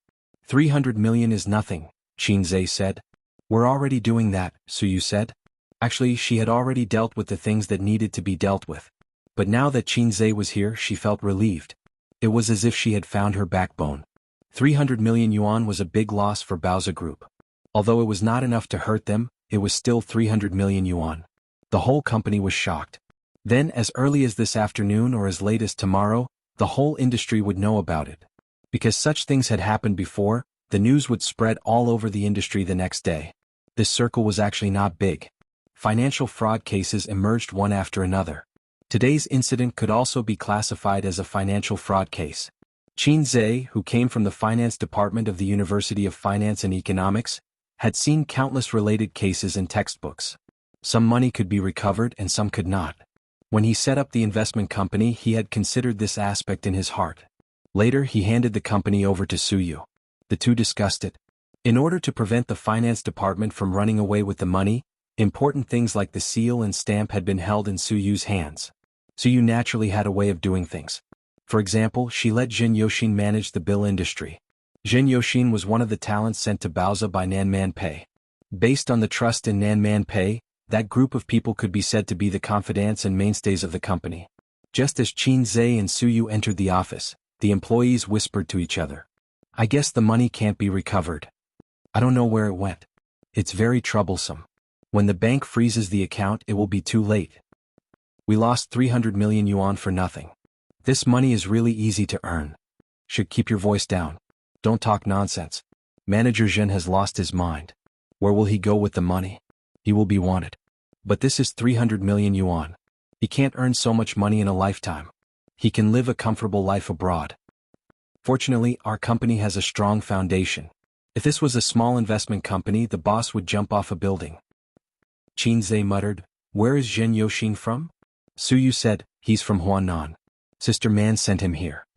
300 million is nothing, Qinze said. We're already doing that, Suyu said. Actually, she had already dealt with the things that needed to be dealt with. But now that Qinze was here, she felt relieved. It was as if she had found her backbone. 300 million yuan was a big loss for Baoza Group. Although it was not enough to hurt them, it was still 300 million yuan. The whole company was shocked. Then, as early as this afternoon or as late as tomorrow, the whole industry would know about it. Because such things had happened before, the news would spread all over the industry the next day. This circle was actually not big. Financial fraud cases emerged one after another. Today's incident could also be classified as a financial fraud case. Qinze, who came from the finance department of the University of Finance and Economics, had seen countless related cases in textbooks. Some money could be recovered and some could not. When he set up the investment company, he had considered this aspect in his heart. Later, he handed the company over to Suyu. The two discussed it. In order to prevent the finance department from running away with the money, important things like the seal and stamp had been held in Suyu's hands. Suyu naturally had a way of doing things. For example, she let Zhen Yoxin manage the bill industry. Zhen Yoxin was one of the talents sent to Baoza by Nanman Pei. Based on the trust in Nanman Pei, that group of people could be said to be the confidants and mainstays of the company. Just as Qinze and Suyu entered the office, the employees whispered to each other. I guess the money can't be recovered. I don't know where it went. It's very troublesome. When the bank freezes the account, it will be too late. We lost 300 million yuan for nothing. This money is really easy to earn. Should keep your voice down. Don't talk nonsense. Manager Zhen has lost his mind. Where will he go with the money? He will be wanted. But this is 300 million yuan. He can't earn so much money in a lifetime. He can live a comfortable life abroad. Fortunately, our company has a strong foundation. If this was a small investment company, the boss would jump off a building. Qin Zhe muttered, "Where is Zhen Yoxin from?" Su Yu said, "He's from Huanan. Sister Man sent him here."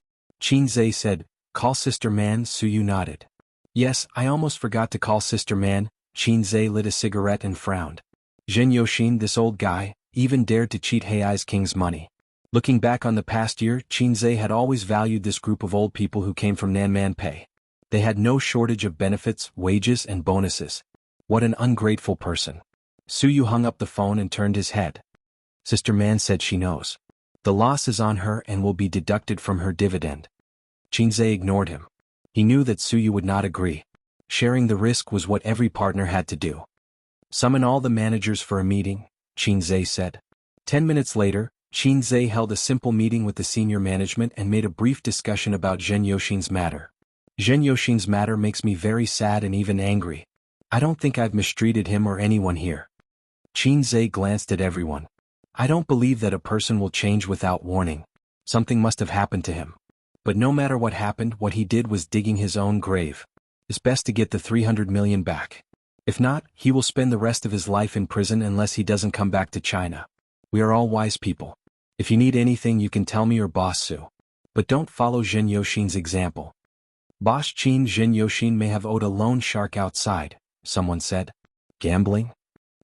Qin Zhe said, "Call Sister Man." Su Yu nodded. "Yes, I almost forgot to call Sister Man." Qin Zhe lit a cigarette and frowned. Zhen Yoxin, this old guy, even dared to cheat Hei's king's money. Looking back on the past year, Qin Zhe had always valued this group of old people who came from Nanman Pei. They had no shortage of benefits, wages, and bonuses. What an ungrateful person. Su Yu hung up the phone and turned his head. Sister Man said she knows. The loss is on her and will be deducted from her dividend. Qin Zhe ignored him. He knew that Su Yu would not agree. Sharing the risk was what every partner had to do. Summon all the managers for a meeting, Qin Zhe said. 10 minutes later, Qin Zhe held a simple meeting with the senior management and made a brief discussion about Zhen Yoxin's matter. Zhen Yoxin's matter makes me very sad and even angry. I don't think I've mistreated him or anyone here. Qin Zhe glanced at everyone. I don't believe that a person will change without warning. Something must have happened to him. But no matter what happened, what he did was digging his own grave. It's best to get the 300 million back. If not, he will spend the rest of his life in prison unless he doesn't come back to China. We are all wise people. If you need anything, you can tell me or Boss Su. But don't follow Zhen Yoxin's example. Boss Qin, Zhen Yoxin may have owed a loan shark outside, someone said. Gambling?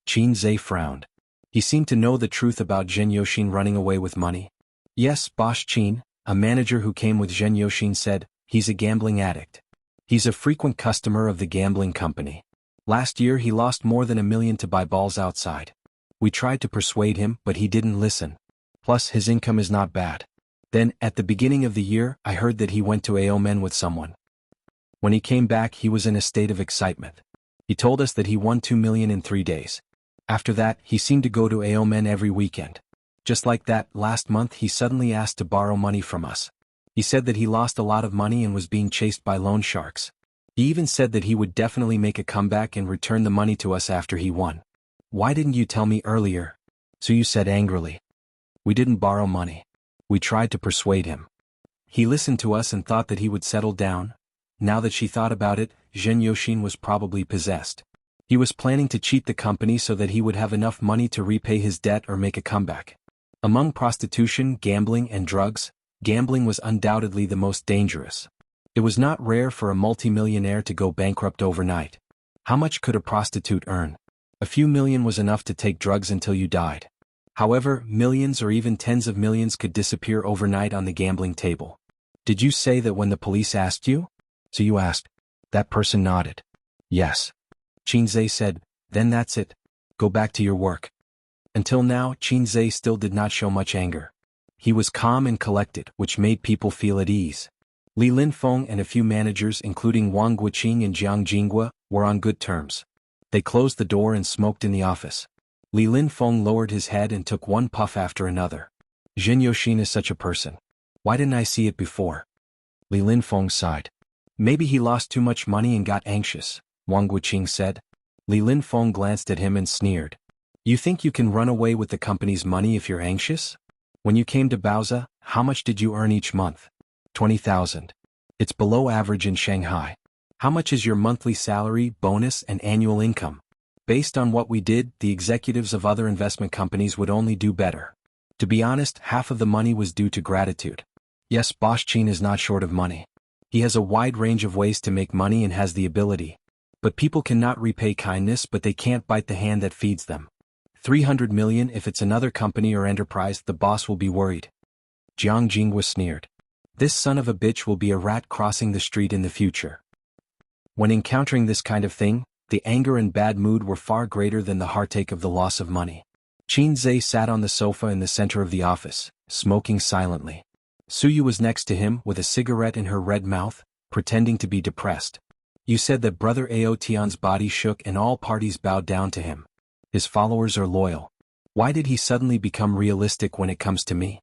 Qin Zhe frowned. He seemed to know the truth about Zhen Yoxin running away with money. Yes, Boss Qin, a manager who came with Zhen Yoxin said, he's a gambling addict. He's a frequent customer of the gambling company. Last year he lost more than 1 million to buy balls outside. We tried to persuade him, but he didn't listen. Plus his income is not bad. Then, at the beginning of the year, I heard that he went to Aomen with someone. When he came back, he was in a state of excitement. He told us that he won 2 million in 3 days. After that, he seemed to go to Aomen every weekend. Just like that, last month he suddenly asked to borrow money from us. He said that he lost a lot of money and was being chased by loan sharks. He even said that he would definitely make a comeback and return the money to us after he won. Why didn't you tell me earlier? Su Yu said angrily. We didn't borrow money. We tried to persuade him. He listened to us and thought that he would settle down. Now that she thought about it, Zhen Yoxin was probably possessed. He was planning to cheat the company so that he would have enough money to repay his debt or make a comeback. Among prostitution, gambling, and drugs, gambling was undoubtedly the most dangerous. It was not rare for a multimillionaire to go bankrupt overnight. How much could a prostitute earn? A few million was enough to take drugs until you died. However, millions or even tens of millions could disappear overnight on the gambling table. Did you say that when the police asked you? So you asked. That person nodded. Yes. Qin Zhe said, then that's it. Go back to your work. Until now, Qin Zhe still did not show much anger. He was calm and collected, which made people feel at ease. Li Linfeng and a few managers, including Wang Guiqing and Jiang Jinghua, were on good terms. They closed the door and smoked in the office. Li Linfeng lowered his head and took one puff after another. Zhen Yoxin is such a person. Why didn't I see it before? Li Linfeng sighed. Maybe he lost too much money and got anxious, Wang Guiqing said. Li Linfeng glanced at him and sneered. You think you can run away with the company's money if you're anxious? When you came to Baoza, how much did you earn each month? 20,000. It's below average in Shanghai. How much is your monthly salary, bonus, and annual income? Based on what we did, the executives of other investment companies would only do better. To be honest, half of the money was due to gratitude. Yes, Boss Qin is not short of money. He has a wide range of ways to make money and has the ability. But people cannot repay kindness, but they can't bite the hand that feeds them. 300 million, if it's another company or enterprise, the boss will be worried. Jiang Jinghua sneered. This son of a bitch will be a rat crossing the street in the future. When encountering this kind of thing, the anger and bad mood were far greater than the heartache of the loss of money. Qin Zhe sat on the sofa in the center of the office, smoking silently. Su Yu was next to him with a cigarette in her red mouth, pretending to be depressed. You said that Brother Ao Tian's body shook and all parties bowed down to him. His followers are loyal. Why did he suddenly become realistic when it comes to me?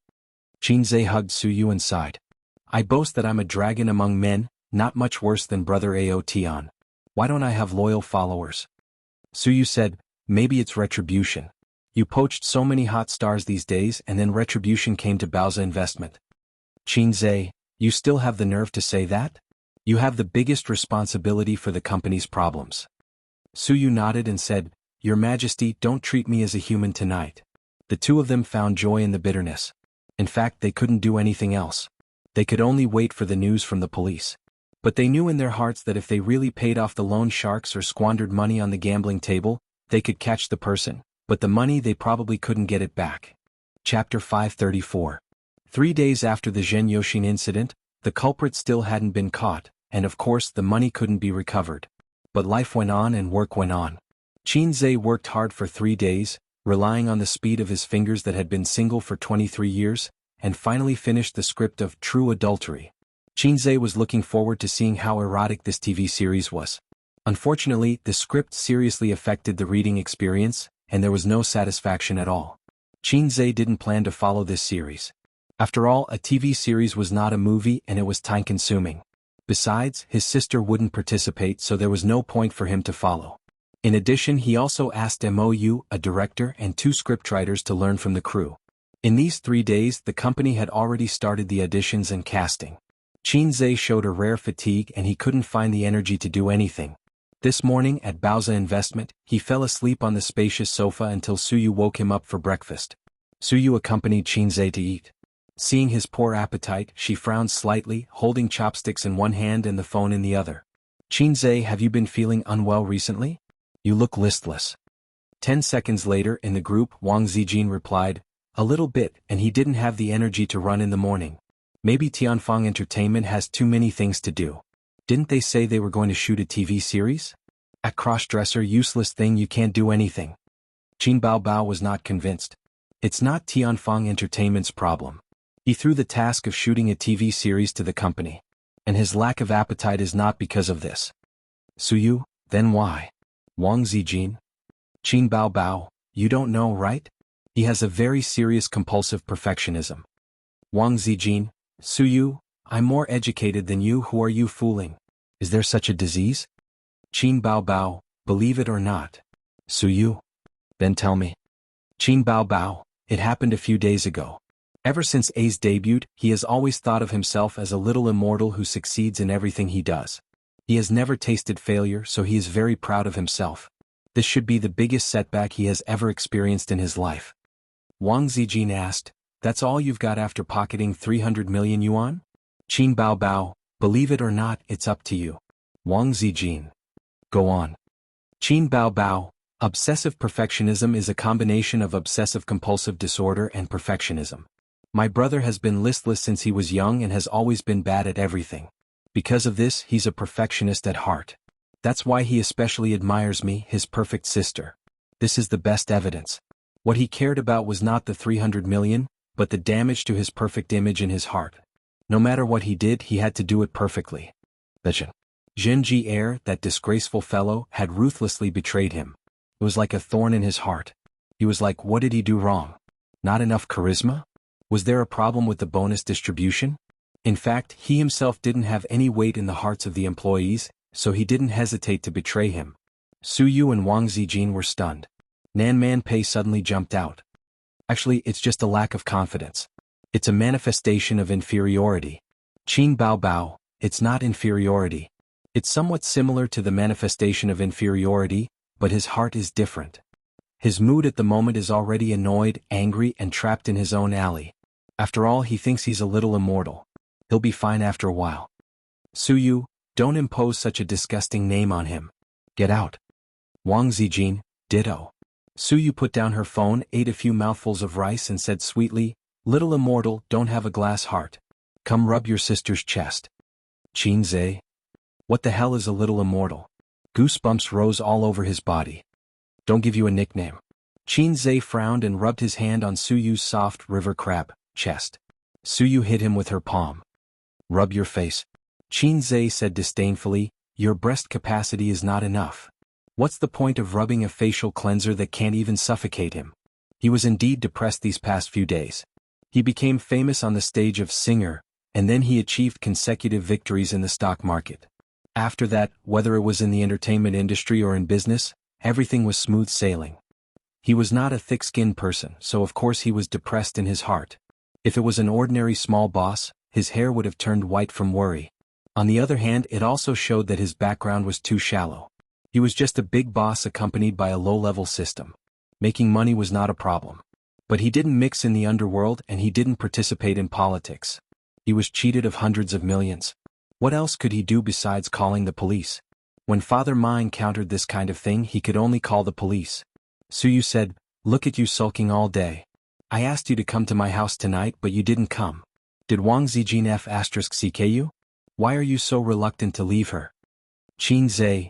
Qinzhe hugged Suyu and sighed. I boast that I'm a dragon among men, not much worse than brother Ao Tian. Why don't I have loyal followers? Suyu said, maybe it's retribution. You poached so many hot stars these days and then retribution came to Baoza Investment. Qinzhe, you still have the nerve to say that? You have the biggest responsibility for the company's problems. Suyu nodded and said, Your Majesty, don't treat me as a human tonight. The two of them found joy in the bitterness. In fact, they couldn't do anything else. They could only wait for the news from the police. But they knew in their hearts that if they really paid off the loan sharks or squandered money on the gambling table, they could catch the person, but the money they probably couldn't get it back. Chapter 534. 3 days after the Zhen Yoshin incident, the culprit still hadn't been caught, and of course the money couldn't be recovered. But life went on and work went on. Qinzhe worked hard for 3 days, relying on the speed of his fingers that had been single for 23 years, and finally finished the script of True Adultery. Qinzhe was looking forward to seeing how erotic this TV series was. Unfortunately, the script seriously affected the reading experience, and there was no satisfaction at all. Qinzhe didn't plan to follow this series. After all, a TV series was not a movie and it was time-consuming. Besides, his sister wouldn't participate, so there was no point for him to follow. In addition, he also asked Mou, a director, and 2 scriptwriters to learn from the crew. In these 3 days, the company had already started the auditions and casting. Qinzhe showed a rare fatigue and he couldn't find the energy to do anything. This morning, at Baoza Investment, he fell asleep on the spacious sofa until Suyu woke him up for breakfast. Suyu accompanied Qinzhe to eat. Seeing his poor appetite, she frowned slightly, holding chopsticks in one hand and the phone in the other. Qinzhe, have you been feeling unwell recently? You look listless. 10 seconds later, in the group, Wang Zijin replied, a little bit, and he didn't have the energy to run in the morning. Maybe Tianfeng Entertainment has too many things to do. Didn't they say they were going to shoot a TV series? At cross-dresser, useless thing, you can't do anything. Qin Baobao was not convinced. It's not Tianfeng Entertainment's problem. He threw the task of shooting a TV series to the company. And his lack of appetite is not because of this. Suyu, then why? Wang Zijin? Qin Baobao, you don't know, right? He has a very serious compulsive perfectionism. Wang Zijin, Suyu, I'm more educated than you, who are you fooling? Is there such a disease? Qin Baobao, believe it or not. Suyu? Then tell me. Qin Baobao, it happened a few days ago. Ever since A's debut, he has always thought of himself as a little immortal who succeeds in everything he does. He has never tasted failure, so he is very proud of himself. This should be the biggest setback he has ever experienced in his life. Wang Zijin asked, that's all you've got after pocketing 300 million yuan? Qin Baobao, believe it or not, it's up to you. Wang Zijin. Go on. Qin Baobao, obsessive perfectionism is a combination of obsessive-compulsive disorder and perfectionism. My brother has been listless since he was young and has always been bad at everything. Because of this, he's a perfectionist at heart. That's why he especially admires me, his perfect sister. This is the best evidence. What he cared about was not the 300 million, but the damage to his perfect image in his heart. No matter what he did, he had to do it perfectly. Zhenji Air, that disgraceful fellow, had ruthlessly betrayed him. It was like a thorn in his heart. He was like, what did he do wrong? Not enough charisma? Was there a problem with the bonus distribution? In fact, he himself didn't have any weight in the hearts of the employees, so he didn't hesitate to betray him. Suyu and Wang Zijin were stunned. Nan Manpei suddenly jumped out. Actually, it's just a lack of confidence. It's a manifestation of inferiority. Qin Baobao, it's not inferiority. It's somewhat similar to the manifestation of inferiority, but his heart is different. His mood at the moment is already annoyed, angry, and trapped in his own alley. After all, he thinks he's a little immortal. He'll be fine after a while. Suyu, don't impose such a disgusting name on him. Get out. Wang Zijin, ditto. Suyu put down her phone, ate a few mouthfuls of rice and said sweetly, little immortal, don't have a glass heart. Come rub your sister's chest. Qinzhe? What the hell is a little immortal? Goosebumps rose all over his body. Don't give you a nickname. Qinzhe frowned and rubbed his hand on Suyu's soft river crab chest. Suyu hit him with her palm. Rub your face. Qinzhe said disdainfully, your breast capacity is not enough. What's the point of rubbing a facial cleanser that can't even suffocate him? He was indeed depressed these past few days. He became famous on the stage of singer, and then he achieved consecutive victories in the stock market. After that, whether it was in the entertainment industry or in business, everything was smooth sailing. He was not a thick-skinned person, so of course he was depressed in his heart. If it was an ordinary small boss, his hair would have turned white from worry. On the other hand, it also showed that his background was too shallow. He was just a big boss accompanied by a low-level system. Making money was not a problem. But he didn't mix in the underworld and he didn't participate in politics. He was cheated of hundreds of millions. What else could he do besides calling the police? When Father Ma encountered this kind of thing, he could only call the police. Suyu said, "Look at you sulking all day. I asked you to come to my house tonight but you didn't come. Did Wang Zijin F***ck you? Why are you so reluctant to leave her?" Qin Zhe.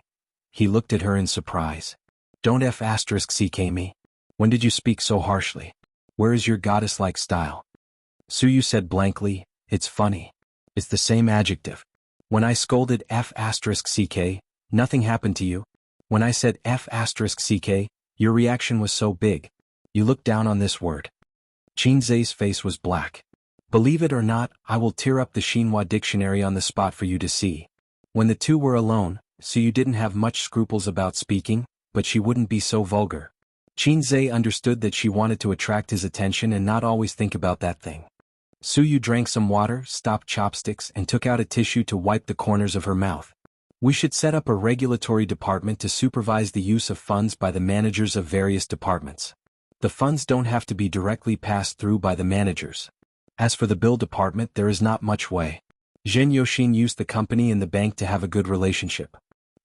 He looked at her in surprise. "Don't F***ck me. When did you speak so harshly? Where is your goddess-like style?" Suyu said blankly, "It's funny. It's the same adjective. When I scolded F***ck, nothing happened to you. When I said F***ck, your reaction was so big. You looked down on this word." Qin Zhe's face was black. "Believe it or not, I will tear up the Xinhua dictionary on the spot for you to see." When the two were alone, Suyu didn't have much scruples about speaking, but she wouldn't be so vulgar. Qin Zhe understood that she wanted to attract his attention and not always think about that thing. Suyu drank some water, stopped chopsticks, and took out a tissue to wipe the corners of her mouth. "We should set up a regulatory department to supervise the use of funds by the managers of various departments. The funds don't have to be directly passed through by the managers. As for the bill department, there is not much way." Zhen Yoshin used the company and the bank to have a good relationship.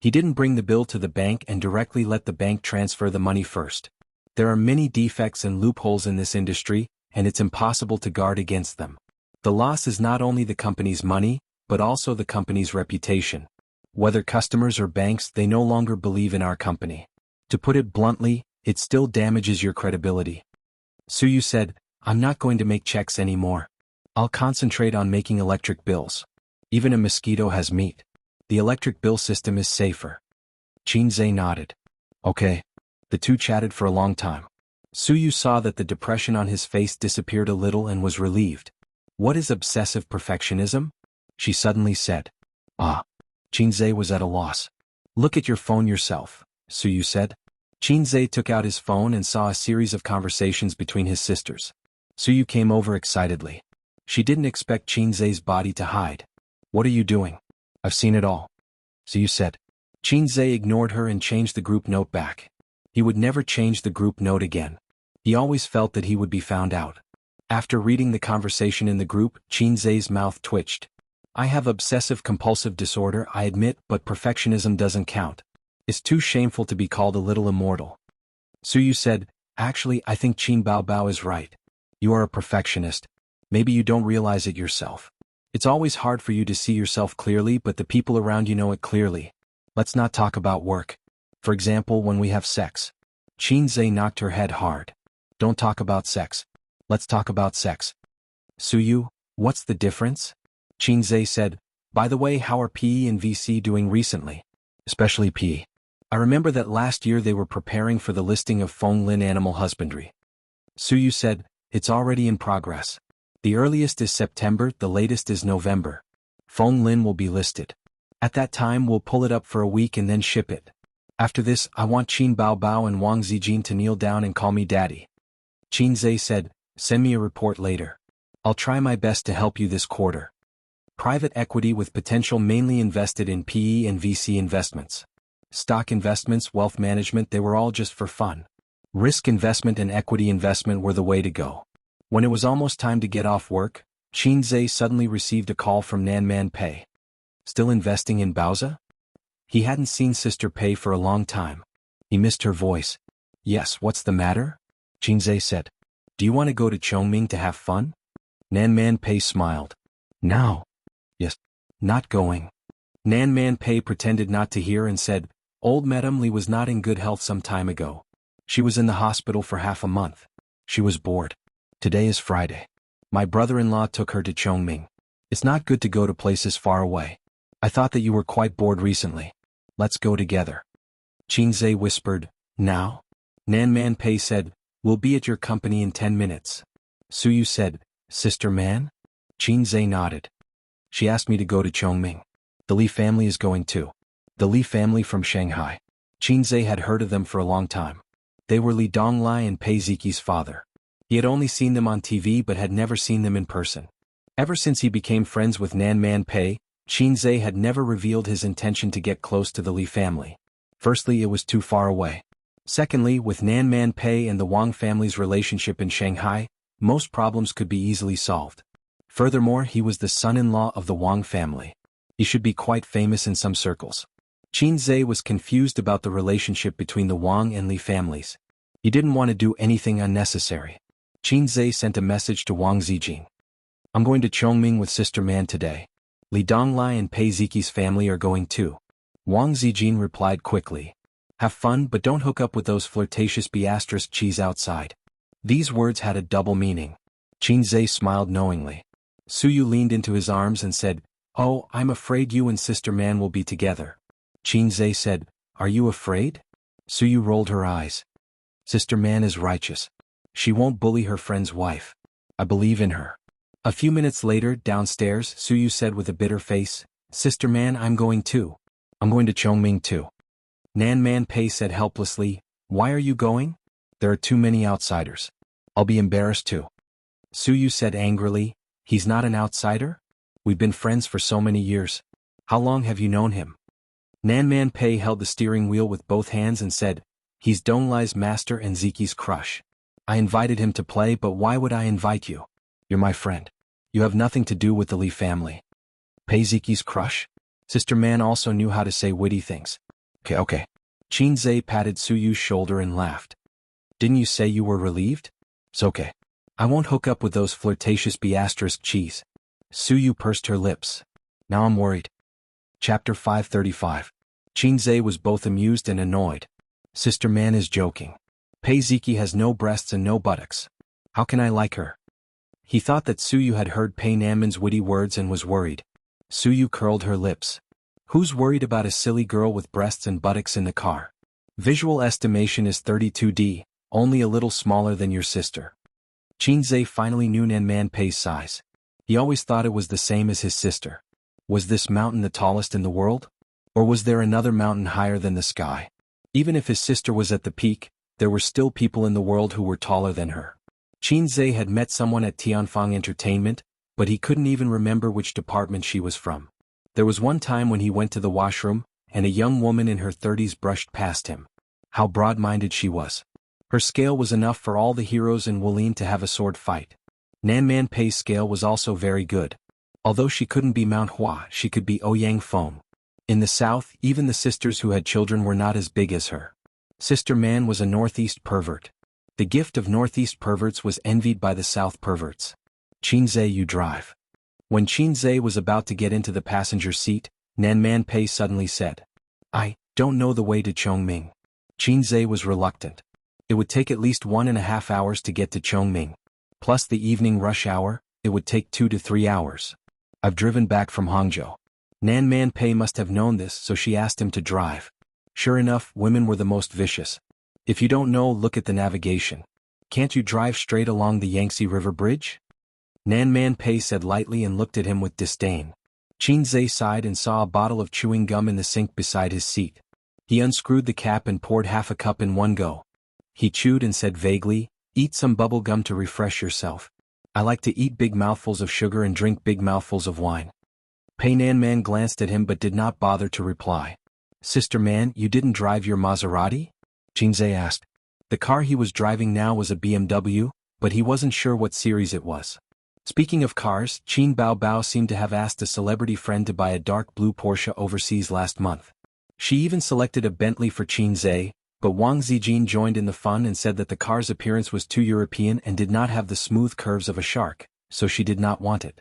He didn't bring the bill to the bank and directly let the bank transfer the money first. There are many defects and loopholes in this industry, and it's impossible to guard against them. The loss is not only the company's money, but also the company's reputation. Whether customers or banks, they no longer believe in our company. To put it bluntly, it still damages your credibility. Suyu said, "I'm not going to make checks anymore. I'll concentrate on making electric bills. Even a mosquito has meat. The electric bill system is safer." Qin Zhe nodded. "Okay." The two chatted for a long time. Suyu saw that the depression on his face disappeared a little and was relieved. "What is obsessive perfectionism?" she suddenly said. "Ah." Qin Zhe was at a loss. "Look at your phone yourself," Suyu said. Qin Zhe took out his phone and saw a series of conversations between his sisters. Suyu came over excitedly. She didn't expect Qin Zhe's body to hide. "What are you doing?" "I've seen it all," Suyu said. Qin Zhe ignored her and changed the group note back. He would never change the group note again. He always felt that he would be found out. After reading the conversation in the group, Qin Zhe's mouth twitched. "I have obsessive-compulsive disorder, I admit, but perfectionism doesn't count. It's too shameful to be called a little immortal." Suyu said, "Actually, I think Qin Baobao is right. You are a perfectionist. Maybe you don't realize it yourself. It's always hard for you to see yourself clearly, but the people around you know it clearly. Let's not talk about work. For example, when we have sex." Qin Zhe knocked her head hard. "Don't talk about sex. Let's talk about sex." "Suyu, what's the difference?" Qin Zhe said, "By the way, how are PE and VC doing recently? Especially PE. I remember that last year they were preparing for the listing of Fenglin Animal Husbandry." Suyu said, "It's already in progress. The earliest is September, the latest is November. Fenglin will be listed. At that time we'll pull it up for a week and then ship it. After this, I want Qin Baobao and Wang Zijin to kneel down and call me daddy." Qin Zhe said, "Send me a report later. I'll try my best to help you this quarter." Private equity with potential mainly invested in PE and VC investments. Stock investments, wealth management, they were all just for fun. Risk investment and equity investment were the way to go. When it was almost time to get off work, Qin Zhe suddenly received a call from Nanman Pei. Still investing in Baoza? He hadn't seen Sister Pei for a long time. He missed her voice. "Yes, what's the matter?" Qin Zhe said. "Do you want to go to Chongming to have fun?" Nanman Pei smiled. "No." "Yes." "Not going." Nanman Pei pretended not to hear and said, "Old Madame Li was not in good health some time ago. She was in the hospital for half a month. She was bored. Today is Friday. My brother-in-law took her to Chongming. It's not good to go to places far away. I thought that you were quite bored recently. Let's go together." Qinze whispered, now? Nan Man Pei said, we'll be at your company in 10 minutes. Suyu said, Sister Man? Qinze nodded. She asked me to go to Chongming. The Li family is going too. The Li family from Shanghai. Qinze had heard of them for a long time. They were Li Donglai and Pei Ziqi's father. He had only seen them on TV but had never seen them in person. Ever since he became friends with Nan Man Pei, Qinze had never revealed his intention to get close to the Li family. Firstly, it was too far away. Secondly, with Nan Man Pei and the Wang family's relationship in Shanghai, most problems could be easily solved. Furthermore, he was the son-in-law of the Wang family. He should be quite famous in some circles. Qinze was confused about the relationship between the Wang and Li families. He didn't want to do anything unnecessary. Qinze sent a message to Wang Zijing. I'm going to Chongming with Sister Man today. Li Donglai and Pei Ziqi's family are going too. Wang Zijing replied quickly. Have fun but don't hook up with those flirtatious cheese outside. These words had a double meaning. Qinze smiled knowingly. Suyu leaned into his arms and said, Oh, I'm afraid you and Sister Man will be together. Qinze said, Are you afraid? Suyu rolled her eyes. Sister Man is righteous. She won't bully her friend's wife. I believe in her. A few minutes later, downstairs, Suyu said with a bitter face, Sister Man, I'm going too. I'm going to Chongming too. Nan Man Pei said helplessly, Why are you going? There are too many outsiders. I'll be embarrassed too. Suyu said angrily, He's not an outsider? We've been friends for so many years. How long have you known him? Nan Man Pei held the steering wheel with both hands and said, He's Donglai's master and Ziqi's crush. I invited him to play, but why would I invite you? You're my friend. You have nothing to do with the Li family. Pei Ziqi's crush? Sister Man also knew how to say witty things. Okay. Qinze patted Suyu's shoulder and laughed. Didn't you say you were relieved? It's okay. I won't hook up with those flirtatious cheese. Suyu pursed her lips. Now I'm worried. Chapter 535. Qinze was both amused and annoyed. Sister Man is joking. Pei Ziqi has no breasts and no buttocks. How can I like her? He thought that Suyu had heard Pei Nanman's witty words and was worried. Suyu curled her lips. Who's worried about a silly girl with breasts and buttocks in the car? Visual estimation is 32D, only a little smaller than your sister. Qinze finally knew Nan Man Pei's size. He always thought it was the same as his sister. Was this mountain the tallest in the world? Or was there another mountain higher than the sky? Even if his sister was at the peak, there were still people in the world who were taller than her. Qinze had met someone at Tianfang Entertainment, but he couldn't even remember which department she was from. There was one time when he went to the washroom, and a young woman in her 30s brushed past him. How broad-minded she was. Her scale was enough for all the heroes in Wulin to have a sword fight. Nan Man Pei's scale was also very good. Although she couldn't be Mount Hua, she could be Ouyang Feng. In the south, even the sisters who had children were not as big as her. Sister Man was a northeast pervert. The gift of northeast perverts was envied by the south perverts. Qinze, you drive. When Qinze was about to get into the passenger seat, Nan Man Pei suddenly said, I don't know the way to Chongming. Qinze was reluctant. It would take at least 1.5 hours to get to Chongming. Plus the evening rush hour, it would take 2 to 3 hours. I've driven back from Hangzhou. Nan Man Pei must have known this, so she asked him to drive. Sure enough, women were the most vicious. If you don't know, look at the navigation. Can't you drive straight along the Yangtze River Bridge? Nan Man Pei said lightly and looked at him with disdain. Qinze sighed and saw a bottle of chewing gum in the sink beside his seat. He unscrewed the cap and poured half a cup in one go. He chewed and said vaguely, Eat some bubble gum to refresh yourself. I like to eat big mouthfuls of sugar and drink big mouthfuls of wine. Pei Nanman glanced at him but did not bother to reply. Sister Man, you didn't drive your Maserati? Qinze asked. The car he was driving now was a BMW, but he wasn't sure what series it was. Speaking of cars, Qin Baobao seemed to have asked a celebrity friend to buy a dark blue Porsche overseas last month. She even selected a Bentley for Qinze, but Wang Zijin joined in the fun and said that the car's appearance was too European and did not have the smooth curves of a shark, so she did not want it.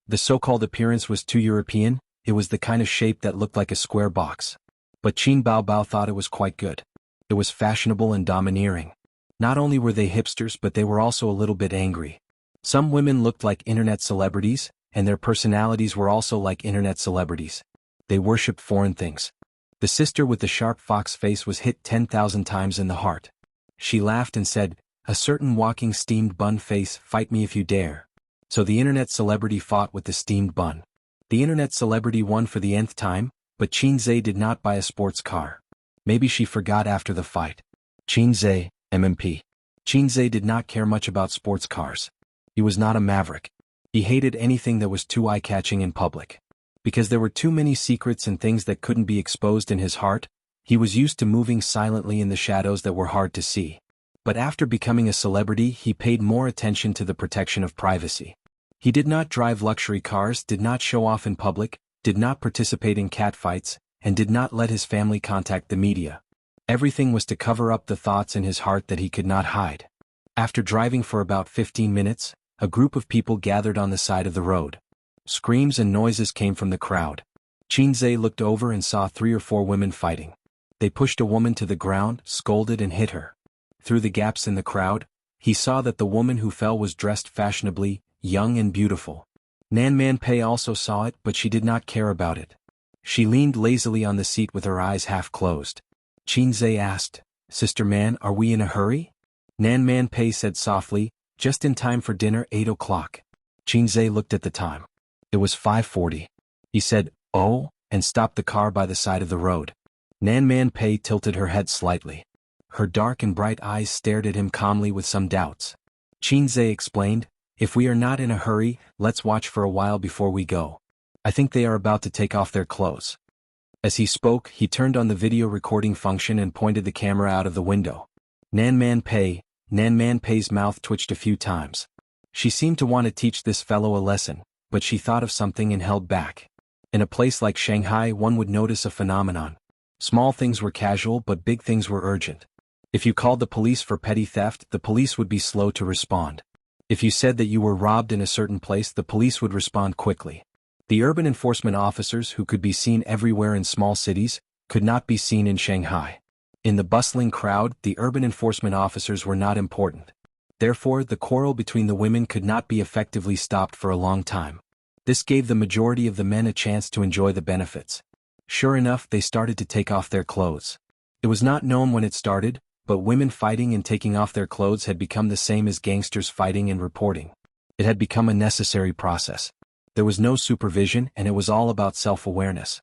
The so-called appearance was too European, it was the kind of shape that looked like a square box. But Qin Baobao thought it was quite good. It was fashionable and domineering. Not only were they hipsters but they were also a little bit angry. Some women looked like internet celebrities, and their personalities were also like internet celebrities. They worshipped foreign things. The sister with the sharp fox face was hit 10,000 times in the heart. She laughed and said, "A certain walking steamed bun face, fight me if you dare." So the internet celebrity fought with the steamed bun. The internet celebrity won for the nth time, but Qinzhe did not buy a sports car. Maybe she forgot after the fight. Qinzhe, MMP. Qinzhe did not care much about sports cars. He was not a maverick. He hated anything that was too eye-catching in public. Because there were too many secrets and things that couldn't be exposed in his heart, he was used to moving silently in the shadows that were hard to see. But after becoming a celebrity, he paid more attention to the protection of privacy. He did not drive luxury cars, did not show off in public, did not participate in catfights, and did not let his family contact the media. Everything was to cover up the thoughts in his heart that he could not hide. After driving for about 15 minutes, a group of people gathered on the side of the road. Screams and noises came from the crowd. Qinzhe looked over and saw 3 or 4 women fighting. They pushed a woman to the ground, scolded and hit her. Through the gaps in the crowd, he saw that the woman who fell was dressed fashionably, young and beautiful. Nan Man Pei also saw it, but she did not care about it. She leaned lazily on the seat with her eyes half closed. Qinzhe asked, "Sister Man, are we in a hurry?" Nan Man Pei said softly, "Just in time for dinner, 8 o'clock." Qinzhe looked at the time. It was 5:40. He said, "Oh," and stopped the car by the side of the road. Nan Man Pei tilted her head slightly. Her dark and bright eyes stared at him calmly with some doubts. Qinzhe explained, "If we are not in a hurry, let's watch for a while before we go. I think they are about to take off their clothes." As he spoke, he turned on the video recording function and pointed the camera out of the window. Nan Man Pei's mouth twitched a few times. She seemed to want to teach this fellow a lesson, but she thought of something and held back. In a place like Shanghai, one would notice a phenomenon. Small things were casual, but big things were urgent. If you called the police for petty theft, the police would be slow to respond. If you said that you were robbed in a certain place, the police would respond quickly. The urban enforcement officers, who could be seen everywhere in small cities, could not be seen in Shanghai. In the bustling crowd, the urban enforcement officers were not important. Therefore, the quarrel between the women could not be effectively stopped for a long time. This gave the majority of the men a chance to enjoy the benefits. Sure enough, they started to take off their clothes. It was not known when it started, but women fighting and taking off their clothes had become the same as gangsters fighting and reporting. It had become a necessary process. There was no supervision, and it was all about self-awareness.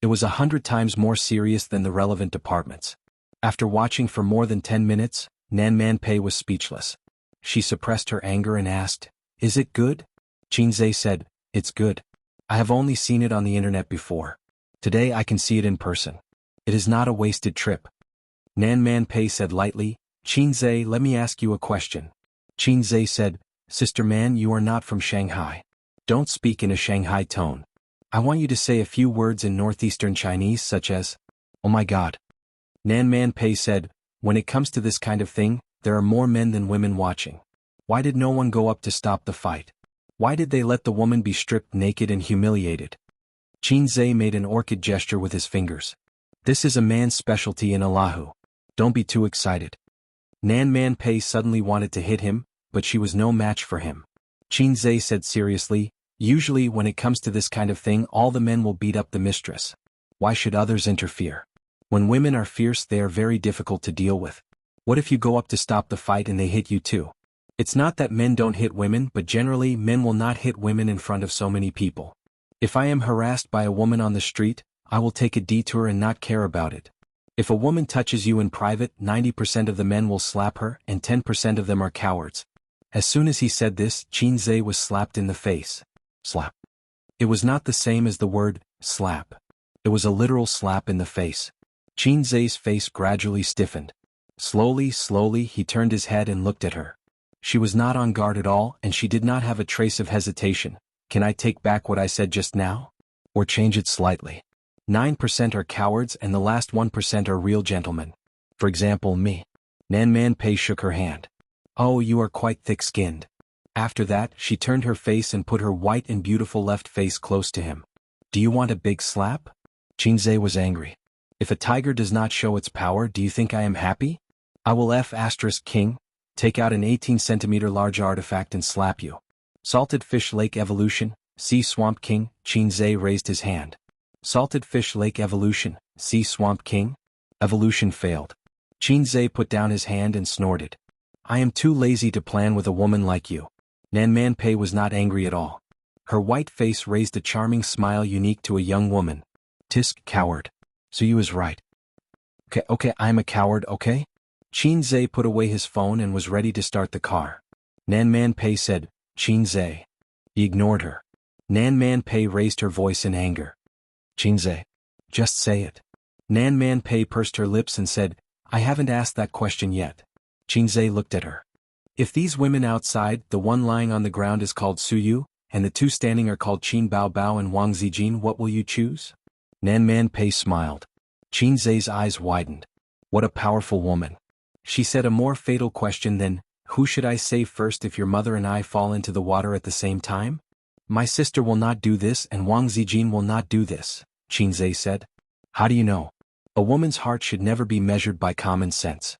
It was 100 times more serious than the relevant departments. After watching for more than 10 minutes, Nan Man Pei was speechless. She suppressed her anger and asked, "Is it good?" Qinzhe said, "It's good. I have only seen it on the internet before. Today I can see it in person. It is not a wasted trip." Nan Man Pei said lightly, "Qinzhe, let me ask you a question." Qinzhe said, "Sister Man, you are not from Shanghai. Don't speak in a Shanghai tone. I want you to say a few words in northeastern Chinese such as, 'Oh my God.'" Nan Man Pei said, "When it comes to this kind of thing, there are more men than women watching. Why did no one go up to stop the fight? Why did they let the woman be stripped naked and humiliated?" Qinzhe made an orchid gesture with his fingers. "This is a man's specialty in Allahu. Don't be too excited." Nan Man Pei suddenly wanted to hit him, but she was no match for him. Qinzhe said seriously, "Usually when it comes to this kind of thing, all the men will beat up the mistress. Why should others interfere? When women are fierce, they are very difficult to deal with. What if you go up to stop the fight and they hit you too? It's not that men don't hit women, but generally men will not hit women in front of so many people. If I am harassed by a woman on the street, I will take a detour and not care about it. If a woman touches you in private, 90% of the men will slap her, and 10% of them are cowards." As soon as he said this, Qinzhe was slapped in the face. Slap. It was not the same as the word, slap. It was a literal slap in the face. Qinzhe's face gradually stiffened. Slowly, he turned his head and looked at her. She was not on guard at all, and she did not have a trace of hesitation. "Can I take back what I said just now? Or change it slightly? 9% are cowards and the last 1% are real gentlemen. For example, me." Nan Man Pei shook her hand. "Oh, you are quite thick-skinned." After that, she turned her face and put her white and beautiful left face close to him. "Do you want a big slap?" Qinzhe was angry. "If a tiger does not show its power, do you think I am happy? I will King, take out an 18-centimeter large artifact and slap you. Salted Fish Lake Evolution, Sea Swamp King." Qinzhe raised his hand. Salted Fish Lake Evolution, Sea Swamp King? Evolution failed. Qinzhe put down his hand and snorted. I am too lazy to plan with a woman like you. Nan Manpei was not angry at all. Her white face raised a charming smile unique to a young woman. Tisk, coward. Suyu is right. Okay, I'm a coward, okay? Qinzhe put away his phone and was ready to start the car. Nan Manpei said, Qinzhe. He ignored her. Nan Manpei raised her voice in anger. Qinzhe. Just say it. Nan Manpei pursed her lips and said, I haven't asked that question yet. Qinzhe looked at her. If these women outside, the one lying on the ground is called Suyu, and the two standing are called Qin Bao Bao and Wang Zijin, what will you choose? Nan Manpei smiled. Qinzhe's eyes widened. What a powerful woman. She said a more fatal question than, who should I save first if your mother and I fall into the water at the same time? My sister will not do this and Wang Zijin will not do this, Qinzhe said. How do you know? A woman's heart should never be measured by common sense.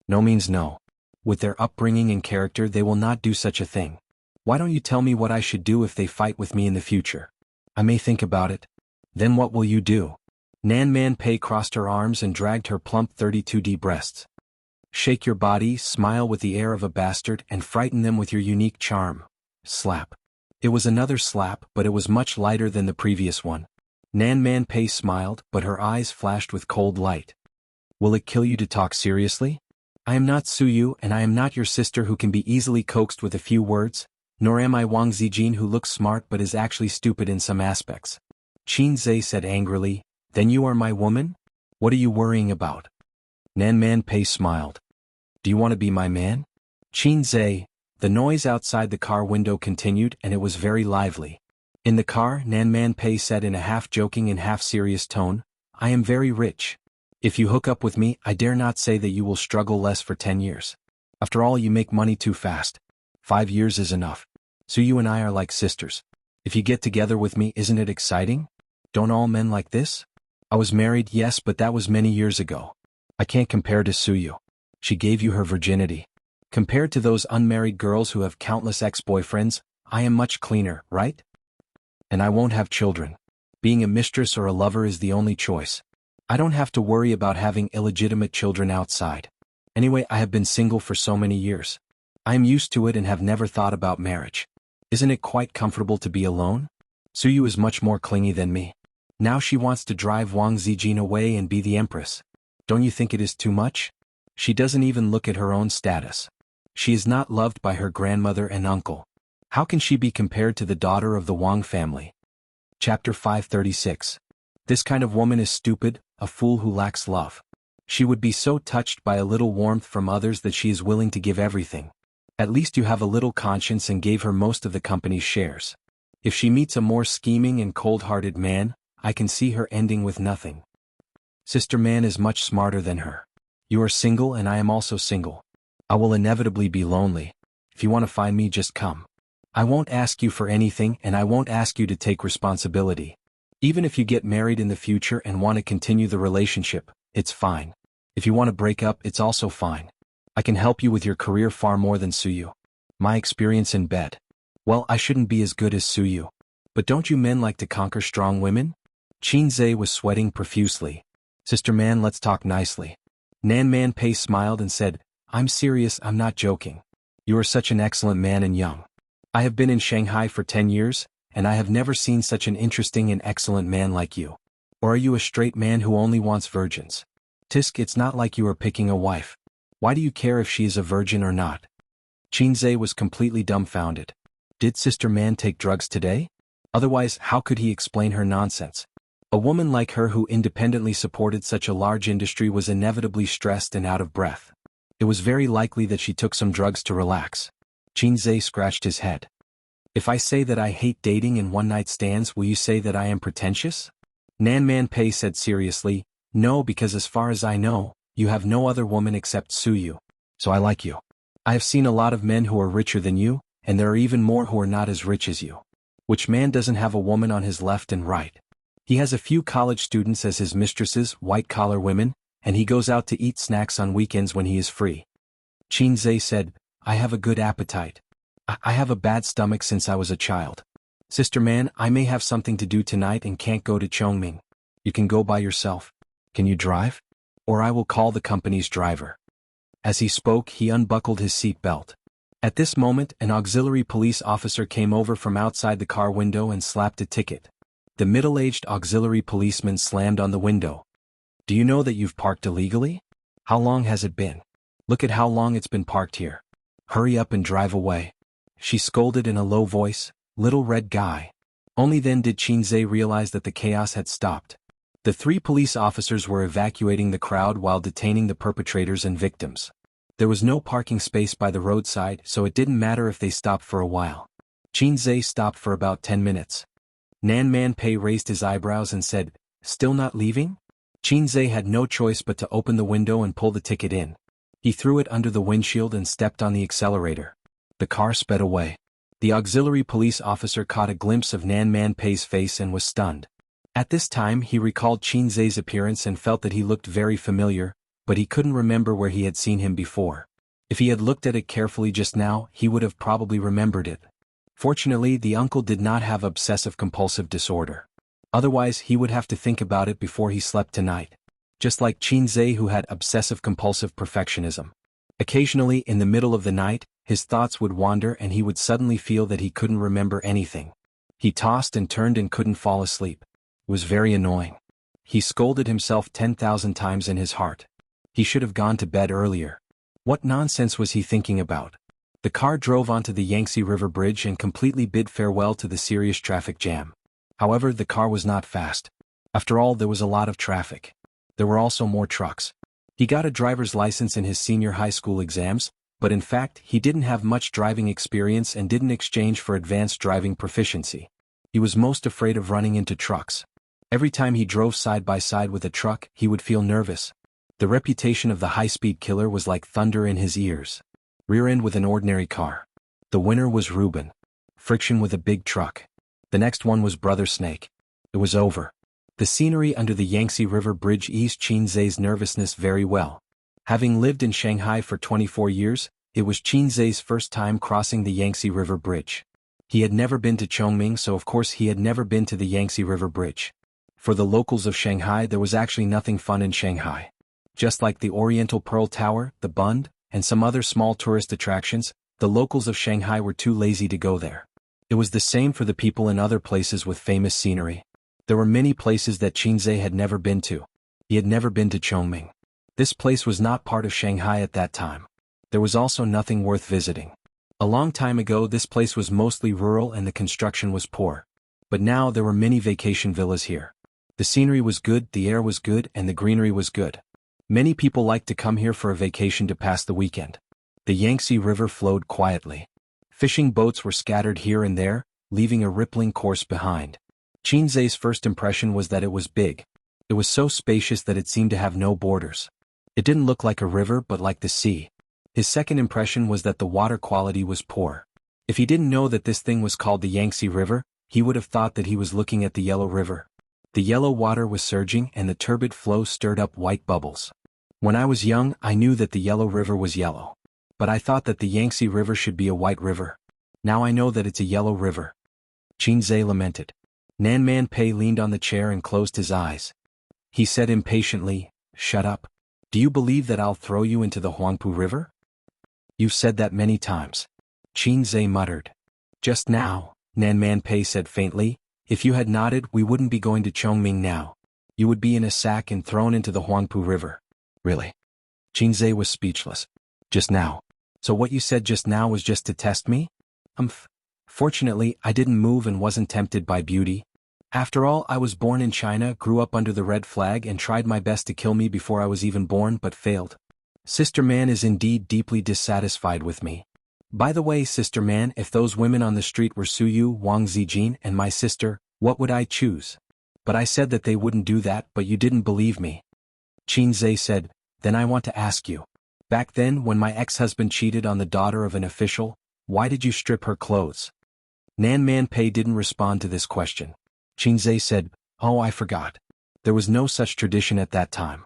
No means no. With their upbringing and character they will not do such a thing. Why don't you tell me what I should do if they fight with me in the future? I may think about it. Then what will you do? Nan Manpei crossed her arms and dragged her plump 32D breasts. Shake your body, smile with the air of a bastard and frighten them with your unique charm. Slap. It was another slap, but it was much lighter than the previous one. Nan Manpei smiled, but her eyes flashed with cold light. Will it kill you to talk seriously? I am not Suyu and I am not your sister who can be easily coaxed with a few words, nor am I Wang Zijin who looks smart but is actually stupid in some aspects. Qinzhe said angrily, Then you are my woman? What are you worrying about? Nan Manpei smiled. Do you want to be my man? Qinzhe. The noise outside the car window continued and it was very lively. In the car, Nan Manpei said in a half-joking and half-serious tone, I am very rich. If you hook up with me, I dare not say that you will struggle less for 10 years. After all, you make money too fast. 5 years is enough. So you and I are like sisters. If you get together with me, isn't it exciting? Don't all men like this? I was married, yes, but that was many years ago. I can't compare to Suyu. She gave you her virginity. Compared to those unmarried girls who have countless ex-boyfriends, I am much cleaner, right? And I won't have children. Being a mistress or a lover is the only choice. I don't have to worry about having illegitimate children outside. Anyway, I have been single for so many years. I am used to it and have never thought about marriage. Isn't it quite comfortable to be alone? Suyu is much more clingy than me. Now she wants to drive Wang Zijin away and be the empress. Don't you think it is too much? She doesn't even look at her own status. She is not loved by her grandmother and uncle. How can she be compared to the daughter of the Wang family? Chapter 536. This kind of woman is stupid, a fool who lacks love. She would be so touched by a little warmth from others that she is willing to give everything. At least you have a little conscience and gave her most of the company's shares. If she meets a more scheming and cold-hearted man, I can see her ending with nothing. Sister Man is much smarter than her. You are single and I am also single. I will inevitably be lonely. If you want to find me, just come. I won't ask you for anything and I won't ask you to take responsibility. Even if you get married in the future and want to continue the relationship, it's fine. If you want to break up, it's also fine. I can help you with your career far more than Suyu. My experience in bed. Well, I shouldn't be as good as Suyu. But don't you men like to conquer strong women? Qinzhe was sweating profusely. Sister Man, let's talk nicely. Nan Manpei smiled and said, I'm serious, I'm not joking. You are such an excellent man and young. I have been in Shanghai for 10 years, and I have never seen such an interesting and excellent man like you. Or are you a straight man who only wants virgins? Tisk, it's not like you are picking a wife. Why do you care if she is a virgin or not? Qinzhe was completely dumbfounded. Did Sister Man take drugs today? Otherwise, how could he explain her nonsense? A woman like her who independently supported such a large industry was inevitably stressed and out of breath. It was very likely that she took some drugs to relax. Qinzhe scratched his head. If I say that I hate dating and one-night stands, will you say that I am pretentious? Nan Manpei said seriously, no, because as far as I know, you have no other woman except Suyu. So I like you. I have seen a lot of men who are richer than you, and there are even more who are not as rich as you. Which man doesn't have a woman on his left and right? He has a few college students as his mistresses, white-collar women, and he goes out to eat snacks on weekends when he is free. Qinzhe said, I have a good appetite. I have a bad stomach since I was a child. Sister Man, I may have something to do tonight and can't go to Chongming. You can go by yourself. Can you drive? Or I will call the company's driver. As he spoke, he unbuckled his seat belt. At this moment, an auxiliary police officer came over from outside the car window and slapped a ticket. The middle-aged auxiliary policeman slammed on the window. Do you know that you've parked illegally? How long has it been? Look at how long it's been parked here. Hurry up and drive away. She scolded in a low voice, little red guy. Only then did Qinzhe realize that the chaos had stopped. The 3 police officers were evacuating the crowd while detaining the perpetrators and victims. There was no parking space by the roadside, so it didn't matter if they stopped for a while. Qinzhe stopped for about 10 minutes. Nan Man Pei raised his eyebrows and said, "Still not leaving?" Qinzhe had no choice but to open the window and pull the ticket in. He threw it under the windshield and stepped on the accelerator. The car sped away. The auxiliary police officer caught a glimpse of Nan Man Pei's face and was stunned. At this time he recalled Qinzhe's appearance and felt that he looked very familiar, but he couldn't remember where he had seen him before. If he had looked at it carefully just now, he would have probably remembered it. Fortunately, the uncle did not have obsessive-compulsive disorder. Otherwise, he would have to think about it before he slept tonight. Just like Qinzhe, who had obsessive-compulsive perfectionism. Occasionally, in the middle of the night, his thoughts would wander and he would suddenly feel that he couldn't remember anything. He tossed and turned and couldn't fall asleep. It was very annoying. He scolded himself 10,000 times in his heart. He should have gone to bed earlier. What nonsense was he thinking about? The car drove onto the Yangtze River Bridge and completely bid farewell to the serious traffic jam. However, the car was not fast. After all, there was a lot of traffic. There were also more trucks. He got a driver's license in his senior high school exams, but in fact, he didn't have much driving experience and didn't exchange for advanced driving proficiency. He was most afraid of running into trucks. Every time he drove side by side with a truck, he would feel nervous. The reputation of the high-speed killer was like thunder in his ears. Rear-end with an ordinary car. The winner was Reuben. Friction with a big truck. The next one was Brother Snake. It was over. The scenery under the Yangtze River Bridge eased Qinzhe's nervousness very well. Having lived in Shanghai for 24 years, it was Qinzhe's first time crossing the Yangtze River Bridge. He had never been to Chongming, so of course he had never been to the Yangtze River Bridge. For the locals of Shanghai, there was actually nothing fun in Shanghai. Just like the Oriental Pearl Tower, the Bund, and some other small tourist attractions, the locals of Shanghai were too lazy to go there. It was the same for the people in other places with famous scenery. There were many places that Qinzhe had never been to. He had never been to Chongming. This place was not part of Shanghai at that time. There was also nothing worth visiting. A long time ago, this place was mostly rural and the construction was poor. But now there were many vacation villas here. The scenery was good, the air was good, and the greenery was good. Many people liked to come here for a vacation to pass the weekend. The Yangtze River flowed quietly. Fishing boats were scattered here and there, leaving a rippling course behind. Qinzhe's first impression was that it was big. It was so spacious that it seemed to have no borders. It didn't look like a river but like the sea. His second impression was that the water quality was poor. If he didn't know that this thing was called the Yangtze River, he would have thought that he was looking at the Yellow River. The yellow water was surging and the turbid flow stirred up white bubbles. When I was young, I knew that the Yellow River was yellow. But I thought that the Yangtze River should be a white river. Now I know that it's a yellow river. Qinzhe lamented. Nan Man Pei leaned on the chair and closed his eyes. He said impatiently, "Shut up. Do you believe that I'll throw you into the Huangpu River?" "You've said that many times." Qinzhe muttered. "Just now," Nan Man Pei said faintly, "if you had nodded, we wouldn't be going to Chongming now. You would be in a sack and thrown into the Huangpu River." "Really?" Qinzhe was speechless. "Just now. So what you said just now was just to test me?" Fortunately, I didn't move and wasn't tempted by beauty. After all, I was born in China, grew up under the red flag and tried my best to kill me before I was even born but failed. Sister Man is indeed deeply dissatisfied with me. By the way, Sister Man, if those women on the street were Suyu, Wang Zijin, and my sister, what would I choose? But I said that they wouldn't do that, but you didn't believe me." Qinzhe said, "Then I want to ask you. Back then, when my ex-husband cheated on the daughter of an official, why did you strip her clothes?" Nan Man Pei didn't respond to this question. Qinzhe said, "Oh, I forgot. There was no such tradition at that time."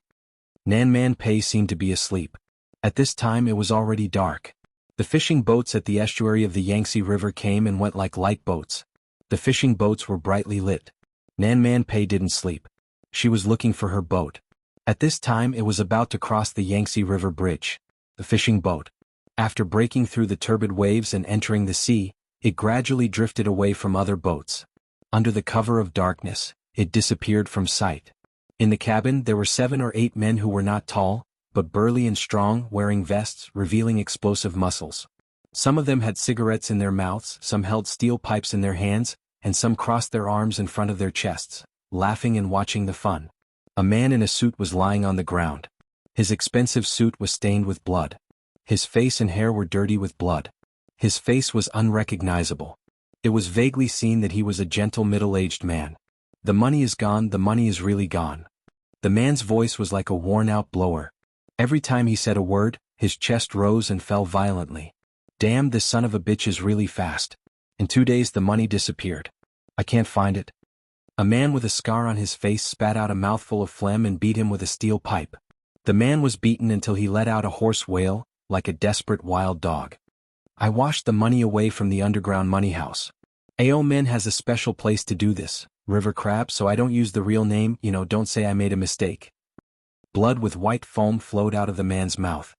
Nan Man Pei seemed to be asleep. At this time it was already dark. The fishing boats at the estuary of the Yangtze River came and went like light boats. The fishing boats were brightly lit. Nan Man Pei didn't sleep. She was looking for her boat. At this time it was about to cross the Yangtze River Bridge. The fishing boat. After breaking through the turbid waves and entering the sea, it gradually drifted away from other boats. Under the cover of darkness, it disappeared from sight. In the cabin there were 7 or 8 men who were not tall, but burly and strong, wearing vests revealing explosive muscles. Some of them had cigarettes in their mouths, some held steel pipes in their hands, and some crossed their arms in front of their chests, laughing and watching the fun. A man in a suit was lying on the ground. His expensive suit was stained with blood. His face and hair were dirty with blood. His face was unrecognizable. It was vaguely seen that he was a gentle middle-aged man. The money is gone, the money is really gone. The man's voice was like a worn-out blower. Every time he said a word, his chest rose and fell violently. Damn, this son of a bitch is really fast. In 2 days the money disappeared. I can't find it. A man with a scar on his face spat out a mouthful of phlegm and beat him with a steel pipe. The man was beaten until he let out a hoarse wail, like a desperate wild dog. I washed the money away from the underground money house. AO Men has a special place to do this, River Crab, so I don't use the real name, don't say I made a mistake. Blood with white foam flowed out of the man's mouth.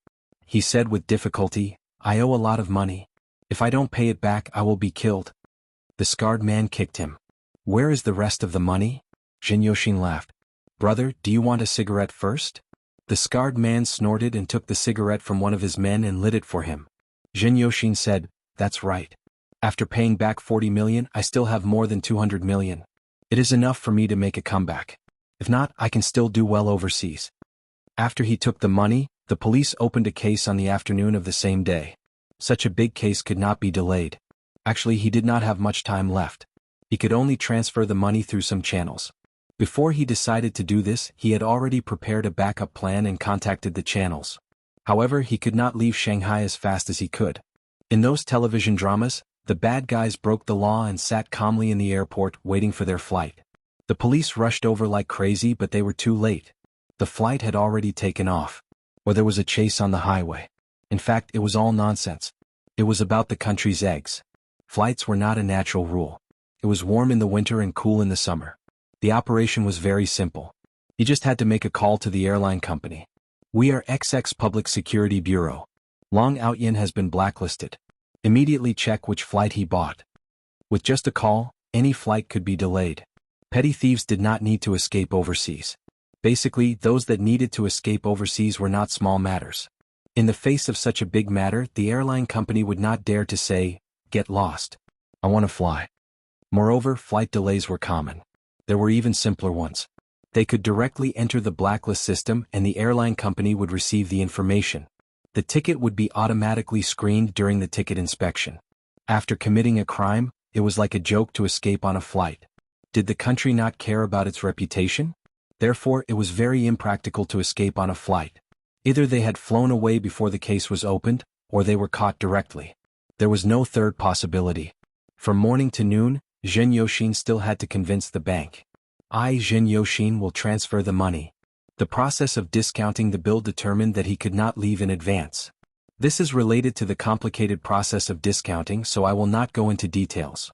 He said with difficulty, I owe a lot of money. If I don't pay it back I will be killed. The scarred man kicked him. Where is the rest of the money? Zhen Yoshin laughed. Brother, do you want a cigarette first? The scarred man snorted and took the cigarette from one of his men and lit it for him. Zhen Yoshin said, that's right. After paying back 40 million, I still have more than 200 million. It is enough for me to make a comeback. If not, I can still do well overseas. After he took the money, the police opened a case on the afternoon of the same day. Such a big case could not be delayed. Actually, he did not have much time left. He could only transfer the money through some channels. Before he decided to do this, he had already prepared a backup plan and contacted the channels. However, he could not leave Shanghai as fast as he could. In those television dramas, the bad guys broke the law and sat calmly in the airport waiting for their flight. The police rushed over like crazy, but they were too late. The flight had already taken off. Or there was a chase on the highway. In fact, it was all nonsense. It was about the country's eggs. Flights were not a natural rule. It was warm in the winter and cool in the summer. The operation was very simple. He just had to make a call to the airline company. We are XX Public Security Bureau. Long Outyen has been blacklisted. Immediately check which flight he bought. With just a call, any flight could be delayed. Petty thieves did not need to escape overseas. Basically, those that needed to escape overseas were not small matters. In the face of such a big matter, the airline company would not dare to say, get lost. I want to fly. Moreover, flight delays were common. There were even simpler ones. They could directly enter the blacklist system and the airline company would receive the information. The ticket would be automatically screened during the ticket inspection. After committing a crime, it was like a joke to escape on a flight. Did the country not care about its reputation? Therefore, it was very impractical to escape on a flight. Either they had flown away before the case was opened, or they were caught directly. There was no third possibility. From morning to noon, Zhen Yoshin still had to convince the bank. Zhen Yoshin will transfer the money. The process of discounting the bill determined that he could not leave in advance. This is related to the complicated process of discounting, so I will not go into details.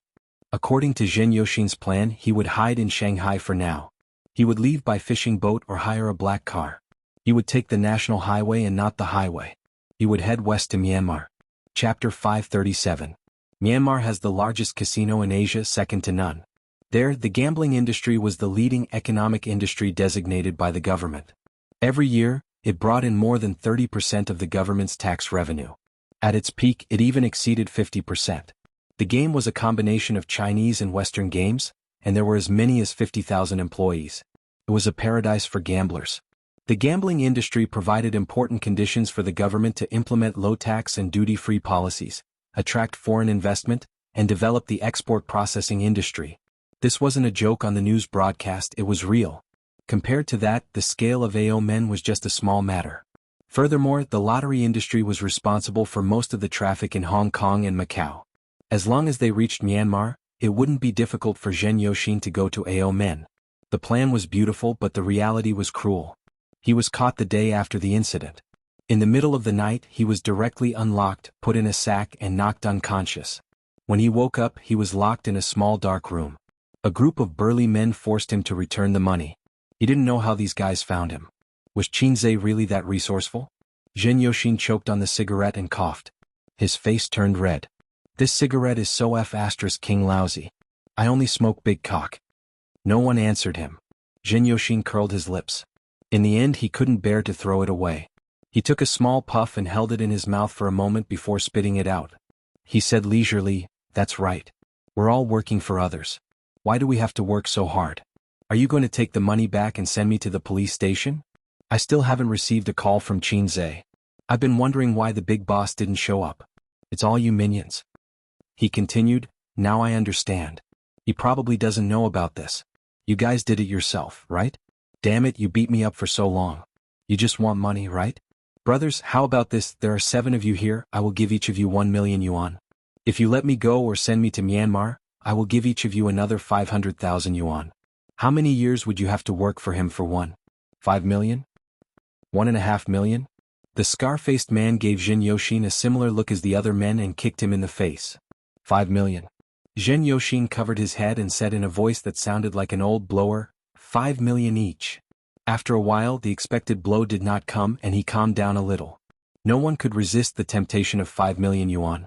According to Zhen Yoshin's plan, he would hide in Shanghai for now. He would leave by fishing boat or hire a black car. He would take the national highway and not the highway. He would head west to Myanmar. Chapter 537. Myanmar has the largest casino in Asia, second to none. There, the gambling industry was the leading economic industry designated by the government. Every year, it brought in more than 30% of the government's tax revenue. At its peak, it even exceeded 50%. The game was a combination of Chinese and Western games, and there were as many as 50,000 employees. It was a paradise for gamblers. The gambling industry provided important conditions for the government to implement low tax and duty-free policies, attract foreign investment, and develop the export processing industry. This wasn't a joke on the news broadcast, it was real. Compared to that, the scale of AO Men was just a small matter. Furthermore, the lottery industry was responsible for most of the traffic in Hong Kong and Macau. As long as they reached Myanmar, it wouldn't be difficult for Zhen Yoshin to go to AO Men. The plan was beautiful, but the reality was cruel. He was caught the day after the incident. In the middle of the night, he was directly unlocked, put in a sack and knocked unconscious. When he woke up, he was locked in a small dark room. A group of burly men forced him to return the money. He didn't know how these guys found him. Was Qinze really that resourceful? Zhen Yoshin choked on the cigarette and coughed. His face turned red. This cigarette is so King lousy. I only smoke big cock. No one answered him. Zhen Yoshin curled his lips. In the end, he couldn't bear to throw it away. He took a small puff and held it in his mouth for a moment before spitting it out. He said leisurely, "That's right. We're all working for others. Why do we have to work so hard? Are you going to take the money back and send me to the police station? I still haven't received a call from Qinze. I've been wondering why the big boss didn't show up. It's all you minions." He continued, "Now I understand. He probably doesn't know about this. You guys did it yourself, right? Damn it, you beat me up for so long. You just want money, right? Brothers, how about this? There are 7 of you here. I will give each of you 1 million yuan. If you let me go or send me to Myanmar, I will give each of you another 500,000 yuan. How many years would you have to work for him for one? 5 million? 1.5 million? The scar-faced man gave Zhen Yoshin a similar look as the other men and kicked him in the face. 5 million. Zhen Yoshin covered his head and said in a voice that sounded like an old blower, 5 million each. After a while, the expected blow did not come and he calmed down a little. No one could resist the temptation of 5 million yuan.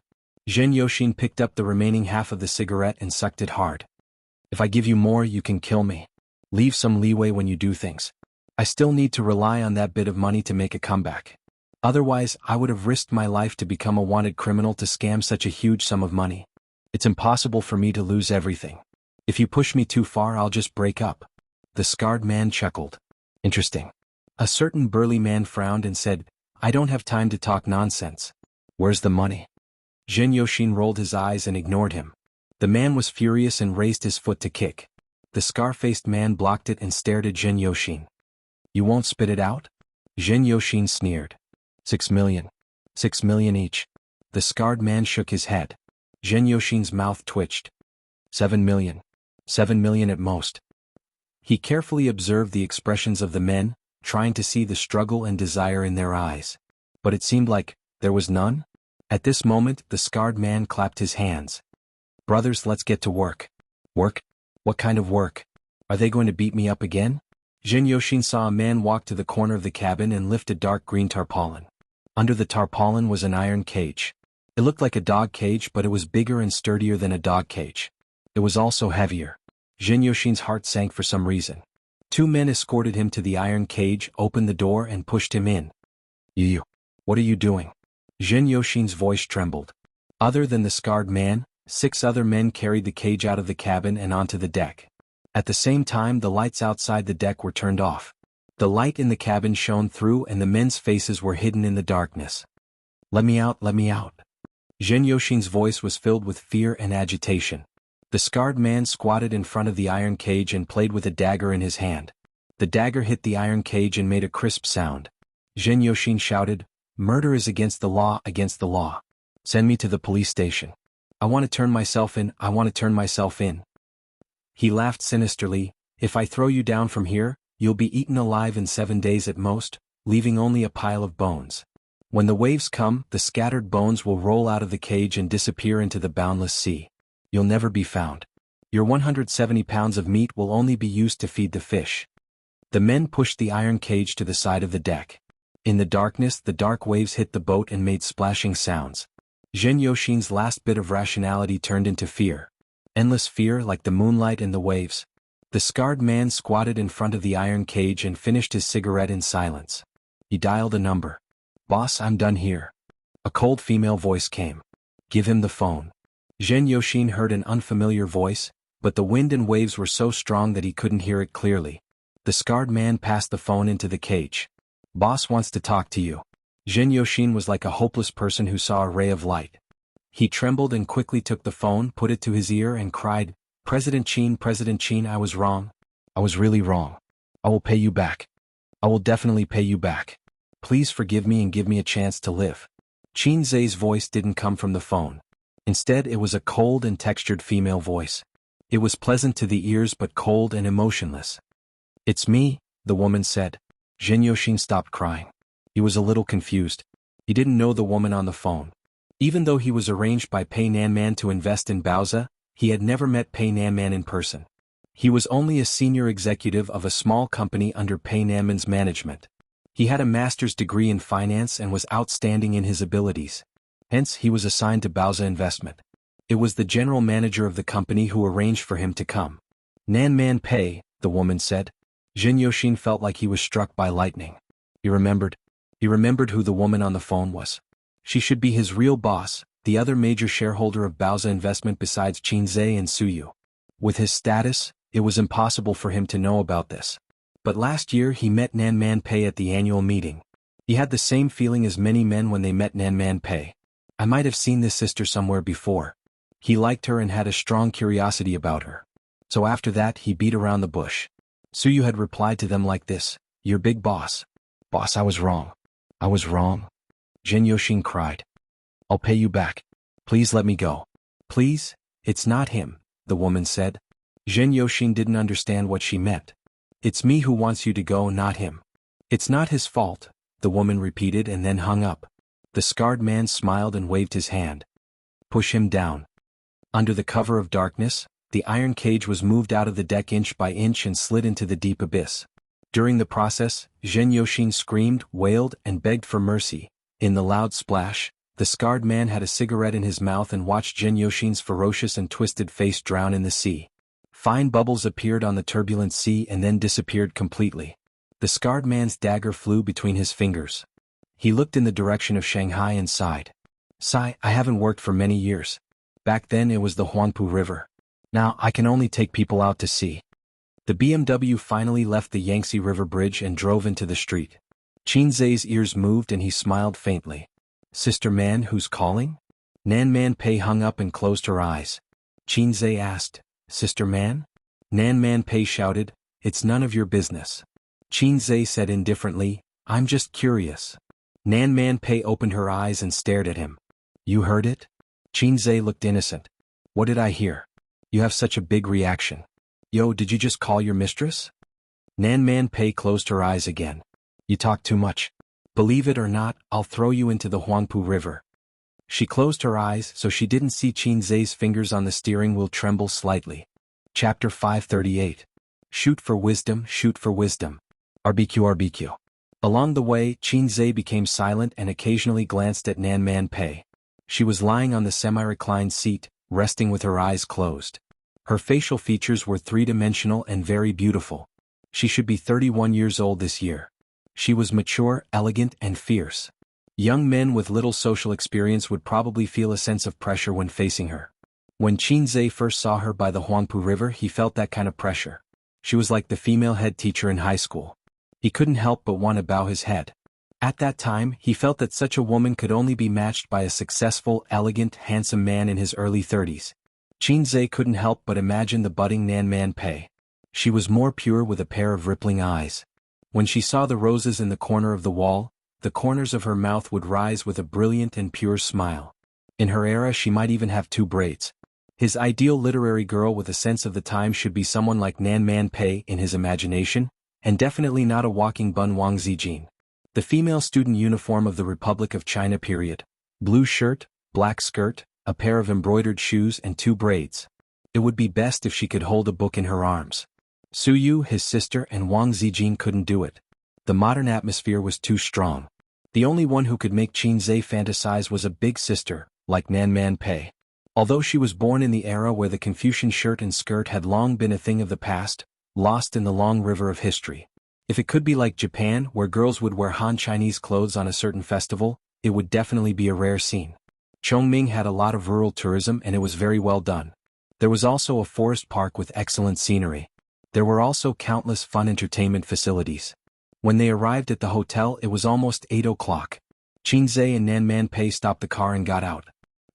Zhen Yoshin picked up the remaining half of the cigarette and sucked it hard. If I give you more, you can kill me. Leave some leeway when you do things. I still need to rely on that bit of money to make a comeback. Otherwise, I would have risked my life to become a wanted criminal to scam such a huge sum of money. It's impossible for me to lose everything. If you push me too far, I'll just break up." The scarred man chuckled. "Interesting." A certain burly man frowned and said, "I don't have time to talk nonsense. Where's the money?" Zhen Yoshin rolled his eyes and ignored him. The man was furious and raised his foot to kick. The scar-faced man blocked it and stared at Zhen Yoshin. "You won't spit it out?" Zhen Yoshin sneered. 6 million. 6 million each. The scarred man shook his head. Zhen Yoshin's mouth twitched. 7 million. 7 million at most. He carefully observed the expressions of the men, trying to see the struggle and desire in their eyes. But it seemed like there was none. At this moment, the scarred man clapped his hands. "Brothers, let's get to work." "Work? What kind of work? Are they going to beat me up again?" Zhen Yoshin saw a man walk to the corner of the cabin and lift a dark green tarpaulin. Under the tarpaulin was an iron cage. It looked like a dog cage, but it was bigger and sturdier than a dog cage. It was also heavier. Zhen Yoshin's heart sank for some reason. 2 men escorted him to the iron cage, opened the door and pushed him in. You, what are you doing?" Zhen Yoshin's voice trembled. Other than the scarred man, 6 other men carried the cage out of the cabin and onto the deck. At the same time, the lights outside the deck were turned off. The light in the cabin shone through and the men's faces were hidden in the darkness. Let me out, let me out." Zhen Yoshin's voice was filled with fear and agitation. The scarred man squatted in front of the iron cage and played with a dagger in his hand. The dagger hit the iron cage and made a crisp sound. Zhen Yoshin shouted, "Murder is against the law, against the law. Send me to the police station. I want to turn myself in, I want to turn myself in." He laughed sinisterly, "If I throw you down from here, you'll be eaten alive in 7 days at most, leaving only a pile of bones. When the waves come, the scattered bones will roll out of the cage and disappear into the boundless sea. You'll never be found. Your 170 pounds of meat will only be used to feed the fish." The men pushed the iron cage to the side of the deck. In the darkness, the dark waves hit the boat and made splashing sounds. Zhen Yoshin's last bit of rationality turned into fear. Endless fear like the moonlight and the waves. The scarred man squatted in front of the iron cage and finished his cigarette in silence. He dialed a number. "Boss, I'm done here." A cold female voice came. "Give him the phone." Zhen Yoshin heard an unfamiliar voice, but the wind and waves were so strong that he couldn't hear it clearly. The scarred man passed the phone into the cage. "Boss wants to talk to you." Zhen Yoshin was like a hopeless person who saw a ray of light. He trembled and quickly took the phone, put it to his ear and cried, President Qin, I was wrong. I was really wrong. I will pay you back. I will definitely pay you back. Please forgive me and give me a chance to live." Qin Zhe's voice didn't come from the phone. Instead, it was a cold and textured female voice. It was pleasant to the ears but cold and emotionless. "It's me," the woman said. Zhen Yoshin stopped crying. He was a little confused. He didn't know the woman on the phone. Even though he was arranged by Pei Nanman to invest in Baozi, he had never met Pei Nanman in person. He was only a senior executive of a small company under Pei Nanman's management. He had a master's degree in finance and was outstanding in his abilities. Hence, he was assigned to Baozi Investment. It was the general manager of the company who arranged for him to come. Nanman Pei, the woman said. Jin Yoshin felt like he was struck by lightning. He remembered who the woman on the phone was. She should be his real boss, the other major shareholder of Baozi Investment besides Qinzhe and Suyu. With his status, it was impossible for him to know about this. But last year he met Nanman Pei at the annual meeting. He had the same feeling as many men when they met Nanman Pei. I might have seen this sister somewhere before. He liked her and had a strong curiosity about her. So after that he beat around the bush. Suyu had replied to them like this, "Your big boss." "Boss, I was wrong. I was wrong." Jin Yoshin cried. "I'll pay you back. Please let me go." "Please? It's not him," the woman said. Jin Yoshin didn't understand what she meant. "It's me who wants you to go, not him." "It's not his fault," the woman repeated and then hung up. The scarred man smiled and waved his hand. "Push him down." Under the cover of darkness, the iron cage was moved out of the deck inch by inch and slid into the deep abyss. During the process, Jin Yoshin screamed, wailed, and begged for mercy. In the loud splash, the scarred man had a cigarette in his mouth and watched Jin Yoshin's ferocious and twisted face drown in the sea. Fine bubbles appeared on the turbulent sea and then disappeared completely. The scarred man's dagger flew between his fingers. He looked in the direction of Shanghai and sighed. "Sigh, I haven't worked for many years. Back then it was the Huangpu River. Now I can only take people out to sea." The BMW finally left the Yangtze River Bridge and drove into the street. Qinzhe's ears moved and he smiled faintly. "Sister Man, who's calling?" Nanman Pei hung up and closed her eyes. Qinzhe asked, "Sister Man?" Nanman Pei shouted, "It's none of your business." Qinzhe said indifferently, "I'm just curious." Nanman Pei opened her eyes and stared at him. "You heard it?" Qinzhe looked innocent. "What did I hear? You have such a big reaction. Yo, did you just call your mistress?" Nanman Pei closed her eyes again. "You talk too much. Believe it or not, I'll throw you into the Huangpu River." She closed her eyes so she didn't see Qinzhe's fingers on the steering wheel tremble slightly. Chapter 538. Shoot for wisdom, shoot for wisdom. RBQ RBQ. Along the way, Qinzhe became silent and occasionally glanced at Nanman Pei. She was lying on the semi-reclined seat, resting with her eyes closed. Her facial features were three-dimensional and very beautiful. She should be 31 years old this year. She was mature, elegant, and fierce. Young men with little social experience would probably feel a sense of pressure when facing her. When Qinzhe first saw her by the Huangpu River, he felt that kind of pressure. She was like the female head teacher in high school. He couldn't help but want to bow his head. At that time, he felt that such a woman could only be matched by a successful, elegant, handsome man in his early 30s. Qinzhe couldn't help but imagine the budding Nanman Pei. She was more pure with a pair of rippling eyes. When she saw the roses in the corner of the wall, the corners of her mouth would rise with a brilliant and pure smile. In her era she might even have 2 braids. His ideal literary girl with a sense of the time should be someone like Nanman Pei in his imagination, and definitely not a walking Bun Wang Zijin. The female student uniform of the Republic of China period. Blue shirt, black skirt, a pair of embroidered shoes and 2 braids. It would be best if she could hold a book in her arms. Suyu, his sister, and Wang Zijin couldn't do it. The modern atmosphere was too strong. The only one who could make Qinzhe fantasize was a big sister, like Nanman Pei. Although she was born in the era where the Confucian shirt and skirt had long been a thing of the past, lost in the long river of history. If it could be like Japan, where girls would wear Han Chinese clothes on a certain festival, it would definitely be a rare scene. Chongming had a lot of rural tourism and it was very well done. There was also a forest park with excellent scenery. There were also countless fun entertainment facilities. When they arrived at the hotel, it was almost 8 o'clock. Qinzhe and Nanman Pei stopped the car and got out.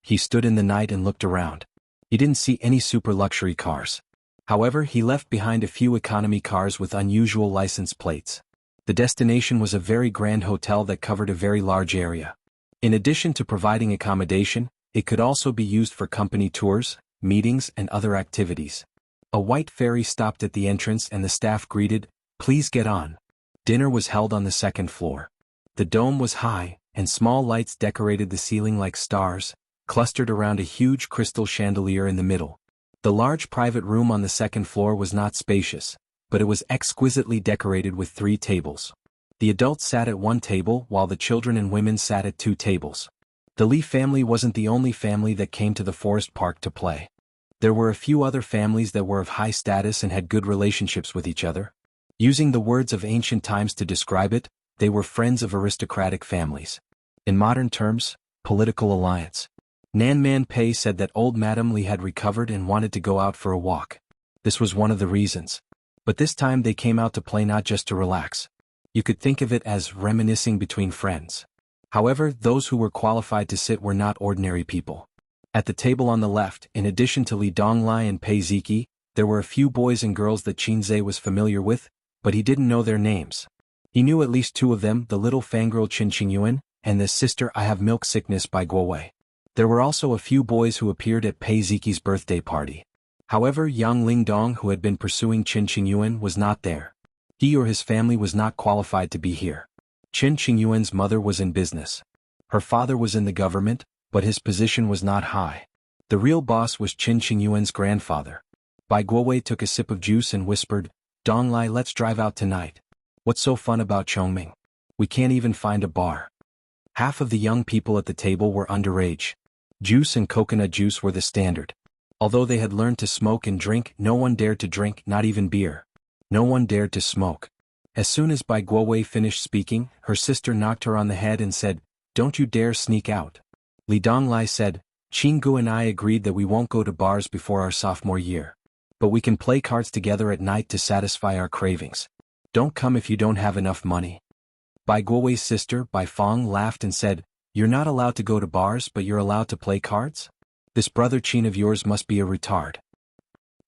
He stood in the night and looked around. He didn't see any super luxury cars. However, he left behind a few economy cars with unusual license plates. The destination was a very grand hotel that covered a very large area. In addition to providing accommodation, it could also be used for company tours, meetings, and other activities. A white ferry stopped at the entrance and the staff greeted, "Please get on." Dinner was held on the 2nd floor. The dome was high, and small lights decorated the ceiling like stars, clustered around a huge crystal chandelier in the middle. The large private room on the second floor was not spacious, but it was exquisitely decorated with 3 tables. The adults sat at one table while the children and women sat at 2 tables. The Lee family wasn't the only family that came to the forest park to play. There were a few other families that were of high status and had good relationships with each other. Using the words of ancient times to describe it, they were friends of aristocratic families. In modern terms, political alliance. Nan Man Pei said that old Madame Lee had recovered and wanted to go out for a walk. This was one of the reasons. But this time they came out to play, not just to relax. You could think of it as reminiscing between friends. However, those who were qualified to sit were not ordinary people. At the table on the left, in addition to Li Donglai and Pei Ziki, there were a few boys and girls that Qin Zhe was familiar with, but he didn't know their names. He knew at least 2 of them, the little fangirl Qin Qingyuan, and the sister I Have Milk Sickness by Guo Wei. There were also a few boys who appeared at Pei Ziki's birthday party. However, Yang Lingdong, who had been pursuing Qin Qingyuan, was not there. He or his family was not qualified to be here. Qin Qingyuan's mother was in business. Her father was in the government, but his position was not high. The real boss was Qin Qingyuan's grandfather. Bai Guowei took a sip of juice and whispered, "Donglai, let's drive out tonight. What's so fun about Chongming? We can't even find a bar." Half of the young people at the table were underage. Juice and coconut juice were the standard. Although they had learned to smoke and drink, no one dared to drink, not even beer. No one dared to smoke. As soon as Bai Guowei finished speaking, her sister knocked her on the head and said, "Don't you dare sneak out." Li Donglai said, "Qinggu and I agreed that we won't go to bars before our sophomore year. But we can play cards together at night to satisfy our cravings. Don't come if you don't have enough money." Bai Guowei's sister, Bai Fong, laughed and said, "You're not allowed to go to bars, but you're allowed to play cards? This brother Qin of yours must be a retard.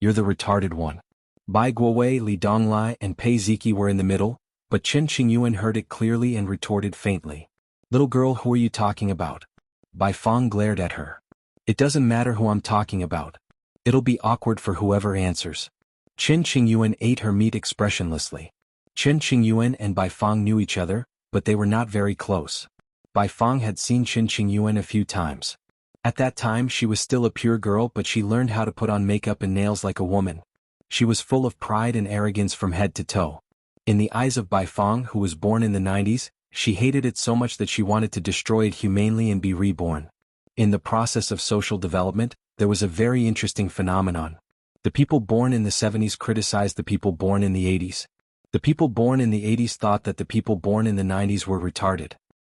You're the retarded one." Bai Guowei, Li Donglai, and Pei Ziki were in the middle, but Qin Qingyuan heard it clearly and retorted faintly, "Little girl, who are you talking about?" Bai Fong glared at her. "It doesn't matter who I'm talking about. It'll be awkward for whoever answers." Qin Qingyuan ate her meat expressionlessly. Qin Qingyuan and Bai Fong knew each other, but they were not very close. Bai Fong had seen Qin Qingyuan a few times. At that time she was still a pure girl, but she learned how to put on makeup and nails like a woman. She was full of pride and arrogance from head to toe. In the eyes of Bai Fong, who was born in the 90s, she hated it so much that she wanted to destroy it humanely and be reborn. In the process of social development, there was a very interesting phenomenon. The people born in the 70s criticized the people born in the 80s. The people born in the 80s thought that the people born in the 90s were retarded.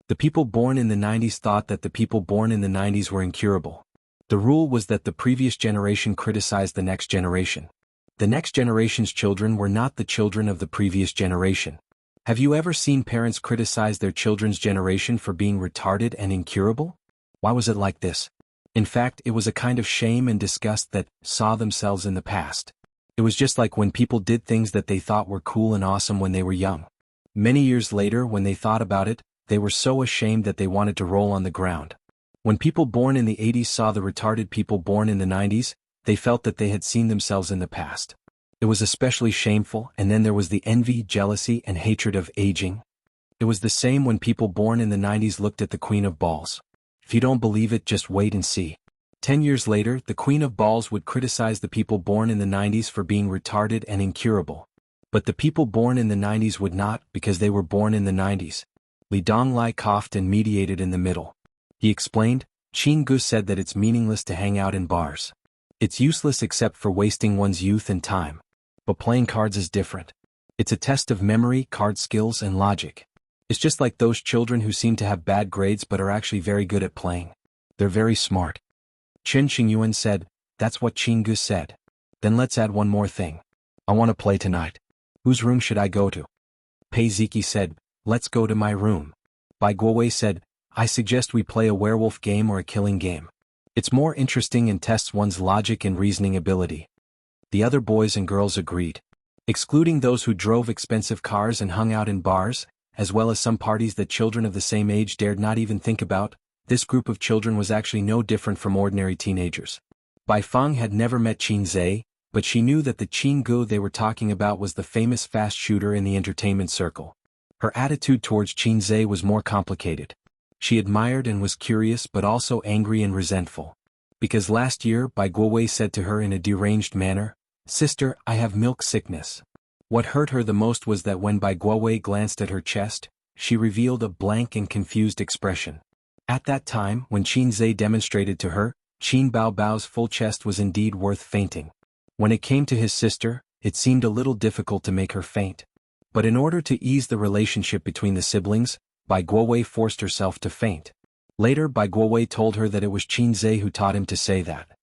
The people born in the 90s thought that the people born in the 90s were incurable. The rule was that the previous generation criticized the next generation. The next generation's children were not the children of the previous generation. Have you ever seen parents criticize their children's generation for being retarded and incurable? Why was it like this? In fact, it was a kind of shame and disgust that saw themselves in the past. It was just like when people did things that they thought were cool and awesome when they were young. Many years later, when they thought about it, they were so ashamed that they wanted to roll on the ground. When people born in the 80s saw the retarded people born in the 90s, they felt that they had seen themselves in the past. It was especially shameful, and then there was the envy, jealousy, and hatred of aging. It was the same when people born in the 90s looked at the Queen of Balls. If you don't believe it, just wait and see. 10 years later, the Queen of Balls would criticize the people born in the 90s for being retarded and incurable. But the people born in the 90s would not, because they were born in the 90s. Li Donglai coughed and mediated in the middle. He explained, "Qin Gu said that it's meaningless to hang out in bars. It's useless except for wasting one's youth and time. But playing cards is different. It's a test of memory, card skills, and logic. It's just like those children who seem to have bad grades but are actually very good at playing. They're very smart." Qin Qingyuan said, "That's what Qin Gu said. Then let's add one more thing. I want to play tonight. Whose room should I go to?" Pei Ziki said, "Let's go to my room." Bai Guowei said, "I suggest we play a werewolf game or a killing game. It's more interesting and tests one's logic and reasoning ability." The other boys and girls agreed. Excluding those who drove expensive cars and hung out in bars, as well as some parties that children of the same age dared not even think about, this group of children was actually no different from ordinary teenagers. Bai Feng had never met Qin Zhe, but she knew that the Qin Gu they were talking about was the famous fast shooter in the entertainment circle. Her attitude towards Qin Zhe was more complicated. She admired and was curious but also angry and resentful. Because last year Bai Guowei said to her in a deranged manner, "Sister, I have milk sickness." What hurt her the most was that when Bai Guowei glanced at her chest, she revealed a blank and confused expression. At that time, when Qin Zhe demonstrated to her, Qin Baobao's full chest was indeed worth fainting. When it came to his sister, it seemed a little difficult to make her faint. But in order to ease the relationship between the siblings, Bai Guowei forced herself to faint. Later Bai Guowei told her that it was Qin Zhe who taught him to say that.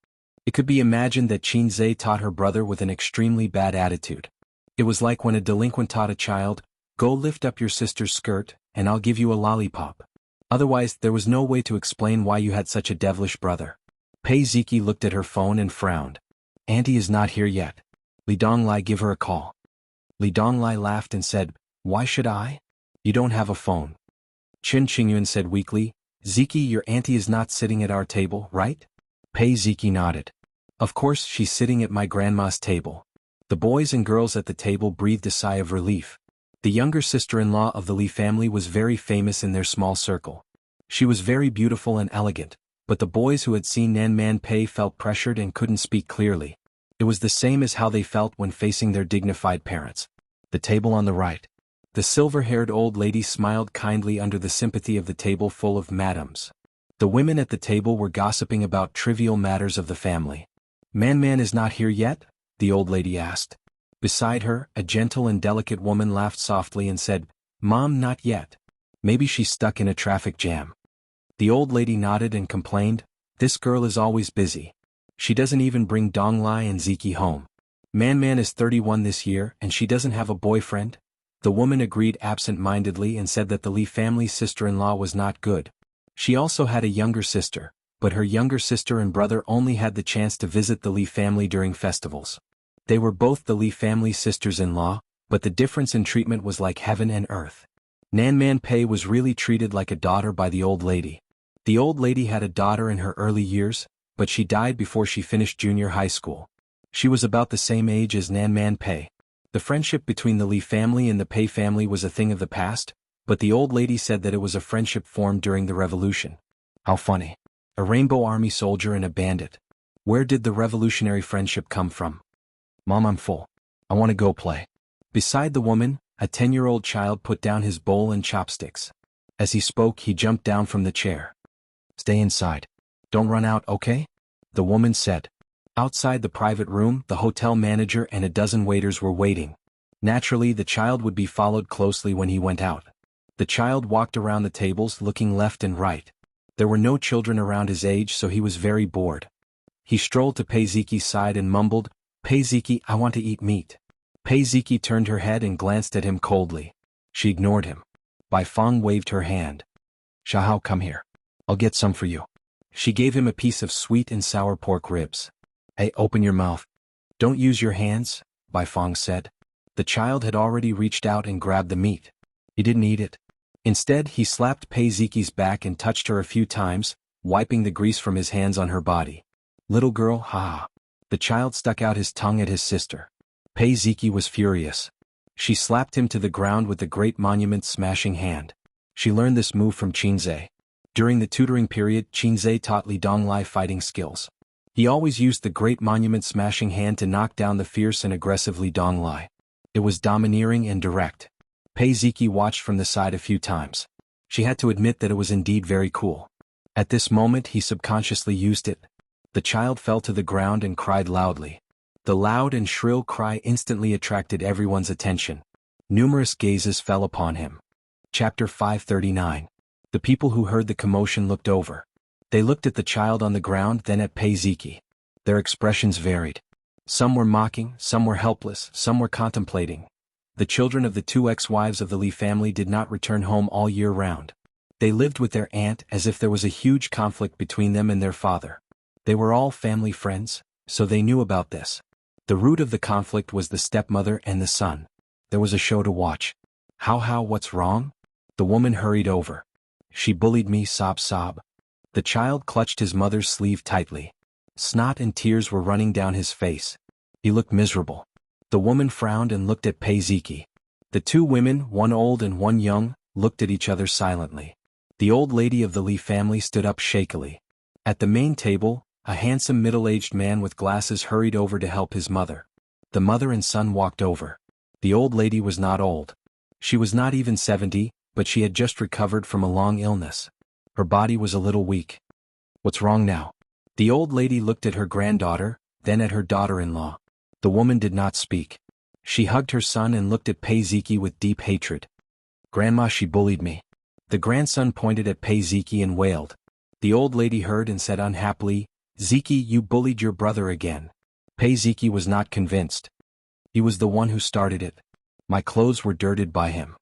It could be imagined that Qin Zhe taught her brother with an extremely bad attitude. It was like when a delinquent taught a child, "Go lift up your sister's skirt, and I'll give you a lollipop." Otherwise, there was no way to explain why you had such a devilish brother. Pei Ziki looked at her phone and frowned. "Auntie is not here yet. Li Donglai, give her a call." Li Donglai laughed and said, "Why should I? You don't have a phone." Chen Qingyuan said weakly, "Ziki, your auntie is not sitting at our table, right?" Pei Ziki nodded. "Of course she's sitting at my grandma's table." The boys and girls at the table breathed a sigh of relief. The younger sister-in-law of the Li family was very famous in their small circle. She was very beautiful and elegant, but the boys who had seen Nan Man Pei felt pressured and couldn't speak clearly. It was the same as how they felt when facing their dignified parents. The table on the right. The silver-haired old lady smiled kindly under the sympathy of the table full of madams. The women at the table were gossiping about trivial matters of the family. Man is not here yet?" the old lady asked. Beside her, a gentle and delicate woman laughed softly and said, "Mom, not yet. Maybe she's stuck in a traffic jam." The old lady nodded and complained, "This girl is always busy. She doesn't even bring Donglai and Ziki home. Man is 31 this year and she doesn't have a boyfriend?" The woman agreed absent-mindedly and said that the Li family's sister-in-law was not good. She also had a younger sister, but her younger sister and brother only had the chance to visit the Li family during festivals. They were both the Li family's sisters-in-law, but the difference in treatment was like heaven and earth. Nan Man Pei was really treated like a daughter by the old lady. The old lady had a daughter in her early years, but she died before she finished junior high school. She was about the same age as Nan Man Pei. The friendship between the Li family and the Pei family was a thing of the past, but the old lady said that it was a friendship formed during the revolution. How funny. A rainbow army soldier and a bandit. Where did the revolutionary friendship come from? Mom, I'm full. I want to go play. Beside the woman, a 10-year-old child put down his bowl and chopsticks. As he spoke, he jumped down from the chair. Stay inside. Don't run out, okay? The woman said. Outside the private room, the hotel manager and a dozen waiters were waiting. Naturally, the child would be followed closely when he went out. The child walked around the tables looking left and right. There were no children around his age, so he was very bored. He strolled to Pei Ziki's side and mumbled, "Pei Ziki, I want to eat meat." Pei Ziki turned her head and glanced at him coldly. She ignored him. Bai Feng waved her hand. "Shahao, come here. I'll get some for you." She gave him a piece of sweet and sour pork ribs. "Hey, open your mouth." "Don't use your hands," Bai Feng said. The child had already reached out and grabbed the meat. He didn't eat it. Instead, he slapped Pei Ziki's back and touched her a few times, wiping the grease from his hands on her body. "Little girl, ha." The child stuck out his tongue at his sister. Pei Ziki was furious. She slapped him to the ground with the great monument smashing hand. She learned this move from Qin Zhe. During the tutoring period, Qin Zhe taught Li Donglai fighting skills. He always used the great monument smashing hand to knock down the fierce and aggressive Li Donglai. It was domineering and direct. Pei Ziki watched from the side a few times. She had to admit that it was indeed very cool. At this moment he subconsciously used it. The child fell to the ground and cried loudly. The loud and shrill cry instantly attracted everyone's attention. Numerous gazes fell upon him. Chapter 539. The people who heard the commotion looked over. They looked at the child on the ground, then at Pei Ziki. Their expressions varied. Some were mocking, some were helpless, some were contemplating. The children of the two ex-wives of the Li family did not return home all year round. They lived with their aunt as if there was a huge conflict between them and their father. They were all family friends, so they knew about this. The root of the conflict was the stepmother and the son. There was a show to watch. How, what's wrong? The woman hurried over. She bullied me, sob. The child clutched his mother's sleeve tightly. Snot and tears were running down his face. He looked miserable. The woman frowned and looked at Pei Ziki. The two women, one old and one young, looked at each other silently. The old lady of the Li family stood up shakily. At the main table, a handsome middle-aged man with glasses hurried over to help his mother. The mother and son walked over. The old lady was not old. She was not even 70, but she had just recovered from a long illness. Her body was a little weak. "What's wrong now?" The old lady looked at her granddaughter, then at her daughter-in-law. The woman did not speak. She hugged her son and looked at Pei Ziki with deep hatred. "Grandma, she bullied me." The grandson pointed at Pei Ziki and wailed. The old lady heard and said unhappily, "Ziki, you bullied your brother again." Pei Ziki was not convinced. "He was the one who started it. My clothes were dirted by him."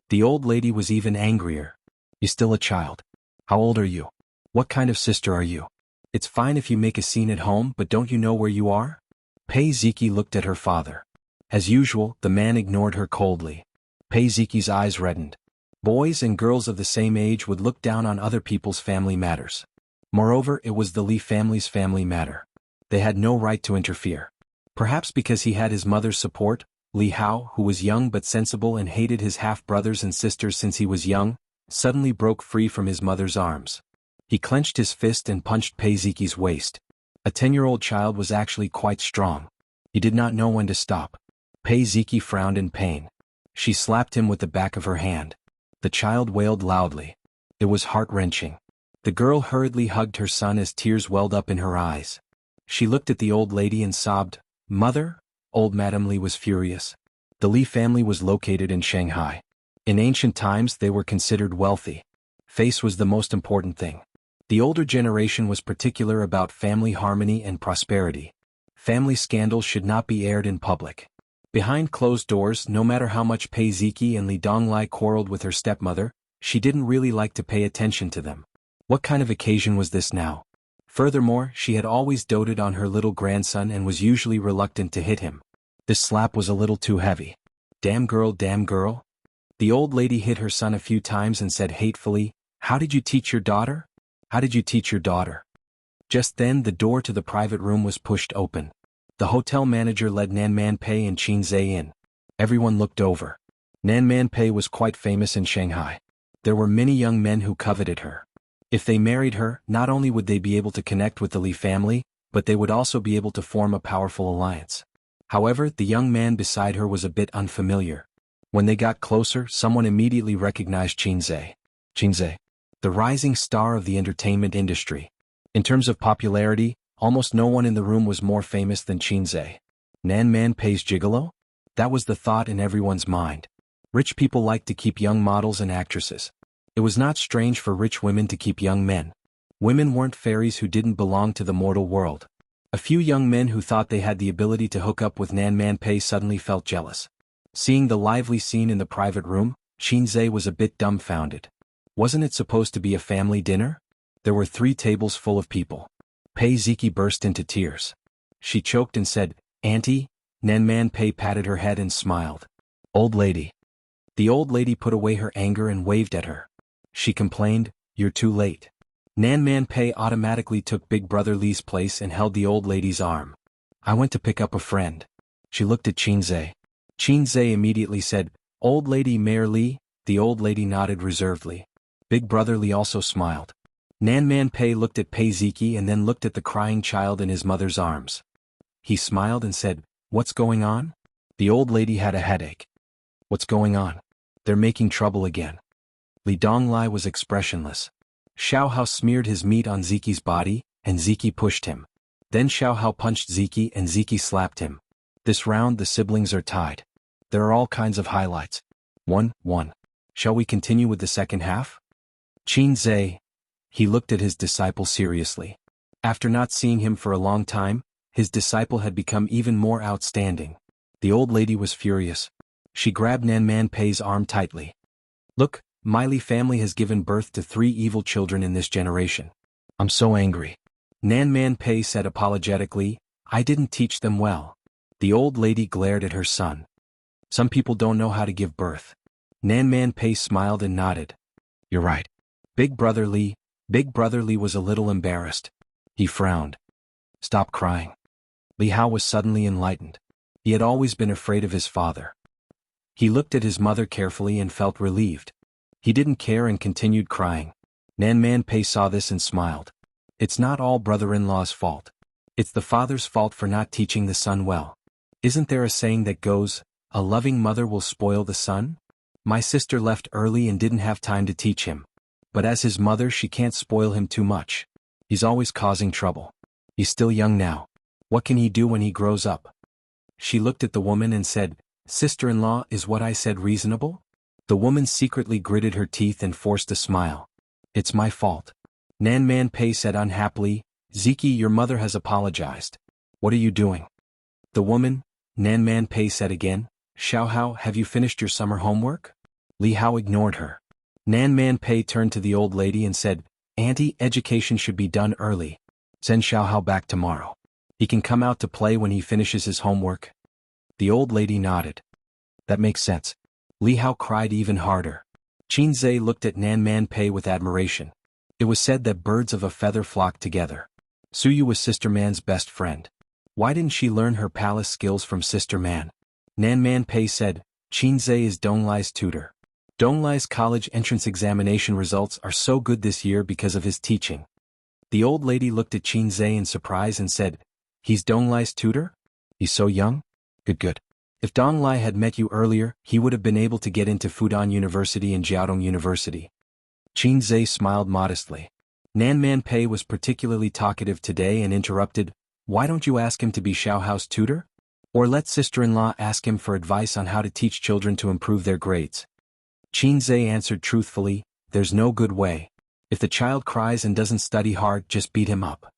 The old lady was even angrier. "You're still a child. How old are you? What kind of sister are you? It's fine if you make a scene at home, but don't you know where you are?" Pei Ziki looked at her father. As usual, the man ignored her coldly. Pei Ziki's eyes reddened. Boys and girls of the same age would look down on other people's family matters. Moreover, it was the Li family's family matter. They had no right to interfere. Perhaps because he had his mother's support, Li Hao, who was young but sensible and hated his half-brothers and sisters since he was young, suddenly broke free from his mother's arms. He clenched his fist and punched Pei Ziki's waist. A 10-year-old child was actually quite strong. He did not know when to stop. Pei Ziki frowned in pain. She slapped him with the back of her hand. The child wailed loudly. It was heart-wrenching. The girl hurriedly hugged her son as tears welled up in her eyes. She looked at the old lady and sobbed, "Mother?" Old Madame Li was furious. The Li family was located in Shanghai. In ancient times they were considered wealthy. Face was the most important thing. The older generation was particular about family harmony and prosperity. Family scandals should not be aired in public. Behind closed doors, no matter how much Pei Ziki and Li Donglai quarreled with her stepmother, she didn't really like to pay attention to them. What kind of occasion was this now? Furthermore, she had always doted on her little grandson and was usually reluctant to hit him. This slap was a little too heavy. Damn girl, damn girl." The old lady hit her son a few times and said hatefully, "How did you teach your daughter? How did you teach your daughter?" Just then the door to the private room was pushed open. The hotel manager led Nan Man Pei and Qin Zhe in. Everyone looked over. Nan Man Pei was quite famous in Shanghai. There were many young men who coveted her. If they married her, not only would they be able to connect with the Li family, but they would also be able to form a powerful alliance. However, the young man beside her was a bit unfamiliar. When they got closer, someone immediately recognized Qin Zhe. Qin Zhe, the rising star of the entertainment industry. In terms of popularity, almost no one in the room was more famous than Qin Zhe. Nan Man Pei's gigolo? That was the thought in everyone's mind. Rich people like to keep young models and actresses. It was not strange for rich women to keep young men. Women weren't fairies who didn't belong to the mortal world. A few young men who thought they had the ability to hook up with Nan Man Pei suddenly felt jealous. Seeing the lively scene in the private room, Qin Zhe was a bit dumbfounded. Wasn't it supposed to be a family dinner? There were 3 tables full of people. Pei Ziki burst into tears. She choked and said, "Auntie?" Nan Man Pei patted her head and smiled. "Old lady." The old lady put away her anger and waved at her. She complained, "You're too late." Nan Man Pei automatically took Big Brother Li's place and held the old lady's arm. "I went to pick up a friend." She looked at Qin Zhe. Qin Zhe immediately said, "Old lady Mayor Li." The old lady nodded reservedly. Big Brother Li also smiled. Nan Man Pei looked at Pei Ziki and then looked at the crying child in his mother's arms. He smiled and said, "What's going on?" The old lady had a headache. "What's going on? They're making trouble again." Li Donglai was expressionless. Xiao Hao smeared his meat on Ziki's body, and Ziki pushed him. Then Xiao Hao punched Ziki and Ziki slapped him. This round the siblings are tied. There are all kinds of highlights. 1-1. Shall we continue with the second half? Qin Zhe. He looked at his disciple seriously. After not seeing him for a long time, his disciple had become even more outstanding. The old lady was furious. She grabbed Nan Man Pei's arm tightly. "Look, my Li family has given birth to 3 evil children in this generation. I'm so angry." Nan Man Pei said apologetically, "I didn't teach them well." The old lady glared at her son. "Some people don't know how to give birth." Nan Man Pei smiled and nodded. "You're right." Big Brother Li was a little embarrassed. He frowned. "Stop crying." Li Hao was suddenly enlightened. He had always been afraid of his father. He looked at his mother carefully and felt relieved. He didn't care and continued crying. Nan Man Pei saw this and smiled. It's not all brother-in-law's fault. It's the father's fault for not teaching the son well. Isn't there a saying that goes, a loving mother will spoil the son? My sister left early and didn't have time to teach him. But as his mother she can't spoil him too much. He's always causing trouble. He's still young now. What can he do when he grows up? She looked at the woman and said, Sister-in-law, is what I said reasonable? The woman secretly gritted her teeth and forced a smile. It's my fault. Nan Man Pei said unhappily, Ziki, your mother has apologized. What are you doing? The woman, Nan Man Pei said again, Xiao Hao, have you finished your summer homework? Li Hao ignored her. Nan Man Pei turned to the old lady and said, Auntie, education should be done early. Send Xiao Hao back tomorrow. He can come out to play when he finishes his homework. The old lady nodded. That makes sense. Li Hao cried even harder. Qin Zhe looked at Nan Man Pei with admiration. It was said that birds of a feather flock together. Su Yu was Sister Man's best friend. Why didn't she learn her palace skills from Sister Man? Nan Man Pei said, Qin Zhe is Donglai's tutor. Donglai's college entrance examination results are so good this year because of his teaching. The old lady looked at Qin Zhe in surprise and said, He's Donglai's tutor? He's so young? Good. If Donglai had met you earlier, he would have been able to get into Fudan University and Jiaodong University. Qin Zhe smiled modestly. Nan Man Pei was particularly talkative today and interrupted, Why don't you ask him to be Xiao Hao's tutor? Or let sister-in-law ask him for advice on how to teach children to improve their grades. Qin Zhe answered truthfully, There's no good way. If the child cries and doesn't study hard, just beat him up.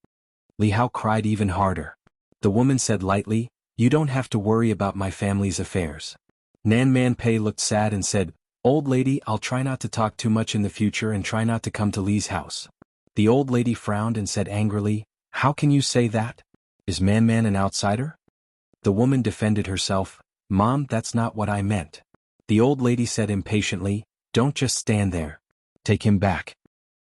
Li Hao cried even harder. The woman said lightly, You don't have to worry about my family's affairs. Nan Man Pei looked sad and said, Old lady, I'll try not to talk too much in the future and try not to come to Li's house. The old lady frowned and said angrily, How can you say that? Is Man an outsider? The woman defended herself, Mom, that's not what I meant. The old lady said impatiently, Don't just stand there. Take him back.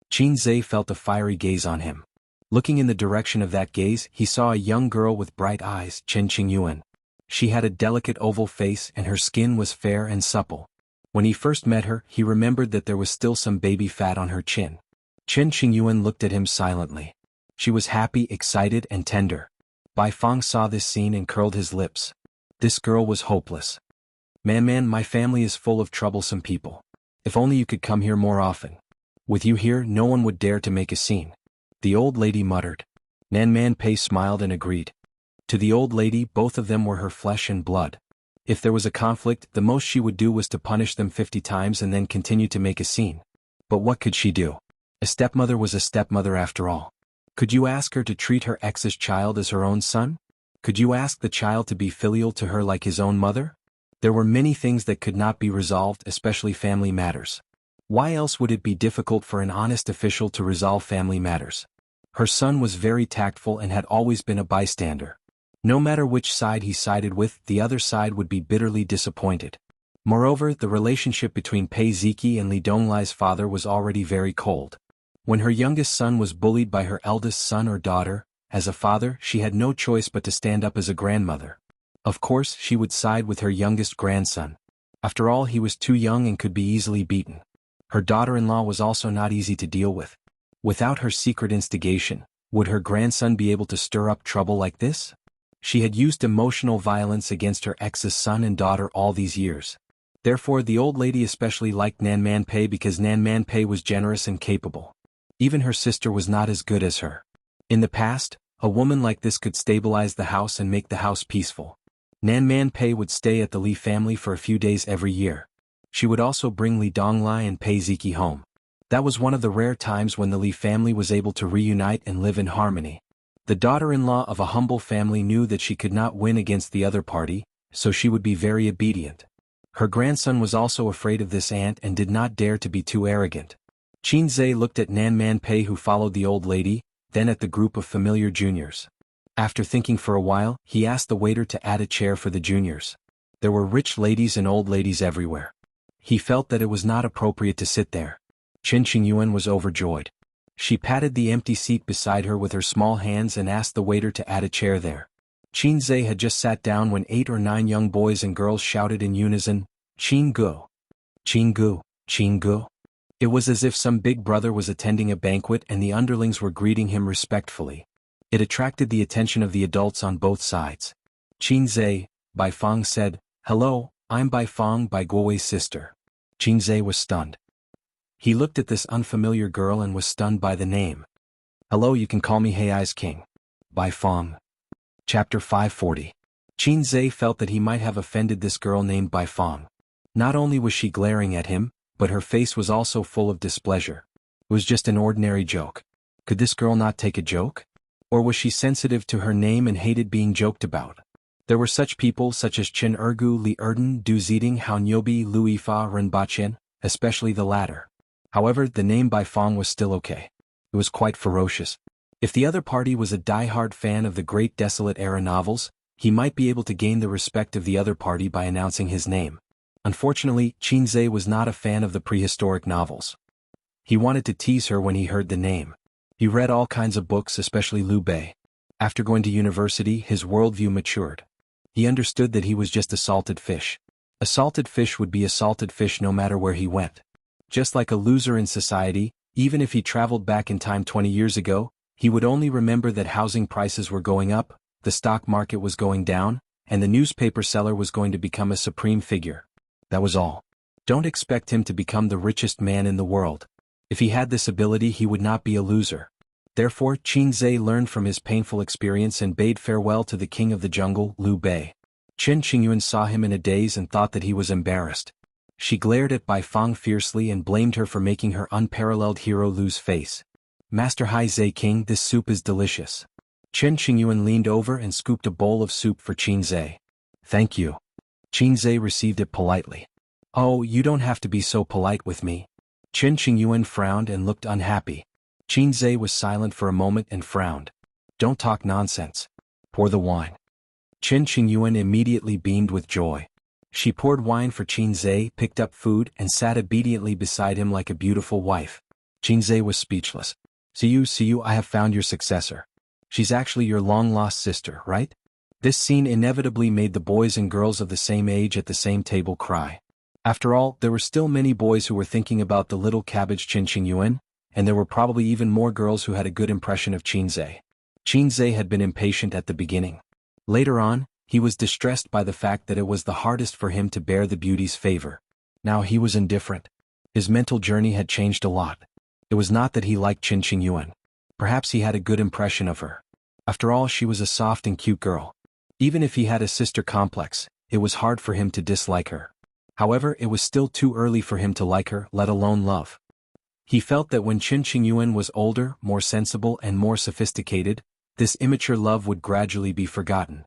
Qin Zhe felt a fiery gaze on him. Looking in the direction of that gaze, he saw a young girl with bright eyes, Chen Qingyuan. She had a delicate oval face and her skin was fair and supple. When he first met her, he remembered that there was still some baby fat on her chin. Chen Qingyuan looked at him silently. She was happy, excited, and tender. Bai Feng saw this scene and curled his lips. This girl was hopeless. Man, my family is full of troublesome people. If only you could come here more often. With you here, no one would dare to make a scene. The old lady muttered. Nan Man Pei smiled and agreed. To the old lady, both of them were her flesh and blood. If there was a conflict, the most she would do was to punish them 50 times and then continue to make a scene. But what could she do? A stepmother was a stepmother after all. Could you ask her to treat her ex's child as her own son? Could you ask the child to be filial to her like his own mother? There were many things that could not be resolved, especially family matters. Why else would it be difficult for an honest official to resolve family matters? Her son was very tactful and had always been a bystander. No matter which side he sided with, the other side would be bitterly disappointed. Moreover, the relationship between Pei Ziki and Li Donglai's father was already very cold. When her youngest son was bullied by her eldest son or daughter, as a father, she had no choice but to stand up as a grandmother. Of course, she would side with her youngest grandson. After all, he was too young and could be easily beaten. Her daughter-in-law was also not easy to deal with. Without her secret instigation, would her grandson be able to stir up trouble like this? She had used emotional violence against her ex's son and daughter all these years. Therefore, the old lady especially liked Nan Man Pei because Nan Man Pei was generous and capable. Even her sister was not as good as her. In the past, a woman like this could stabilize the house and make the house peaceful. Nan Man Pei would stay at the Li family for a few days every year. She would also bring Li Donglai and Pei Ziki home. That was one of the rare times when the Li family was able to reunite and live in harmony. The daughter-in-law of a humble family knew that she could not win against the other party, so she would be very obedient. Her grandson was also afraid of this aunt and did not dare to be too arrogant. Qin Zhe looked at Nan Man Pei, who followed the old lady, then at the group of familiar juniors. After thinking for a while, he asked the waiter to add a chair for the juniors. There were rich ladies and old ladies everywhere. He felt that it was not appropriate to sit there. Chen Qingyuan was overjoyed. She patted the empty seat beside her with her small hands and asked the waiter to add a chair there. Qin Zhe had just sat down when 8 or 9 young boys and girls shouted in unison, Qin Gu! Qin Gu! Qin Gu! It was as if some big brother was attending a banquet and the underlings were greeting him respectfully. It attracted the attention of the adults on both sides. Qinzhe, Bai Feng said, "Hello, I'm Bai Feng, Bai Guowei's sister." Qinzhe was stunned. He looked at this unfamiliar girl and was stunned by the name. "Hello, you can call me Hei's King. Bai Feng." Chapter 540. Qinzhe felt that he might have offended this girl named Bai Feng. Not only was she glaring at him, but her face was also full of displeasure. It was just an ordinary joke. Could this girl not take a joke? Or was she sensitive to her name and hated being joked about? There were such people such as Chen Ergu, Li Erden, Du Ziding, Hao Nyobi, Lu Yifa, Ren Baqian, especially the latter. However, the name Bai Feng was still okay. It was quite ferocious. If the other party was a die-hard fan of the great Desolate Era novels, he might be able to gain the respect of the other party by announcing his name. Unfortunately, Qinzhe was not a fan of the prehistoric novels. He wanted to tease her when he heard the name. He read all kinds of books, especially Liu Bei. After going to university, his worldview matured. He understood that he was just a salted fish. A salted fish would be a salted fish no matter where he went. Just like a loser in society, even if he traveled back in time 20 years ago, he would only remember that housing prices were going up, the stock market was going down, and the newspaper seller was going to become a supreme figure. That was all. Don't expect him to become the richest man in the world. If he had this ability, he would not be a loser. Therefore, Qinzhe learned from his painful experience and bade farewell to the king of the jungle, Liu Bei. Chen Qingyuan saw him in a daze and thought that he was embarrassed. She glared at Bai Feng fiercely and blamed her for making her unparalleled hero lose face. "Master Hai King, this soup is delicious." Chen Qingyuan leaned over and scooped a bowl of soup for Qinzhe. "Thank you." Qinzhe received it politely. "Oh, you don't have to be so polite with me." Chen Qingyuan frowned and looked unhappy. Qinzhe was silent for a moment and frowned. "Don't talk nonsense. Pour the wine." Chen Qingyuan immediately beamed with joy. She poured wine for Qinzhe, picked up food, and sat obediently beside him like a beautiful wife. Qinzhe was speechless. See you, I have found your successor. She's actually your long-lost sister, right?" This scene inevitably made the boys and girls of the same age at the same table cry. After all, there were still many boys who were thinking about the little cabbage Chen Qingyuan, and there were probably even more girls who had a good impression of Qinzhe. Qinzhe had been impatient at the beginning. Later on, he was distressed by the fact that it was the hardest for him to bear the beauty's favor. Now he was indifferent. His mental journey had changed a lot. It was not that he liked Chen Qingyuan. Perhaps he had a good impression of her. After all, she was a soft and cute girl. Even if he had a sister complex, it was hard for him to dislike her. However, it was still too early for him to like her, let alone love. He felt that when Chen Qingyuan was older, more sensible and more sophisticated, this immature love would gradually be forgotten.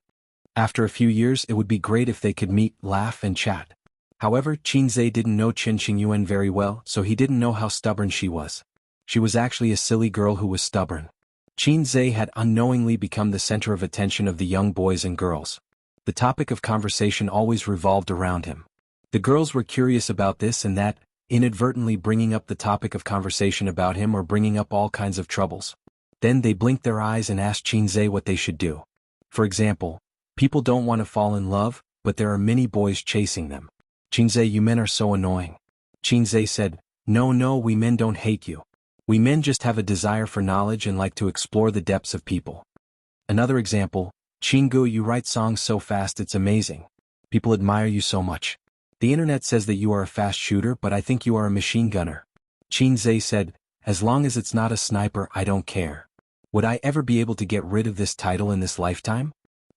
After a few years, it would be great if they could meet, laugh and chat. However, Qinzhe didn't know Chen Qingyuan very well, so he didn't know how stubborn she was. She was actually a silly girl who was stubborn. Qinzhe had unknowingly become the center of attention of the young boys and girls. The topic of conversation always revolved around him. The girls were curious about this and that, inadvertently bringing up the topic of conversation about him or bringing up all kinds of troubles. Then they blinked their eyes and asked Qinzhe what they should do. For example, people don't want to fall in love, but there are many boys chasing them. "Qinzhe, you men are so annoying." Qinzhe said, No, we men don't hate you. We men just have a desire for knowledge and like to explore the depths of people." Another example, "Jianghu, you write songs so fast it's amazing. People admire you so much. The internet says that you are a fast shooter, but I think you are a machine gunner." Qinzhe said, "As long as it's not a sniper, I don't care. Would I ever be able to get rid of this title in this lifetime?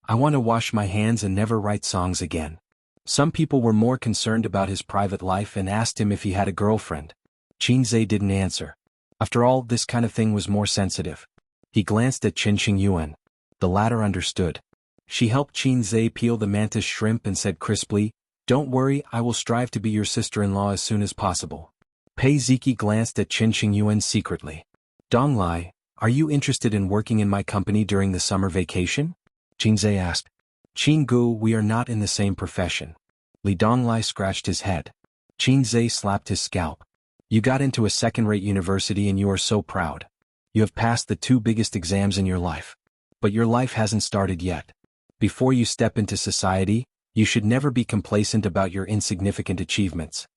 I want to wash my hands and never write songs again." Some people were more concerned about his private life and asked him if he had a girlfriend. Qinzhe didn't answer. After all, this kind of thing was more sensitive. He glanced at Chen Qingyuan. The latter understood. She helped Qinzhe peel the mantis shrimp and said crisply, "Don't worry, I will strive to be your sister-in-law as soon as possible." Pei Ziki glanced at Chen Qingyuan secretly. "Donglai, are you interested in working in my company during the summer vacation?" Qinzhe asked. "Qingu, we are not in the same profession." Li Donglai scratched his head. Qinzhe slapped his scalp. "You got into a second-rate university and you are so proud. You have passed the 2 biggest exams in your life. But your life hasn't started yet. Before you step into society, you should never be complacent about your insignificant achievements."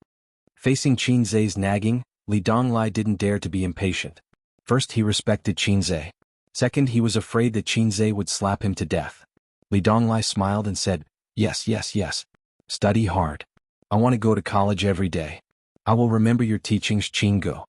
Facing Qinzhe's nagging, Li Donglai didn't dare to be impatient. First, he respected Qinzhe. Second, he was afraid that Qinzhe would slap him to death. Li Donglai smiled and said, "Yes, yes, yes. Study hard. I want to go to college every day. I will remember your teachings, Qinggu."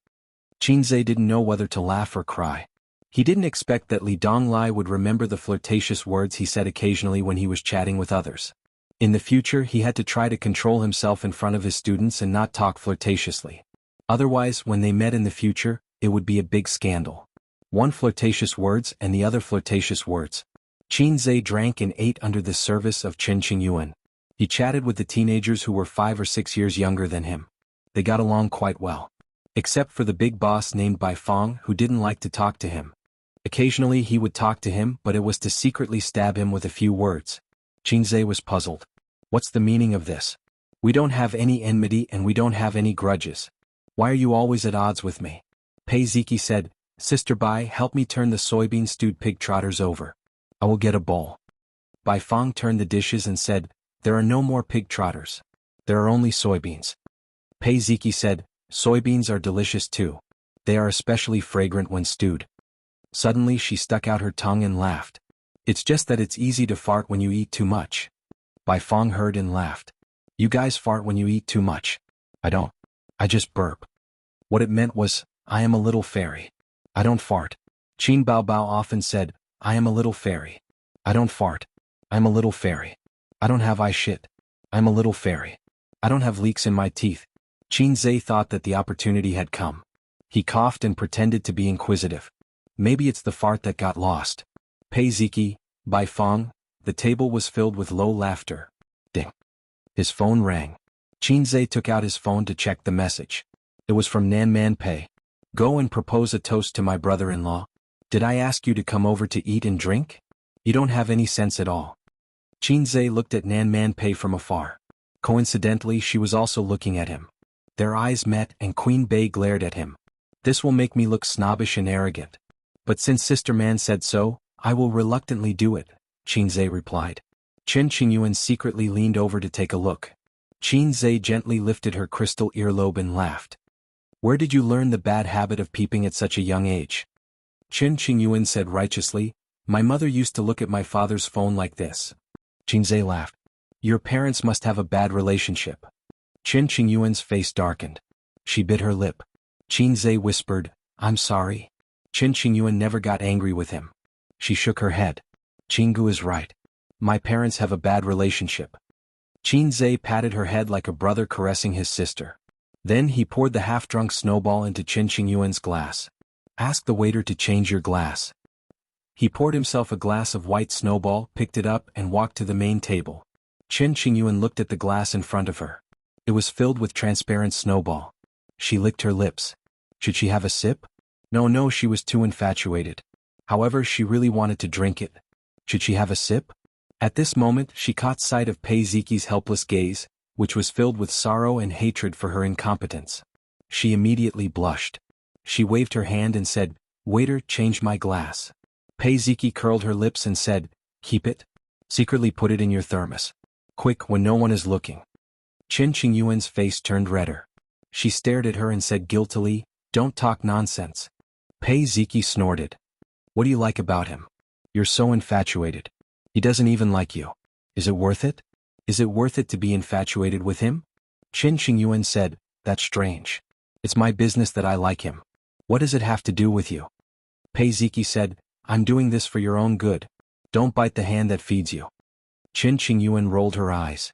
Qinzhe didn't know whether to laugh or cry. He didn't expect that Li Donglai would remember the flirtatious words he said occasionally when he was chatting with others. In the future, he had to try to control himself in front of his students and not talk flirtatiously. Otherwise, when they met in the future, it would be a big scandal. One flirtatious words and the other flirtatious words. Qinzhe drank and ate under the service of Chen Qingyuan. He chatted with the teenagers who were 5 or 6 years younger than him. They got along quite well. Except for the big boss named Bai Fong, who didn't like to talk to him. Occasionally he would talk to him, but it was to secretly stab him with a few words. Qinzhe was puzzled. What's the meaning of this? We don't have any enmity and we don't have any grudges. Why are you always at odds with me? Pei Ziki said, "Sister Bai, help me turn the soybean stewed pig trotters over. I will get a bowl." Bai Fong turned the dishes and said, "There are no more pig trotters. There are only soybeans." Pei Ziki said, "Soybeans are delicious too. They are especially fragrant when stewed." Suddenly she stuck out her tongue and laughed. "It's just that it's easy to fart when you eat too much." Bai Fong heard and laughed. "You guys fart when you eat too much." "I don't. I just burp." What it meant was, "I am a little fairy. I don't fart." Qin Baobao often said, "I am a little fairy. I don't fart. I'm a little fairy. I don't have eye shit. I'm a little fairy. I don't have leaks in my teeth." Qinzhe thought that the opportunity had come. He coughed and pretended to be inquisitive. "Maybe it's the fart that got lost." Pei Ziki, Bai Fong, the table was filled with low laughter. Ding. His phone rang. Qinzhe took out his phone to check the message. It was from Nan Man Pei. "Go and propose a toast to my brother-in-law. Did I ask you to come over to eat and drink? You don't have any sense at all." Qinzhe looked at Nan Man Pei from afar. Coincidentally, she was also looking at him. Their eyes met and Queen Bei glared at him. "This will make me look snobbish and arrogant. But since Sister Man said so, I will reluctantly do it," Qinzhe replied. Chen Qingyuan secretly leaned over to take a look. Qinzhe gently lifted her crystal earlobe and laughed. "Where did you learn the bad habit of peeping at such a young age?" Chen Qingyuan said righteously, "My mother used to look at my father's phone like this." Qinzhe laughed. "Your parents must have a bad relationship." Chen Qingyuan's face darkened. She bit her lip. Qinzhe whispered, "I'm sorry." Chen Qingyuan never got angry with him. She shook her head. "Qinggu is right. My parents have a bad relationship." Qinzhe patted her head like a brother caressing his sister. Then he poured the half-drunk snowball into Chen Qingyuan's glass. "Ask the waiter to change your glass." He poured himself a glass of white snowball, picked it up and walked to the main table. Chen Qingyuan looked at the glass in front of her. It was filled with transparent snowball. She licked her lips. Should she have a sip? No, she was too infatuated. However, she really wanted to drink it. Should she have a sip? At this moment, she caught sight of Pei Ziki's helpless gaze, which was filled with sorrow and hatred for her incompetence. She immediately blushed. She waved her hand and said, "Waiter, change my glass." Pei Ziki curled her lips and said, "Keep it. Secretly put it in your thermos. Quick, when no one is looking." Chen Qingyuan's face turned redder. She stared at her and said guiltily, "Don't talk nonsense." Pei Ziki snorted. "What do you like about him? You're so infatuated. He doesn't even like you. Is it worth it? Is it worth it to be infatuated with him?" Chen Qingyuan said, "That's strange. It's my business that I like him. What does it have to do with you?" Pei Ziki said, "I'm doing this for your own good. Don't bite the hand that feeds you." Chen Qingyuan rolled her eyes.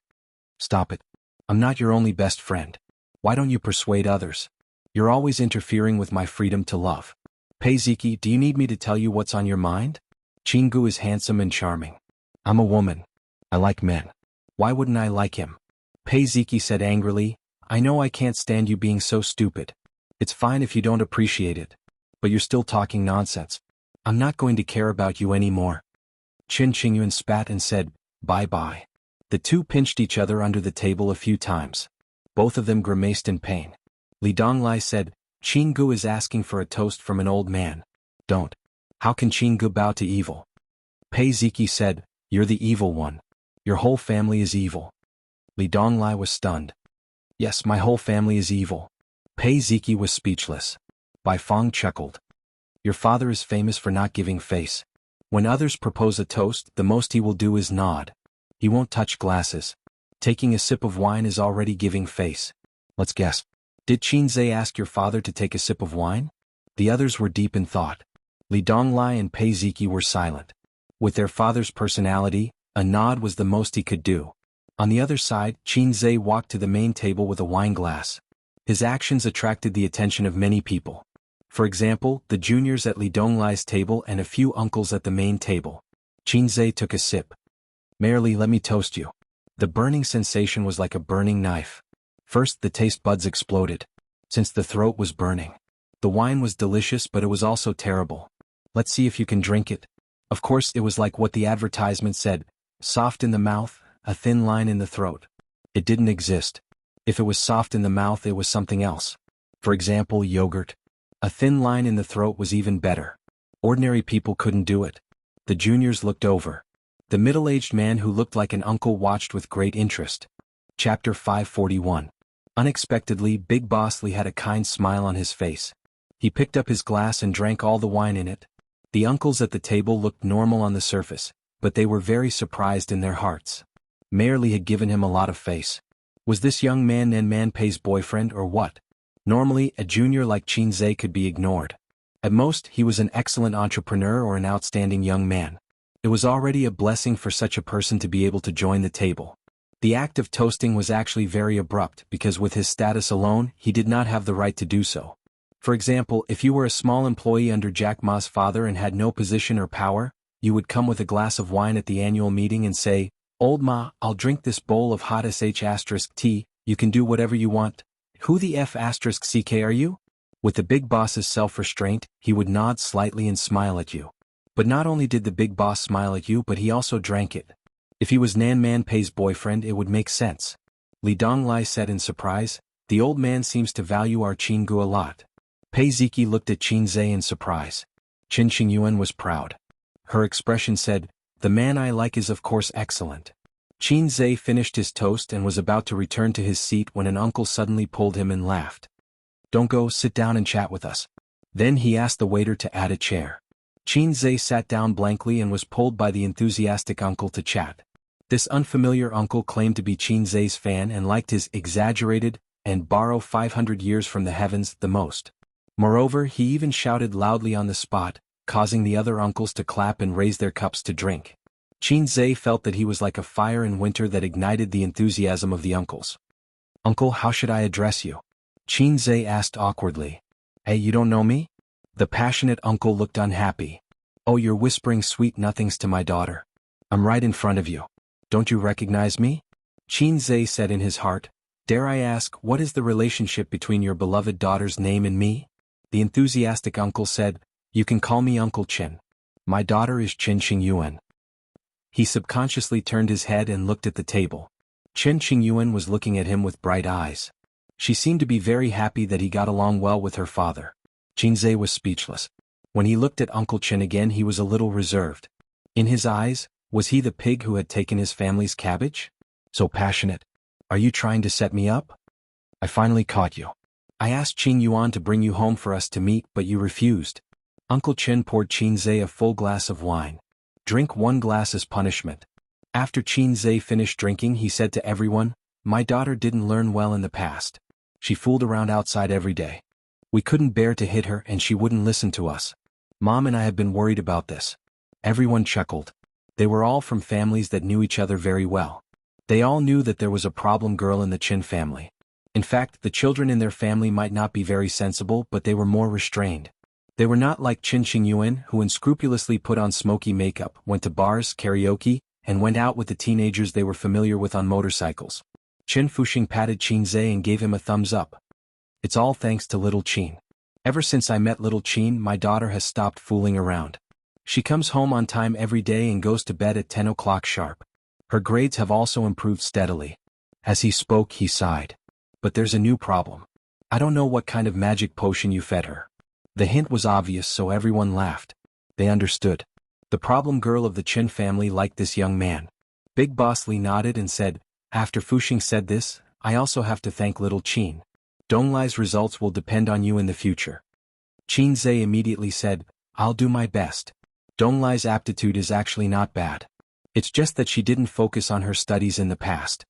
"Stop it. I'm not your only best friend. Why don't you persuade others? You're always interfering with my freedom to love." "Pei Ziki, do you need me to tell you what's on your mind? Qinggu is handsome and charming. I'm a woman. I like men. Why wouldn't I like him?" Pei Ziki said angrily, "I know I can't stand you being so stupid. It's fine if you don't appreciate it. But you're still talking nonsense. I'm not going to care about you anymore." Chen Qingyuan spat and said, "Bye-bye." The two pinched each other under the table a few times. Both of them grimaced in pain. Li Donglai said, "Qinggu is asking for a toast from an old man. Don't. How can Qinggu bow to evil?" Pei Ziki said, "You're the evil one. Your whole family is evil." Li Donglai was stunned. "Yes, my whole family is evil." Pei Ziki was speechless. Bai Fong chuckled. Your father is famous for not giving face. When others propose a toast, the most he will do is nod. He won't touch glasses. Taking a sip of wine is already giving face. Let's guess. Did Qinzhe ask your father to take a sip of wine? The others were deep in thought. Li Donglai and Pei Ziki were silent. With their father's personality, a nod was the most he could do. On the other side, Qinzhe walked to the main table with a wine glass. His actions attracted the attention of many people. For example, the juniors at Li Donglai's table and a few uncles at the main table. Qinzhe took a sip. Merely, let me toast you. The burning sensation was like a burning knife. First, the taste buds exploded. Since the throat was burning. The wine was delicious, but it was also terrible. Let's see if you can drink it. Of course, it was like what the advertisement said, soft in the mouth, a thin line in the throat. It didn't exist. If it was soft in the mouth, it was something else. For example, yogurt. A thin line in the throat was even better. Ordinary people couldn't do it. The juniors looked over. The middle-aged man who looked like an uncle watched with great interest. Chapter 541. Unexpectedly, Big Boss Li had a kind smile on his face. He picked up his glass and drank all the wine in it. The uncles at the table looked normal on the surface, but they were very surprised in their hearts. Mayor Li had given him a lot of face. Was this young man Nan Man Pei's boyfriend or what? Normally, a junior like Qinzhe could be ignored. At most, he was an excellent entrepreneur or an outstanding young man. It was already a blessing for such a person to be able to join the table. The act of toasting was actually very abrupt because with his status alone, he did not have the right to do so. For example, if you were a small employee under Jack Ma's father and had no position or power, you would come with a glass of wine at the annual meeting and say, "Old Ma, I'll drink this bowl of hot sh*tea, you can do whatever you want. Who the f***ck are you?" With the big boss's self-restraint, he would nod slightly and smile at you. But not only did the big boss smile at you, but he also drank it. If he was Nan Man Pei's boyfriend, it would make sense. Li Donglai said in surprise, "The old man seems to value our Jianghu a lot." Pei Ziki looked at Qinzhe in surprise. Qin Qingyuan was proud. Her expression said, "The man I like is of course excellent." Qinzhe finished his toast and was about to return to his seat when an uncle suddenly pulled him and laughed. "Don't go, sit down and chat with us." Then he asked the waiter to add a chair. Qinzhe sat down blankly and was pulled by the enthusiastic uncle to chat. This unfamiliar uncle claimed to be Qinzhe's fan and liked his exaggerated and borrow 500 years from the heavens the most. Moreover, he even shouted loudly on the spot, causing the other uncles to clap and raise their cups to drink. Qinzhe felt that he was like a fire in winter that ignited the enthusiasm of the uncles. "Uncle, how should I address you?" Qinzhe asked awkwardly. "Hey, you don't know me?" The passionate uncle looked unhappy. "Oh, you're whispering sweet nothings to my daughter. I'm right in front of you. Don't you recognize me?" Qinzhe said in his heart, "Dare I ask, what is the relationship between your beloved daughter's name and me?" The enthusiastic uncle said, "You can call me Uncle Qin. My daughter is Qin Qingyuan." He subconsciously turned his head and looked at the table. Qin Qingyuan was looking at him with bright eyes. She seemed to be very happy that he got along well with her father. Qinzhe was speechless. When he looked at Uncle Qin again, he was a little reserved. In his eyes, was he the pig who had taken his family's cabbage? So passionate. "Are you trying to set me up? I finally caught you. I asked Qin Yuan to bring you home for us to meet, but you refused." Uncle Qin poured Qinzhe a full glass of wine. "Drink one glass as punishment." After Qinzhe finished drinking, he said to everyone, "My daughter didn't learn well in the past. She fooled around outside every day. We couldn't bear to hit her and she wouldn't listen to us. Mom and I have been worried about this." Everyone chuckled. They were all from families that knew each other very well. They all knew that there was a problem girl in the Qin family. In fact, the children in their family might not be very sensible, but they were more restrained. They were not like Qin Qingyuan, who unscrupulously put on smoky makeup, went to bars, karaoke, and went out with the teenagers they were familiar with on motorcycles. Qin Fuxing patted Qinzhe and gave him a thumbs up. "It's all thanks to little Qin. Ever since I met little Qin, my daughter has stopped fooling around. She comes home on time every day and goes to bed at 10 o'clock sharp. Her grades have also improved steadily." As he spoke, he sighed. "But there's a new problem. I don't know what kind of magic potion you fed her." The hint was obvious, so everyone laughed. They understood. The problem girl of the Qin family liked this young man. Big Boss Li nodded and said, "After Fuxing said this, I also have to thank little Qin. Donglai's results will depend on you in the future. Qin Zhe immediately said, I'll do my best. Donglai's aptitude is actually not bad. It's just that she didn't focus on her studies in the past.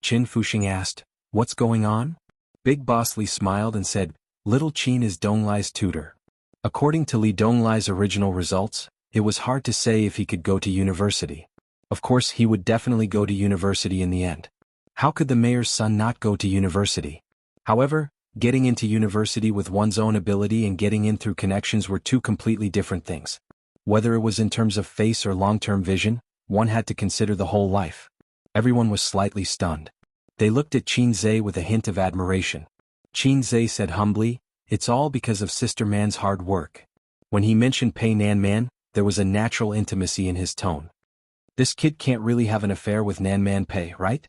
Qin Fuxing asked, what's going on? Big Boss Li smiled and said, Little Qin is Donglai's tutor. According to Li Donglai's original results, it was hard to say if he could go to university. Of course he would definitely go to university in the end. How could the mayor's son not go to university? However, getting into university with one's own ability and getting in through connections were two completely different things. Whether it was in terms of face or long-term vision, one had to consider the whole life. Everyone was slightly stunned. They looked at Qin Zhe with a hint of admiration. Qin Zhe said humbly, it's all because of Sister Man's hard work. When he mentioned Pei Nan Man, there was a natural intimacy in his tone. This kid can't really have an affair with Nan Man Pei, right?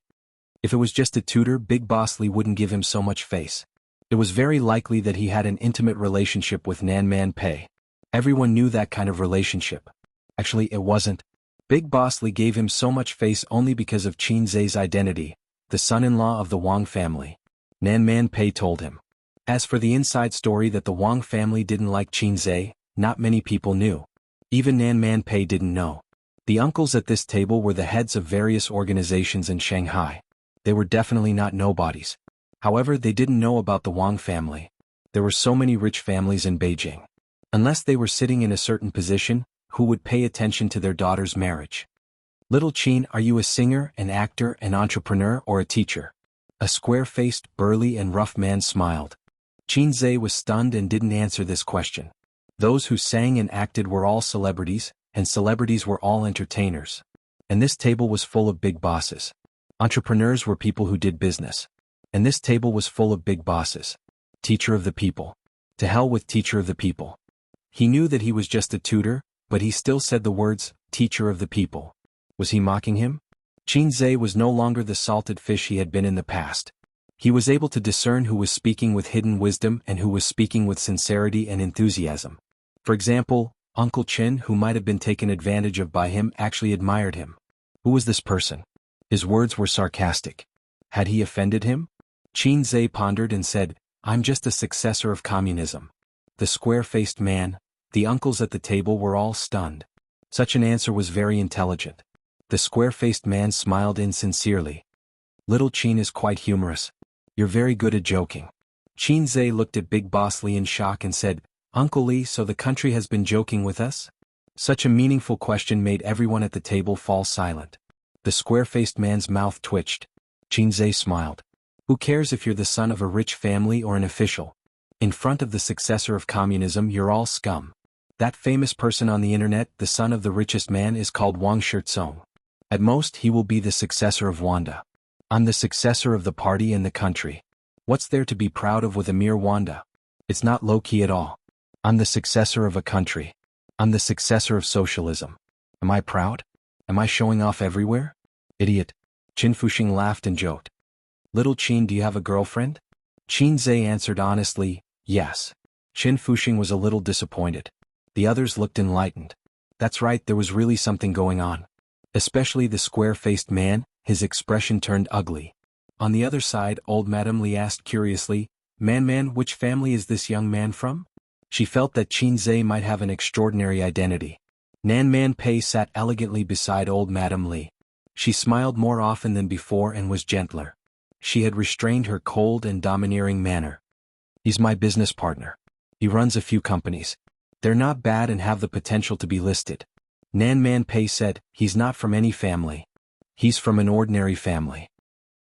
If it was just a tutor, Big Boss Li wouldn't give him so much face. It was very likely that he had an intimate relationship with Nan Man Pei. Everyone knew that kind of relationship. Actually, it wasn't. Big Boss Li gave him so much face only because of Qin Zhe's identity, the son-in-law of the Wang family. Nan Man Pei told him. As for the inside story that the Wang family didn't like Qin Zhe, not many people knew. Even Nan Man Pei didn't know. The uncles at this table were the heads of various organizations in Shanghai. They were definitely not nobodies. However, they didn't know about the Wang family. There were so many rich families in Beijing. Unless they were sitting in a certain position, who would pay attention to their daughter's marriage? Little Qin, are you a singer, an actor, an entrepreneur, or a teacher? A square-faced, burly and rough man smiled. Qin Zhe was stunned and didn't answer this question. Those who sang and acted were all celebrities, and celebrities were all entertainers. And this table was full of big bosses. Entrepreneurs were people who did business. And this table was full of big bosses. Teacher of the people. To hell with teacher of the people. He knew that he was just a tutor, but he still said the words, teacher of the people. Was he mocking him? Qin Zhe was no longer the salted fish he had been in the past. He was able to discern who was speaking with hidden wisdom and who was speaking with sincerity and enthusiasm. For example, Uncle Qin, who might have been taken advantage of by him, actually admired him. Who was this person? His words were sarcastic. Had he offended him? Qin Zhe pondered and said, I'm just a successor of communism. The square-faced man, the uncles at the table were all stunned. Such an answer was very intelligent. The square-faced man smiled insincerely. Little Qin is quite humorous. You're very good at joking. Qin Zhe looked at Big Boss Li in shock and said, Uncle Li, so the country has been joking with us? Such a meaningful question made everyone at the table fall silent. The square-faced man's mouth twitched. Qin Zhe smiled. Who cares if you're the son of a rich family or an official? In front of the successor of communism, you're all scum. That famous person on the internet, the son of the richest man, is called Wang Shizong. At most, he will be the successor of Wanda. I'm the successor of the party and the country. What's there to be proud of with a mere Wanda? It's not low-key at all. I'm the successor of a country. I'm the successor of socialism. Am I proud? Am I showing off everywhere? Idiot. Qin Fuxing laughed and joked. Little Qin, do you have a girlfriend? Qin Zhe answered honestly, yes. Qin Fuxing was a little disappointed. The others looked enlightened. That's right, there was really something going on. Especially the square-faced man, his expression turned ugly. On the other side, old Madame Li asked curiously, Man, which family is this young man from? She felt that Qin Zhe might have an extraordinary identity. Nan Man Pei sat elegantly beside old Madame Li. She smiled more often than before and was gentler. She had restrained her cold and domineering manner. He's my business partner. He runs a few companies. They're not bad and have the potential to be listed. Nan Man Pei said, he's not from any family. He's from an ordinary family.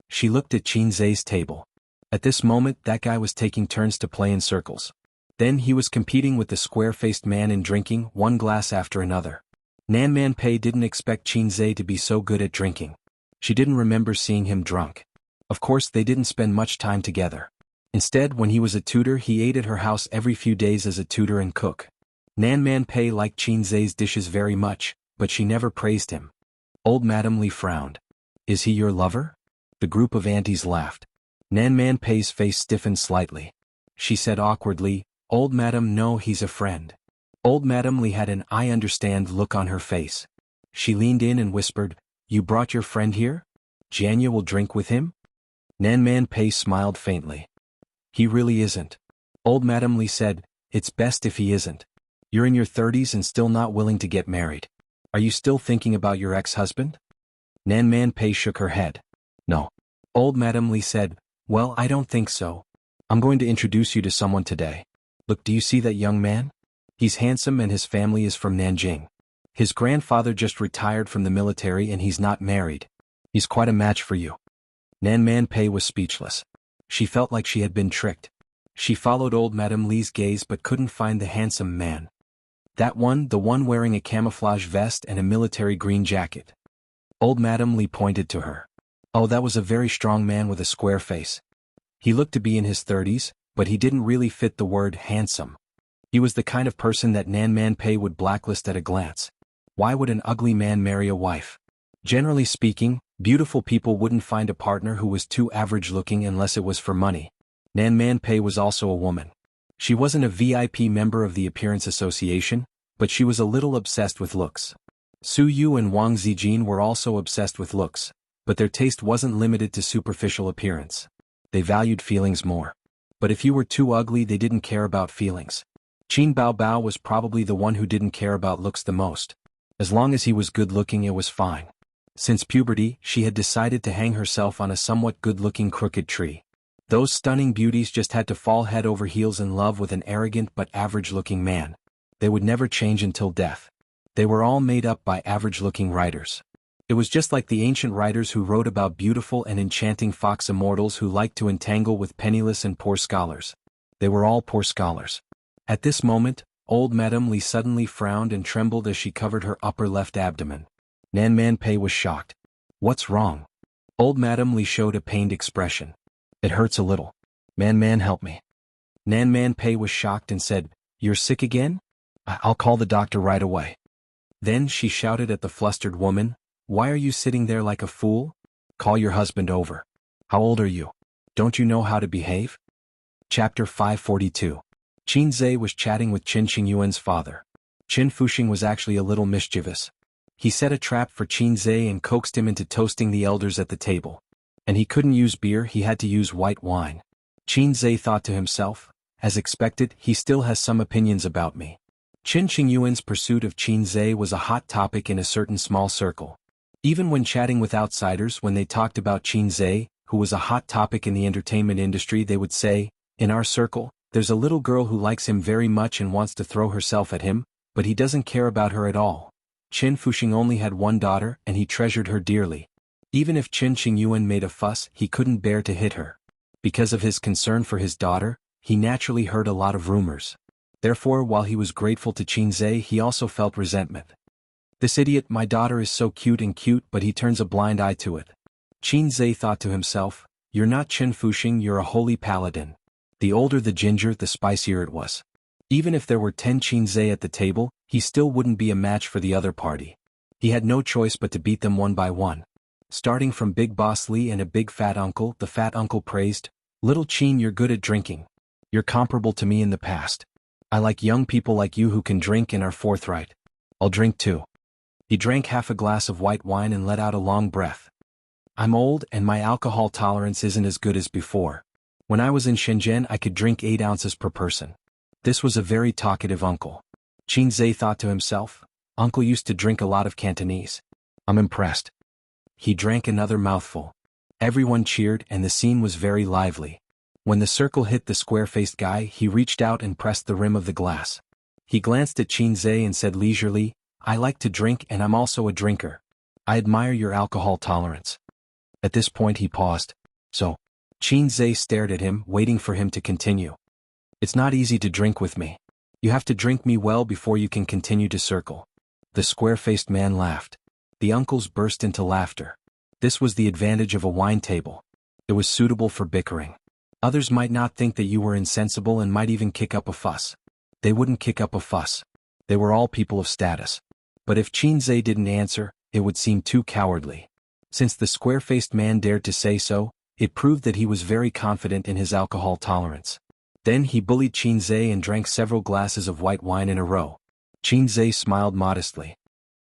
She looked at Qin Zhe's table. At this moment, that guy was taking turns to play in circles. Then he was competing with the square-faced man in drinking, one glass after another. Nan Man Pei didn't expect Qin Zhe to be so good at drinking. She didn't remember seeing him drunk. Of course, they didn't spend much time together. Instead, when he was a tutor, he ate at her house every few days as a tutor and cook. Nan Man Pei liked Qin Zhe's dishes very much, but she never praised him. Old Madame Li frowned. Is he your lover? The group of aunties laughed. Nan Man Pei's face stiffened slightly. She said awkwardly, Old Madam, no, he's a friend. Old Madame Li had an I understand look on her face. She leaned in and whispered, You brought your friend here? Jianghu will drink with him? Nan Man Pei smiled faintly. He really isn't. Old Madame Li said, it's best if he isn't. You're in your 30s and still not willing to get married. Are you still thinking about your ex-husband? Nan Man Pei shook her head. No. Old Madame Li said, well, I don't think so. I'm going to introduce you to someone today. Look, do you see that young man? He's handsome and his family is from Nanjing. His grandfather just retired from the military and he's not married. He's quite a match for you. Nan Man Pei was speechless. She felt like she had been tricked. She followed old Madame Li's gaze but couldn't find the handsome man. That one, the one wearing a camouflage vest and a military green jacket. Old Madame Li pointed to her. Oh, that was a very strong man with a square face. He looked to be in his 30s, but he didn't really fit the word handsome. He was the kind of person that Nan Man Pei would blacklist at a glance. Why would an ugly man marry a wife? Generally speaking, beautiful people wouldn't find a partner who was too average-looking unless it was for money. Nan Man Pei was also a woman. She wasn't a VIP member of the Appearance Association, but she was a little obsessed with looks. Su Yu and Wang Zijin were also obsessed with looks, but their taste wasn't limited to superficial appearance. They valued feelings more. But if you were too ugly, they didn't care about feelings. Qin Baobao was probably the one who didn't care about looks the most. As long as he was good-looking, it was fine. Since puberty, she had decided to hang herself on a somewhat good-looking crooked tree. Those stunning beauties just had to fall head over heels in love with an arrogant but average-looking man. They would never change until death. They were all made up by average-looking writers. It was just like the ancient writers who wrote about beautiful and enchanting fox immortals who liked to entangle with penniless and poor scholars. They were all poor scholars. At this moment, old Madame Li suddenly frowned and trembled as she covered her upper left abdomen. Nan Man Pei was shocked. What's wrong? Old Madame Li showed a pained expression. It hurts a little. Man, help me. Nan Man Pei was shocked and said, you're sick again? I'll call the doctor right away. Then she shouted at the flustered woman, why are you sitting there like a fool? Call your husband over. How old are you? Don't you know how to behave? Chapter 542. Qin Zhe was chatting with Qin Qingyuan's father. Qin Fuxing was actually a little mischievous. He set a trap for Qin Zhe and coaxed him into toasting the elders at the table. And he couldn't use beer, he had to use white wine. Qin Zhe thought to himself, as expected, he still has some opinions about me. Qin Qingyuan's pursuit of Qin Zhe was a hot topic in a certain small circle. Even when chatting with outsiders, when they talked about Qin Zhe, who was a hot topic in the entertainment industry, they would say, in our circle, there's a little girl who likes him very much and wants to throw herself at him, but he doesn't care about her at all. Qin Fuxing only had one daughter and he treasured her dearly. Even if Qin Qingyuan made a fuss, he couldn't bear to hit her. Because of his concern for his daughter, he naturally heard a lot of rumors. Therefore, while he was grateful to Qin Zhe, he also felt resentment. This idiot, my daughter is so cute, but he turns a blind eye to it. Qin Zhe thought to himself, you're not Qin Fuxing, you're a holy paladin. The older the ginger, the spicier it was. Even if there were 10 Qin Zhe at the table, he still wouldn't be a match for the other party. He had no choice but to beat them one by one. Starting from Big Boss Li and a big fat uncle, the fat uncle praised, little Qin, you're good at drinking. You're comparable to me in the past. I like young people like you who can drink and are forthright. I'll drink too. He drank half a glass of white wine and let out a long breath. I'm old and my alcohol tolerance isn't as good as before. When I was in Shenzhen, I could drink 8 ounces per person. This was a very talkative uncle. Qin Zhe thought to himself, uncle used to drink a lot of Cantonese. I'm impressed. He drank another mouthful. Everyone cheered and the scene was very lively. When the circle hit the square-faced guy, he reached out and pressed the rim of the glass. He glanced at Qin Zhe and said leisurely, I like to drink and I'm also a drinker. I admire your alcohol tolerance. At this point he paused. So? Qin Zhe stared at him, waiting for him to continue. It's not easy to drink with me. You have to drink me well before you can continue to circle. The square-faced man laughed. The uncles burst into laughter. This was the advantage of a wine table. It was suitable for bickering. Others might not think that you were insensible and might even kick up a fuss. They wouldn't kick up a fuss. They were all people of status. But if Qin Zhe didn't answer, it would seem too cowardly. Since the square-faced man dared to say so, it proved that he was very confident in his alcohol tolerance. Then he bullied Qin Zhe and drank several glasses of white wine in a row. Qin Zhe smiled modestly.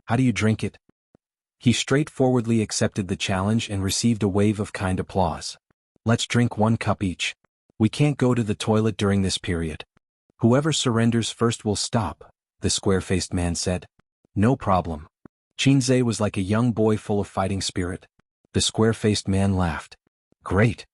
How do you drink it? He straightforwardly accepted the challenge and received a wave of kind applause. Let's drink 1 cup each. We can't go to the toilet during this period. Whoever surrenders first will stop, the square-faced man said. No problem. Qinzhe was like a young boy full of fighting spirit. The square-faced man laughed. Great.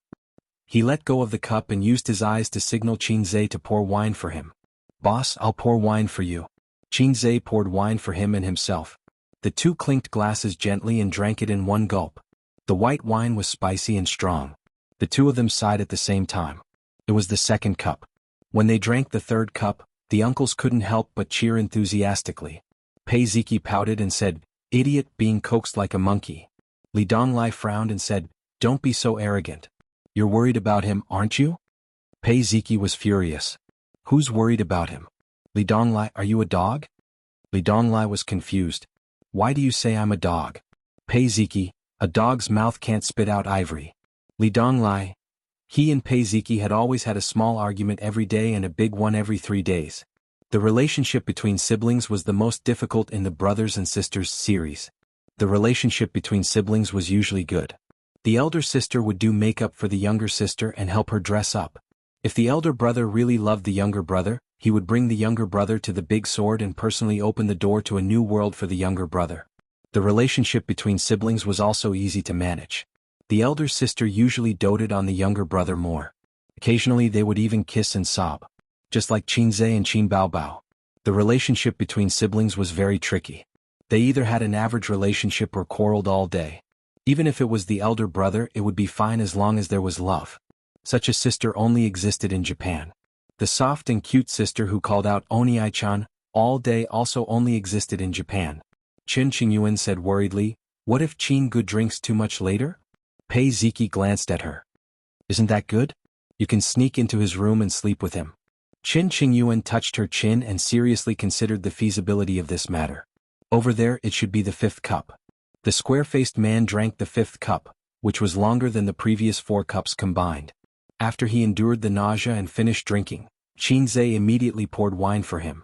He let go of the cup and used his eyes to signal Qinzhe to pour wine for him. Boss, I'll pour wine for you. Qinzhe poured wine for him and himself. The two clinked glasses gently and drank it in one gulp. The white wine was spicy and strong. The two of them sighed at the same time. It was the second cup. When they drank the third cup, the uncles couldn't help but cheer enthusiastically. Pei Ziki pouted and said, Idiot, being coaxed like a monkey. Li Donglai frowned and said, Don't be so arrogant. You're worried about him, aren't you? Pei Ziki was furious. Who's worried about him? Li Donglai, are you a dog? Li Donglai was confused. Why do you say I'm a dog? Pei Ziki, a dog's mouth can't spit out ivory. Li Donglai. He and Pei Ziki had always had a small argument every day and a big one every 3 days. The relationship between siblings was the most difficult in the brothers and sisters series. The relationship between siblings was usually good. The elder sister would do makeup for the younger sister and help her dress up. If the elder brother really loved the younger brother, he would bring the younger brother to the big sword and personally open the door to a new world for the younger brother. The relationship between siblings was also easy to manage. The elder sister usually doted on the younger brother more. Occasionally they would even kiss and sob. Just like Qinzhe and Qin Baobao. The relationship between siblings was very tricky. They either had an average relationship or quarreled all day. Even if it was the elder brother, it would be fine as long as there was love. Such a sister only existed in Japan. The soft and cute sister who called out Oniai-chan all day also only existed in Japan. Qin Qingyuan said worriedly, What if Qin Gu drinks too much later? Pei Ziki glanced at her. Isn't that good? You can sneak into his room and sleep with him. Qin Qingyuan touched her chin and seriously considered the feasibility of this matter. Over there it should be the 5th cup. The square-faced man drank the 5th cup, which was longer than the previous 4 cups combined. After he endured the nausea and finished drinking, Qinzhe immediately poured wine for him.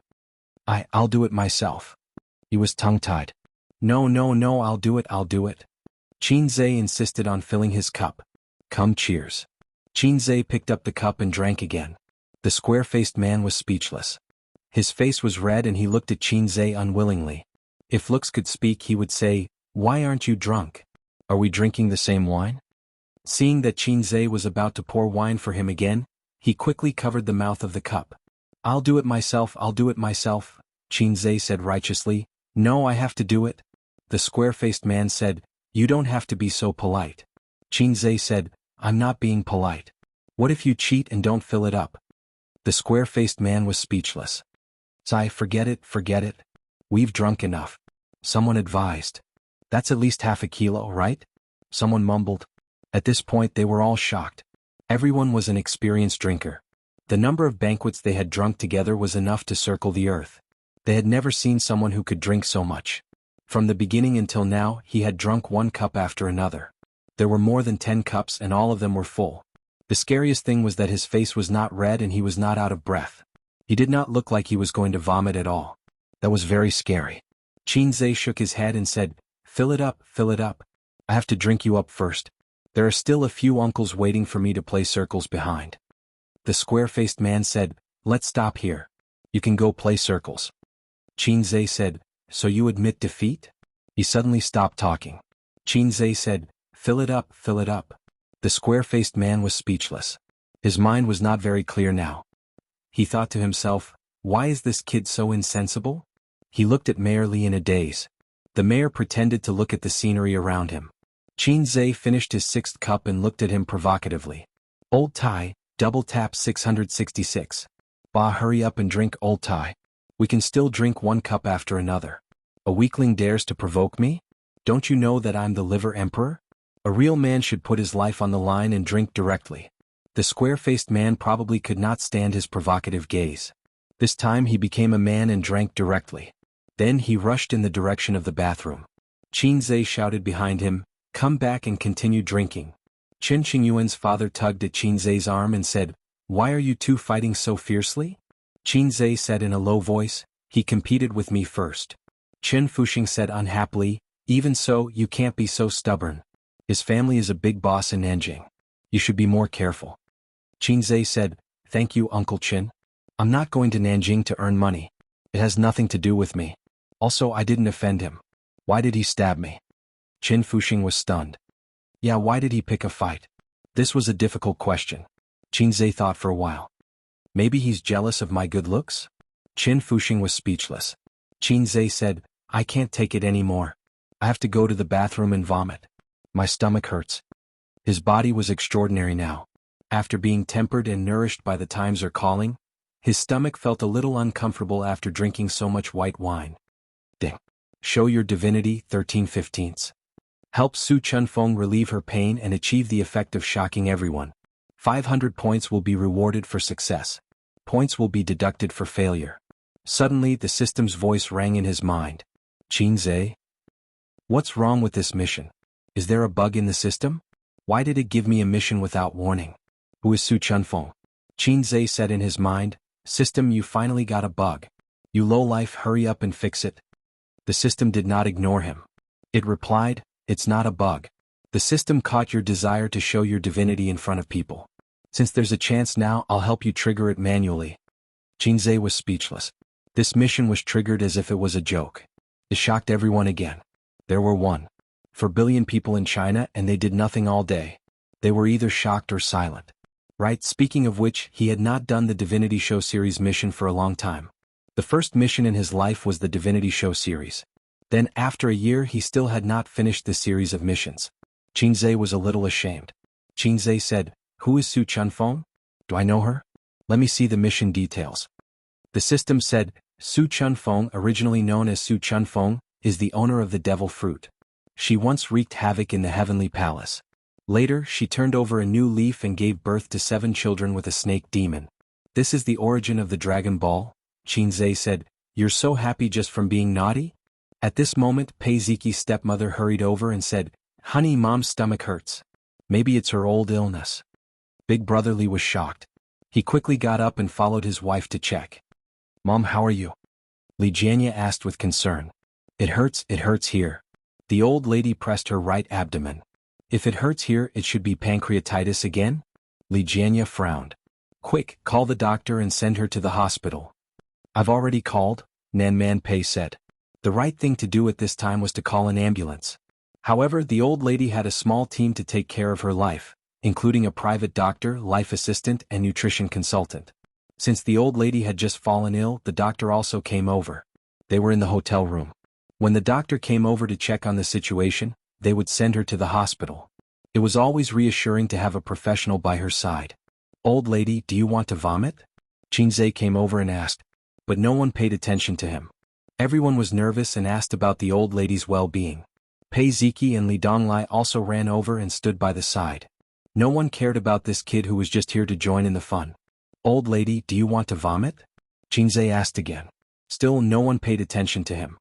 I'll do it myself. He was tongue-tied. No, I'll do it. Qinzhe insisted on filling his cup. Come, cheers. Qinzhe picked up the cup and drank again. The square-faced man was speechless. His face was red and he looked at Qinzhe unwillingly. If looks could speak, he would say, Why aren't you drunk? Are we drinking the same wine? Seeing that Qinzhe was about to pour wine for him again, he quickly covered the mouth of the cup. I'll do it myself, Qinzhe said righteously. No, I have to do it. The square-faced man said, You don't have to be so polite. Qinzhe said, I'm not being polite. What if you cheat and don't fill it up? The square-faced man was speechless. Sai, forget it. We've drunk enough. Someone advised. That's at least half a kilo, right? Someone mumbled. At this point they were all shocked. Everyone was an experienced drinker. The number of banquets they had drunk together was enough to circle the earth. They had never seen someone who could drink so much. From the beginning until now, he had drunk 1 cup after another. There were more than 10 cups and all of them were full. The scariest thing was that his face was not red and he was not out of breath. He did not look like he was going to vomit at all. That was very scary. Qinzhe shook his head and said, Fill it up. I have to drink you up first. There are still a few uncles waiting for me to play circles behind. The square-faced man said, Let's stop here. You can go play circles. Qinzhe said, So you admit defeat? He suddenly stopped talking. Qinzhe said, Fill it up. The square-faced man was speechless. His mind was not very clear now. He thought to himself, Why is this kid so insensible? He looked at Mayor Li in a daze. The mayor pretended to look at the scenery around him. Qinzhe finished his 6th cup and looked at him provocatively. Old Tai, double tap 666. Bah, hurry up and drink, old Tai. We can still drink 1 cup after another. A weakling dares to provoke me? Don't you know that I'm the liver emperor? A real man should put his life on the line and drink directly. The square-faced man probably could not stand his provocative gaze. This time he became a man and drank directly. Then he rushed in the direction of the bathroom. Qinzhe shouted behind him, Come back and continue drinking. Qin Qingyuan's father tugged at Qinzhe's arm and said, Why are you two fighting so fiercely? Qinzhe said in a low voice, He competed with me first. Qin Fuxing said unhappily, Even so, you can't be so stubborn. His family is a big boss in Nanjing. You should be more careful. Qinzhe said, "Thank you, Uncle Qin. I'm not going to Nanjing to earn money. It has nothing to do with me. Also, I didn't offend him. Why did he stab me?" Qin Fuxing was stunned. Yeah, why did he pick a fight? This was a difficult question. Qinzhe thought for a while. Maybe he's jealous of my good looks? Qin Fuxing was speechless. Qinzhe said, "I can't take it anymore. I have to go to the bathroom and vomit. My stomach hurts." His body was extraordinary now. After being tempered and nourished by the times are calling, his stomach felt a little uncomfortable after drinking so much white wine. Ding. Show your divinity 13/15. Help Su Chunfeng relieve her pain and achieve the effect of shocking everyone. 500 points will be rewarded for success. Points will be deducted for failure. Suddenly the system's voice rang in his mind. Qinzhe? What's wrong with this mission? Is there a bug in the system? Why did it give me a mission without warning? Who is Su Chunfeng? Qinzhe said in his mind, "System, you finally got a bug. You lowlife, hurry up and fix it." The system did not ignore him. It replied, "It's not a bug. The system caught your desire to show your divinity in front of people. Since there's a chance now, I'll help you trigger it manually." Qinzhe was speechless. This mission was triggered as if it was a joke. It shocked everyone again. There were 1.4 billion people in China and they did nothing all day. They were either shocked or silent. Right, speaking of which, he had not done the Divinity Show series mission for a long time. The first mission in his life was the Divinity Show series. Then after a year he still had not finished the series of missions. Qinzhe was a little ashamed. Qinzhe said, "Who is Su Chunfeng? Do I know her? Let me see the mission details." The system said, "Su Chunfeng, originally known as Su Chunfeng, is the owner of the devil fruit. She once wreaked havoc in the heavenly palace. Later, she turned over a new leaf and gave birth to 7 children with a snake demon. This is the origin of the Dragon Ball." Qinzhe said, "You're so happy just from being naughty?" At this moment, Pei Ziqi's stepmother hurried over and said, "Honey, Mom's stomach hurts. Maybe it's her old illness." Big Brother Li was shocked. He quickly got up and followed his wife to check. "Mom, how are you?" Li Jianya asked with concern. It hurts here." The old lady pressed her right abdomen. "If it hurts here, it should be pancreatitis again?" Li Jianya frowned. "Quick, call the doctor and send her to the hospital." "I've already called," Nanman Pei said. The right thing to do at this time was to call an ambulance. However, the old lady had a small team to take care of her life, including a private doctor, life assistant, and nutrition consultant. Since the old lady had just fallen ill, the doctor also came over. They were in the hotel room. When the doctor came over to check on the situation, they would send her to the hospital. It was always reassuring to have a professional by her side. "Old lady, do you want to vomit?" Qinzhe came over and asked, but no one paid attention to him. Everyone was nervous and asked about the old lady's well-being. Pei Ziqi and Li Donglai also ran over and stood by the side. No one cared about this kid who was just here to join in the fun. "Old lady, do you want to vomit?" Qinzhe asked again. Still no one paid attention to him.